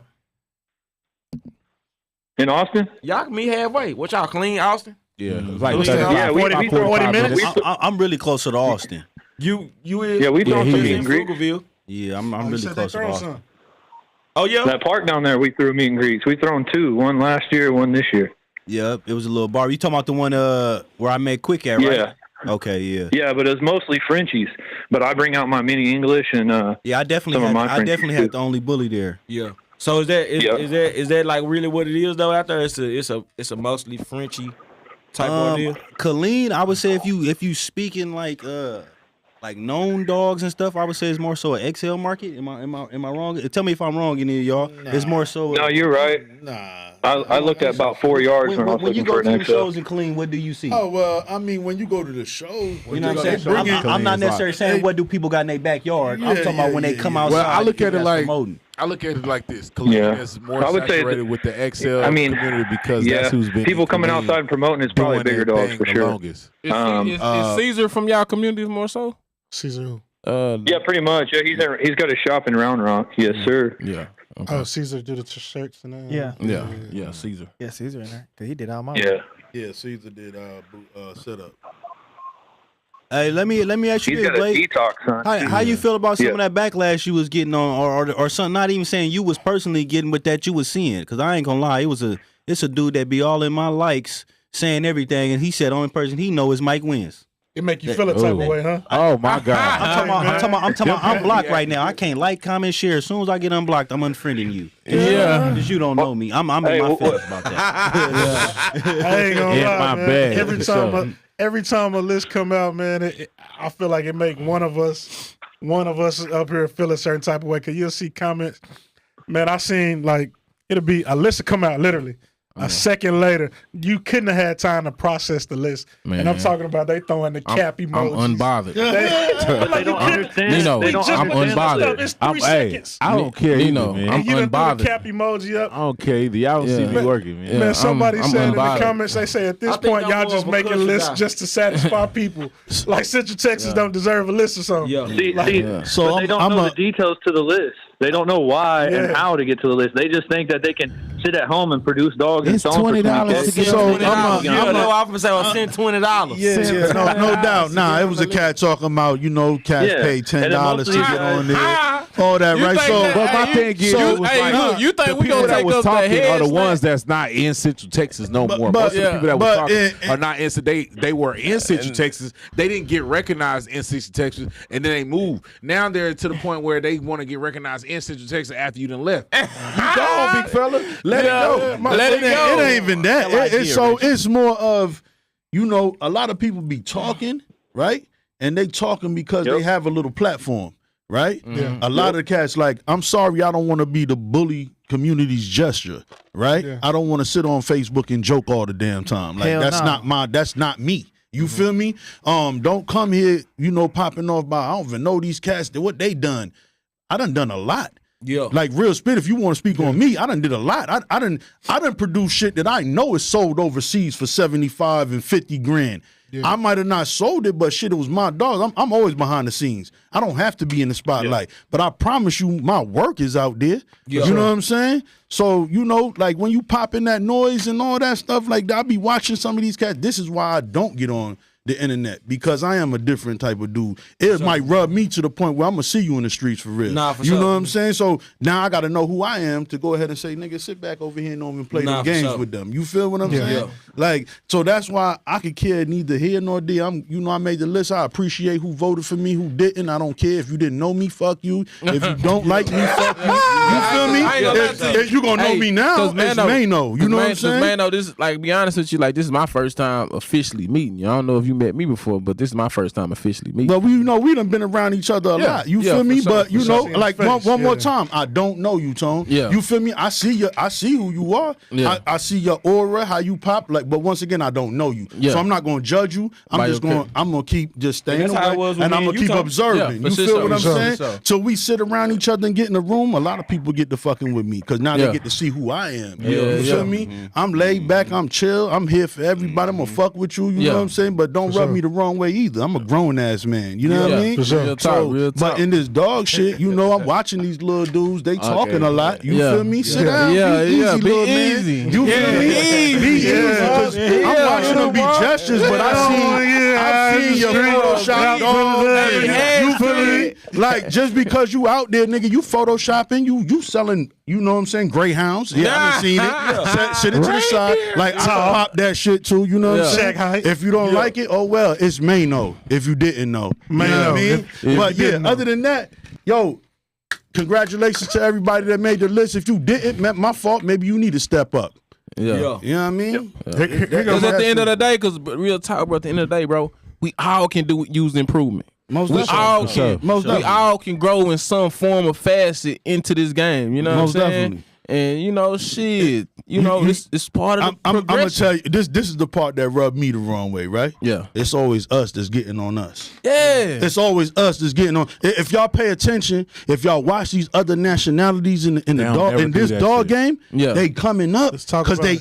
Speaker 13: In Austin?
Speaker 4: Y'all can meet halfway. What y'all clean, Austin?
Speaker 14: Yeah, it's
Speaker 4: like
Speaker 2: 40 minutes. I'm really closer to Austin.
Speaker 4: You is?
Speaker 13: Yeah, we throw
Speaker 4: in
Speaker 13: meet and greet.
Speaker 4: Pflugerville.
Speaker 2: Yeah, I'm really close to Austin.
Speaker 4: Oh yeah,
Speaker 13: that park down there. We threw meet and greets. We thrown 2. One last year, one this year.
Speaker 2: Yeah, it was a little bar. You talking about the one where I met Quick at, right?
Speaker 13: Yeah.
Speaker 2: Okay, yeah.
Speaker 13: Yeah, but it was mostly Frenchies. But I bring out my mini English and
Speaker 2: yeah, I definitely had the only bully there.
Speaker 4: Yeah. So is that like really what it is though? Out there, it's a mostly Frenchy type ordeal.
Speaker 2: Colleen, I would say if you speaking like known dogs and stuff, I would say it's more so an XL market. Am I wrong? Tell me if I'm wrong, any of y'all.
Speaker 8: Nah.
Speaker 2: It's more so.
Speaker 13: No, you're right.
Speaker 8: Nah.
Speaker 13: I looked at about 4 yards when I was
Speaker 2: When you
Speaker 13: looking
Speaker 2: go
Speaker 13: for
Speaker 2: to
Speaker 13: an
Speaker 2: the
Speaker 13: XL.
Speaker 2: shows and Clean, what do you see?
Speaker 8: Oh well, I mean, when you go to the show,
Speaker 2: You know what I'm saying? I'm not necessarily saying what do people got in their backyard. I'm talking about when they come outside.
Speaker 14: Well, I look at it like
Speaker 2: promoting.
Speaker 14: I look at it like this. Colleen is more
Speaker 13: I would say
Speaker 14: saturated with the XL
Speaker 13: I mean,
Speaker 14: community because
Speaker 13: yeah,
Speaker 14: that's who's been
Speaker 13: people coming
Speaker 14: Colleen
Speaker 13: outside and promoting is probably
Speaker 14: doing
Speaker 13: bigger
Speaker 14: their
Speaker 13: dogs
Speaker 14: thing
Speaker 13: for
Speaker 14: the
Speaker 13: sure.
Speaker 14: longest.
Speaker 1: Is Caesar from y'all communities more so?
Speaker 3: Caesar who?
Speaker 13: Yeah, pretty much. Yeah, he's got a shop in Round Rock. Yes, sir.
Speaker 1: Yeah. Okay.
Speaker 3: Oh, Caesar do the shirts and that.
Speaker 1: Yeah, Caesar.
Speaker 6: Yeah, Caesar in there because he did all my.
Speaker 8: Yeah, Caesar did setup.
Speaker 2: Hey, let me ask you
Speaker 13: He's
Speaker 2: this,
Speaker 13: got a
Speaker 2: Blake.
Speaker 13: detox, son.
Speaker 2: How you feel about some
Speaker 13: Yeah.
Speaker 2: of that backlash you was getting on, or something? Not even saying you was personally getting, but that you was seeing. Because I ain't gonna lie, it's a dude that be all in my likes, saying everything, and he said only person he know is Mike Wins.
Speaker 3: It make you feel a type of way, huh?
Speaker 14: Oh my God!
Speaker 2: I'm talking about I'm blocked right now. I can't like, comment, share. As soon as I get unblocked, I'm unfriending you.
Speaker 1: Yeah.
Speaker 2: Because you don't know me. I'm in my feelings about that.
Speaker 3: I ain't gonna
Speaker 14: In
Speaker 3: lie,
Speaker 14: my
Speaker 3: man.
Speaker 14: bag.
Speaker 3: Every time a list come out, man, I feel like it make one of us up here feel a certain type of way. Cause you'll see comments, man. I seen like it'll be a list will come out literally. A second later, you couldn't have had time to process the list.
Speaker 1: Man.
Speaker 3: And I'm talking about they throwing the cap emojis.
Speaker 1: I'm unbothered.
Speaker 13: But they don't understand.
Speaker 1: You know,
Speaker 13: they don't
Speaker 1: I'm
Speaker 13: understand
Speaker 1: unbothered.
Speaker 3: It's 3 seconds.
Speaker 14: I don't care
Speaker 1: You
Speaker 14: either,
Speaker 1: know,
Speaker 14: man.
Speaker 1: I'm
Speaker 3: You done threw the
Speaker 1: unbothered.
Speaker 3: cap emoji up.
Speaker 14: I don't care either. Y'all don't see
Speaker 1: Yeah.
Speaker 14: me working, man.
Speaker 1: Yeah.
Speaker 3: Man, somebody
Speaker 1: I'm
Speaker 3: said in the
Speaker 1: unbothered.
Speaker 3: comments, they say at this
Speaker 4: I think
Speaker 3: point,
Speaker 4: I'm
Speaker 3: y'all
Speaker 4: more
Speaker 3: just
Speaker 4: of a
Speaker 3: making
Speaker 4: country
Speaker 3: lists
Speaker 4: guy.
Speaker 3: just to satisfy people. Like Central Texas don't deserve a list or something.
Speaker 4: Yeah.
Speaker 13: See,
Speaker 1: Yeah.
Speaker 8: So
Speaker 13: but they don't know the details to the list. They don't know why and how to get to the list. They just think that they can sit at home and produce dogs and
Speaker 14: It's
Speaker 13: so on for
Speaker 14: $20
Speaker 13: $20K.
Speaker 14: to get
Speaker 8: So
Speaker 14: on.
Speaker 8: I'm
Speaker 4: You know, I say, well, send $20.
Speaker 8: Yeah, no doubt. Nah, it was a cat talking about, cats
Speaker 13: Yeah.
Speaker 8: pay $10
Speaker 13: And then
Speaker 8: to
Speaker 13: mostly-
Speaker 8: get on there. All that,
Speaker 1: You
Speaker 8: right?
Speaker 1: think
Speaker 8: So,
Speaker 1: that-
Speaker 14: But my thing is,
Speaker 1: you-
Speaker 14: it was
Speaker 1: hey,
Speaker 14: like,
Speaker 1: look, you think
Speaker 14: the
Speaker 1: we
Speaker 14: people
Speaker 1: gonna
Speaker 14: that
Speaker 1: take
Speaker 14: was
Speaker 1: up the
Speaker 14: talking are the
Speaker 1: heads,
Speaker 14: ones that's not in Central Texas no more.
Speaker 8: but-
Speaker 14: Most of the people that were
Speaker 8: but
Speaker 14: talking are not in. They were in Central Texas. They didn't get recognized in Central Texas, and then they moved. Now they're to the point where they want to get recognized in Central Texas after you done left. You gone, big fella. Let it go.
Speaker 1: Let it go.
Speaker 8: It ain't even that. It's more of, a lot of people be talking, right? And they talking because they have a little platform, right?
Speaker 3: Yeah.
Speaker 8: A lot of the cats like, I'm sorry, I don't want to be the bully community's gesture, right?
Speaker 3: Yeah.
Speaker 8: I don't want to sit on Facebook and joke all the damn time. Like
Speaker 6: Hell
Speaker 8: that's
Speaker 6: no.
Speaker 8: that's not me. You feel me? Don't come here, popping off by, I don't even know these cats, what they done. I done a lot.
Speaker 4: Yeah.
Speaker 8: Like real spit, if you want to speak on me, I done did a lot. I done produced shit that I know is sold overseas for 75 and 50 grand. Yeah. I might have not sold it, but shit, it was my dogs. I'm always behind the scenes. I don't have to be in the spotlight. But I promise you, my work is out there.
Speaker 4: Yeah.
Speaker 8: You know what I'm saying? So, like when you pop in that noise and all that stuff, like I be watching some of these cats. This is why I don't get on the internet because I am a different type of dude. It might rub me to the point where I'm gonna see you in the streets for real.
Speaker 4: Nah, for
Speaker 8: you
Speaker 4: sure.
Speaker 8: know what I'm saying? So now I gotta know who I am to go ahead and say, nigga, sit back over here and don't even play them games with them. You feel what I'm saying? Like, so that's why I could care neither here nor there. I made the list. I appreciate who voted for me, who didn't. I don't care if you didn't know me, fuck you. If you don't like me, fuck you. You feel me? If you gonna know me now, it's Mano. You know what I'm saying?
Speaker 1: Mano, this, like, be honest with you, like, this is my first time officially meeting you. I don't know if you met me before, but this is my first time officially meeting.
Speaker 8: But we done been around each other a lot. You feel me? But you know, like one more time, I don't know you, Tone. You feel me? I see who you are. I see your aura, how you pop. Like, but once again, I don't know you, so I'm not gonna judge you. I'm gonna keep just staying away, and I'm gonna keep observing. You feel what I'm saying? So we sit around each other and get in the room. A lot of people get to fucking with me because now they get to see who I am. You feel me? I'm laid back. I'm chill. I'm here for everybody. I'm gonna fuck with you. You know what I'm saying? But don't rub me the wrong way either. I'm a grown ass man. You know what I mean?
Speaker 3: Real
Speaker 8: talk. But in this dog shit, you know, I'm watching these little dudes. They talking a lot. You feel me? Sit down. Be easy, little man. You feel me? Be easy. I'm watching them be gestures, but I see your Photoshop dog. You feel me? Like, just because you out there, nigga, you photoshopping, you selling, you know what I'm saying, greyhounds. I done seen it. Sit it to the side. Like, I can pop that shit too, you know what I'm saying? If you don't like it, oh well, it's Mano. If you didn't know. You know what I mean? But yeah, other than that, yo, congratulations to everybody that made the list. If you didn't, my fault, maybe you need to step up. You know what I mean?
Speaker 1: Because at the end of the day, real talk, bro, at the end of the day, bro, we all can use improvement. We all can grow in some form or facet into this game. You know what I'm saying?
Speaker 8: Definitely.
Speaker 1: And you know, shit. You know, it's part of the progression.
Speaker 8: I'm gonna tell you, this is the part that rubbed me the wrong way, right?
Speaker 1: Yeah.
Speaker 8: It's always us that's getting on us.
Speaker 1: Yeah.
Speaker 8: It's always us that's getting on. If y'all pay attention, if y'all watch these other nationalities in this dog game, they coming up because they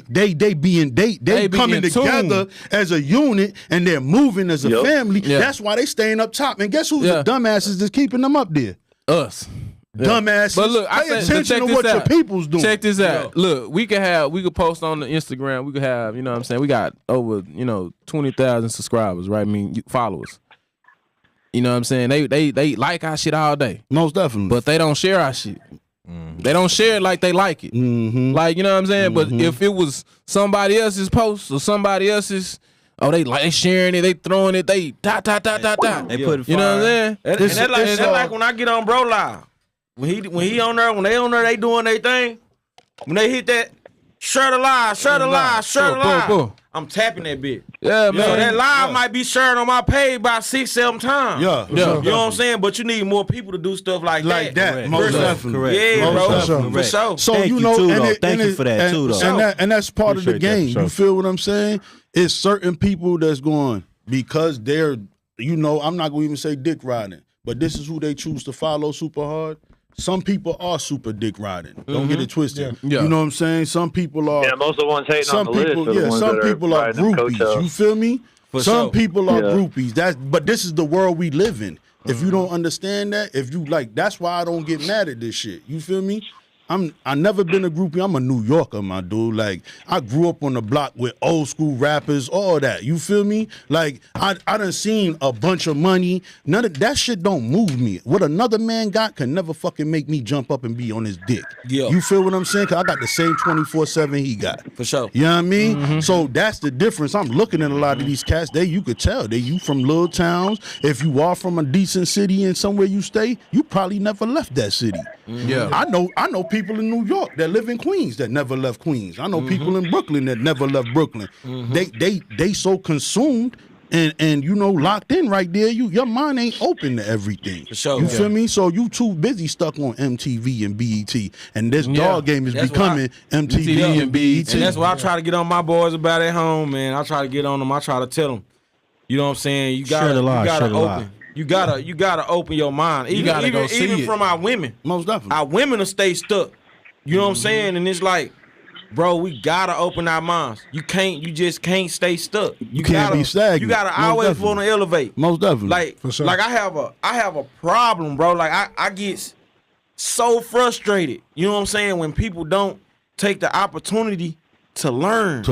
Speaker 8: coming together as a unit and they're moving as a family. That's why they staying up top. And guess who's the dumbasses that's keeping them up there?
Speaker 1: Us.
Speaker 8: Dumbass.
Speaker 1: But look,
Speaker 8: pay attention to what your people's doing.
Speaker 1: Check this out. Look, we could post on the Instagram. We could have, you know what I'm saying? We got over, 20,000 subscribers, right? I mean, followers. You know what I'm saying? They like our shit all day.
Speaker 8: Most definitely.
Speaker 1: But they don't share our shit. They don't share it like they like it. Like, you know what I'm saying? But if it was somebody else's post or somebody else's, they sharing it, they throwing it, they dot. They put it. You know what I'm saying?
Speaker 4: And that's like when I get on Bro Live. When he on there, when they on there, they doing their thing. When they hit that shirt alive, I'm tapping that bit.
Speaker 1: Yeah, man.
Speaker 4: So that live might be shared on my page about 6-7 times.
Speaker 8: Yeah.
Speaker 4: You know what I'm saying? But you need more people to do stuff like that.
Speaker 8: Correct. Most definitely.
Speaker 4: Correct. Yeah, bro. For sure.
Speaker 8: So
Speaker 2: Thank you too, though. Thank you for that too, though.
Speaker 8: And that's part of the game. You feel what I'm saying? It's certain people that's going because they're, I'm not going to even say dick riding, but this is who they choose to follow super hard. Some people are super dick riding. Don't get it twisted. You know what I'm saying? Some people are.
Speaker 13: Yeah, most of the ones hating on the list are the ones
Speaker 8: some
Speaker 13: that
Speaker 8: people are groupies. You feel me? Some people are
Speaker 13: Yeah.
Speaker 8: groupies. But this is the world we live in. If you don't understand that, that's why I don't get mad at this shit. You feel me? I never been a groupie. I'm a New Yorker, my dude. Like, I grew up on the block with old school rappers, all that. You feel me? Like, I done seen a bunch of money. None of that shit don't move me. What another man got can never fucking make me jump up and be on his dick.
Speaker 4: Yeah.
Speaker 8: You feel what I'm saying? Because I got the same 24/7 he got.
Speaker 4: For sure.
Speaker 8: You know what I mean? So that's the difference. I'm looking at a lot of these cats. You could tell. You from little towns. If you are from a decent city and somewhere you stay, you probably never left that city.
Speaker 1: Yeah.
Speaker 8: I know people in New York that live in Queens that never left Queens. I know people in Brooklyn that never left Brooklyn. They so consumed and locked in right there. Your mind ain't open to everything.
Speaker 4: For sure.
Speaker 8: You feel me? So you too busy stuck on MTV and BET, and this dog game is becoming MTV and BET.
Speaker 4: And that's why I try to get on my boys about at home, man. I try to get on them. I try to tell them, you know what I'm saying? You gotta open. You gotta open your mind. Even from our women.
Speaker 8: Most definitely.
Speaker 4: Our women will stay stuck. You know what I'm saying? And it's like, bro, we gotta open our minds. You just can't stay stuck. You
Speaker 8: can't be stagnant.
Speaker 4: You gotta always want to elevate.
Speaker 8: Most definitely.
Speaker 4: Like,
Speaker 3: For sure.
Speaker 4: like I have a problem, bro. Like I get so frustrated. You know what I'm saying? When people don't take the opportunity to learn.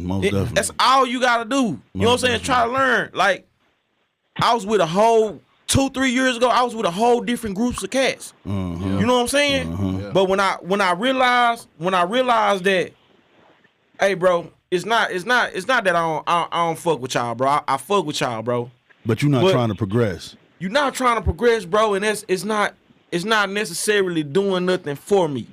Speaker 8: Most definitely.
Speaker 4: That's all you gotta do. You know what I'm saying? Try to learn. Like, I was with a whole 2-3 years ago, I was with a whole different groups of cats. You know what I'm saying? But when I realized that, hey, bro, it's not that I don't fuck with y'all, bro. I fuck with y'all, bro.
Speaker 8: But you're not trying to progress.
Speaker 4: You're not trying to progress, bro, and it's not necessarily doing nothing for me.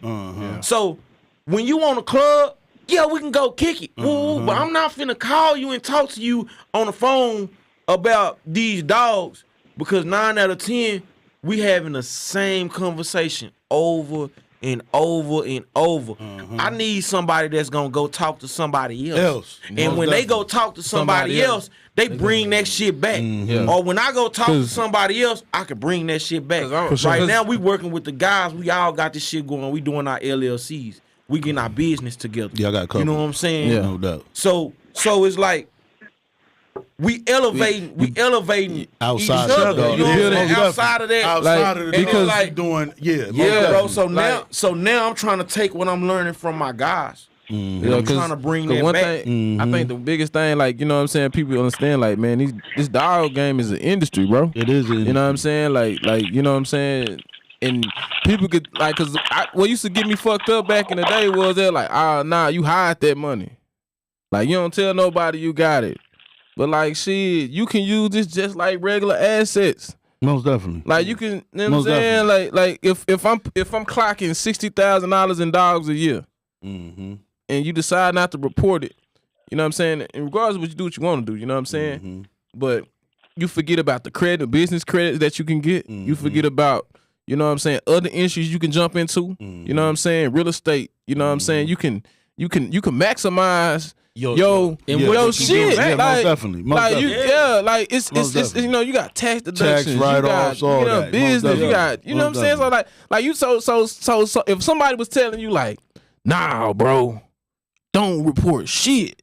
Speaker 4: So when you on a club, yeah, we can go kick it. Ooh, but I'm not finna call you and talk to you on the phone about these dogs, because 9 out of 10 we having the same conversation over and over and over. I need somebody that's gonna go talk to somebody else. And when they go talk to somebody else, they bring that shit back. Or when I go talk to somebody else, I can bring that shit back. Right now, we working with the guys. We all got this shit going. We doing our LLCs. We getting our business together.
Speaker 8: Yeah, I got a couple.
Speaker 4: You know what I'm saying?
Speaker 8: Yeah, no doubt.
Speaker 4: So it's like we elevating
Speaker 8: outside
Speaker 4: each other. You know what I'm saying? Outside of that,
Speaker 8: outside of the
Speaker 4: because
Speaker 8: like doing,
Speaker 4: bro. So now I'm trying to take what I'm learning from my guys. I'm trying to bring that back.
Speaker 1: I think the biggest thing, like, you know what I'm saying, people understand, like, man, this dog game is an industry, bro.
Speaker 8: It is.
Speaker 1: You know what I'm saying? Like, you know what I'm saying? And people could, like, cause what used to get me fucked up back in the day was that, like, nah, you hide that money. Like, you don't tell nobody you got it. But, like, shit, you can use this just like regular assets.
Speaker 8: Most definitely.
Speaker 1: Like, you can, you know what I'm saying? Like if I'm clocking $60,000 in dogs a year, and you decide not to report it, you know what I'm saying? And regardless of what you want to do, you know what I'm saying? But you forget about the credit, business credit that you can get. You forget about, you know what I'm saying, other industries you can jump into. You know what I'm saying? Real estate. You know what I'm saying? You can maximize your shit.
Speaker 8: Yeah,
Speaker 1: like,
Speaker 8: most definitely.
Speaker 1: Like it's you know, you got tax deductions,
Speaker 8: write-offs, all that.
Speaker 1: Business, you got, you know what I'm saying? So like you so if somebody was telling you, like, nah, bro, don't report shit.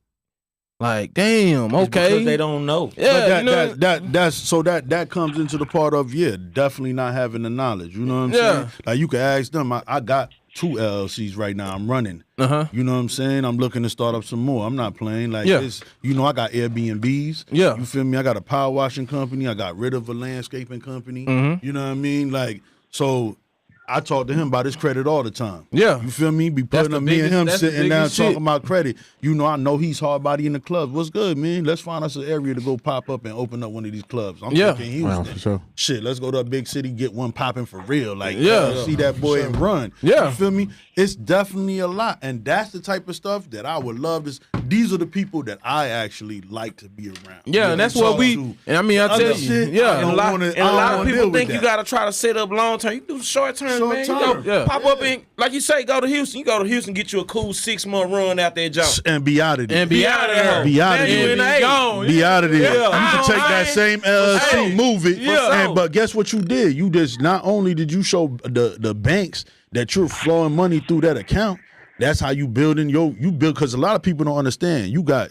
Speaker 1: Like, damn, okay.
Speaker 4: Because they don't know.
Speaker 1: Yeah,
Speaker 8: but that comes into the part of definitely not having the knowledge. You know what I'm saying? Like, you can ask them. I got 2 LLCs right now I'm running. You know what I'm saying? I'm looking to start up some more. I'm not playing. Like, it's, you know, I got Airbnbs. You feel me? I got a power washing company. I got rid of a landscaping company. You know what I mean? Like, so I talk to him about his credit all the time. You feel me? Be putting up me and him sitting down talking about credit. You know, I know he's hard body in the clubs. What's good, man? Let's find us an area to go pop up and open up one of these clubs. I'm thinking Houston.
Speaker 14: For sure.
Speaker 8: Shit, let's go to a big city, get one popping for real. Like, see that boy and run. You feel me? It's definitely a lot. And that's the type of stuff that I would love to. These are the people that I actually like to be around.
Speaker 1: And that's what we, and I mean, I tell you,
Speaker 4: and a lot of people think you got to try to set up long term. You do short term, man. You go, pop up and, like you say, go to Houston. You go to Houston, get you a cool 6-month run out there, jump.
Speaker 8: And be out of there.
Speaker 4: Be out of there.
Speaker 8: Be out of there. Be out of there. You can take that same LLC, move it. But guess what you did? You just, not only did you show the banks that you're flowing money through that account, that's how you building because a lot of people don't understand. You got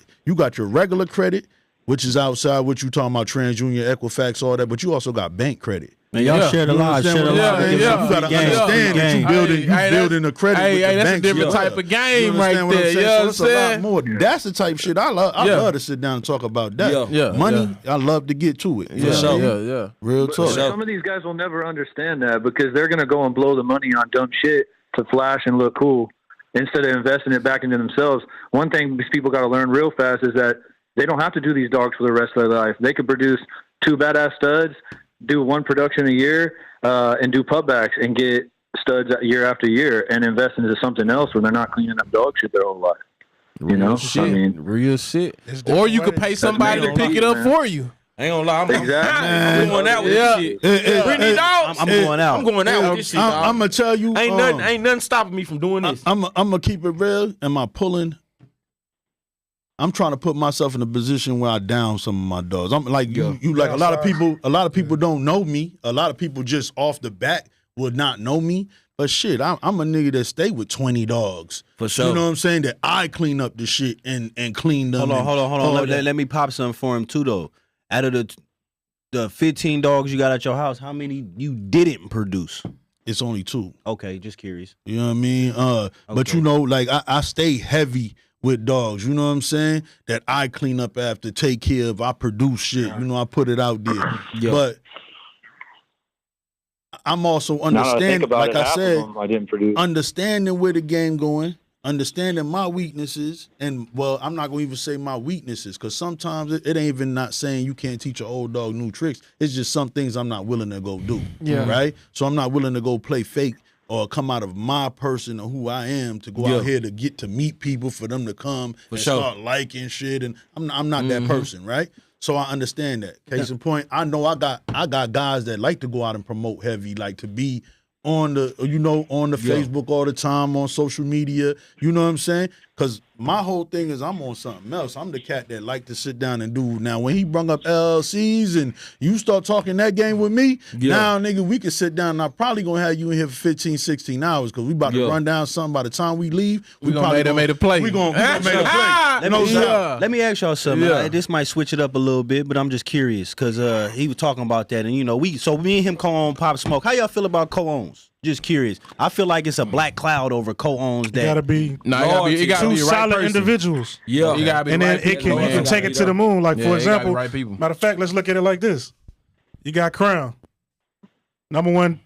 Speaker 8: your regular credit, which is outside what you talking about, TransUnion, Equifax, all that, but you also got bank credit.
Speaker 2: Man, y'all shared a lot.
Speaker 8: You gotta understand that you building a credit with the
Speaker 1: that's
Speaker 8: banks.
Speaker 1: a different type of game right there.
Speaker 8: You know what I'm saying? So that's a lot more. That's the type of shit I love. I love to sit down and talk about that. Money, I love to get to it. Real talk.
Speaker 13: Some of these guys will never understand that because they're gonna go and blow the money on dumb shit to flash and look cool instead of investing it back into themselves. One thing these people got to learn real fast is that they don't have to do these dogs for the rest of their life. They could produce 2 badass studs, do 1 production a year, and do putbacks and get studs year after year and invest into something else where they're not cleaning up dog shit their whole life. You know?
Speaker 1: Shit.
Speaker 13: I mean,
Speaker 1: real shit. Or you could pay somebody to pick it up for you.
Speaker 4: I ain't gonna lie, I'm going out with this shit.
Speaker 2: Brittany dogs. I'm going out.
Speaker 4: I'm going out with this shit, dog.
Speaker 8: I'm gonna tell you,
Speaker 4: ain't nothing stopping me from doing this.
Speaker 8: I'm gonna keep it real. Am I pulling? I'm trying to put myself in a position where I down some of my dogs. I'm like you like a lot of people. A lot of people don't know me. A lot of people just off the bat would not know me. But shit, I'm a nigga that stay with 20 dogs.
Speaker 2: For sure.
Speaker 8: You know what I'm saying? That I clean up the shit and clean them.
Speaker 2: Hold on. Let me pop something for him too though. Out of the 15 dogs you got at your house, how many you didn't produce?
Speaker 8: It's only 2.
Speaker 2: Okay, just curious.
Speaker 8: You know what I mean? But you know, like I stay heavy with dogs, you know what I'm saying? That I clean up after, take care of, I produce shit, you know, I put it out there. But I'm also understanding, like I said,
Speaker 13: I didn't produce.
Speaker 8: understanding where the game going, understanding my weaknesses, and well, I'm not gonna even say my weaknesses, because sometimes it ain't even not saying you can't teach an old dog new tricks. It's just some things I'm not willing to go do.
Speaker 6: Yeah.
Speaker 8: Right? So I'm not willing to go play fake or come out of my person or who I am to go out here to get to meet people, for them to come and start liking shit. And I'm not that person, right? So I understand that. Case in point, I know I got guys that like to go out and promote heavy, like to be on the, you know, on the Facebook all the time, on social media. You know what I'm saying? Because my whole thing is I'm on something else. I'm the cat that like to sit down and do. Now, when he brung up LLCs and you start talking that game with me, now, nigga, we can sit down and I'm probably going to have you in here for 15, 16 hours because we about to run down something. By the time we leave, we probably
Speaker 1: made a play.
Speaker 8: We going to make a play.
Speaker 2: Let me ask y'all something. This might switch it up a little bit, but I'm just curious because he was talking about that. And, you know, me and him co-own Pop Smoke. How y'all feel about co-owns? Just curious. I feel like it's a black cloud over co-owns. That
Speaker 3: gotta be
Speaker 2: two
Speaker 3: solid individuals.
Speaker 1: Yeah, you gotta be.
Speaker 3: And then it can you can take it to the moon. Like for example, matter of fact, let's look at it like this. You got Crown, number one,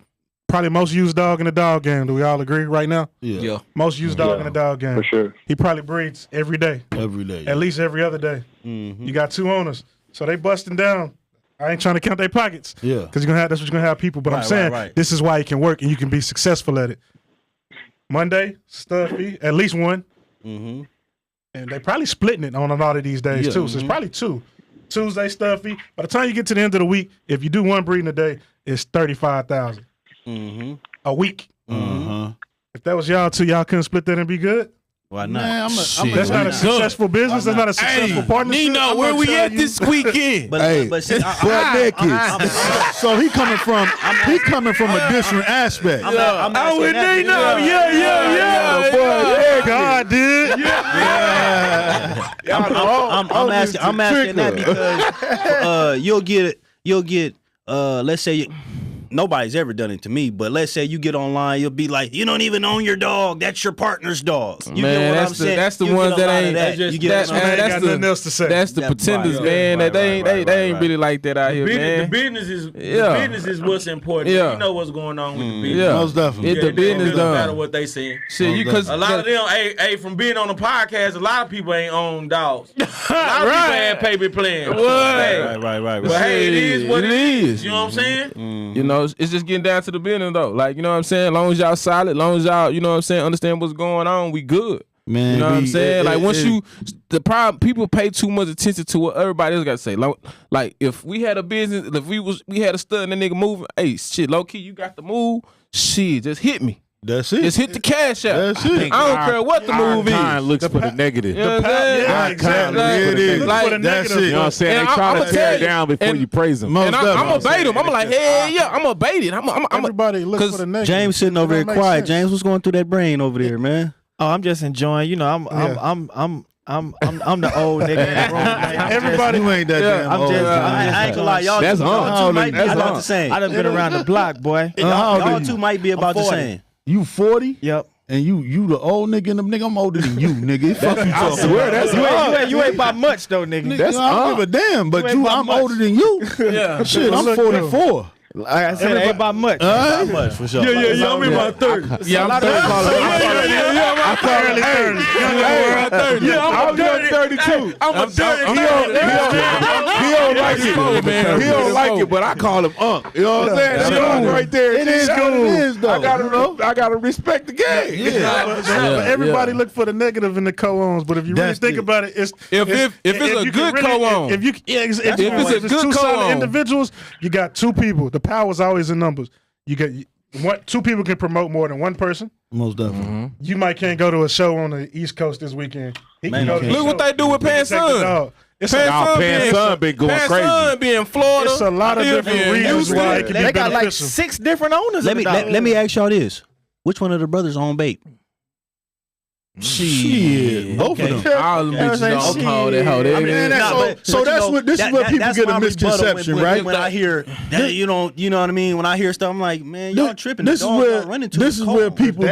Speaker 3: probably most used dog in the dog game. Do we all agree right now?
Speaker 1: Yeah.
Speaker 3: Most used dog in the dog game.
Speaker 13: For sure.
Speaker 3: He probably breeds every day.
Speaker 8: Every day.
Speaker 3: At least every other day. You got two owners, so they busting down. I ain't trying to count their pockets.
Speaker 8: Yeah.
Speaker 3: Because that's what you're gonna have people. But I'm saying this is why it can work and you can be successful at it. Monday, Stuffy, at least one. And they probably splitting it on a lot of these days too. So it's probably two. Tuesday, Stuffy. By the time you get to the end of the week, if you do one breeding a day, it's $35,000 a week. If that was y'all two, y'all couldn't split that and be good.
Speaker 2: Why not?
Speaker 8: Man,
Speaker 3: that's not a successful business. That's not a successful partnership.
Speaker 1: Nino, where we at this weekend?
Speaker 2: But see,
Speaker 8: so he coming from a different aspect.
Speaker 2: I'm
Speaker 1: with Nino. Yeah.
Speaker 3: God, dude.
Speaker 2: I'm asking that because you'll get let's say nobody's ever done it to me, but let's say you get online, you'll be like, you don't even own your dog. That's your partner's dog. You get what I'm saying?
Speaker 1: That's the ones that ain't.
Speaker 3: That's nothing else to say.
Speaker 1: That's the pretenders, man. That they ain't really like that out here, man.
Speaker 4: The business is what's important.
Speaker 1: Yeah.
Speaker 4: You know what's going on with the business.
Speaker 1: Yeah,
Speaker 8: most definitely.
Speaker 1: It's the business
Speaker 4: It
Speaker 1: done.
Speaker 4: don't matter what they saying.
Speaker 1: Shit, because
Speaker 4: a lot of them, hey, from being on the podcast, a lot of people ain't own dogs. A lot of people had paper playing.
Speaker 2: Right.
Speaker 4: But hey, it is what it is. You know what I'm saying?
Speaker 1: You know, it's just getting down to the business though. Like, you know what I'm saying? As long as y'all solid, as long as y'all, you know what I'm saying, understand what's going on, we good.
Speaker 8: Man,
Speaker 1: you know what I'm saying? Like once the problem, people pay too much attention to what everybody else got to say. Like if we had a business, if we had a stud and a nigga moving, hey, shit, low key, you got the move, shit, just hit me.
Speaker 8: That's it.
Speaker 1: Just hit the cash out.
Speaker 8: That's it.
Speaker 1: I don't care what the move is.
Speaker 14: Looks for the negative.
Speaker 1: You know what I'm
Speaker 3: exactly.
Speaker 8: It is.
Speaker 1: Like,
Speaker 8: that's it.
Speaker 14: You know what I'm saying?
Speaker 1: And
Speaker 14: They try
Speaker 1: I'ma
Speaker 14: to tear
Speaker 1: tell
Speaker 14: it down before you praise them.
Speaker 1: And I'm gonna bait him. I'm like, hey, yeah, I'm gonna bait it.
Speaker 3: Everybody look for the negative.
Speaker 2: James sitting over here quiet. James, what's going through that brain over there, man?
Speaker 6: Oh, I'm just enjoying. You know, I'm the old nigga in the room.
Speaker 3: Everybody,
Speaker 8: you ain't that damn old.
Speaker 2: I ain't gonna lie, y'all two might be about the same.
Speaker 6: I done been around the block, boy.
Speaker 2: Y'all two might be about the same.
Speaker 8: You 40?
Speaker 6: Yep.
Speaker 8: And you the old nigga in them, nigga. I'm older than you, nigga. Fuck you
Speaker 14: I
Speaker 8: talking
Speaker 14: swear,
Speaker 8: about.
Speaker 14: that's
Speaker 6: You ain't about much though, nigga.
Speaker 8: Nigga, I don't give a damn, but I'm older than you.
Speaker 1: Yeah.
Speaker 8: Shit, I'm 44.
Speaker 6: Like I said, it ain't about much.
Speaker 2: Not much for sure.
Speaker 3: Yeah, I'm in my 30s.
Speaker 1: Yeah, I'm 30.
Speaker 3: I'm early 30s.
Speaker 14: I'm 32.
Speaker 1: I'm 30.
Speaker 14: He don't like it. He don't like it, but I call him Unc. You know what I'm saying? That's right there.
Speaker 8: It is cool. It is though.
Speaker 14: I gotta respect the game.
Speaker 3: But everybody look for the negative in the co-owns. But if you really think about it, it's
Speaker 1: if it's a good co-own.
Speaker 3: If it's a good two solid individuals, you got two people. The power's always in numbers. You got two people can promote more than one person.
Speaker 8: Most definitely.
Speaker 3: You might can't go to a show on the East Coast this weekend. He can go to the
Speaker 1: Look what
Speaker 3: show.
Speaker 1: they do with Pan Sun.
Speaker 14: Pan Sun been going crazy.
Speaker 1: Pan Sun be in Florida.
Speaker 3: It's a lot of different reasons why it can be
Speaker 6: They got like
Speaker 3: beneficial.
Speaker 6: 6 different owners.
Speaker 2: Let me ask y'all this: which one of the brothers own bait?
Speaker 8: Shit, both of them.
Speaker 1: All them bitches don't call that hoe.
Speaker 8: So this is where people get a misconception, right?
Speaker 2: When I hear that, you know what I mean. When I hear stuff, I'm like, man, y'all tripping.
Speaker 8: This is where people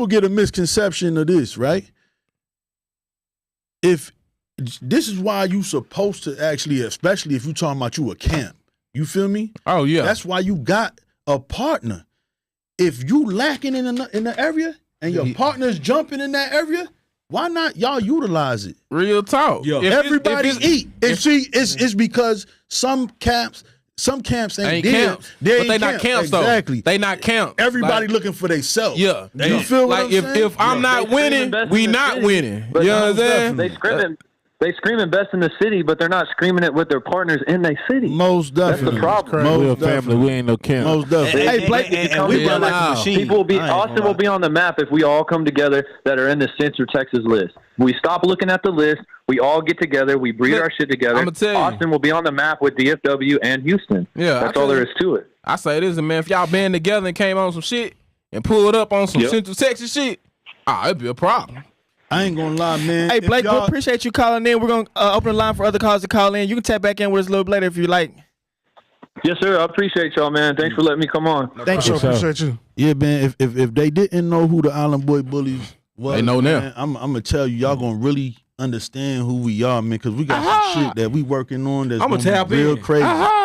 Speaker 8: get a misconception of this, right? if this is why you supposed to actually, especially if you talking about you a camp, you feel me?
Speaker 1: Oh yeah.
Speaker 8: That's why you got a partner. If you lacking in the area and your partner's jumping in that area, why not y'all utilize it?
Speaker 1: Real talk.
Speaker 8: Yeah. Everybody eat. And see, it's because some camps ain't camps.
Speaker 1: But they not camps though.
Speaker 8: Exactly.
Speaker 1: They not camps.
Speaker 8: Everybody
Speaker 1: like,
Speaker 8: looking for themselves.
Speaker 1: Yeah.
Speaker 8: You feel what
Speaker 1: like
Speaker 8: I'm saying?
Speaker 1: if I'm not winning, we not winning.
Speaker 13: But
Speaker 1: You know what I'm saying?
Speaker 13: They screaming best in the city, but they're not screaming it with their partners in their city.
Speaker 8: Most definitely.
Speaker 13: That's the problem.
Speaker 14: We're a family. We ain't no camp.
Speaker 8: Most definitely.
Speaker 13: Hey, Blake, people will be. Austin will be on the map if we all come together that are in the Central Texas list. We stop looking at the list. We all get together. We breed our shit together.
Speaker 1: I'ma tell you.
Speaker 13: Austin will be on the map with DFW and Houston.
Speaker 1: Yeah,
Speaker 13: that's all there is to it.
Speaker 1: I say this, man. If y'all band together and came on some shit and pulled up on some Central Texas shit, it'd be a problem.
Speaker 8: I ain't gonna lie, man.
Speaker 6: Hey, Blake, we appreciate you calling in. We're going to open the line for other callers to call in. You can tap back in with us a little bit later if you like.
Speaker 13: Yes, sir. I appreciate y'all, man. Thanks for letting me come on.
Speaker 6: Thank you.
Speaker 3: Appreciate you.
Speaker 8: Yeah, man. If they didn't know who the Island Boy Bullies was,
Speaker 1: They know now.
Speaker 8: man, I'm gonna tell you, y'all gonna really understand who we are, man, because we got some shit that we working on that's
Speaker 4: I'ma
Speaker 8: gonna
Speaker 4: tap
Speaker 8: be real
Speaker 4: in.
Speaker 8: crazy.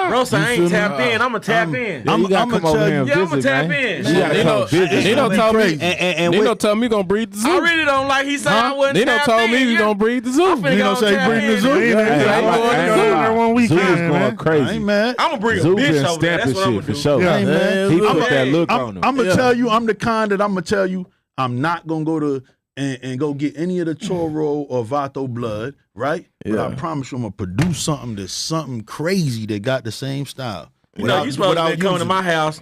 Speaker 4: Bro, so I
Speaker 8: You
Speaker 4: ain't
Speaker 8: feel me?
Speaker 4: tapped in. I'm going to tap in.
Speaker 8: I'm gonna tell you.
Speaker 4: Yeah, I'm going to tap in.
Speaker 1: Nino told me.
Speaker 2: And
Speaker 1: Nino told me gonna breathe the zoo.
Speaker 4: I really don't like he said I wasn't
Speaker 1: Nino
Speaker 4: tapped
Speaker 1: told
Speaker 4: in.
Speaker 1: me he
Speaker 4: Yeah.
Speaker 1: gonna breathe the zoo.
Speaker 4: I'm finna
Speaker 8: Nino
Speaker 4: go
Speaker 8: say
Speaker 4: tap
Speaker 8: bring the
Speaker 4: in.
Speaker 8: zoo.
Speaker 3: He there one weekend,
Speaker 14: Zoo is
Speaker 3: man.
Speaker 14: going
Speaker 8: I
Speaker 14: crazy.
Speaker 8: ain't mad.
Speaker 4: I'm going to bring a
Speaker 14: Zoo
Speaker 4: bitch
Speaker 14: been
Speaker 4: over there. That's
Speaker 14: stamping
Speaker 4: what I'm
Speaker 14: shit
Speaker 4: going
Speaker 14: for
Speaker 4: to do.
Speaker 14: sure.
Speaker 8: I ain't mad.
Speaker 14: He put
Speaker 8: I'ma-
Speaker 14: that look on him.
Speaker 8: I'm gonna tell you, I'm the kind that I'm gonna tell you, I'm not gonna go to and go get any of the Toro or Vato blood, right? But I promise you, I'm gonna produce something crazy that got the same style.
Speaker 4: You know, you supposed to be coming to my house.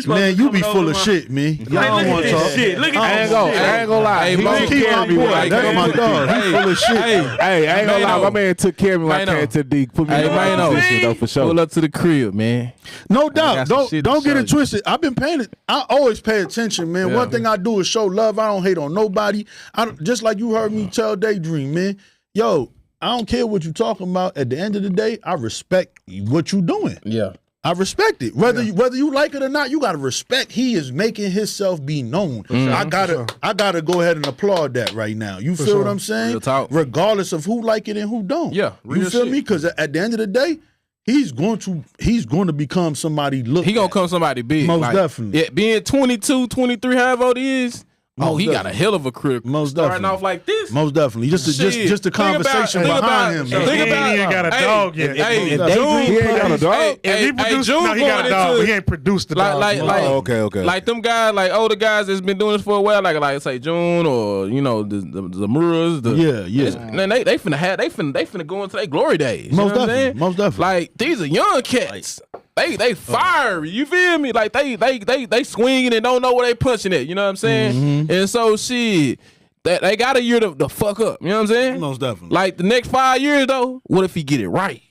Speaker 8: Man, you be full of shit, man. Y'all don't want to talk.
Speaker 4: Shit. Look at
Speaker 14: I ain't
Speaker 4: this
Speaker 14: gonna lie.
Speaker 1: Hey,
Speaker 14: He
Speaker 1: Mo,
Speaker 14: took
Speaker 8: keep
Speaker 14: care
Speaker 8: my
Speaker 14: of me
Speaker 8: boy.
Speaker 14: when I
Speaker 8: That's
Speaker 14: came
Speaker 8: my
Speaker 14: to
Speaker 8: dog.
Speaker 14: the
Speaker 8: He full of shit.
Speaker 14: Hey, I ain't gonna lie. My man took care of me when I
Speaker 1: Mano.
Speaker 14: came to the D. Put me
Speaker 1: Hey,
Speaker 14: in my
Speaker 1: Mano.
Speaker 14: position, though, for sure.
Speaker 1: Pull up to the crib, man.
Speaker 8: No
Speaker 1: got
Speaker 8: doubt.
Speaker 1: some shit to
Speaker 8: Don't get
Speaker 1: show
Speaker 8: it
Speaker 1: you.
Speaker 8: twisted. I've been paying it. I always pay attention, man.
Speaker 1: Yeah.
Speaker 8: One thing I do is show love. I don't hate on nobody. Just like you heard me tell Daydream, man. Yo, I don't care what you talking about. At the end of the day, I respect what you doing.
Speaker 1: Yeah.
Speaker 8: I respect it. Whether you like it or not, you gotta respect. He is making himself be known. I gotta go ahead and applaud that right now. You feel what I'm saying?
Speaker 1: Real talk.
Speaker 8: Regardless of who like it and who don't.
Speaker 1: Yeah,
Speaker 8: You
Speaker 1: real
Speaker 8: feel
Speaker 1: shit.
Speaker 8: me? Because at the end of the day, he's going to become somebody.
Speaker 1: He gonna come somebody big.
Speaker 8: Most definitely.
Speaker 1: Yeah, being 22, 23, however old he is.
Speaker 8: Most
Speaker 1: He got a
Speaker 8: definitely.
Speaker 1: hell of a career.
Speaker 8: Most
Speaker 1: starting
Speaker 8: definitely.
Speaker 1: off like this.
Speaker 8: Most definitely. Just the
Speaker 1: Shit.
Speaker 8: conversation behind him.
Speaker 1: Think
Speaker 3: He
Speaker 1: about
Speaker 3: ain't got a dog yet.
Speaker 1: Hey,
Speaker 8: He
Speaker 1: June,
Speaker 14: ain't got a dog?
Speaker 3: If he produced,
Speaker 1: June
Speaker 3: no, he got a
Speaker 1: going
Speaker 3: dog,
Speaker 1: into-
Speaker 3: but he ain't produced the dog.
Speaker 1: like,
Speaker 14: Oh, okay.
Speaker 1: like them guys, like older guys that's been doing this for a while, like say June or the Muras, Man, they finna go into their glory days. You know what I'm saying?
Speaker 8: Most definitely.
Speaker 1: Like these are young cats. They fiery. You feel me? Like they swinging and don't know where they punching at. You know what I'm saying? And so shit, they got a year to fuck up. You know what I'm saying?
Speaker 8: Most definitely.
Speaker 1: Like the next 5 years though, what if he get it right?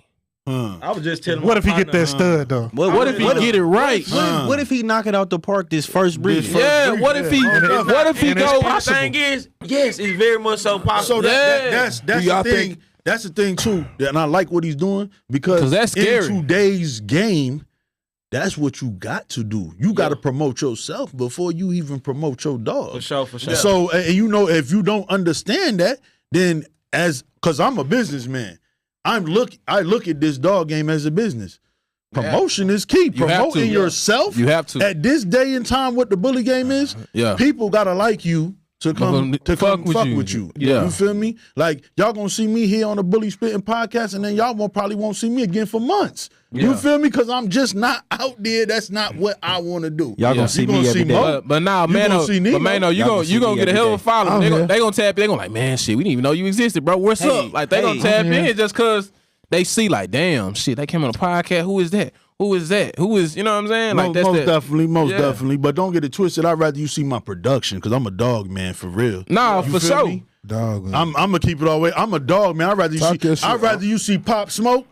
Speaker 4: I was just telling
Speaker 3: What if he get that stud though?
Speaker 1: What if he get it right?
Speaker 2: What if he knock it out the park this first breed?
Speaker 1: Yeah. What if he? What if he go?
Speaker 4: The thing is, yes, it's very much so possible.
Speaker 8: So that's the thing. That's the thing too. And I like what he's doing because
Speaker 1: that's scary.
Speaker 8: in today's game, that's what you got to do. You got to promote yourself before you even promote your dog.
Speaker 4: For sure.
Speaker 8: So and if you don't understand that, then because I'm a businessman, I look at this dog game as a business. Promotion is key.
Speaker 1: You have to.
Speaker 8: Promoting yourself.
Speaker 1: You have to.
Speaker 8: At this day and time, what the bully game is, people gotta like you to come fuck with you.
Speaker 1: Yeah.
Speaker 8: You feel me? Like y'all gonna see me here on the Bully Spittin podcast, and then y'all probably won't see me again for months. You feel me? Because I'm just not out there. That's not what I want to do.
Speaker 14: Y'all gonna see me every day.
Speaker 1: But nah, Mano, you gonna get a hell of a following. They gonna tap. They gonna like, man, shit, we didn't even know you existed, bro. What's up? Like they gonna tap in just cause they see like, damn, shit, they came on a podcast. Who is that? Who is that? Who is, you know what I'm saying? Like that's
Speaker 8: most definitely. But don't get it twisted. I'd rather you see my production because I'm a dog man for real.
Speaker 1: Nah,
Speaker 8: You
Speaker 1: for
Speaker 8: feel
Speaker 1: sure.
Speaker 8: me?
Speaker 3: Dog, man.
Speaker 8: I'm gonna keep it all the way. I'm a dog man. I'd rather you see Pop Smoke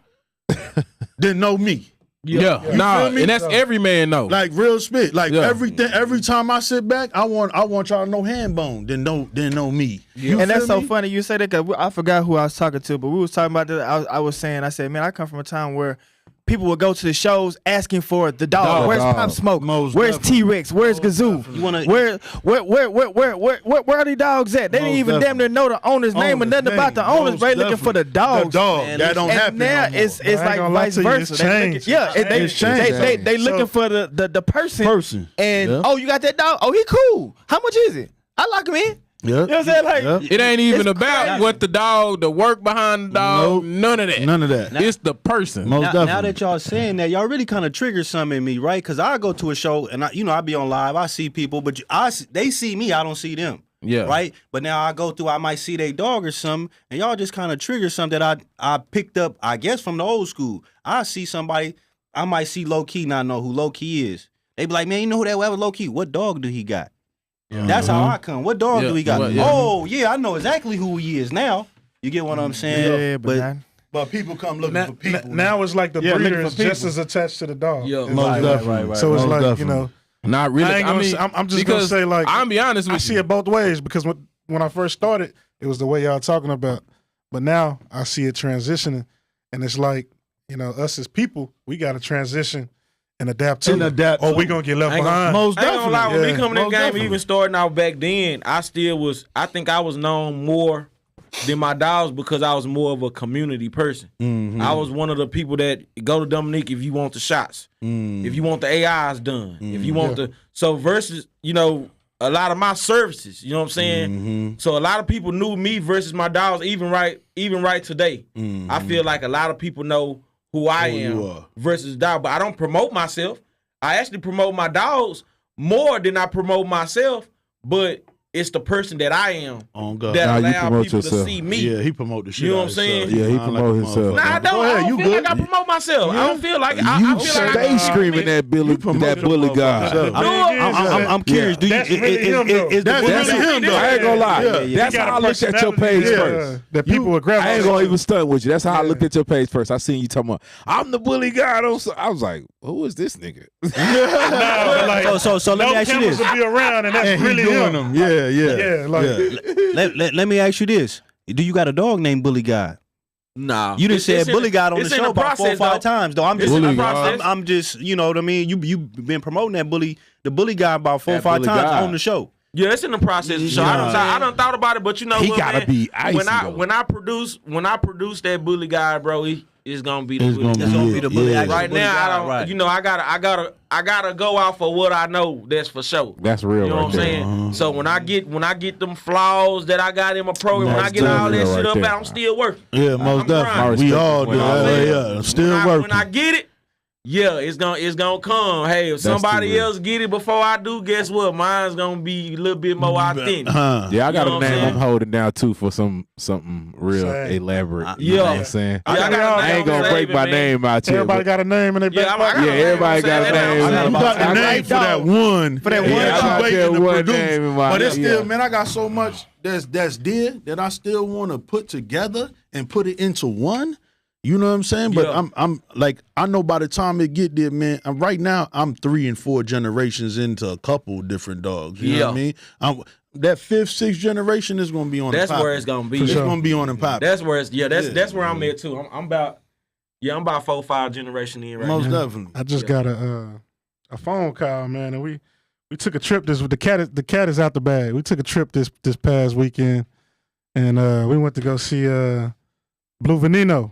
Speaker 8: than know me.
Speaker 1: Yeah.
Speaker 8: You
Speaker 1: Nah,
Speaker 8: feel me?
Speaker 1: and that's every man though.
Speaker 8: Like real spit. Like everything. Every time I sit back, I want y'all to know Handbone. Then know me. You
Speaker 6: And that's
Speaker 8: feel
Speaker 6: so
Speaker 8: me?
Speaker 6: funny you say that because I forgot who I was talking to, but we was talking about that. I was saying, I said, man, I come from a time where people would go to the shows asking for the dog. Where's Pop Smoke?
Speaker 8: Most
Speaker 6: Where's
Speaker 8: definitely.
Speaker 6: T-Rex? Where's Gazoo? Where are the dogs at? They didn't even damn near know the owner's name or nothing about the owners, bro. Looking for the dogs.
Speaker 8: The dog. That don't happen
Speaker 6: now
Speaker 8: no more.
Speaker 6: it's like vice versa. They looking for the person. And you got that dog? Oh, he cool. How much is it? I lock him in.
Speaker 8: Yeah.
Speaker 6: You know what I'm saying? Like
Speaker 1: It ain't even about what the dog, the work behind the dog, none of that.
Speaker 8: None of that.
Speaker 1: It's the person.
Speaker 8: Most definitely.
Speaker 2: Now that y'all saying that, y'all really kind of trigger something in me, right? Because I go to a show and I be on live, I see people, but they see me, I don't see them.
Speaker 1: Yeah.
Speaker 2: Right? But now I go through, I might see their dog or something, and y'all just kind of trigger something that I picked up, I guess, from the old school. I see somebody, I might see Low Key, not know who Low Key is. They be like, man, you know who that was Low Key? What dog do he got? That's how I come. What dog do he got? Oh, yeah, I know exactly who he is now. You get what I'm saying?
Speaker 6: Yeah,
Speaker 8: but people come looking for people.
Speaker 3: Now it's like the breeder is just as attached to the dog.
Speaker 4: Yeah.
Speaker 3: It's
Speaker 8: Most
Speaker 3: like-
Speaker 8: definitely.
Speaker 3: So it's
Speaker 8: Most
Speaker 3: like,
Speaker 8: definitely.
Speaker 3: you know,
Speaker 1: Not really.
Speaker 3: I'm just gonna say, like,
Speaker 1: I'll be honest with
Speaker 3: I
Speaker 1: you.
Speaker 3: see it both ways, because when I first started, it was the way y'all talking about, but now I see it transitioning, and it's like, you know, us as people, we got to transition and adapt to it, or we gonna get left behind.
Speaker 8: Most
Speaker 4: I ain't gonna lie, when we come in the
Speaker 8: Most
Speaker 4: game,
Speaker 8: definitely.
Speaker 4: even starting out back then, I think I was known more than my dogs because I was more of a community person.
Speaker 8: Mm-hmm.
Speaker 4: I was one of the people that go to Dominique if you want the shots, if you want the AIs done, if you want so versus, you know, a lot of my services, you know what I'm saying? So a lot of people knew me versus my dogs, even right today. I feel like a lot of people know who I am versus dog, but I don't promote myself. I actually promote my dogs more than I promote myself, but it's the person that I am that allow people to see me.
Speaker 8: Yeah, he promote the shit.
Speaker 4: You know
Speaker 8: out
Speaker 4: what I'm saying?
Speaker 8: himself.
Speaker 14: Yeah, he
Speaker 8: I
Speaker 14: promote
Speaker 8: like a
Speaker 14: himself.
Speaker 4: Nah, I don't. I don't feel like I promote myself. I don't feel like I
Speaker 14: You
Speaker 4: feel like
Speaker 14: stay screaming that bully guy.
Speaker 8: I'm curious. Do you?
Speaker 3: That's really him, though.
Speaker 8: Is
Speaker 3: That's
Speaker 8: really him though?
Speaker 14: I ain't gonna lie.
Speaker 3: Yeah.
Speaker 14: That's
Speaker 3: He got
Speaker 14: how I
Speaker 3: a
Speaker 14: looked at your page
Speaker 3: personality,
Speaker 14: first.
Speaker 3: that people would grab.
Speaker 14: I ain't gonna even stunt with you. That's how I looked at your page first. I seen you talking about, I'm the bully guy. I was like, who is this nigga?
Speaker 2: So let me ask you this.
Speaker 3: Will be around, and that's really
Speaker 8: doing
Speaker 3: him.
Speaker 8: them. Yeah.
Speaker 2: Let me ask you this. Do you got a dog named Bully God?
Speaker 4: nah.
Speaker 2: You done said Bully God on the
Speaker 4: it's in
Speaker 2: show about 4 or 5
Speaker 4: though.
Speaker 2: times, though. I'm
Speaker 4: It's
Speaker 2: just,
Speaker 4: in the process.
Speaker 2: I'm just, you know what I mean? You been promoting the Bully guy about 4 or
Speaker 14: That
Speaker 2: 5
Speaker 14: Bully
Speaker 2: times
Speaker 14: guy.
Speaker 2: on the show.
Speaker 4: Yeah, it's in the process. So I done thought about it, but you know
Speaker 14: He
Speaker 4: what,
Speaker 14: gotta
Speaker 4: man?
Speaker 14: be icy,
Speaker 4: when I produce that bully guy, bro, it's gonna be the
Speaker 8: It's
Speaker 4: bully.
Speaker 8: gonna
Speaker 4: guy.
Speaker 8: be the bully.
Speaker 4: Right now, I don't. You know, I gotta go out for what I know. That's for sure.
Speaker 14: That's real.
Speaker 4: You know
Speaker 14: right
Speaker 4: what I'm
Speaker 14: there.
Speaker 4: saying? So when I get them flaws that I got in my program, when I get all that
Speaker 14: definitely
Speaker 4: shit
Speaker 14: right
Speaker 4: up,
Speaker 14: there.
Speaker 4: I'm still working.
Speaker 8: Yeah, most
Speaker 4: I'm
Speaker 8: definitely.
Speaker 4: grinding.
Speaker 8: We all do.
Speaker 14: You know what I'm
Speaker 8: Yeah. Still
Speaker 4: when
Speaker 8: working.
Speaker 4: I get it, yeah, it's gonna come. Hey, if somebody
Speaker 14: real.
Speaker 4: else get it before I do, guess what? Mine's gonna be a little bit more authentic.
Speaker 14: Yeah, I got
Speaker 4: You know
Speaker 14: a
Speaker 4: what I'm
Speaker 14: name
Speaker 4: saying?
Speaker 14: I'm holding down too for something real
Speaker 3: Same.
Speaker 14: elaborate. You know what I'm saying?
Speaker 4: Yeah, I got a
Speaker 14: I
Speaker 4: name
Speaker 14: ain't gonna
Speaker 4: I'm
Speaker 14: break
Speaker 4: saving,
Speaker 14: my
Speaker 4: man.
Speaker 14: name out here.
Speaker 3: Everybody got a name in their
Speaker 4: Yeah,
Speaker 3: back
Speaker 4: I got
Speaker 3: pocket.
Speaker 14: Yeah, everybody got a name.
Speaker 8: You got the name for that one.
Speaker 6: For that one
Speaker 8: Yeah,
Speaker 6: dog.
Speaker 8: I'm waiting
Speaker 14: That
Speaker 8: to
Speaker 14: one
Speaker 8: produce.
Speaker 14: name in my-
Speaker 8: But it's still,
Speaker 14: yeah.
Speaker 8: man, I got so much that's there that I still want to put together and put it into one. You know what I'm saying? But
Speaker 4: Yeah.
Speaker 8: I'm like, I know by the time it get there, man, right now I'm 3 and 4 generations into a couple different dogs. You know what I mean? That 5th, 6th generation is gonna be on.
Speaker 4: That's
Speaker 8: and
Speaker 4: where
Speaker 8: popping.
Speaker 4: it's gonna be.
Speaker 8: It's gonna be on and popping.
Speaker 4: That's where it's that's where I'm at too. I'm about 4 or 5 generation in right
Speaker 8: Most
Speaker 4: now.
Speaker 8: definitely.
Speaker 3: I just got a phone call, man, and we took a trip. The cat is out the bag. We took a trip this past weekend, and we went to go see Blue Veneno.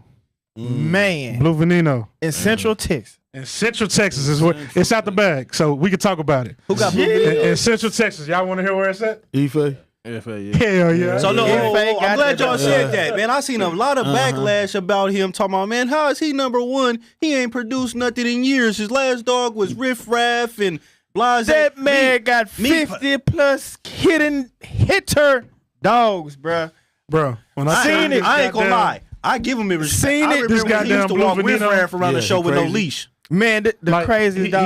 Speaker 6: Man,
Speaker 3: Blue Veneno
Speaker 6: in Central Texas.
Speaker 3: in Central Texas is where it's out the bag, so we can talk about it.
Speaker 2: Who got Blue Veneno?
Speaker 3: In Central Texas, y'all want to hear where it's at?
Speaker 8: Ife.
Speaker 3: Hell yeah!
Speaker 2: So look,
Speaker 6: Yeah.
Speaker 2: I'm glad y'all said that, man. I seen a lot of backlash about him talking about, man, how is he number 1? He ain't produced nothing in years. His last dog was Riff Raff and Blase.
Speaker 6: That man got 50 plus hitter dogs, bruh.
Speaker 3: Bro, when I
Speaker 6: Seen it.
Speaker 2: I ain't gonna lie. I give him a respect.
Speaker 6: Seen
Speaker 2: I
Speaker 6: it.
Speaker 2: remember
Speaker 3: This
Speaker 2: when he used
Speaker 3: goddamn
Speaker 2: to
Speaker 3: Blue
Speaker 2: walk Riff
Speaker 3: Veneno.
Speaker 2: Raff around the
Speaker 8: Yeah,
Speaker 2: show with no
Speaker 8: crazy.
Speaker 2: leash.
Speaker 6: Man, the
Speaker 3: like,
Speaker 6: craziest dog.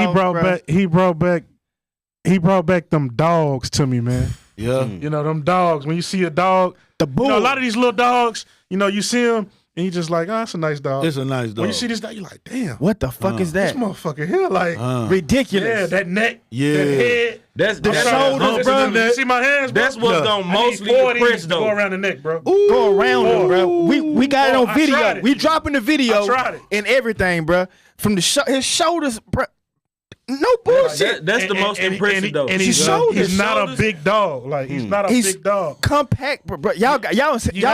Speaker 3: he brought back them dogs to me, man.
Speaker 8: Yeah.
Speaker 3: You know, them dogs. When you see a dog,
Speaker 6: The bull.
Speaker 3: you know, a lot of these little dogs, you know, you see them and you just like, oh, that's a nice dog.
Speaker 8: It's a nice dog.
Speaker 3: When you see this dog, you're like, damn,
Speaker 6: What the fuck is
Speaker 3: this
Speaker 6: that?
Speaker 3: motherfucker here, like,
Speaker 6: Ridiculous.
Speaker 3: yeah, that neck,
Speaker 8: Yeah.
Speaker 3: that head,
Speaker 4: That's
Speaker 3: the
Speaker 4: shoulders, bro.
Speaker 3: You see my hands, bro?
Speaker 4: That's what's gonna mostly impress though.
Speaker 3: Go around the neck, bro.
Speaker 6: Go around it, bro. We got it on video. We dropping the video
Speaker 3: I tried it.
Speaker 6: and everything, bro. From his shoulders, bro. No bullshit.
Speaker 4: That's the most impressive though.
Speaker 3: And he's not a big dog. Like he's not a big dog.
Speaker 6: Compact, bro. Y'all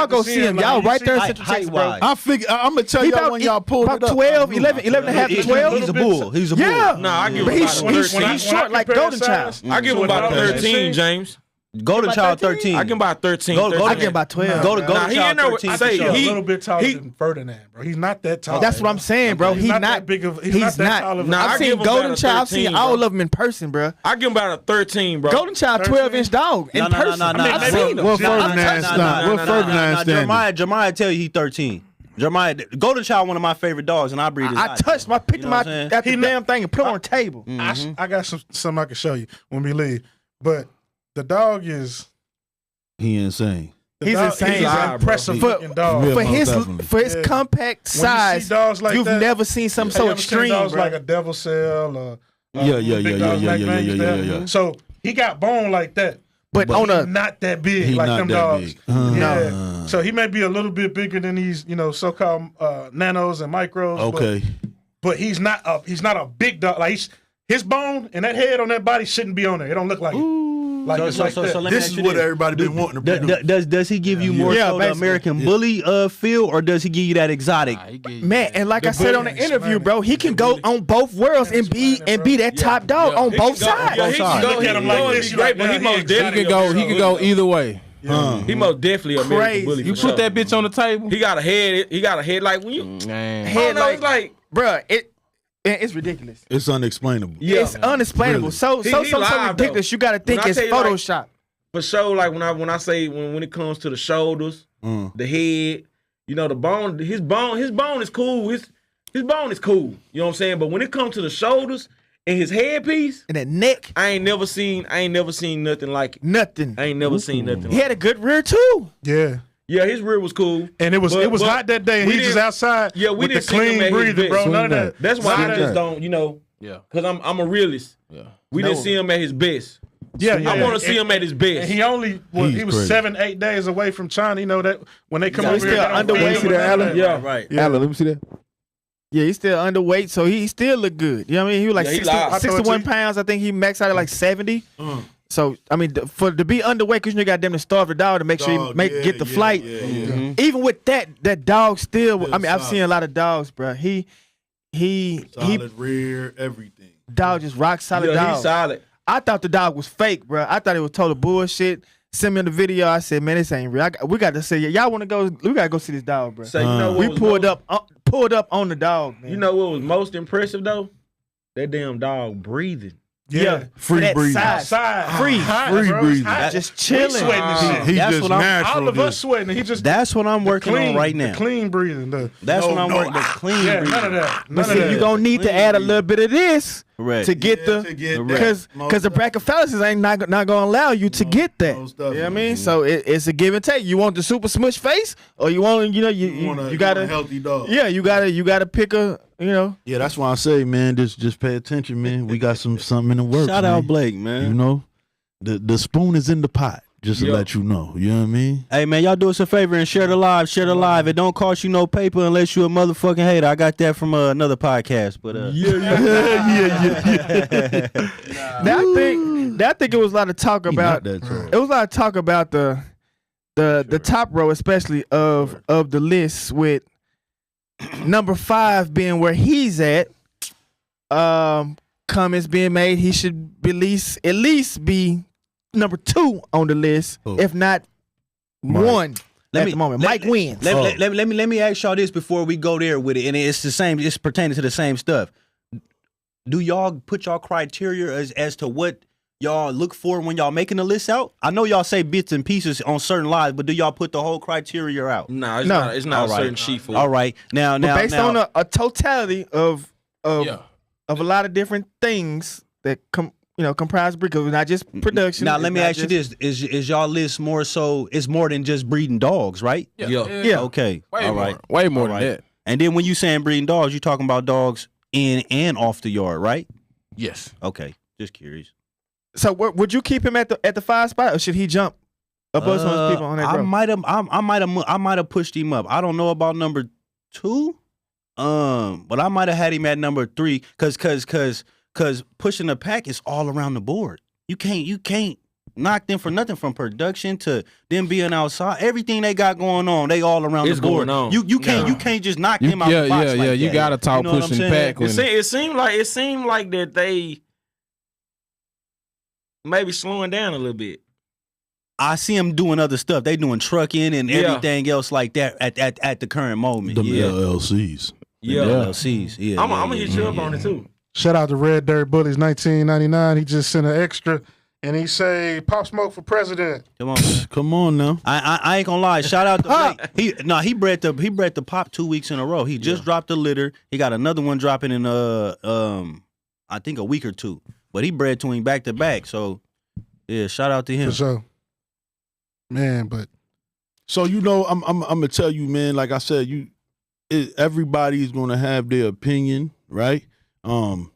Speaker 6: go see him. Y'all right there in Central Texas, bro.
Speaker 14: I figure I'm gonna tell y'all when y'all pulled it up.
Speaker 6: 12, 11 and a half to 12.
Speaker 2: He's a bull. He's a bull.
Speaker 6: Yeah.
Speaker 4: No, I give him about
Speaker 6: He's short like Golden Child.
Speaker 4: I give him about 13, James.
Speaker 2: Golden Child 13.
Speaker 4: I give him about 13.
Speaker 6: I give him about 12.
Speaker 2: Go to Golden Child 13.
Speaker 3: He's a little bit taller than Ferdinand, bro. He's not that tall.
Speaker 6: That's what I'm saying, bro. He's not
Speaker 3: that big of.
Speaker 6: He's
Speaker 3: that tall of.
Speaker 6: I've seen Golden Child. I've seen all of them in person, bro.
Speaker 4: I give him about a 13, bro.
Speaker 6: Golden Child 12-inch dog in person. I've seen him.
Speaker 14: What Ferdinand standing?
Speaker 2: Jeremiah tell you he 13. Jeremiah, Golden Child, one of my favorite dogs, and I breed his.
Speaker 6: I touched my picked him out that damn thing and put him on the table.
Speaker 3: I got something I can show you when we leave, but the dog is.
Speaker 8: He insane.
Speaker 6: He's insane.
Speaker 3: He's an impressive looking dog.
Speaker 6: For his compact size,
Speaker 3: dogs like
Speaker 6: you've
Speaker 3: that,
Speaker 6: never seen something so extreme,
Speaker 3: dogs
Speaker 6: bro.
Speaker 3: like a devil cell.
Speaker 8: Yeah.
Speaker 3: So he got bone like that,
Speaker 6: but on a
Speaker 3: not that big like them dogs.
Speaker 8: No.
Speaker 3: So he may be a little bit bigger than these, so-called nanos and micros.
Speaker 8: Okay.
Speaker 3: But he's not a big dog. Like his bone and that head on that body shouldn't be on there. It don't look like it. Like
Speaker 8: This is what everybody been wanting to do.
Speaker 2: Does he give you more so the American bully feel, or does he give you that exotic?
Speaker 6: Man, and like I said on the interview, bro, he can go on both worlds and be that top dog on both sides.
Speaker 3: Look at him like this,
Speaker 4: but he most definitely
Speaker 1: He can go either way.
Speaker 4: He most definitely American bully.
Speaker 1: You put that bitch on the table.
Speaker 4: He got a head. He got a head like when you
Speaker 6: head like, bro. It's ridiculous.
Speaker 8: It's unexplainable.
Speaker 6: Yeah, it's unexplainable.
Speaker 8: Really.
Speaker 6: So ridiculous. You got to think it's Photoshop.
Speaker 4: For sure, like when I say when it comes to the shoulders, the head, the bone, his bone is cool. His bone is cool. You know what I'm saying? But when it comes to the shoulders and his headpiece
Speaker 6: and that neck,
Speaker 4: I ain't never seen nothing like it.
Speaker 6: Nothing.
Speaker 4: I ain't never seen nothing.
Speaker 6: He had a good rear too.
Speaker 3: Yeah.
Speaker 4: Yeah, his rear was cool,
Speaker 3: and it was hot that day, and he just outside.
Speaker 4: Yeah, we
Speaker 3: with
Speaker 4: didn't
Speaker 3: the clean breathing, bro. None of that.
Speaker 4: That's why I just don't, because I'm a realist. Yeah, we didn't see him at his best.
Speaker 3: Yeah,
Speaker 4: I want to see him at his best.
Speaker 3: And he was 7-8 days away from China. That when they come over here,
Speaker 6: underweight.
Speaker 14: See that, Alan?
Speaker 4: Yeah, right.
Speaker 14: Yeah. Alan, let me see that.
Speaker 6: Yeah, he's still underweight, so he still look good. You know what I mean? He was like 61 pounds. I think he maxed out at like 70. So I mean, to be underweight, because you got them to starve the dog to make sure you get the flight. Even with that dog still. I mean, I've seen a lot of dogs, bro. He
Speaker 8: solid rear, everything.
Speaker 6: Dog just rock solid. Dog.
Speaker 4: He's solid.
Speaker 6: I thought the dog was fake, bro. I thought it was total bullshit. Send me the video. I said, man, this ain't real. We got to say, y'all want to go? We got to go see this dog, bro.
Speaker 4: So
Speaker 6: we pulled up on the dog, man.
Speaker 4: You know what was most impressive though? That damn dog breathing.
Speaker 6: Yeah,
Speaker 8: free breathing.
Speaker 6: Free
Speaker 8: breathing.
Speaker 6: Just chilling.
Speaker 3: He's sweating and shit.
Speaker 8: He's just natural.
Speaker 3: All of us sweating. He just.
Speaker 2: That's what I'm working on right now.
Speaker 3: The clean breathing.
Speaker 2: That's what I'm working. The clean breathing.
Speaker 3: None of that.
Speaker 6: But see, you gonna need to add a little bit of this to get because the brachyphalanges ain't not gonna allow you to get that. You know what I mean? So it's a give and take. You want the super smush face, or you want you gotta
Speaker 8: a healthy dog.
Speaker 6: Yeah, you gotta pick a.
Speaker 8: Yeah, that's why I say, man, just pay attention, man. We got something in the works.
Speaker 2: Shout out Blake, man.
Speaker 8: The spoon is in the pot. Just to let you know. You know what I mean?
Speaker 2: Hey, man, y'all do us a favor and share the live. Share the live. It don't cost you no paper unless you a motherfucking hater. I got that from another podcast. But
Speaker 6: I think it was a lot of talk about. It was a lot of talk about the top row, especially of the list, with number 5 being where he's at. Comments being made, he should at least be number 2 on the list, if not 1 at the moment. Mike wins.
Speaker 2: Let me ask y'all this before we go there with it, and it's the same. It's pertaining to the same stuff. Do y'all put y'all criteria as to what y'all look for when y'all making the list out? I know y'all say bits and pieces on certain lives, but do y'all put the whole criteria out?
Speaker 4: No, it's not a certain sheet for it.
Speaker 2: All right, now
Speaker 6: based on a totality of a lot of different things that comprise because not just production.
Speaker 2: Now let me ask you this: is y'all list more so? It's more than just breeding dogs, right?
Speaker 6: Yeah.
Speaker 2: Okay.
Speaker 1: Way more than that.
Speaker 2: And then when you saying breeding dogs, you talking about dogs in and off the yard, right?
Speaker 1: Yes.
Speaker 2: Okay. Just curious.
Speaker 6: So would you keep him at the 5 spot, or should he jump above some of those people on that?
Speaker 2: I might have pushed him up. I don't know about number 2, but I might have had him at number 3 because pushing the pack is all around the board. You can't knock them for nothing, from production to them being outside. Everything they got going on, they all around the board. You can't just knock them out. The box like that.
Speaker 1: You gotta talk pushing pack.
Speaker 4: It seemed like that they maybe slowing down a little bit.
Speaker 2: I see them doing other stuff. They doing trucking and everything else like that at the current moment.
Speaker 8: The LLCs.
Speaker 2: Yeah. LLCs. Yeah.
Speaker 4: I'm gonna hit you up on it too.
Speaker 3: Shout out to Red Dirt Bullies 1999. He just sent an extra, and he say Pop Smoke for president.
Speaker 2: Come on, man.
Speaker 8: Come on now.
Speaker 2: I ain't gonna lie. Shout out to Blake. He bred the Pop 2 weeks in a row. He just dropped the litter. He got another one dropping in I think a week or 2. But he bred to him back to back. So yeah, shout out to him.
Speaker 3: For sure. Man, but
Speaker 8: so I'm gonna tell you, man. Like I said, everybody's gonna have their opinion, right? And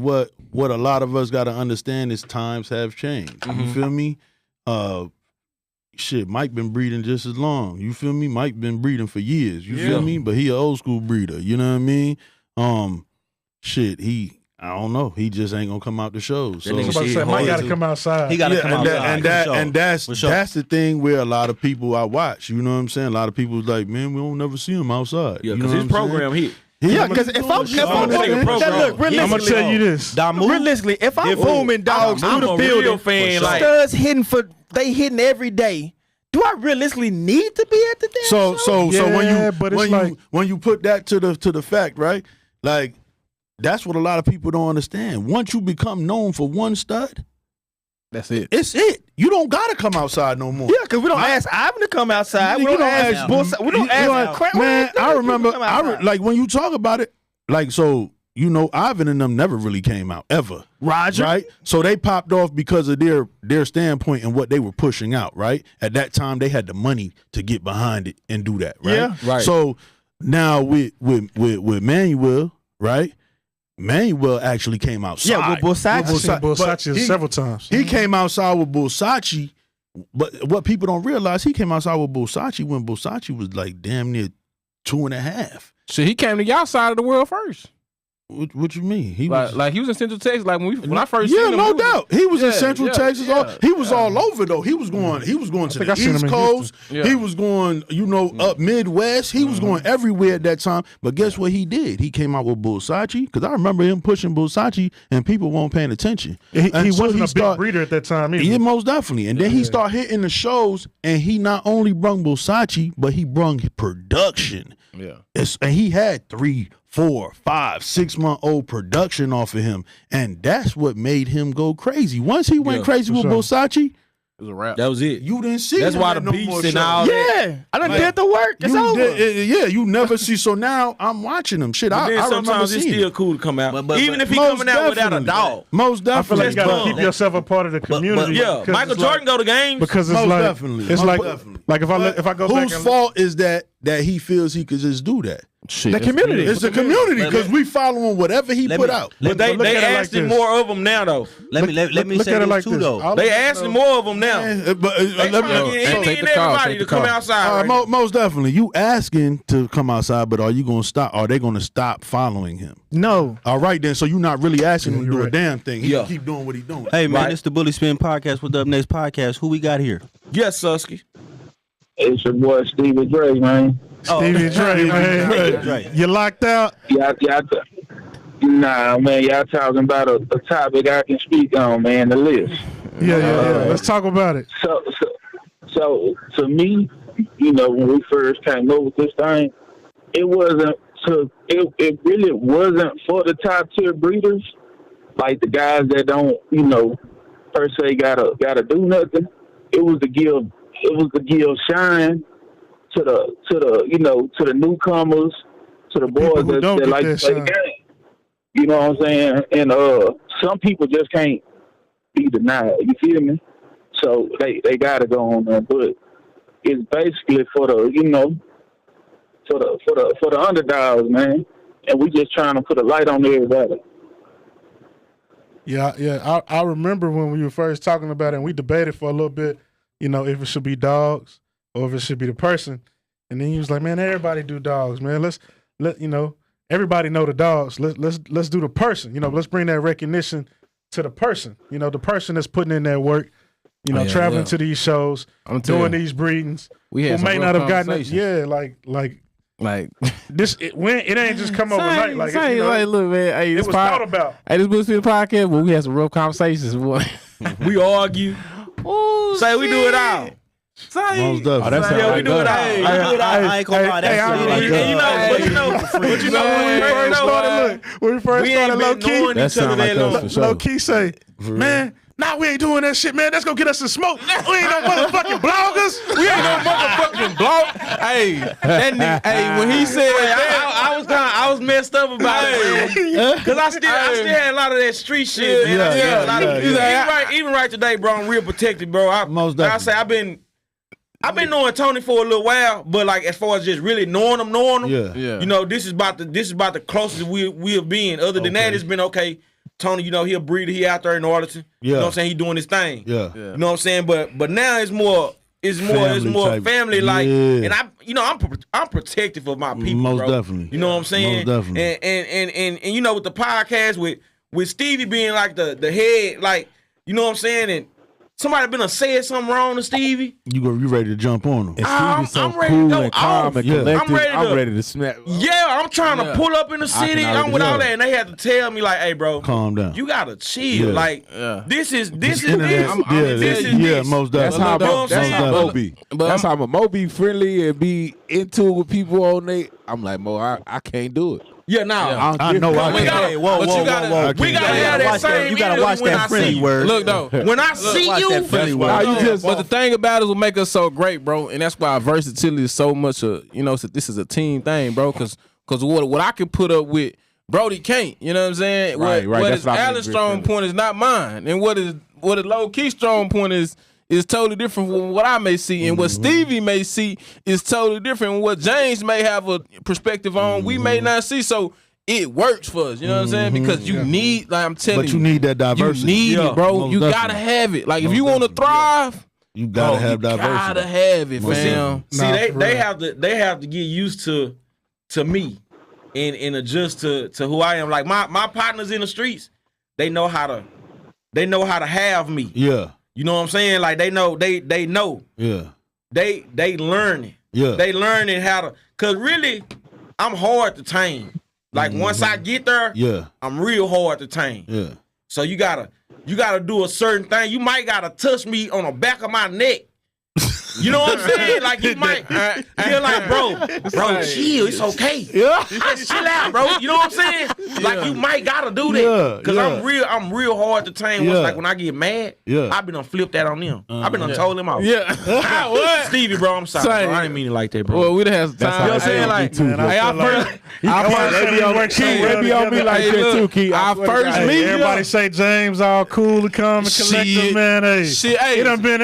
Speaker 8: what a lot of us got to understand is times have changed.
Speaker 4: Mm-hmm.
Speaker 8: You feel me? Mike been breeding just as long. You feel me? Mike been breeding for years. You feel me? But he an old school breeder. You know what I mean? I don't know. He just ain't gonna come out the shows. So
Speaker 3: Mike got to come outside.
Speaker 2: He got to come outside.
Speaker 8: And that's the thing where a lot of people I watch. You know what I'm saying? A lot of people like, man, we don't never see him outside.
Speaker 4: Yeah, because his program here.
Speaker 6: Yeah, because if I'm realistically,
Speaker 3: I'm gonna tell you this.
Speaker 6: Realistically, if I'm booming dogs through the building, studs hitting every day. Do I realistically need to be at the damn show?
Speaker 8: So when you put that to the fact, right? Like, that's what a lot of people don't understand. Once you become known for one stud,
Speaker 1: that's it.
Speaker 8: It's it. You don't gotta come outside no more.
Speaker 6: Yeah, because we don't ask Ivan to come outside. We don't ask Bullseye. We don't ask crap.
Speaker 8: Man, I remember. Like when you talk about it, like so. Ivan and them never really came out ever.
Speaker 6: Roger,
Speaker 8: right? So they popped off because of their standpoint and what they were pushing out. Right at that time, they had the money to get behind it and do that. Right.
Speaker 6: Yeah.
Speaker 1: Right.
Speaker 8: So now with Manuel, right? Manuel actually came outside.
Speaker 6: Yeah, with
Speaker 3: Bulsachi several times.
Speaker 8: He came outside with Bulsachi, but what people don't realize, he came outside with Bulsachi when Bulsachi was like damn near 2.5.
Speaker 1: So he came to y'all side of the world first.
Speaker 8: What you mean? He
Speaker 1: was he was in Central Texas. Like when I first seen him,
Speaker 8: no doubt. He was in Central Texas. He was all over though. He was going to the East Coast. He was going, up Midwest. He was going everywhere at that time. But guess what he did? He came out with Bulsachi, because I remember him pushing Bulsachi and people weren't paying attention.
Speaker 3: He wasn't a big breeder at that time either.
Speaker 8: Yeah, most definitely. And then he started hitting the shows, and he not only brung Bulsachi, but he brung production.
Speaker 1: Yeah.
Speaker 8: And he had 3, 4, 5, 6 month old production off of him, and that's what made him go crazy. Once he went crazy with Bulsachi,
Speaker 1: it was a wrap.
Speaker 4: That was it.
Speaker 8: You didn't see.
Speaker 4: That's why the beats and all that.
Speaker 6: Yeah, I done did the work. It's over.
Speaker 8: You never see. So now I'm watching him. Shit, I remember
Speaker 4: sometimes it's still cool to come out, even if he coming out without a dog.
Speaker 8: Most definitely,
Speaker 3: I feel like you gotta keep yourself a part of the community.
Speaker 4: Michael Jordan go to games
Speaker 3: because it's like if I go back.
Speaker 8: Whose fault is that he feels he could just do that?
Speaker 6: Shit, the community.
Speaker 8: It's the community because we following whatever he put out.
Speaker 4: But they asking more of them now though.
Speaker 2: Let me say this too though.
Speaker 4: They asking more of them now. Everybody to come outside.
Speaker 8: Most definitely, you asking to come outside, but are you gonna stop? Are they gonna stop following him?
Speaker 6: No.
Speaker 8: All right then. So you're not really asking him to do a damn thing. He can keep doing what he's doing.
Speaker 2: Hey man, it's the Bully Spin Podcast with the Up Next Podcast. Who we got here?
Speaker 4: Yes, Susky.
Speaker 11: It's your boy Stevie Dre, man.
Speaker 3: Stevie Dre, man. You locked out?
Speaker 11: Nah, man. Y'all talking about a topic I can speak on, man. The list.
Speaker 3: Yeah. Let's talk about it.
Speaker 11: So to me, when we first came up with this thing, it wasn't to. It really wasn't for the top tier breeders, like the guys that don't, per se gotta do nothing. It was to give shine to the newcomers, to the boys that like to play the game. You know what I'm saying? And some people just can't be denied. You feel me? So they gotta go on there. But it's basically for the for the underdogs, man. And we just trying to put a light on everybody.
Speaker 3: Yeah. I remember when we were first talking about it, and we debated for a little bit, if it should be dogs or if it should be the person. And then he was like, "Man, everybody do dogs, man. Everybody know the dogs. Let's do the person. Let's bring that recognition to the person. The person that's putting in that work. Traveling to these shows, doing these breedings.
Speaker 1: We had
Speaker 3: who may not have gotten it. Yeah, like this. It ain't just come overnight. Like
Speaker 1: look, man. Hey,
Speaker 3: it was thought about.
Speaker 1: Hey, this Bullshit podcast, but we had some real conversations. Boy.
Speaker 4: We argue.
Speaker 1: Ooh,
Speaker 4: say we do it all.
Speaker 8: Most definitely.
Speaker 4: Yeah, we do it all.
Speaker 2: I ain't gonna lie.
Speaker 3: When we first started, low key say, man. Nah, we ain't doing that shit, man. That's gonna get us some smoke. We ain't no motherfucking bloggers.
Speaker 1: We ain't no motherfucking blog. Hey, that nigga. Hey, when he said that,
Speaker 4: I was messed up about it, cause I still had a lot of that street shit, man. Even right today, bro. I'm real protected, bro. I say I've been knowing Tony for a little while, but like as far as just really knowing him, this is about the closest we have been. Other than that, it's been okay. Tony, he a breeder. He out there in Arlington. Yeah. You know what I'm saying? He doing his thing.
Speaker 8: Yeah.
Speaker 1: You
Speaker 8: know
Speaker 1: what I'm saying? But now it's more family like, and I'm protective of my people,
Speaker 8: Most
Speaker 1: bro.
Speaker 8: Definitely.
Speaker 1: You know what I'm saying?
Speaker 8: Most definitely.
Speaker 1: And with the podcast with Stevie being like the head, like, you know what I'm saying? And somebody been said something wrong to Stevie.
Speaker 8: You ready to jump on him?
Speaker 14: And Stevie's so
Speaker 1: I'm ready
Speaker 14: cool
Speaker 1: to go
Speaker 14: and calm and collected. I'm ready to smack.
Speaker 1: Yeah, I'm trying to pull up in the city. I'm with all that, and they had to tell me like, "Hey, bro,
Speaker 8: calm down.
Speaker 1: You gotta chill. Like, this is this.
Speaker 8: Most definitely.
Speaker 14: That's how Mo be. That's how Mo be friendly and be into it with people on they. I'm like, Mo, I can't do it.
Speaker 1: Yeah, nah.
Speaker 8: I know I can't.
Speaker 1: We gotta have that same.
Speaker 2: You gotta watch that friendly word.
Speaker 1: Look though, when I see you, but the thing about it will make us so great, bro, and that's why versatility is so much. This is a team thing, bro. Because what I can put up with, Brody can't. You know what I'm saying?
Speaker 14: Right.
Speaker 1: What is Allen's strong point is not mine, and what is low key strong point is totally different from what I may see, and what Stevie may see is totally different from what James may have a perspective on. We may not see, so it works for us. You know what I'm saying? Because you need, like I'm telling you,
Speaker 8: but you need that diversity.
Speaker 1: You need it, bro. You gotta have it. Like if you want to thrive,
Speaker 8: you gotta have diversity.
Speaker 1: You gotta have it, fam.
Speaker 4: See, they have to get used to me and adjust to who I am. Like my partners in the streets, they know how to have me.
Speaker 8: Yeah.
Speaker 1: You know what I'm saying? Like they know.
Speaker 8: Yeah.
Speaker 1: They learning.
Speaker 8: Yeah.
Speaker 1: They learning how to, cause really, I'm hard to tame. Like once I get there, I'm real hard to tame.
Speaker 8: Yeah.
Speaker 1: So you gotta do a certain thing. You might gotta touch me on the back of my neck. You know what I'm saying? Like you might feel like, bro, chill. It's okay. Yeah. Just chill out, bro. You know what I'm saying? Like you might gotta do that. Cause I'm real hard to tame. Like when I get mad, I been done flipped that on them. I been done told them off. Yeah. What? Stevie, bro, I'm sorry. Bro. I didn't mean it like that, bro.
Speaker 14: Well, we done had some time. You know what I'm saying? Like, they be on me like that too, Key.
Speaker 1: Our first meeting.
Speaker 3: Everybody say James all cool to come and collect them, man. Hey, it done been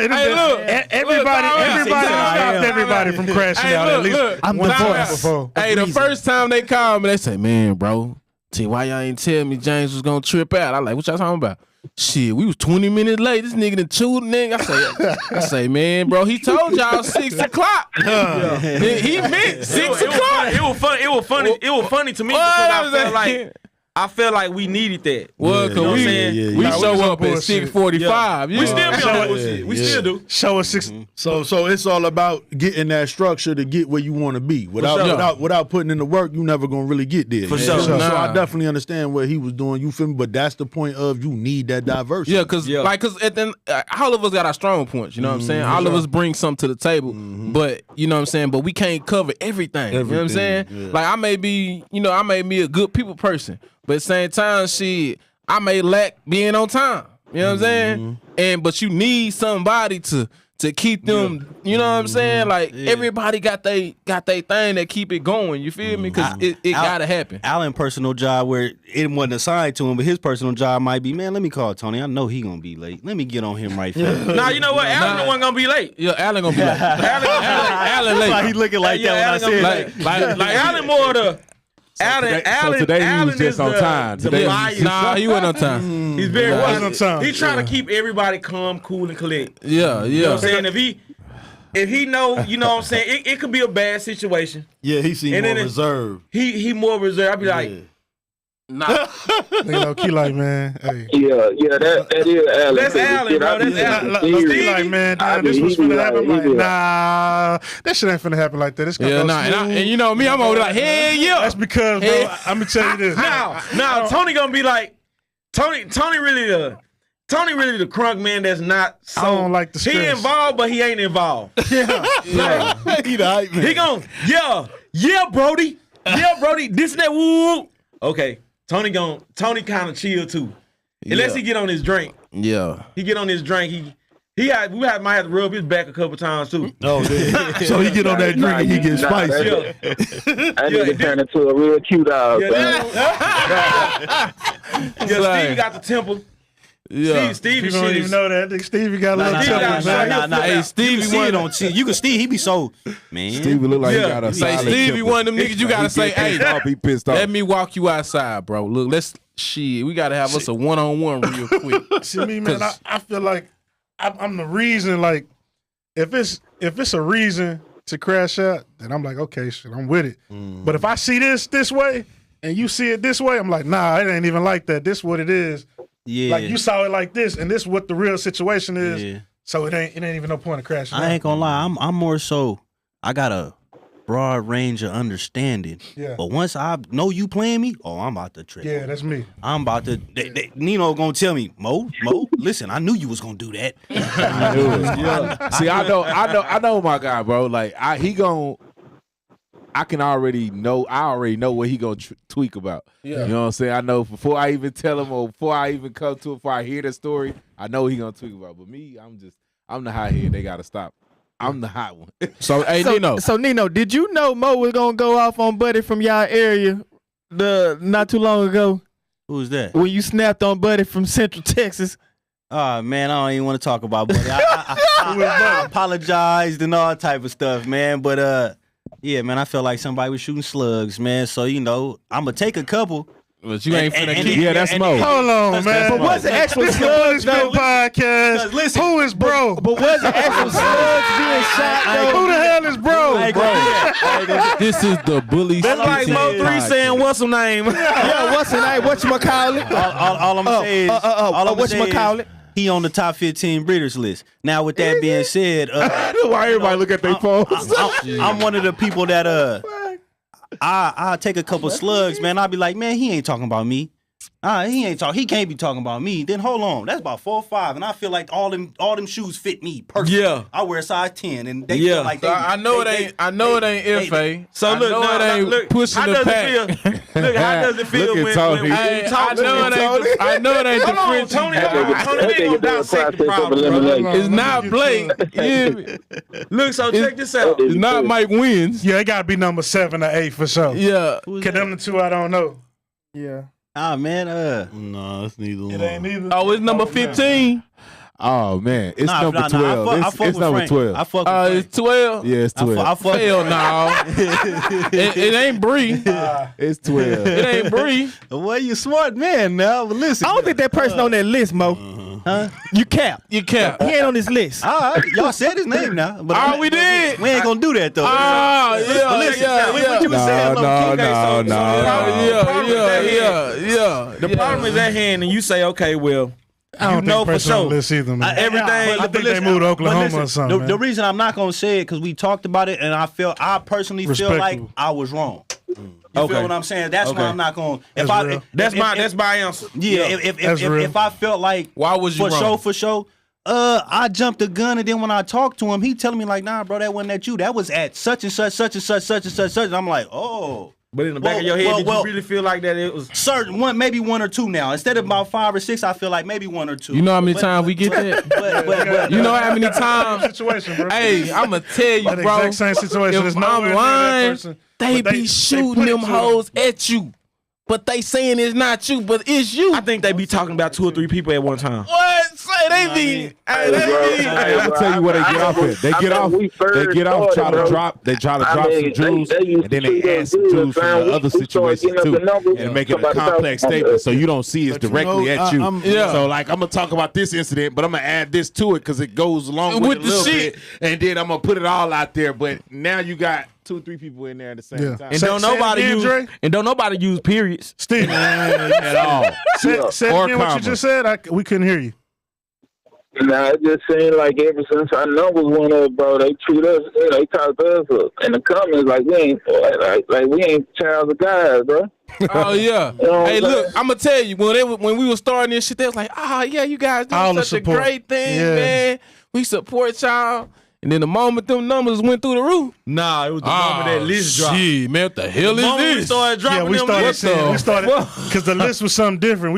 Speaker 3: Everybody stopped everybody from crashing out. At least
Speaker 1: I'm the voice. Before. Hey, the first time they called me, they say, "Man, bro, why y'all ain't tell me James was gonna trip out?" I like, "What y'all talking about?" Shit, we was 20 minutes late. This nigga done chewed the nigga. I say, man, bro, he told y'all 6 o'clock. He meant 6 o'clock.
Speaker 4: It was funny to me because I felt like we needed that.
Speaker 1: Well, cause we show up at 6:45.
Speaker 4: We still be on bullshit. We still do.
Speaker 3: Show us 6.
Speaker 8: So it's all about getting that structure to get where you want to be. Without putting in the work, you never gonna really get there.
Speaker 4: For sure.
Speaker 8: So I definitely understand what he was doing. You feel me? But that's the point of you need that diversity.
Speaker 1: Yeah, cause at the end, all of us got our strong points. You know what I'm saying? All of us bring something to the table. But you know what I'm saying? But we can't cover everything. You know what I'm saying? Yeah. Like I may be a good people person. But at the same time, I may lack being on time. You know what I'm saying? But you need somebody to keep them, you know what I'm saying? Like everybody got they thing that keep it going. You feel me? Because it gotta happen.
Speaker 2: Alan's personal job where it wasn't assigned to him, but his personal job might be, man, let me call Tony. I know he gonna be late. Let me get on him right fast.
Speaker 4: Nah, you know what? Alan wasn't gonna be late.
Speaker 1: Yeah, Alan gonna be late.
Speaker 4: Alan late.
Speaker 2: He looking like that when I said that.
Speaker 4: Like Alan more the Allen
Speaker 14: today he was
Speaker 4: is
Speaker 14: just on time. Today
Speaker 4: Nah,
Speaker 1: he wasn't on time.
Speaker 4: He's very
Speaker 3: wasn't on time.
Speaker 4: He's trying to keep everybody calm, cool, and collected.
Speaker 1: Yeah,
Speaker 4: You know
Speaker 1: yeah.
Speaker 4: what I'm saying? If he know, you know what I'm saying, it could be a bad situation.
Speaker 2: Yeah, he seemed
Speaker 4: And
Speaker 2: more
Speaker 4: then
Speaker 2: reserved.
Speaker 4: He more reserved. I'd be like,
Speaker 1: Nah.
Speaker 3: Nigga, low key like, man, hey.
Speaker 11: Yeah, that is Allen.
Speaker 4: That's Allen, bro. That's Allen.
Speaker 3: Low key like, man, damn, this was finna happen. I'm like, nah, that shit ain't finna happen like that. It's gonna
Speaker 1: Yeah,
Speaker 3: go
Speaker 1: nah.
Speaker 3: smooth.
Speaker 1: And you know me, I'm over there like, hell yeah.
Speaker 3: That's because, bro,
Speaker 1: Hey.
Speaker 3: I'm gonna tell you this.
Speaker 4: now Tony gonna be like, Tony really the crunk man that's not so.
Speaker 3: I don't like the stress.
Speaker 4: He involved, but he ain't involved.
Speaker 3: Yeah.
Speaker 2: He the hype man.
Speaker 4: He gon' yeah, Brody. Yeah, Brody. This and that. Woo. Okay. Tony kind of chill too. Unless he get on his drink.
Speaker 1: Yeah.
Speaker 4: He get on his drink. We might have to rub his back a couple times too.
Speaker 2: Oh, so he get on that drink and he gets spicy.
Speaker 11: I need to turn into a real cute dog.
Speaker 4: Stevie got the temple.
Speaker 1: Yeah.
Speaker 4: Stevie
Speaker 3: People don't even know that. Stevie got a little temper, man.
Speaker 2: Hey, Stevie see it on TV. You can see he be so, man.
Speaker 14: Stevie look like he got a
Speaker 1: Say
Speaker 14: solid
Speaker 1: Stevie
Speaker 14: temper.
Speaker 1: one of them niggas you gotta say, hey,
Speaker 14: be pissed off.
Speaker 1: let me walk you outside, bro. Look, we gotta have us a one-on-one real quick.
Speaker 3: See me, man, I feel like I'm the reason, like, if it's a reason to crash out, then I'm like, okay, shit, I'm with it. But if I see this way and you see it this way, I'm like, nah, it ain't even like that. This what it is.
Speaker 2: Yeah.
Speaker 3: Like you saw it like this, and this what the real situation is.
Speaker 2: Yeah.
Speaker 3: So it ain't even no point of crashing.
Speaker 2: I ain't gonna lie, I'm more so. I got a broad range of understanding.
Speaker 3: Yeah.
Speaker 2: But once I know you playing me, I'm about to trip.
Speaker 3: Yeah, that's me.
Speaker 2: I'm about to. Nino gonna tell me, Mo. Listen, I knew you was gonna do that.
Speaker 14: I knew it. Yeah. See, I know my guy, bro. Like I already know what he gonna tweak about.
Speaker 1: Yeah.
Speaker 14: You know what I'm saying? I know before I even tell him or before I even come to it, before I hear the story, I know he gonna tweak about. But me, I'm the hot head. They gotta stop. I'm the hot one.
Speaker 1: So, hey, Nino.
Speaker 6: So Nino, did you know Mo was gonna go off on Buddy from y'all area not too long ago?
Speaker 2: Who's that?
Speaker 6: When you snapped on Buddy from Central Texas?
Speaker 2: Oh man, I don't even want to talk about Buddy. I apologized and all type of stuff, man. But yeah, man, I felt like somebody was shooting slugs, man. So I'm gonna take a couple.
Speaker 1: But you ain't finna keep.
Speaker 14: Yeah, that's Mo.
Speaker 3: Hold on, man.
Speaker 6: But was it actual
Speaker 3: This
Speaker 6: slugs
Speaker 3: is the
Speaker 6: though?
Speaker 3: podcast.
Speaker 2: Listen,
Speaker 3: Who is bro?
Speaker 6: But was it actual slugs being shot though?
Speaker 3: Who the hell is bro?
Speaker 1: This is the Bully
Speaker 4: That's like
Speaker 1: Spittin
Speaker 4: Mo3
Speaker 1: podcast.
Speaker 4: saying, what's her name?
Speaker 6: Yeah, what's the name? What you call it?
Speaker 2: all I'm saying is,
Speaker 6: what you call it?
Speaker 2: He on the top 15 breeders list. Now, with that being said,
Speaker 14: Why everybody look at their phones?
Speaker 2: I'm one of the people that I take a couple slugs, man. I'll be like, man, he ain't talking about me. He can't be talking about me. Then hold on, that's about 4 or 5, and I feel like all them shoes fit me perfect.
Speaker 4: Yeah.
Speaker 2: I wear a size 10, and they
Speaker 4: Yeah.
Speaker 2: feel like they.
Speaker 1: I know it ain't FA.
Speaker 4: So look,
Speaker 1: ain't pushing
Speaker 4: how
Speaker 1: the
Speaker 4: does
Speaker 1: pack.
Speaker 4: it feel? Look, how does it feel
Speaker 14: Look at
Speaker 4: when
Speaker 14: Tony.
Speaker 4: you
Speaker 1: Hey,
Speaker 4: talk to him?
Speaker 1: I know it ain't the
Speaker 4: Hold on,
Speaker 1: French.
Speaker 4: Tony ain't gonna dissect the problem, bro.
Speaker 1: It's not Blake. You hear me?
Speaker 4: Look, so check this out.
Speaker 1: It's not Mike Wins.
Speaker 3: Yeah, it gotta be number 7 or 8 for sure.
Speaker 1: Yeah.
Speaker 3: Cause them the two I don't know.
Speaker 6: Yeah.
Speaker 2: Ah man,
Speaker 8: No, it's neither one.
Speaker 3: It ain't either.
Speaker 1: Oh, it's number 15.
Speaker 14: Oh man, it's
Speaker 2: Nah,
Speaker 14: number
Speaker 2: nah,
Speaker 14: 12.
Speaker 2: I fuck
Speaker 14: It's
Speaker 2: with
Speaker 14: number
Speaker 2: Frank.
Speaker 14: 12.
Speaker 2: I fuck with Frank.
Speaker 1: It's 12.
Speaker 14: Yeah, it's 12.
Speaker 2: I fuck
Speaker 1: Hell no. It ain't Bree.
Speaker 14: It's 12.
Speaker 1: It ain't Bree.
Speaker 2: Well, you smart man now, but listen.
Speaker 6: I don't think that person on that list, Mo.
Speaker 2: Huh?
Speaker 6: You cap.
Speaker 1: You cap.
Speaker 6: He ain't on this list.
Speaker 2: All right, y'all said his name now. But
Speaker 1: Oh, we did.
Speaker 2: We ain't gonna do that though.
Speaker 1: Oh, yeah,
Speaker 2: listen,
Speaker 1: yeah,
Speaker 2: what you was saying,
Speaker 14: No.
Speaker 4: The problem is at hand, and you say, okay, well,
Speaker 3: I don't
Speaker 4: know
Speaker 3: think
Speaker 4: for
Speaker 3: person on
Speaker 4: sure.
Speaker 3: the list either, man.
Speaker 4: everything.
Speaker 3: I think they moved to Oklahoma or something.
Speaker 2: The
Speaker 3: man.
Speaker 2: reason I'm not gonna say it because we talked about it, and I personally feel like
Speaker 3: Respectful.
Speaker 2: I was wrong. You feel what I'm saying? That's why I'm not going.
Speaker 3: That's real.
Speaker 4: That's my answer.
Speaker 2: Yeah,
Speaker 3: That's real.
Speaker 2: if I felt like
Speaker 1: Why was you wrong?
Speaker 2: for sure, I jumped the gun, and then when I talked to him, he telling me like, nah, bro, that wasn't at you. That was at such and such, such and such, such and such, such. And I'm like, oh.
Speaker 4: But in the back of your head, did you really feel like that it was
Speaker 2: certain one, maybe 1 or 2 now. Instead of about 5 or 6, I feel like maybe 1 or 2.
Speaker 1: You know how many times we get that?
Speaker 2: But
Speaker 1: You know how many times?
Speaker 3: Situation, bro.
Speaker 1: Hey, I'ma tell you,
Speaker 3: That
Speaker 1: bro.
Speaker 3: exact same situation.
Speaker 1: If
Speaker 3: There's
Speaker 1: I'm
Speaker 3: nowhere near that
Speaker 1: lying,
Speaker 3: person,
Speaker 1: they
Speaker 3: but
Speaker 1: be shooting
Speaker 3: put it
Speaker 1: them
Speaker 3: to
Speaker 1: hoes at you. But they saying it's not you, but it's you.
Speaker 4: I think they be talking about 2 or 3 people at one time.
Speaker 1: What? Say
Speaker 14: Hey, I'm gonna tell you where they get off at. They get off, try to drop some jewels, and then they add some jewels from the other situations too, and make it a complex statement so you don't see it's directly at you. So like I'm gonna talk about this incident, but I'm gonna add this to it because it goes along with it a little bit, and then I'm gonna put it all out there. But now you got 2 or 3 people in there at the same time,
Speaker 4: and don't nobody use periods.
Speaker 3: Steve,
Speaker 14: at all.
Speaker 3: Say again what you just said. We couldn't hear you.
Speaker 11: Nah, it just seemed like ever since our numbers went up, bro, they treat us, they talk to us in the comments like we ain't child of guys, bro.
Speaker 1: Oh yeah. Hey, look, I'm gonna tell you when we were starting this shit, they was like, yeah, you guys doing such a great thing, man. We support y'all. And then the moment them numbers went through the roof.
Speaker 4: Nah, it was the moment that list dropped.
Speaker 1: Shit, man, what the hell is this?
Speaker 4: We started dropping
Speaker 3: we started because the list was something different.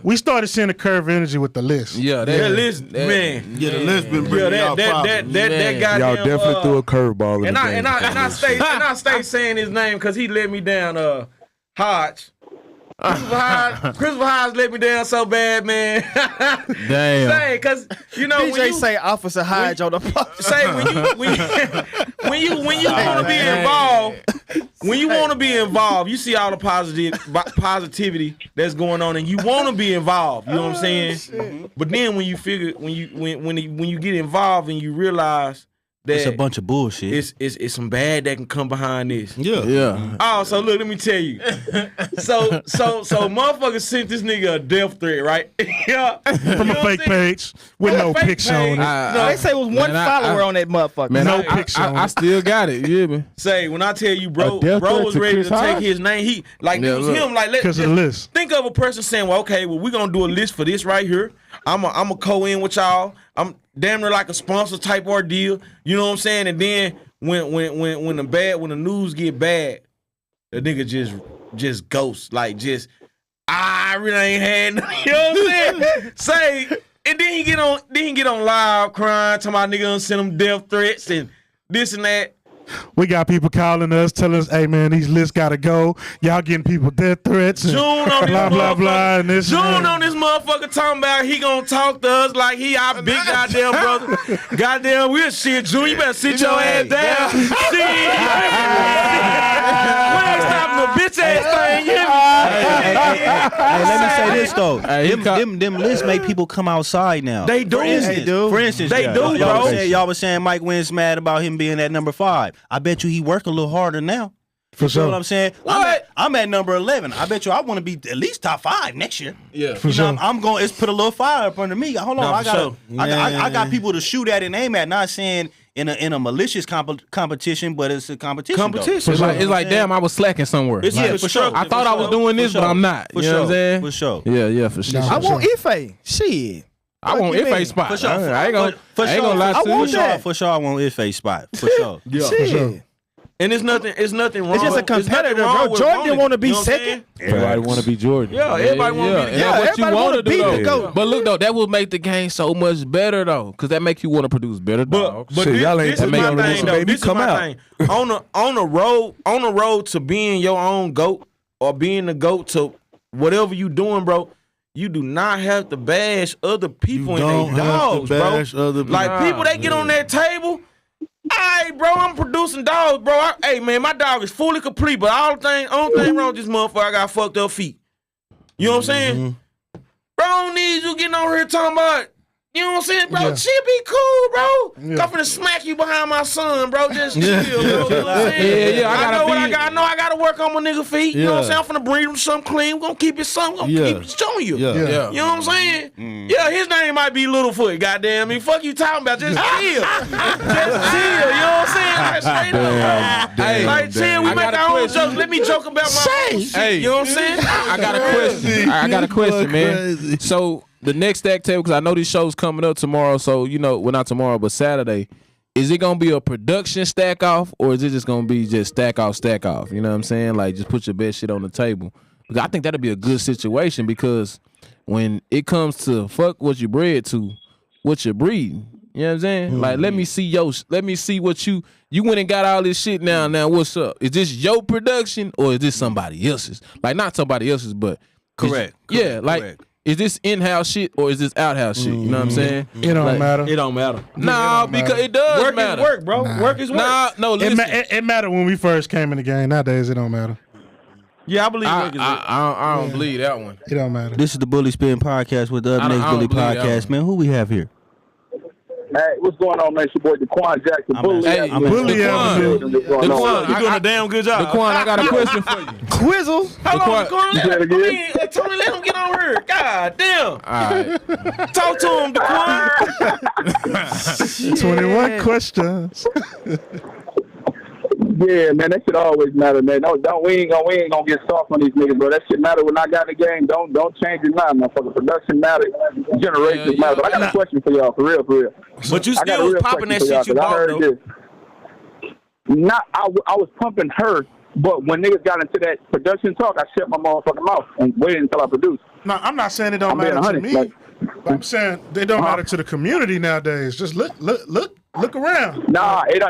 Speaker 3: We started seeing the curve energy with the list.
Speaker 1: Yeah,
Speaker 4: that list, man.
Speaker 8: Yeah, the list been bringing y'all problems.
Speaker 4: That goddamn,
Speaker 10: y'all definitely threw a curveball in the game.
Speaker 4: And I stay saying his name because he let me down. Hodge. Christopher Hodge let me down so bad, man.
Speaker 1: Damn.
Speaker 4: Say, cause you know
Speaker 6: DJ say Officer Hodge on the post.
Speaker 4: Say when you want to be involved, when you want to be involved, you see all the positivity that's going on, and you want to be involved. You know what I'm saying? But then when you figure when you get involved and you realize that
Speaker 2: it's a bunch of bullshit.
Speaker 4: It's some bad that can come behind this.
Speaker 1: Yeah.
Speaker 4: Oh, so look, let me tell you. So motherfuckers sent this nigga a death threat, right? Yeah.
Speaker 3: From a fake page with no picture on it.
Speaker 6: No, they say it was one follower on that motherfucker.
Speaker 3: Man, no picture on it.
Speaker 1: I still got it. You hear me?
Speaker 4: Say, when I tell you, bro was ready to take his name. He it was him. Like,
Speaker 3: because of the list.
Speaker 4: Think of a person saying, well, okay, we're gonna do a list for this right here. I'm a co-in with y'all. I'm damn near like a sponsor type ordeal. You know what I'm saying? And then when the news get bad, the nigga just ghosts. Like I really ain't had no, you know what I'm saying? Say, and then he get on live crying, talking about nigga done send him death threats and this and that.
Speaker 3: We got people calling us, telling us, "Hey man, these lists gotta go. Y'all getting people death threats and
Speaker 4: June on
Speaker 3: blah blah blah." And this
Speaker 4: June on this motherfucker talking about he gonna talk to us like he our big goddamn brother. Goddamn, we'll shit, June. You better sit your ass down. Shit. We ain't stopping the bitch ass thing.
Speaker 2: Hey, let me say this though. Them lists make people come outside now.
Speaker 4: They do.
Speaker 2: For instance,
Speaker 4: they do, bro.
Speaker 2: Y'all was saying Mike Wynn's mad about him being at number 5. I bet you he work a little harder now.
Speaker 3: For sure.
Speaker 2: You know what I'm saying? I'm at number 11. I bet you I want to be at least top 5 next year.
Speaker 4: Yeah.
Speaker 3: For sure.
Speaker 2: I'm going. It's put a little fire up under me. Hold on, I got people to shoot at and aim at. Not saying in a malicious competition, but it's a competition.
Speaker 1: It's like damn, I was slacking somewhere.
Speaker 2: For sure.
Speaker 1: I thought I was doing this, but I'm not. You know what I'm saying?
Speaker 2: For sure.
Speaker 1: Yeah, for sure.
Speaker 6: I want Ife. Shit.
Speaker 1: I want Ife spot.
Speaker 2: For sure.
Speaker 1: I ain't gonna lie to you.
Speaker 2: For sure, I want Ife spot. For sure.
Speaker 3: Yeah, for sure.
Speaker 4: And it's nothing wrong.
Speaker 6: It's just a competitor, bro. Jordan didn't want to be second.
Speaker 14: Everybody want to be Jordan.
Speaker 4: Yeah, everybody want to be.
Speaker 1: Yeah, what you want to do
Speaker 6: the
Speaker 1: though.
Speaker 6: GOAT.
Speaker 1: But look though, that will make the game so much better though, because that make you want to produce better dogs.
Speaker 4: But
Speaker 10: y'all ain't
Speaker 4: this is my thing though.
Speaker 10: baby,
Speaker 4: This is
Speaker 10: come
Speaker 4: my
Speaker 10: out.
Speaker 4: thing. On the road to being your own GOAT or being the GOAT to whatever you doing, bro. You do not have to bash other people and their dogs, bro. Like people, they get on that table. Hey, bro, I'm producing dogs, bro. Hey, man, my dog is fully complete, but only thing wrong with this motherfucker, I got fucked up feet. You know what I'm saying? Bro, I don't need you getting on here talking about, you know what I'm saying, bro?
Speaker 3: Yeah.
Speaker 4: She'll be cool, bro.
Speaker 3: Yeah.
Speaker 4: I'm finna smack you behind my son, bro. Just chill, bro. You know what I'm saying?
Speaker 1: Yeah,
Speaker 4: I know what I got. I know I got to work on my nigga feet. You know what I'm saying? I'm finna bring him something clean. We're gonna keep it something. We're gonna keep it showing you.
Speaker 3: Yeah.
Speaker 4: You know what I'm saying? Yeah, his name might be Littlefoot, goddamn me. Fuck you talking about? Just chill. Just chill. You know what I'm saying? Like, straight up.
Speaker 1: Hey,
Speaker 4: Like, chill. We make our own jokes. Let me joke about my own shit.
Speaker 1: Hey.
Speaker 4: You know what I'm saying?
Speaker 1: I got a question. I got a question, man. So the next stack table, because I know this show's coming up tomorrow. So well, not tomorrow, but Saturday. Is it gonna be a production stack off, or is it just gonna be just stack off? You know what I'm saying? Like, just put your best shit on the table. Because I think that'll be a good situation, because when it comes to fuck what you bred to, what you're breeding. You know what I'm saying? Like, let me see what you went and got all this shit now. Now what's up? Is this your production or is this somebody else's? Like, not somebody else's, but
Speaker 2: Correct.
Speaker 1: Yeah, like is this in-house shit or is this out-house shit? You know what I'm saying?
Speaker 3: It don't matter.
Speaker 2: It don't matter.
Speaker 1: Nah, because it does
Speaker 4: Work
Speaker 1: matter.
Speaker 4: is work, bro. Work is work.
Speaker 1: Nah, no, listen.
Speaker 3: It mattered when we first came in the game. Nowadays, it don't matter.
Speaker 4: Yeah, I believe work is work.
Speaker 1: I don't believe that one.
Speaker 3: It don't matter.
Speaker 2: This is the Bully Spin Podcast with the Up Next Bully Podcast, man. Who we have here?
Speaker 12: Hey, what's going on, man? It's your boy, Daquan Jackson. Bully.
Speaker 1: Hey, Daquan,
Speaker 2: You're doing a damn good job.
Speaker 1: Daquan, I got a question for you.
Speaker 6: Quizzle.
Speaker 4: Hold on,
Speaker 1: Daquan.
Speaker 4: Daquan. Tony, let him get on here. God damn.
Speaker 1: All right.
Speaker 4: Talk to him, Daquan.
Speaker 3: 21 questions.
Speaker 12: Yeah, man, that shit always matter, man. We ain't gonna get soft on these niggas, bro. That shit matter when I got in the game. Don't change it now, motherfucker. Production matter, generations matter. But I got a question for y'all, for real.
Speaker 4: But you still was popping that shit you bought, though.
Speaker 12: I was pumping her, but when niggas got into that production talk, I shut my motherfucking mouth and waited until I produced.
Speaker 3: No, I'm not saying it don't matter to me. I'm saying they don't matter to the community nowadays. Just look around.
Speaker 12: It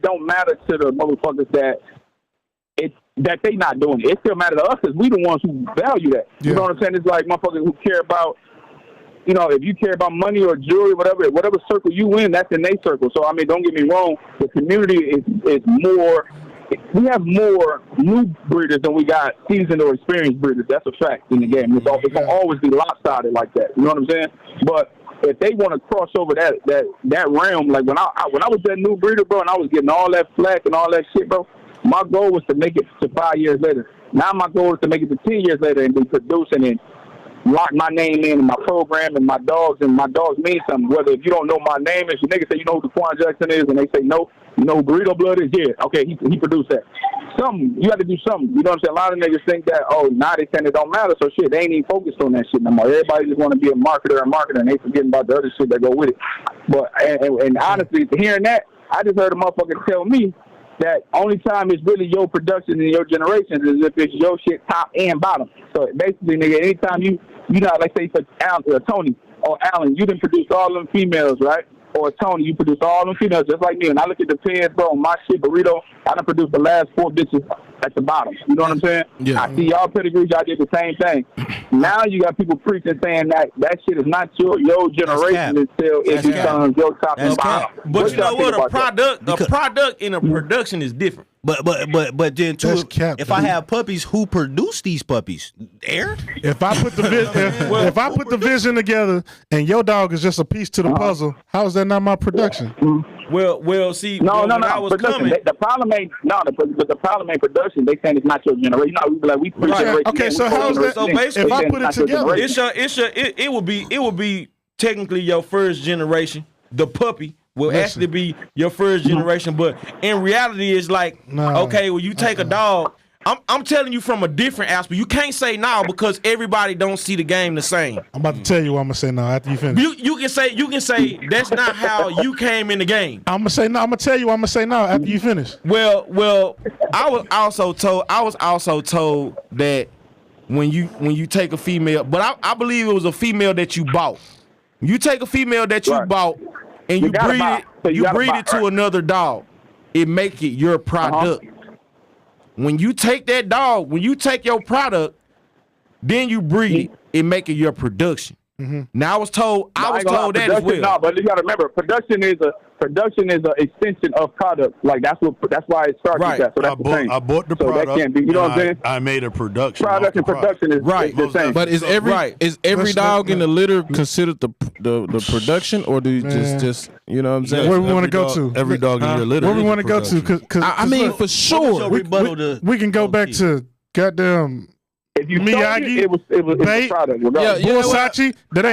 Speaker 12: don't matter to the motherfuckers that they not doing it. It still matter to us because we the ones who value that. You know what I'm saying? It's like motherfuckers who care about, if you care about money or jewelry, whatever circle you in, that's in their circle. So I mean, don't get me wrong. The community is more. We have more new breeders than we got seasoned or experienced breeders. That's a fact in the game. It's gonna always be lopsided like that. You know what I'm saying? But if they want to cross over that realm, like when I was that new breeder, bro, and I was getting all that flack and all that shit, bro, my goal was to make it to 5 years later. Now my goal is to make it to 10 years later and be producing and lock my name in my program and my dogs mean something. Whether if you don't know my name, if your nigga say you know who Daquan Jackson is and they say no, you know who Burrito Blood is, yeah, okay, he produced that. You have to do something. You know what I'm saying? A lot of niggas think that, now they saying it don't matter, so shit, they ain't even focused on that shit no more. Everybody just want to be a marketer and they forgetting about the other shit that go with it. But, and honestly, hearing that, I just heard a motherfucker tell me that only time it's really your production and your generations is if it's your shit top and bottom. So basically, nigga, anytime you know, like say for Tony or Alan, you done produce all them females, right? Or Tony, you produce all them females just like me. And I look at the pins, bro, my shit, Burrito, I done produced the last 4 bitches at the bottom. You know what I'm saying? Yeah. I see y'all pedigrees, y'all did the same thing. Now you got people preaching saying that shit is not your generation until it becomes your top and bottom.
Speaker 4: But you know what? A product and a production is different.
Speaker 2: But then too, if I have puppies, who produce these puppies? Air?
Speaker 3: If I put the vision together and your dog is just a piece to the puzzle, how is that not my production?
Speaker 4: Well, see,
Speaker 12: no.
Speaker 4: I was coming.
Speaker 12: The problem ain't the problem ain't production. They saying it's not your generation. No, we be like we
Speaker 3: right. Okay, so how is that?
Speaker 4: So basically,
Speaker 3: if I put it together,
Speaker 4: it would be technically your first generation. The puppy will actually be your first generation, but in reality, it's like okay, well, you take a dog. I'm telling you from a different aspect. You can't say now because everybody don't see the game the same.
Speaker 3: I'm about to tell you what I'm gonna say now after you finish.
Speaker 4: You can say that's not how you came in the game.
Speaker 3: I'm gonna say no. I'm gonna tell you what I'm gonna say now after you finish.
Speaker 4: Well, I was also told that when you take a female, but I believe it was a female that you bought. You take a female that you bought and you breed it to another dog. It make it your product. When you take that dog, when you take your product, then you breed it make it your production. Now I was told that as well.
Speaker 12: No, but you gotta remember, production is an extension of product. Like that's why it starts with that. So that's the thing.
Speaker 8: I bought the product.
Speaker 12: That can't be, you know what I'm saying?
Speaker 8: I made a production.
Speaker 12: Product and production is the same.
Speaker 1: But is every dog in the litter considered the production, or do you just you know what I'm saying?
Speaker 3: Where we want to go to?
Speaker 8: Every dog in your litter.
Speaker 3: Where we want to go to? Because
Speaker 1: I mean, for sure,
Speaker 3: we can go back to goddamn.
Speaker 12: If you
Speaker 3: Miyagi,
Speaker 12: it was a product.
Speaker 3: Versace, that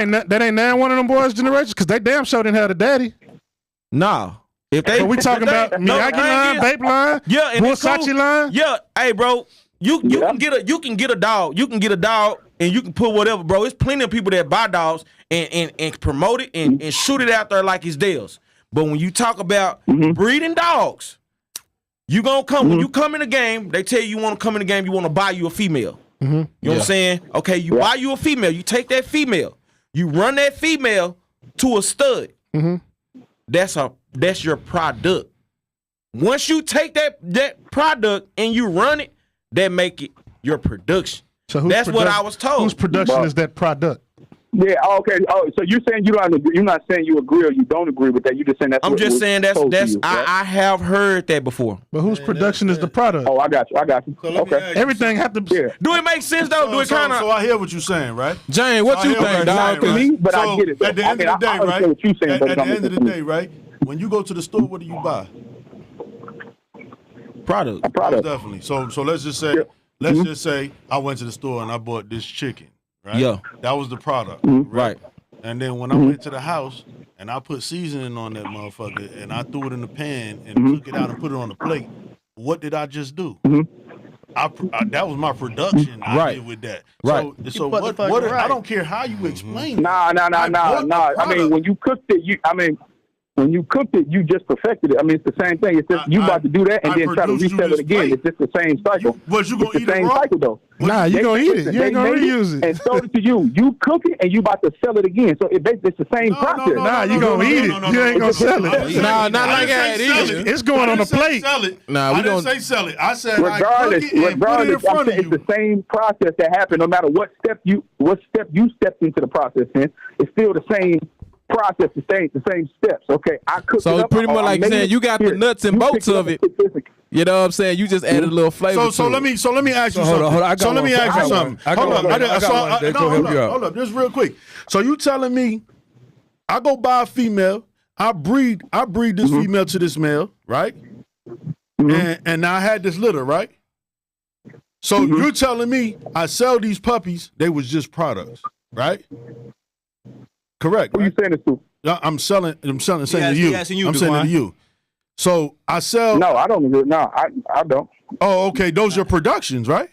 Speaker 3: ain't now one of them boys' generations because they damn sure didn't have a daddy.
Speaker 4: Nah. If they,
Speaker 3: we talking about Miyagi line, Bape line, Versace line.
Speaker 4: Yeah, hey bro, you can get a dog, and you can put whatever, bro. There's plenty of people that buy dogs and promote it and shoot it out there like it's theirs. But when you talk about breeding dogs, you gonna come when you come in the game. They tell you want to come in the game. You want to buy you a female. You know what I'm saying? Okay, you buy you a female. You take that female. You run that female to a stud. That's your product. Once you take that product and you run it, that make it your production.
Speaker 3: So
Speaker 4: That's what I was told.
Speaker 3: Whose production is that product?
Speaker 12: Yeah. Okay. Oh, so you're saying you don't agree, you're not saying you agree or you don't agree with that. You're just saying that's.
Speaker 4: I'm just saying that's
Speaker 12: you, right?
Speaker 4: I have heard that before.
Speaker 3: But whose production is the product?
Speaker 12: Oh, I got you.
Speaker 8: So let me ask you
Speaker 3: Everything have to.
Speaker 12: Yeah.
Speaker 4: Do it make sense though? Do it kind of?
Speaker 8: So I hear what you're saying, right?
Speaker 1: Jane, what you think, dog?
Speaker 12: To me, but I get it.
Speaker 8: At the end of the day, right?
Speaker 12: What you saying,
Speaker 8: At the end of the day, right? When you go to the store, what do you buy?
Speaker 4: Product.
Speaker 12: A product.
Speaker 8: Definitely. So let's just say, just say I went to the store and I bought this chicken, right?
Speaker 4: Yeah.
Speaker 8: That was the product,
Speaker 4: Right.
Speaker 8: And then when I went to the house and I put seasoning on that motherfucker and I threw it in the pan and took it out and put it on the plate, what did I just do? I that was my production. I did with that.
Speaker 1: Right.
Speaker 8: So what? I don't care how you explain.
Speaker 12: Nah. I mean, when you cooked it, when you cooked it, you just perfected it. I mean, it's the same thing. It's just you about to do that and then try to resell it again. It's just the same cycle.
Speaker 8: But you gonna
Speaker 12: it's
Speaker 8: eat
Speaker 12: the same
Speaker 8: it raw?
Speaker 12: cycle though.
Speaker 3: Nah, you gonna eat it. You ain't gonna reuse it.
Speaker 12: And sold it to you. You cook it and you about to sell it again. So it's the same process.
Speaker 3: Nah, you gonna eat it. You ain't gonna sell it.
Speaker 1: Nah, not like that either.
Speaker 3: It's going on the plate.
Speaker 8: Sell it.
Speaker 1: Nah, we
Speaker 8: I didn't
Speaker 1: don't
Speaker 8: say sell it. I said
Speaker 12: Regardless,
Speaker 8: I cook it and put it in front of
Speaker 12: it's
Speaker 8: you.
Speaker 12: the same process that happened. No matter what step you stepped into the process in, it's still the same process, the same steps. Okay, I cooked
Speaker 1: So
Speaker 12: it
Speaker 1: it's
Speaker 12: up.
Speaker 1: pretty much like saying you got the nuts and bolts of it. You know what I'm saying? You just added a little flavor.
Speaker 8: So let me ask you something.
Speaker 10: Hold on.
Speaker 8: So let me ask you something. Hold up. Just real quick. So you telling me I go buy a female, I breed this female to this male, right? And I had this litter, right? So you're telling me I sell these puppies, they was just products, right? Correct.
Speaker 12: Who you saying this to?
Speaker 8: I'm saying to you. I'm saying
Speaker 2: Dewan.
Speaker 8: to you. So I sell.
Speaker 12: No, I don't agree. No, I don't.
Speaker 8: Oh, okay. Those are productions, right?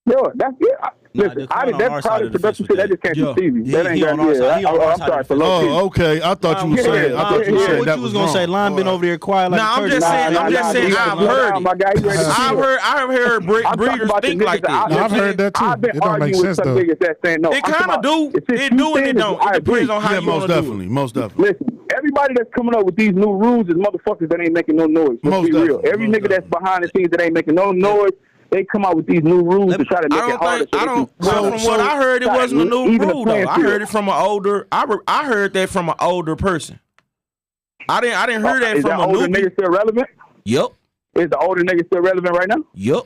Speaker 12: Yo, that's it. Listen, that product production shit, that just came from Stevie. That ain't got I'm sorry for low.
Speaker 8: Oh, okay. I thought you were saying. I thought you said
Speaker 2: what
Speaker 8: that
Speaker 2: you
Speaker 8: was
Speaker 2: gonna
Speaker 8: wrong.
Speaker 2: say? Lon been over there quiet like.
Speaker 4: I'm just saying. I've heard it. I've heard breeders think like that.
Speaker 3: I've heard that too.
Speaker 12: I've been
Speaker 3: It don't make
Speaker 12: arguing with
Speaker 3: sense
Speaker 12: some
Speaker 3: though.
Speaker 12: niggas that saying no.
Speaker 4: It kind of do. It do and it don't. It depends on how
Speaker 8: Yeah,
Speaker 4: you want to do it.
Speaker 8: most definitely.
Speaker 12: Listen, everybody that's coming up with these new rules is motherfuckers that ain't making no noise. Let's be real. Every nigga that's behind the scenes that ain't making no noise, they come out with these new rules to try to make it harder.
Speaker 4: From what I heard, it wasn't a new rule though. I heard it from an older. I heard that from an older person. I didn't hear that from a
Speaker 12: older
Speaker 4: newbie.
Speaker 12: nigga still relevant?
Speaker 4: Yep.
Speaker 12: Is the older nigga still relevant right now?
Speaker 4: Yep.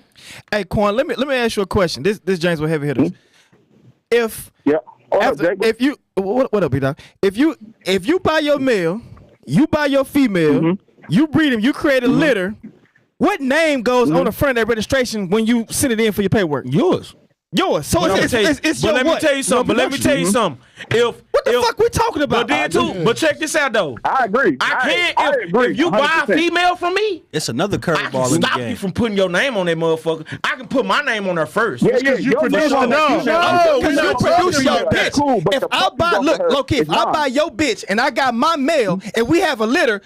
Speaker 6: Hey, Quan, let me ask you a question. This James with heavy hitters. If you what up, B-Dog? If you buy your male, you buy your female, you breed him, you create a litter. What name goes on the front of that registration when you send it in for your paperwork? Yours. So it's your
Speaker 4: let me tell you something. But let me tell you something.
Speaker 6: What the fuck we talking about?
Speaker 4: But then too. But check this out though.
Speaker 12: I agree.
Speaker 4: I agree. If you buy a female from me,
Speaker 2: It's another
Speaker 4: I can
Speaker 2: curveball in the
Speaker 4: stop you
Speaker 2: game.
Speaker 4: from putting your name on that motherfucker. I can put my name on her first.
Speaker 12: Yeah,
Speaker 3: you produce the dog.
Speaker 6: No, because you produce your bitch.
Speaker 12: Cool, but
Speaker 6: If
Speaker 12: the
Speaker 6: I
Speaker 12: fuck
Speaker 6: buy,
Speaker 12: you
Speaker 6: look,
Speaker 12: got
Speaker 6: low key, if
Speaker 12: is
Speaker 6: I
Speaker 12: mine.
Speaker 6: buy your bitch and I got my male and we have a litter,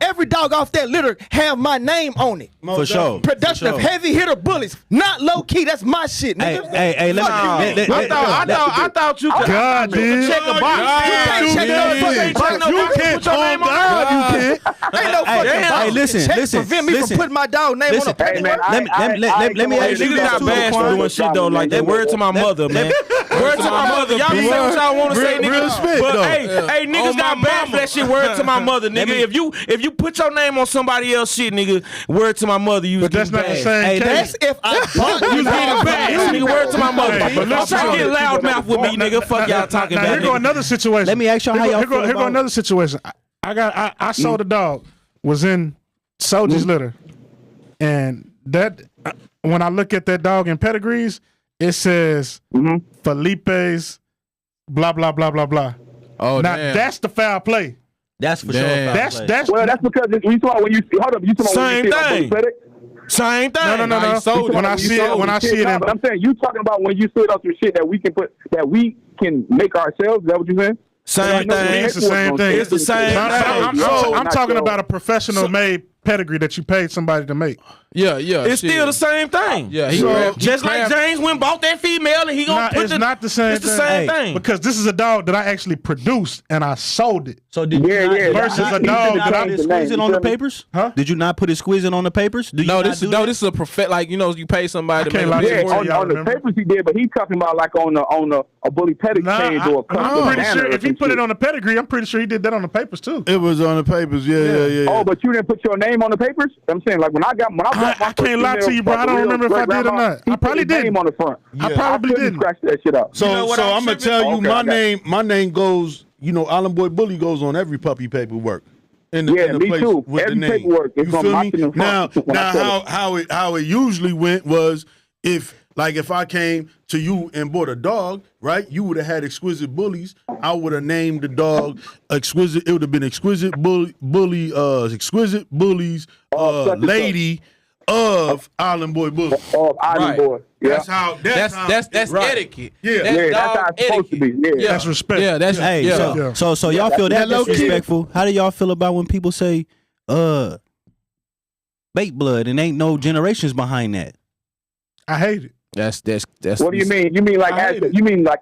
Speaker 6: every dog off that litter have my name on it.
Speaker 2: For sure.
Speaker 6: Production of heavy hitter bullies, not low key. That's my shit, nigga.
Speaker 2: Hey,
Speaker 4: I thought you could
Speaker 3: God, dude.
Speaker 4: check a box.
Speaker 6: You can't check no fucking box.
Speaker 3: You can't calm down. You can't.
Speaker 6: Ain't no fucking box.
Speaker 2: Hey, listen,
Speaker 6: Check
Speaker 2: listen,
Speaker 6: prevent me
Speaker 2: listen.
Speaker 6: from putting my dog name on a
Speaker 12: Hey, man,
Speaker 6: paperwork.
Speaker 2: Let me ask you
Speaker 4: Niggas
Speaker 2: this
Speaker 4: got
Speaker 2: too,
Speaker 4: bashed for
Speaker 2: Quan.
Speaker 4: doing shit though like that. Word to my mother, man. Word to my mother. Y'all say what y'all want to say,
Speaker 3: real
Speaker 4: nigga.
Speaker 3: spit,
Speaker 4: But
Speaker 3: though.
Speaker 4: hey, niggas got bashed for that shit. Word to my mother, nigga. If you put your name on somebody else shit, nigga, word to my mother, you was
Speaker 3: But that's
Speaker 4: getting
Speaker 3: not the
Speaker 4: bashed.
Speaker 3: same
Speaker 6: That's
Speaker 3: case.
Speaker 6: if I bought
Speaker 4: You was getting bashed, nigga. Word to my mother.
Speaker 3: Hey, but
Speaker 4: Don't try to get loud mouth with me, nigga. Fuck y'all talking
Speaker 3: Now
Speaker 4: about.
Speaker 3: here go
Speaker 4: nigga.
Speaker 3: another situation.
Speaker 2: Let me ask y'all how y'all feel
Speaker 3: Here go
Speaker 2: about
Speaker 3: another situation. I saw the dog was in Soldier's litter, and that when I look at that dog in pedigrees, it says Felipe's blah blah blah blah blah.
Speaker 1: Oh,
Speaker 3: Now
Speaker 1: damn.
Speaker 3: that's the foul play.
Speaker 2: That's for sure.
Speaker 1: Damn.
Speaker 3: That's
Speaker 12: Well, that's because you talk when you hold up. You talk
Speaker 4: Same
Speaker 12: when you see
Speaker 4: thing. Same thing.
Speaker 3: no. When I see it,
Speaker 12: But I'm saying you talking about when you see it on some shit that we can make ourselves. Is that what you're saying?
Speaker 4: Same thing.
Speaker 3: It's the same thing.
Speaker 4: It's the same thing.
Speaker 3: I'm talking about a professional made pedigree that you paid somebody to make.
Speaker 1: Yeah,
Speaker 4: It's still the same thing.
Speaker 1: Yeah,
Speaker 4: just like James went and bought that female, and he gonna put
Speaker 3: it's not the same.
Speaker 4: It's the same thing
Speaker 3: because this is a dog that I actually produced and I sold it.
Speaker 2: So did you not,
Speaker 3: versus a dog that I
Speaker 2: squeeze it on the papers?
Speaker 3: Huh?
Speaker 2: Did you not put it squeezing on the papers?
Speaker 1: This is a perfect. Like you pay somebody to make
Speaker 12: on the papers he did, but he's talking about like on a bully pedigree change or a custom.
Speaker 3: I'm pretty sure if he put it on the pedigree, I'm pretty sure he did that on the papers too.
Speaker 8: It was on the papers, yeah.
Speaker 12: Oh, but you didn't put your name on the papers? I'm saying like when I got
Speaker 3: I can't lie to you, bro. I don't remember if I did or not. I probably did.
Speaker 12: Name on the front.
Speaker 3: I probably didn't.
Speaker 12: Scratch that shit up.
Speaker 8: So I'm gonna tell you, my name goes. Island Boy Bully goes on every puppy paperwork. In the
Speaker 12: me
Speaker 8: place
Speaker 12: too.
Speaker 8: with
Speaker 12: every
Speaker 8: the name.
Speaker 12: paperwork is
Speaker 8: You
Speaker 12: on
Speaker 8: feel
Speaker 12: my
Speaker 8: me?
Speaker 12: in front.
Speaker 8: Now how it usually went was if I came to you and bought a dog, right? You would have had Exquisite Bullies. I would have named the dog Exquisite. It would have been Exquisite Exquisite Bullies, Lady of Island Boy Bully.
Speaker 12: Of Island Boy. Yeah.
Speaker 8: That's how.
Speaker 1: That's
Speaker 8: right.
Speaker 1: etiquette.
Speaker 8: Yeah,
Speaker 12: that's how it's supposed to be. Yeah.
Speaker 3: That's respect.
Speaker 1: Yeah, that's
Speaker 2: So y'all feel that disrespectful? How do y'all feel about when people say, bait blood and ain't no generations behind that?
Speaker 3: I hate it.
Speaker 1: That's.
Speaker 12: What do you mean? You mean like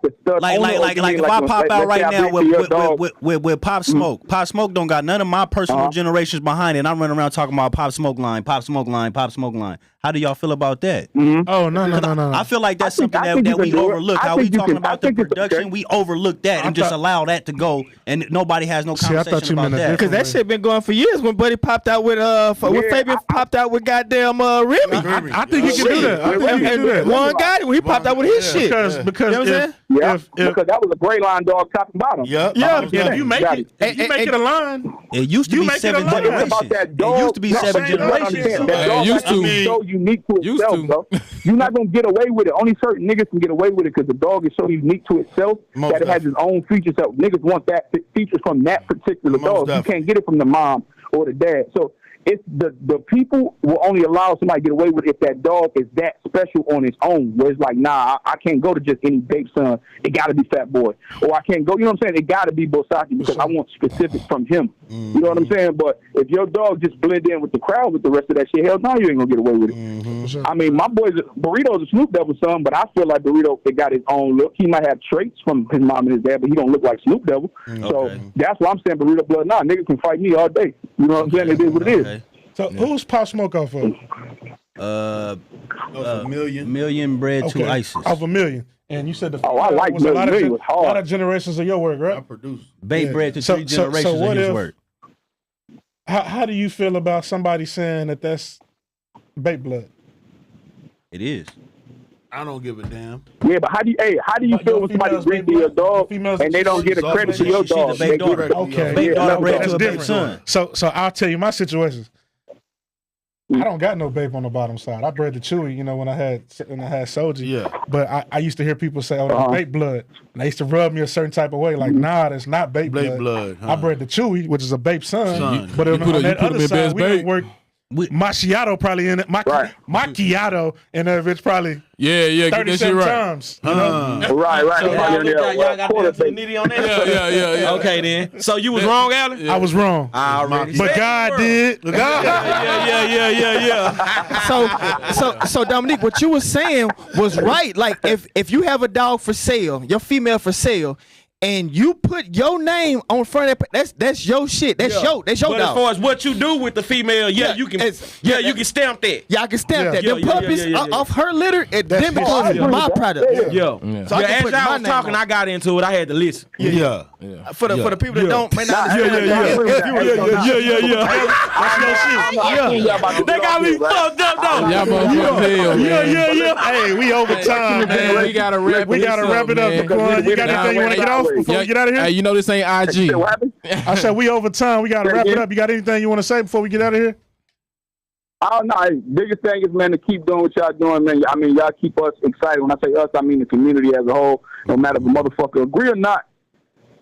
Speaker 12: the stud?
Speaker 2: Like if I pop out right now with Pop Smoke. Pop Smoke don't got none of my personal generations behind it. And I'm running around talking about Pop Smoke line. How do y'all feel about that?
Speaker 3: Oh no.
Speaker 2: I feel like that's something that we overlook. How we talking about the production, we overlook that and just allow that to go, and nobody has no conversation about that.
Speaker 6: Because that shit been going for years. When Buddy popped out with Fabian popped out with goddamn Remy.
Speaker 3: I think he can do that. I think he can do that.
Speaker 6: One got it when he popped out with his shit.
Speaker 3: Because
Speaker 6: you know what I'm saying?
Speaker 12: Because that was a gray line dog top and bottom.
Speaker 3: Yeah. If you make it a line,
Speaker 2: it used to be 7 generations. It used to be 7 generations.
Speaker 12: Used to. So unique to itself, bro. You're not gonna get away with it. Only certain niggas can get away with it because the dog is so unique to itself that it has its own features. That niggas want that features from that particular dog. You can't get it from the mom or the dad. So it's the people will only allow somebody to get away with it if that dog is that special on its own. Where it's like, nah, I can't go to just any babe son. It got to be Fat Boy, or I can't go. You know what I'm saying? It got to be Bosaki because I want specifics from him. You know what I'm saying? But if your dog just blend in with the crowd with the rest of that shit, hell no, you ain't gonna get away with it. I mean, my boy's Burrito's a Snoop Devil son, but I feel like Burrito it got his own look. He might have traits from his mom and his dad, but he don't look like Snoop Devil. So that's why I'm saying Burrito blood. Nah, niggas can fight me all day. You know what I'm saying? It is what it is.
Speaker 3: So who's Pop Smoke off of?
Speaker 8: A
Speaker 2: million bread to ISIS.
Speaker 3: Off a million. And you said the
Speaker 12: I like
Speaker 3: was a lot
Speaker 12: hard.
Speaker 3: of generations of your work, right?
Speaker 8: I produced.
Speaker 2: Bait bread to 3 generations of his work.
Speaker 3: How do you feel about somebody saying that that's bait blood?
Speaker 2: It is.
Speaker 8: I don't give a damn.
Speaker 12: Yeah, but how do you feel when somebody brings to your dog and they don't get a credit to your dog?
Speaker 3: Okay, that's different. So I'll tell you my situations. I don't got no babe on the bottom side. I bred the Chewy, when I had Soji.
Speaker 8: Yeah.
Speaker 3: But I used to hear people say, "Oh, that's bait blood," and they used to rub me a certain type of way. Like, nah, that's not bait blood. I bred the Chewy, which is a babe son. But on that other side, we didn't work. Macchiato probably in it. Macchiato in there, bitch probably.
Speaker 1: Yeah,
Speaker 3: 37 times.
Speaker 12: Right.
Speaker 4: So y'all got the nitty on that?
Speaker 1: Yeah.
Speaker 4: Okay, then. So you was wrong, Alan?
Speaker 3: I was wrong. But God did.
Speaker 4: Yeah.
Speaker 6: So Dominique, what you were saying was right. Like if you have a dog for sale, your female for sale, and you put your name on front of it, that's your shit. That's your
Speaker 4: but
Speaker 6: dog.
Speaker 4: As far as what you do with the female, you can stamp that.
Speaker 6: Yeah, I can stamp that. The puppies off her litter, them becomes my product.
Speaker 4: So as I was talking, I got into it. I had to listen.
Speaker 6: For the people that don't may not
Speaker 4: They got me fucked up though.
Speaker 1: Yeah.
Speaker 3: Hey, we overtime, man.
Speaker 1: We gotta wrap
Speaker 3: it up. You got anything you want to get off before we get out of here?
Speaker 1: Hey, this ain't IG.
Speaker 3: I said we overtime. We gotta wrap it up. You got anything you want to say before we get out of here?
Speaker 12: Oh no, biggest thing is, man, to keep doing what y'all doing, man. I mean, y'all keep us excited. When I say us, I mean the community as a whole. No matter if a motherfucker agree or not,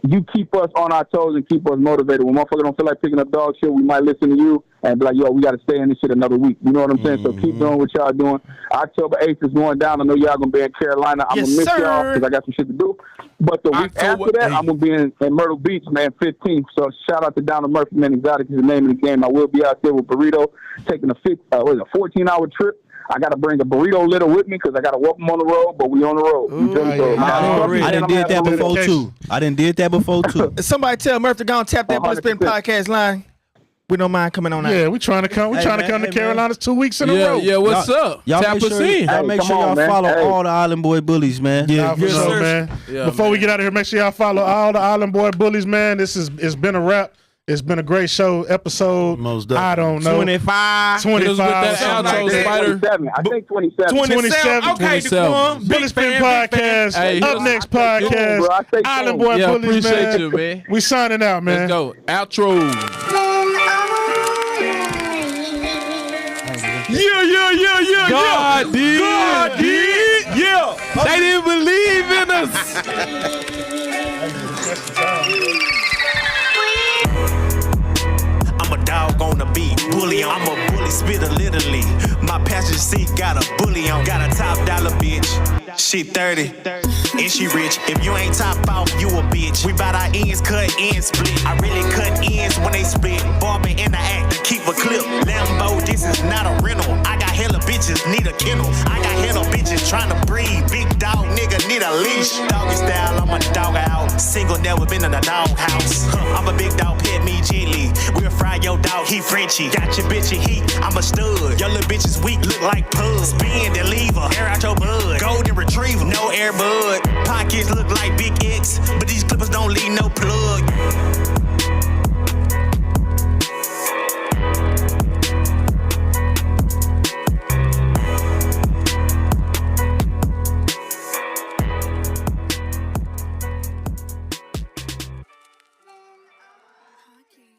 Speaker 12: you keep us on our toes and keep us motivated. When motherfuckers don't feel like picking up dog shit, we might listen to you and be like, yo, we got to stay in this shit another week. You know what I'm saying? So keep doing what y'all doing. October 8th is going down. I know y'all going to be in Carolina. I'm going to miss y'all because I got some shit to do. But the week after that, I'm going to be in Myrtle Beach, man, 15th. So shout out to Donald Murphy, man. Exotic is the name of the game. I will be out there with Burrito taking a 14-hour trip. I got to bring a burrito litter with me because I got to walk them on the road, but we on the road.
Speaker 2: I done did that before, too. I done did that before, too.
Speaker 6: Somebody tell Murph to go and tap that Bully Spittin podcast line. We don't mind coming on out.
Speaker 3: Yeah, we trying to come. We trying to come to Carolinas 2 weeks in a row.
Speaker 1: Yeah, what's up?
Speaker 2: Y'all
Speaker 1: Tap
Speaker 2: make
Speaker 1: us
Speaker 2: sure,
Speaker 1: in.
Speaker 2: y'all make sure y'all follow all the Island Boy Bullies, man.
Speaker 3: Yeah, for sure, man.
Speaker 1: Yeah,
Speaker 3: Before we get out of here, make sure y'all follow all the Island Boy Bullies, man. It's been a wrap. It's been a great show. Episode, I don't know.
Speaker 6: 25.
Speaker 3: 25.
Speaker 1: That
Speaker 3: something
Speaker 1: outro,
Speaker 3: like that.
Speaker 1: Spider.
Speaker 12: 27. I think 27.
Speaker 3: 27.
Speaker 6: Okay,
Speaker 1: 27.
Speaker 3: Bully Spittin podcast.
Speaker 1: Hey,
Speaker 3: Up next podcast.
Speaker 12: Bro, I say
Speaker 3: Island
Speaker 12: cool.
Speaker 3: Boy
Speaker 1: Yeah,
Speaker 3: Bullies,
Speaker 1: appreciate
Speaker 3: man.
Speaker 1: you, man.
Speaker 3: We signing out, man.
Speaker 1: Let's go. Outro.
Speaker 6: Yeah.
Speaker 1: God did.
Speaker 6: God did. Yeah.
Speaker 1: They didn't believe in us.
Speaker 5: I'm a dog on the beat, bully on. I'm a bully spitter literally. My passenger seat got a bully on. Got a top dollar bitch. She 30 and she rich. If you ain't top off, you a bitch. We bout our ends cut, ends split. I really cut ends when they split. Barbie in the act to keep a clip. Lambo, this is not a rental. I got hella bitches, need a kennel. I got hella bitches trying to breed. Big dog nigga need a leash. Doggy style, I'm a dog out. Single, never been in a dog house. I'm a big dog, pet me gently. We'll fry your dog, he Frenchy. Got your bitch in heat, I'm a stud. Your little bitch is weak, look like pug. Spin, then leave her, air out your bud. Golden retriever, no air bud. Pockets look like Big X, but these clippers don't leave no plug.
Speaker 15: Okay.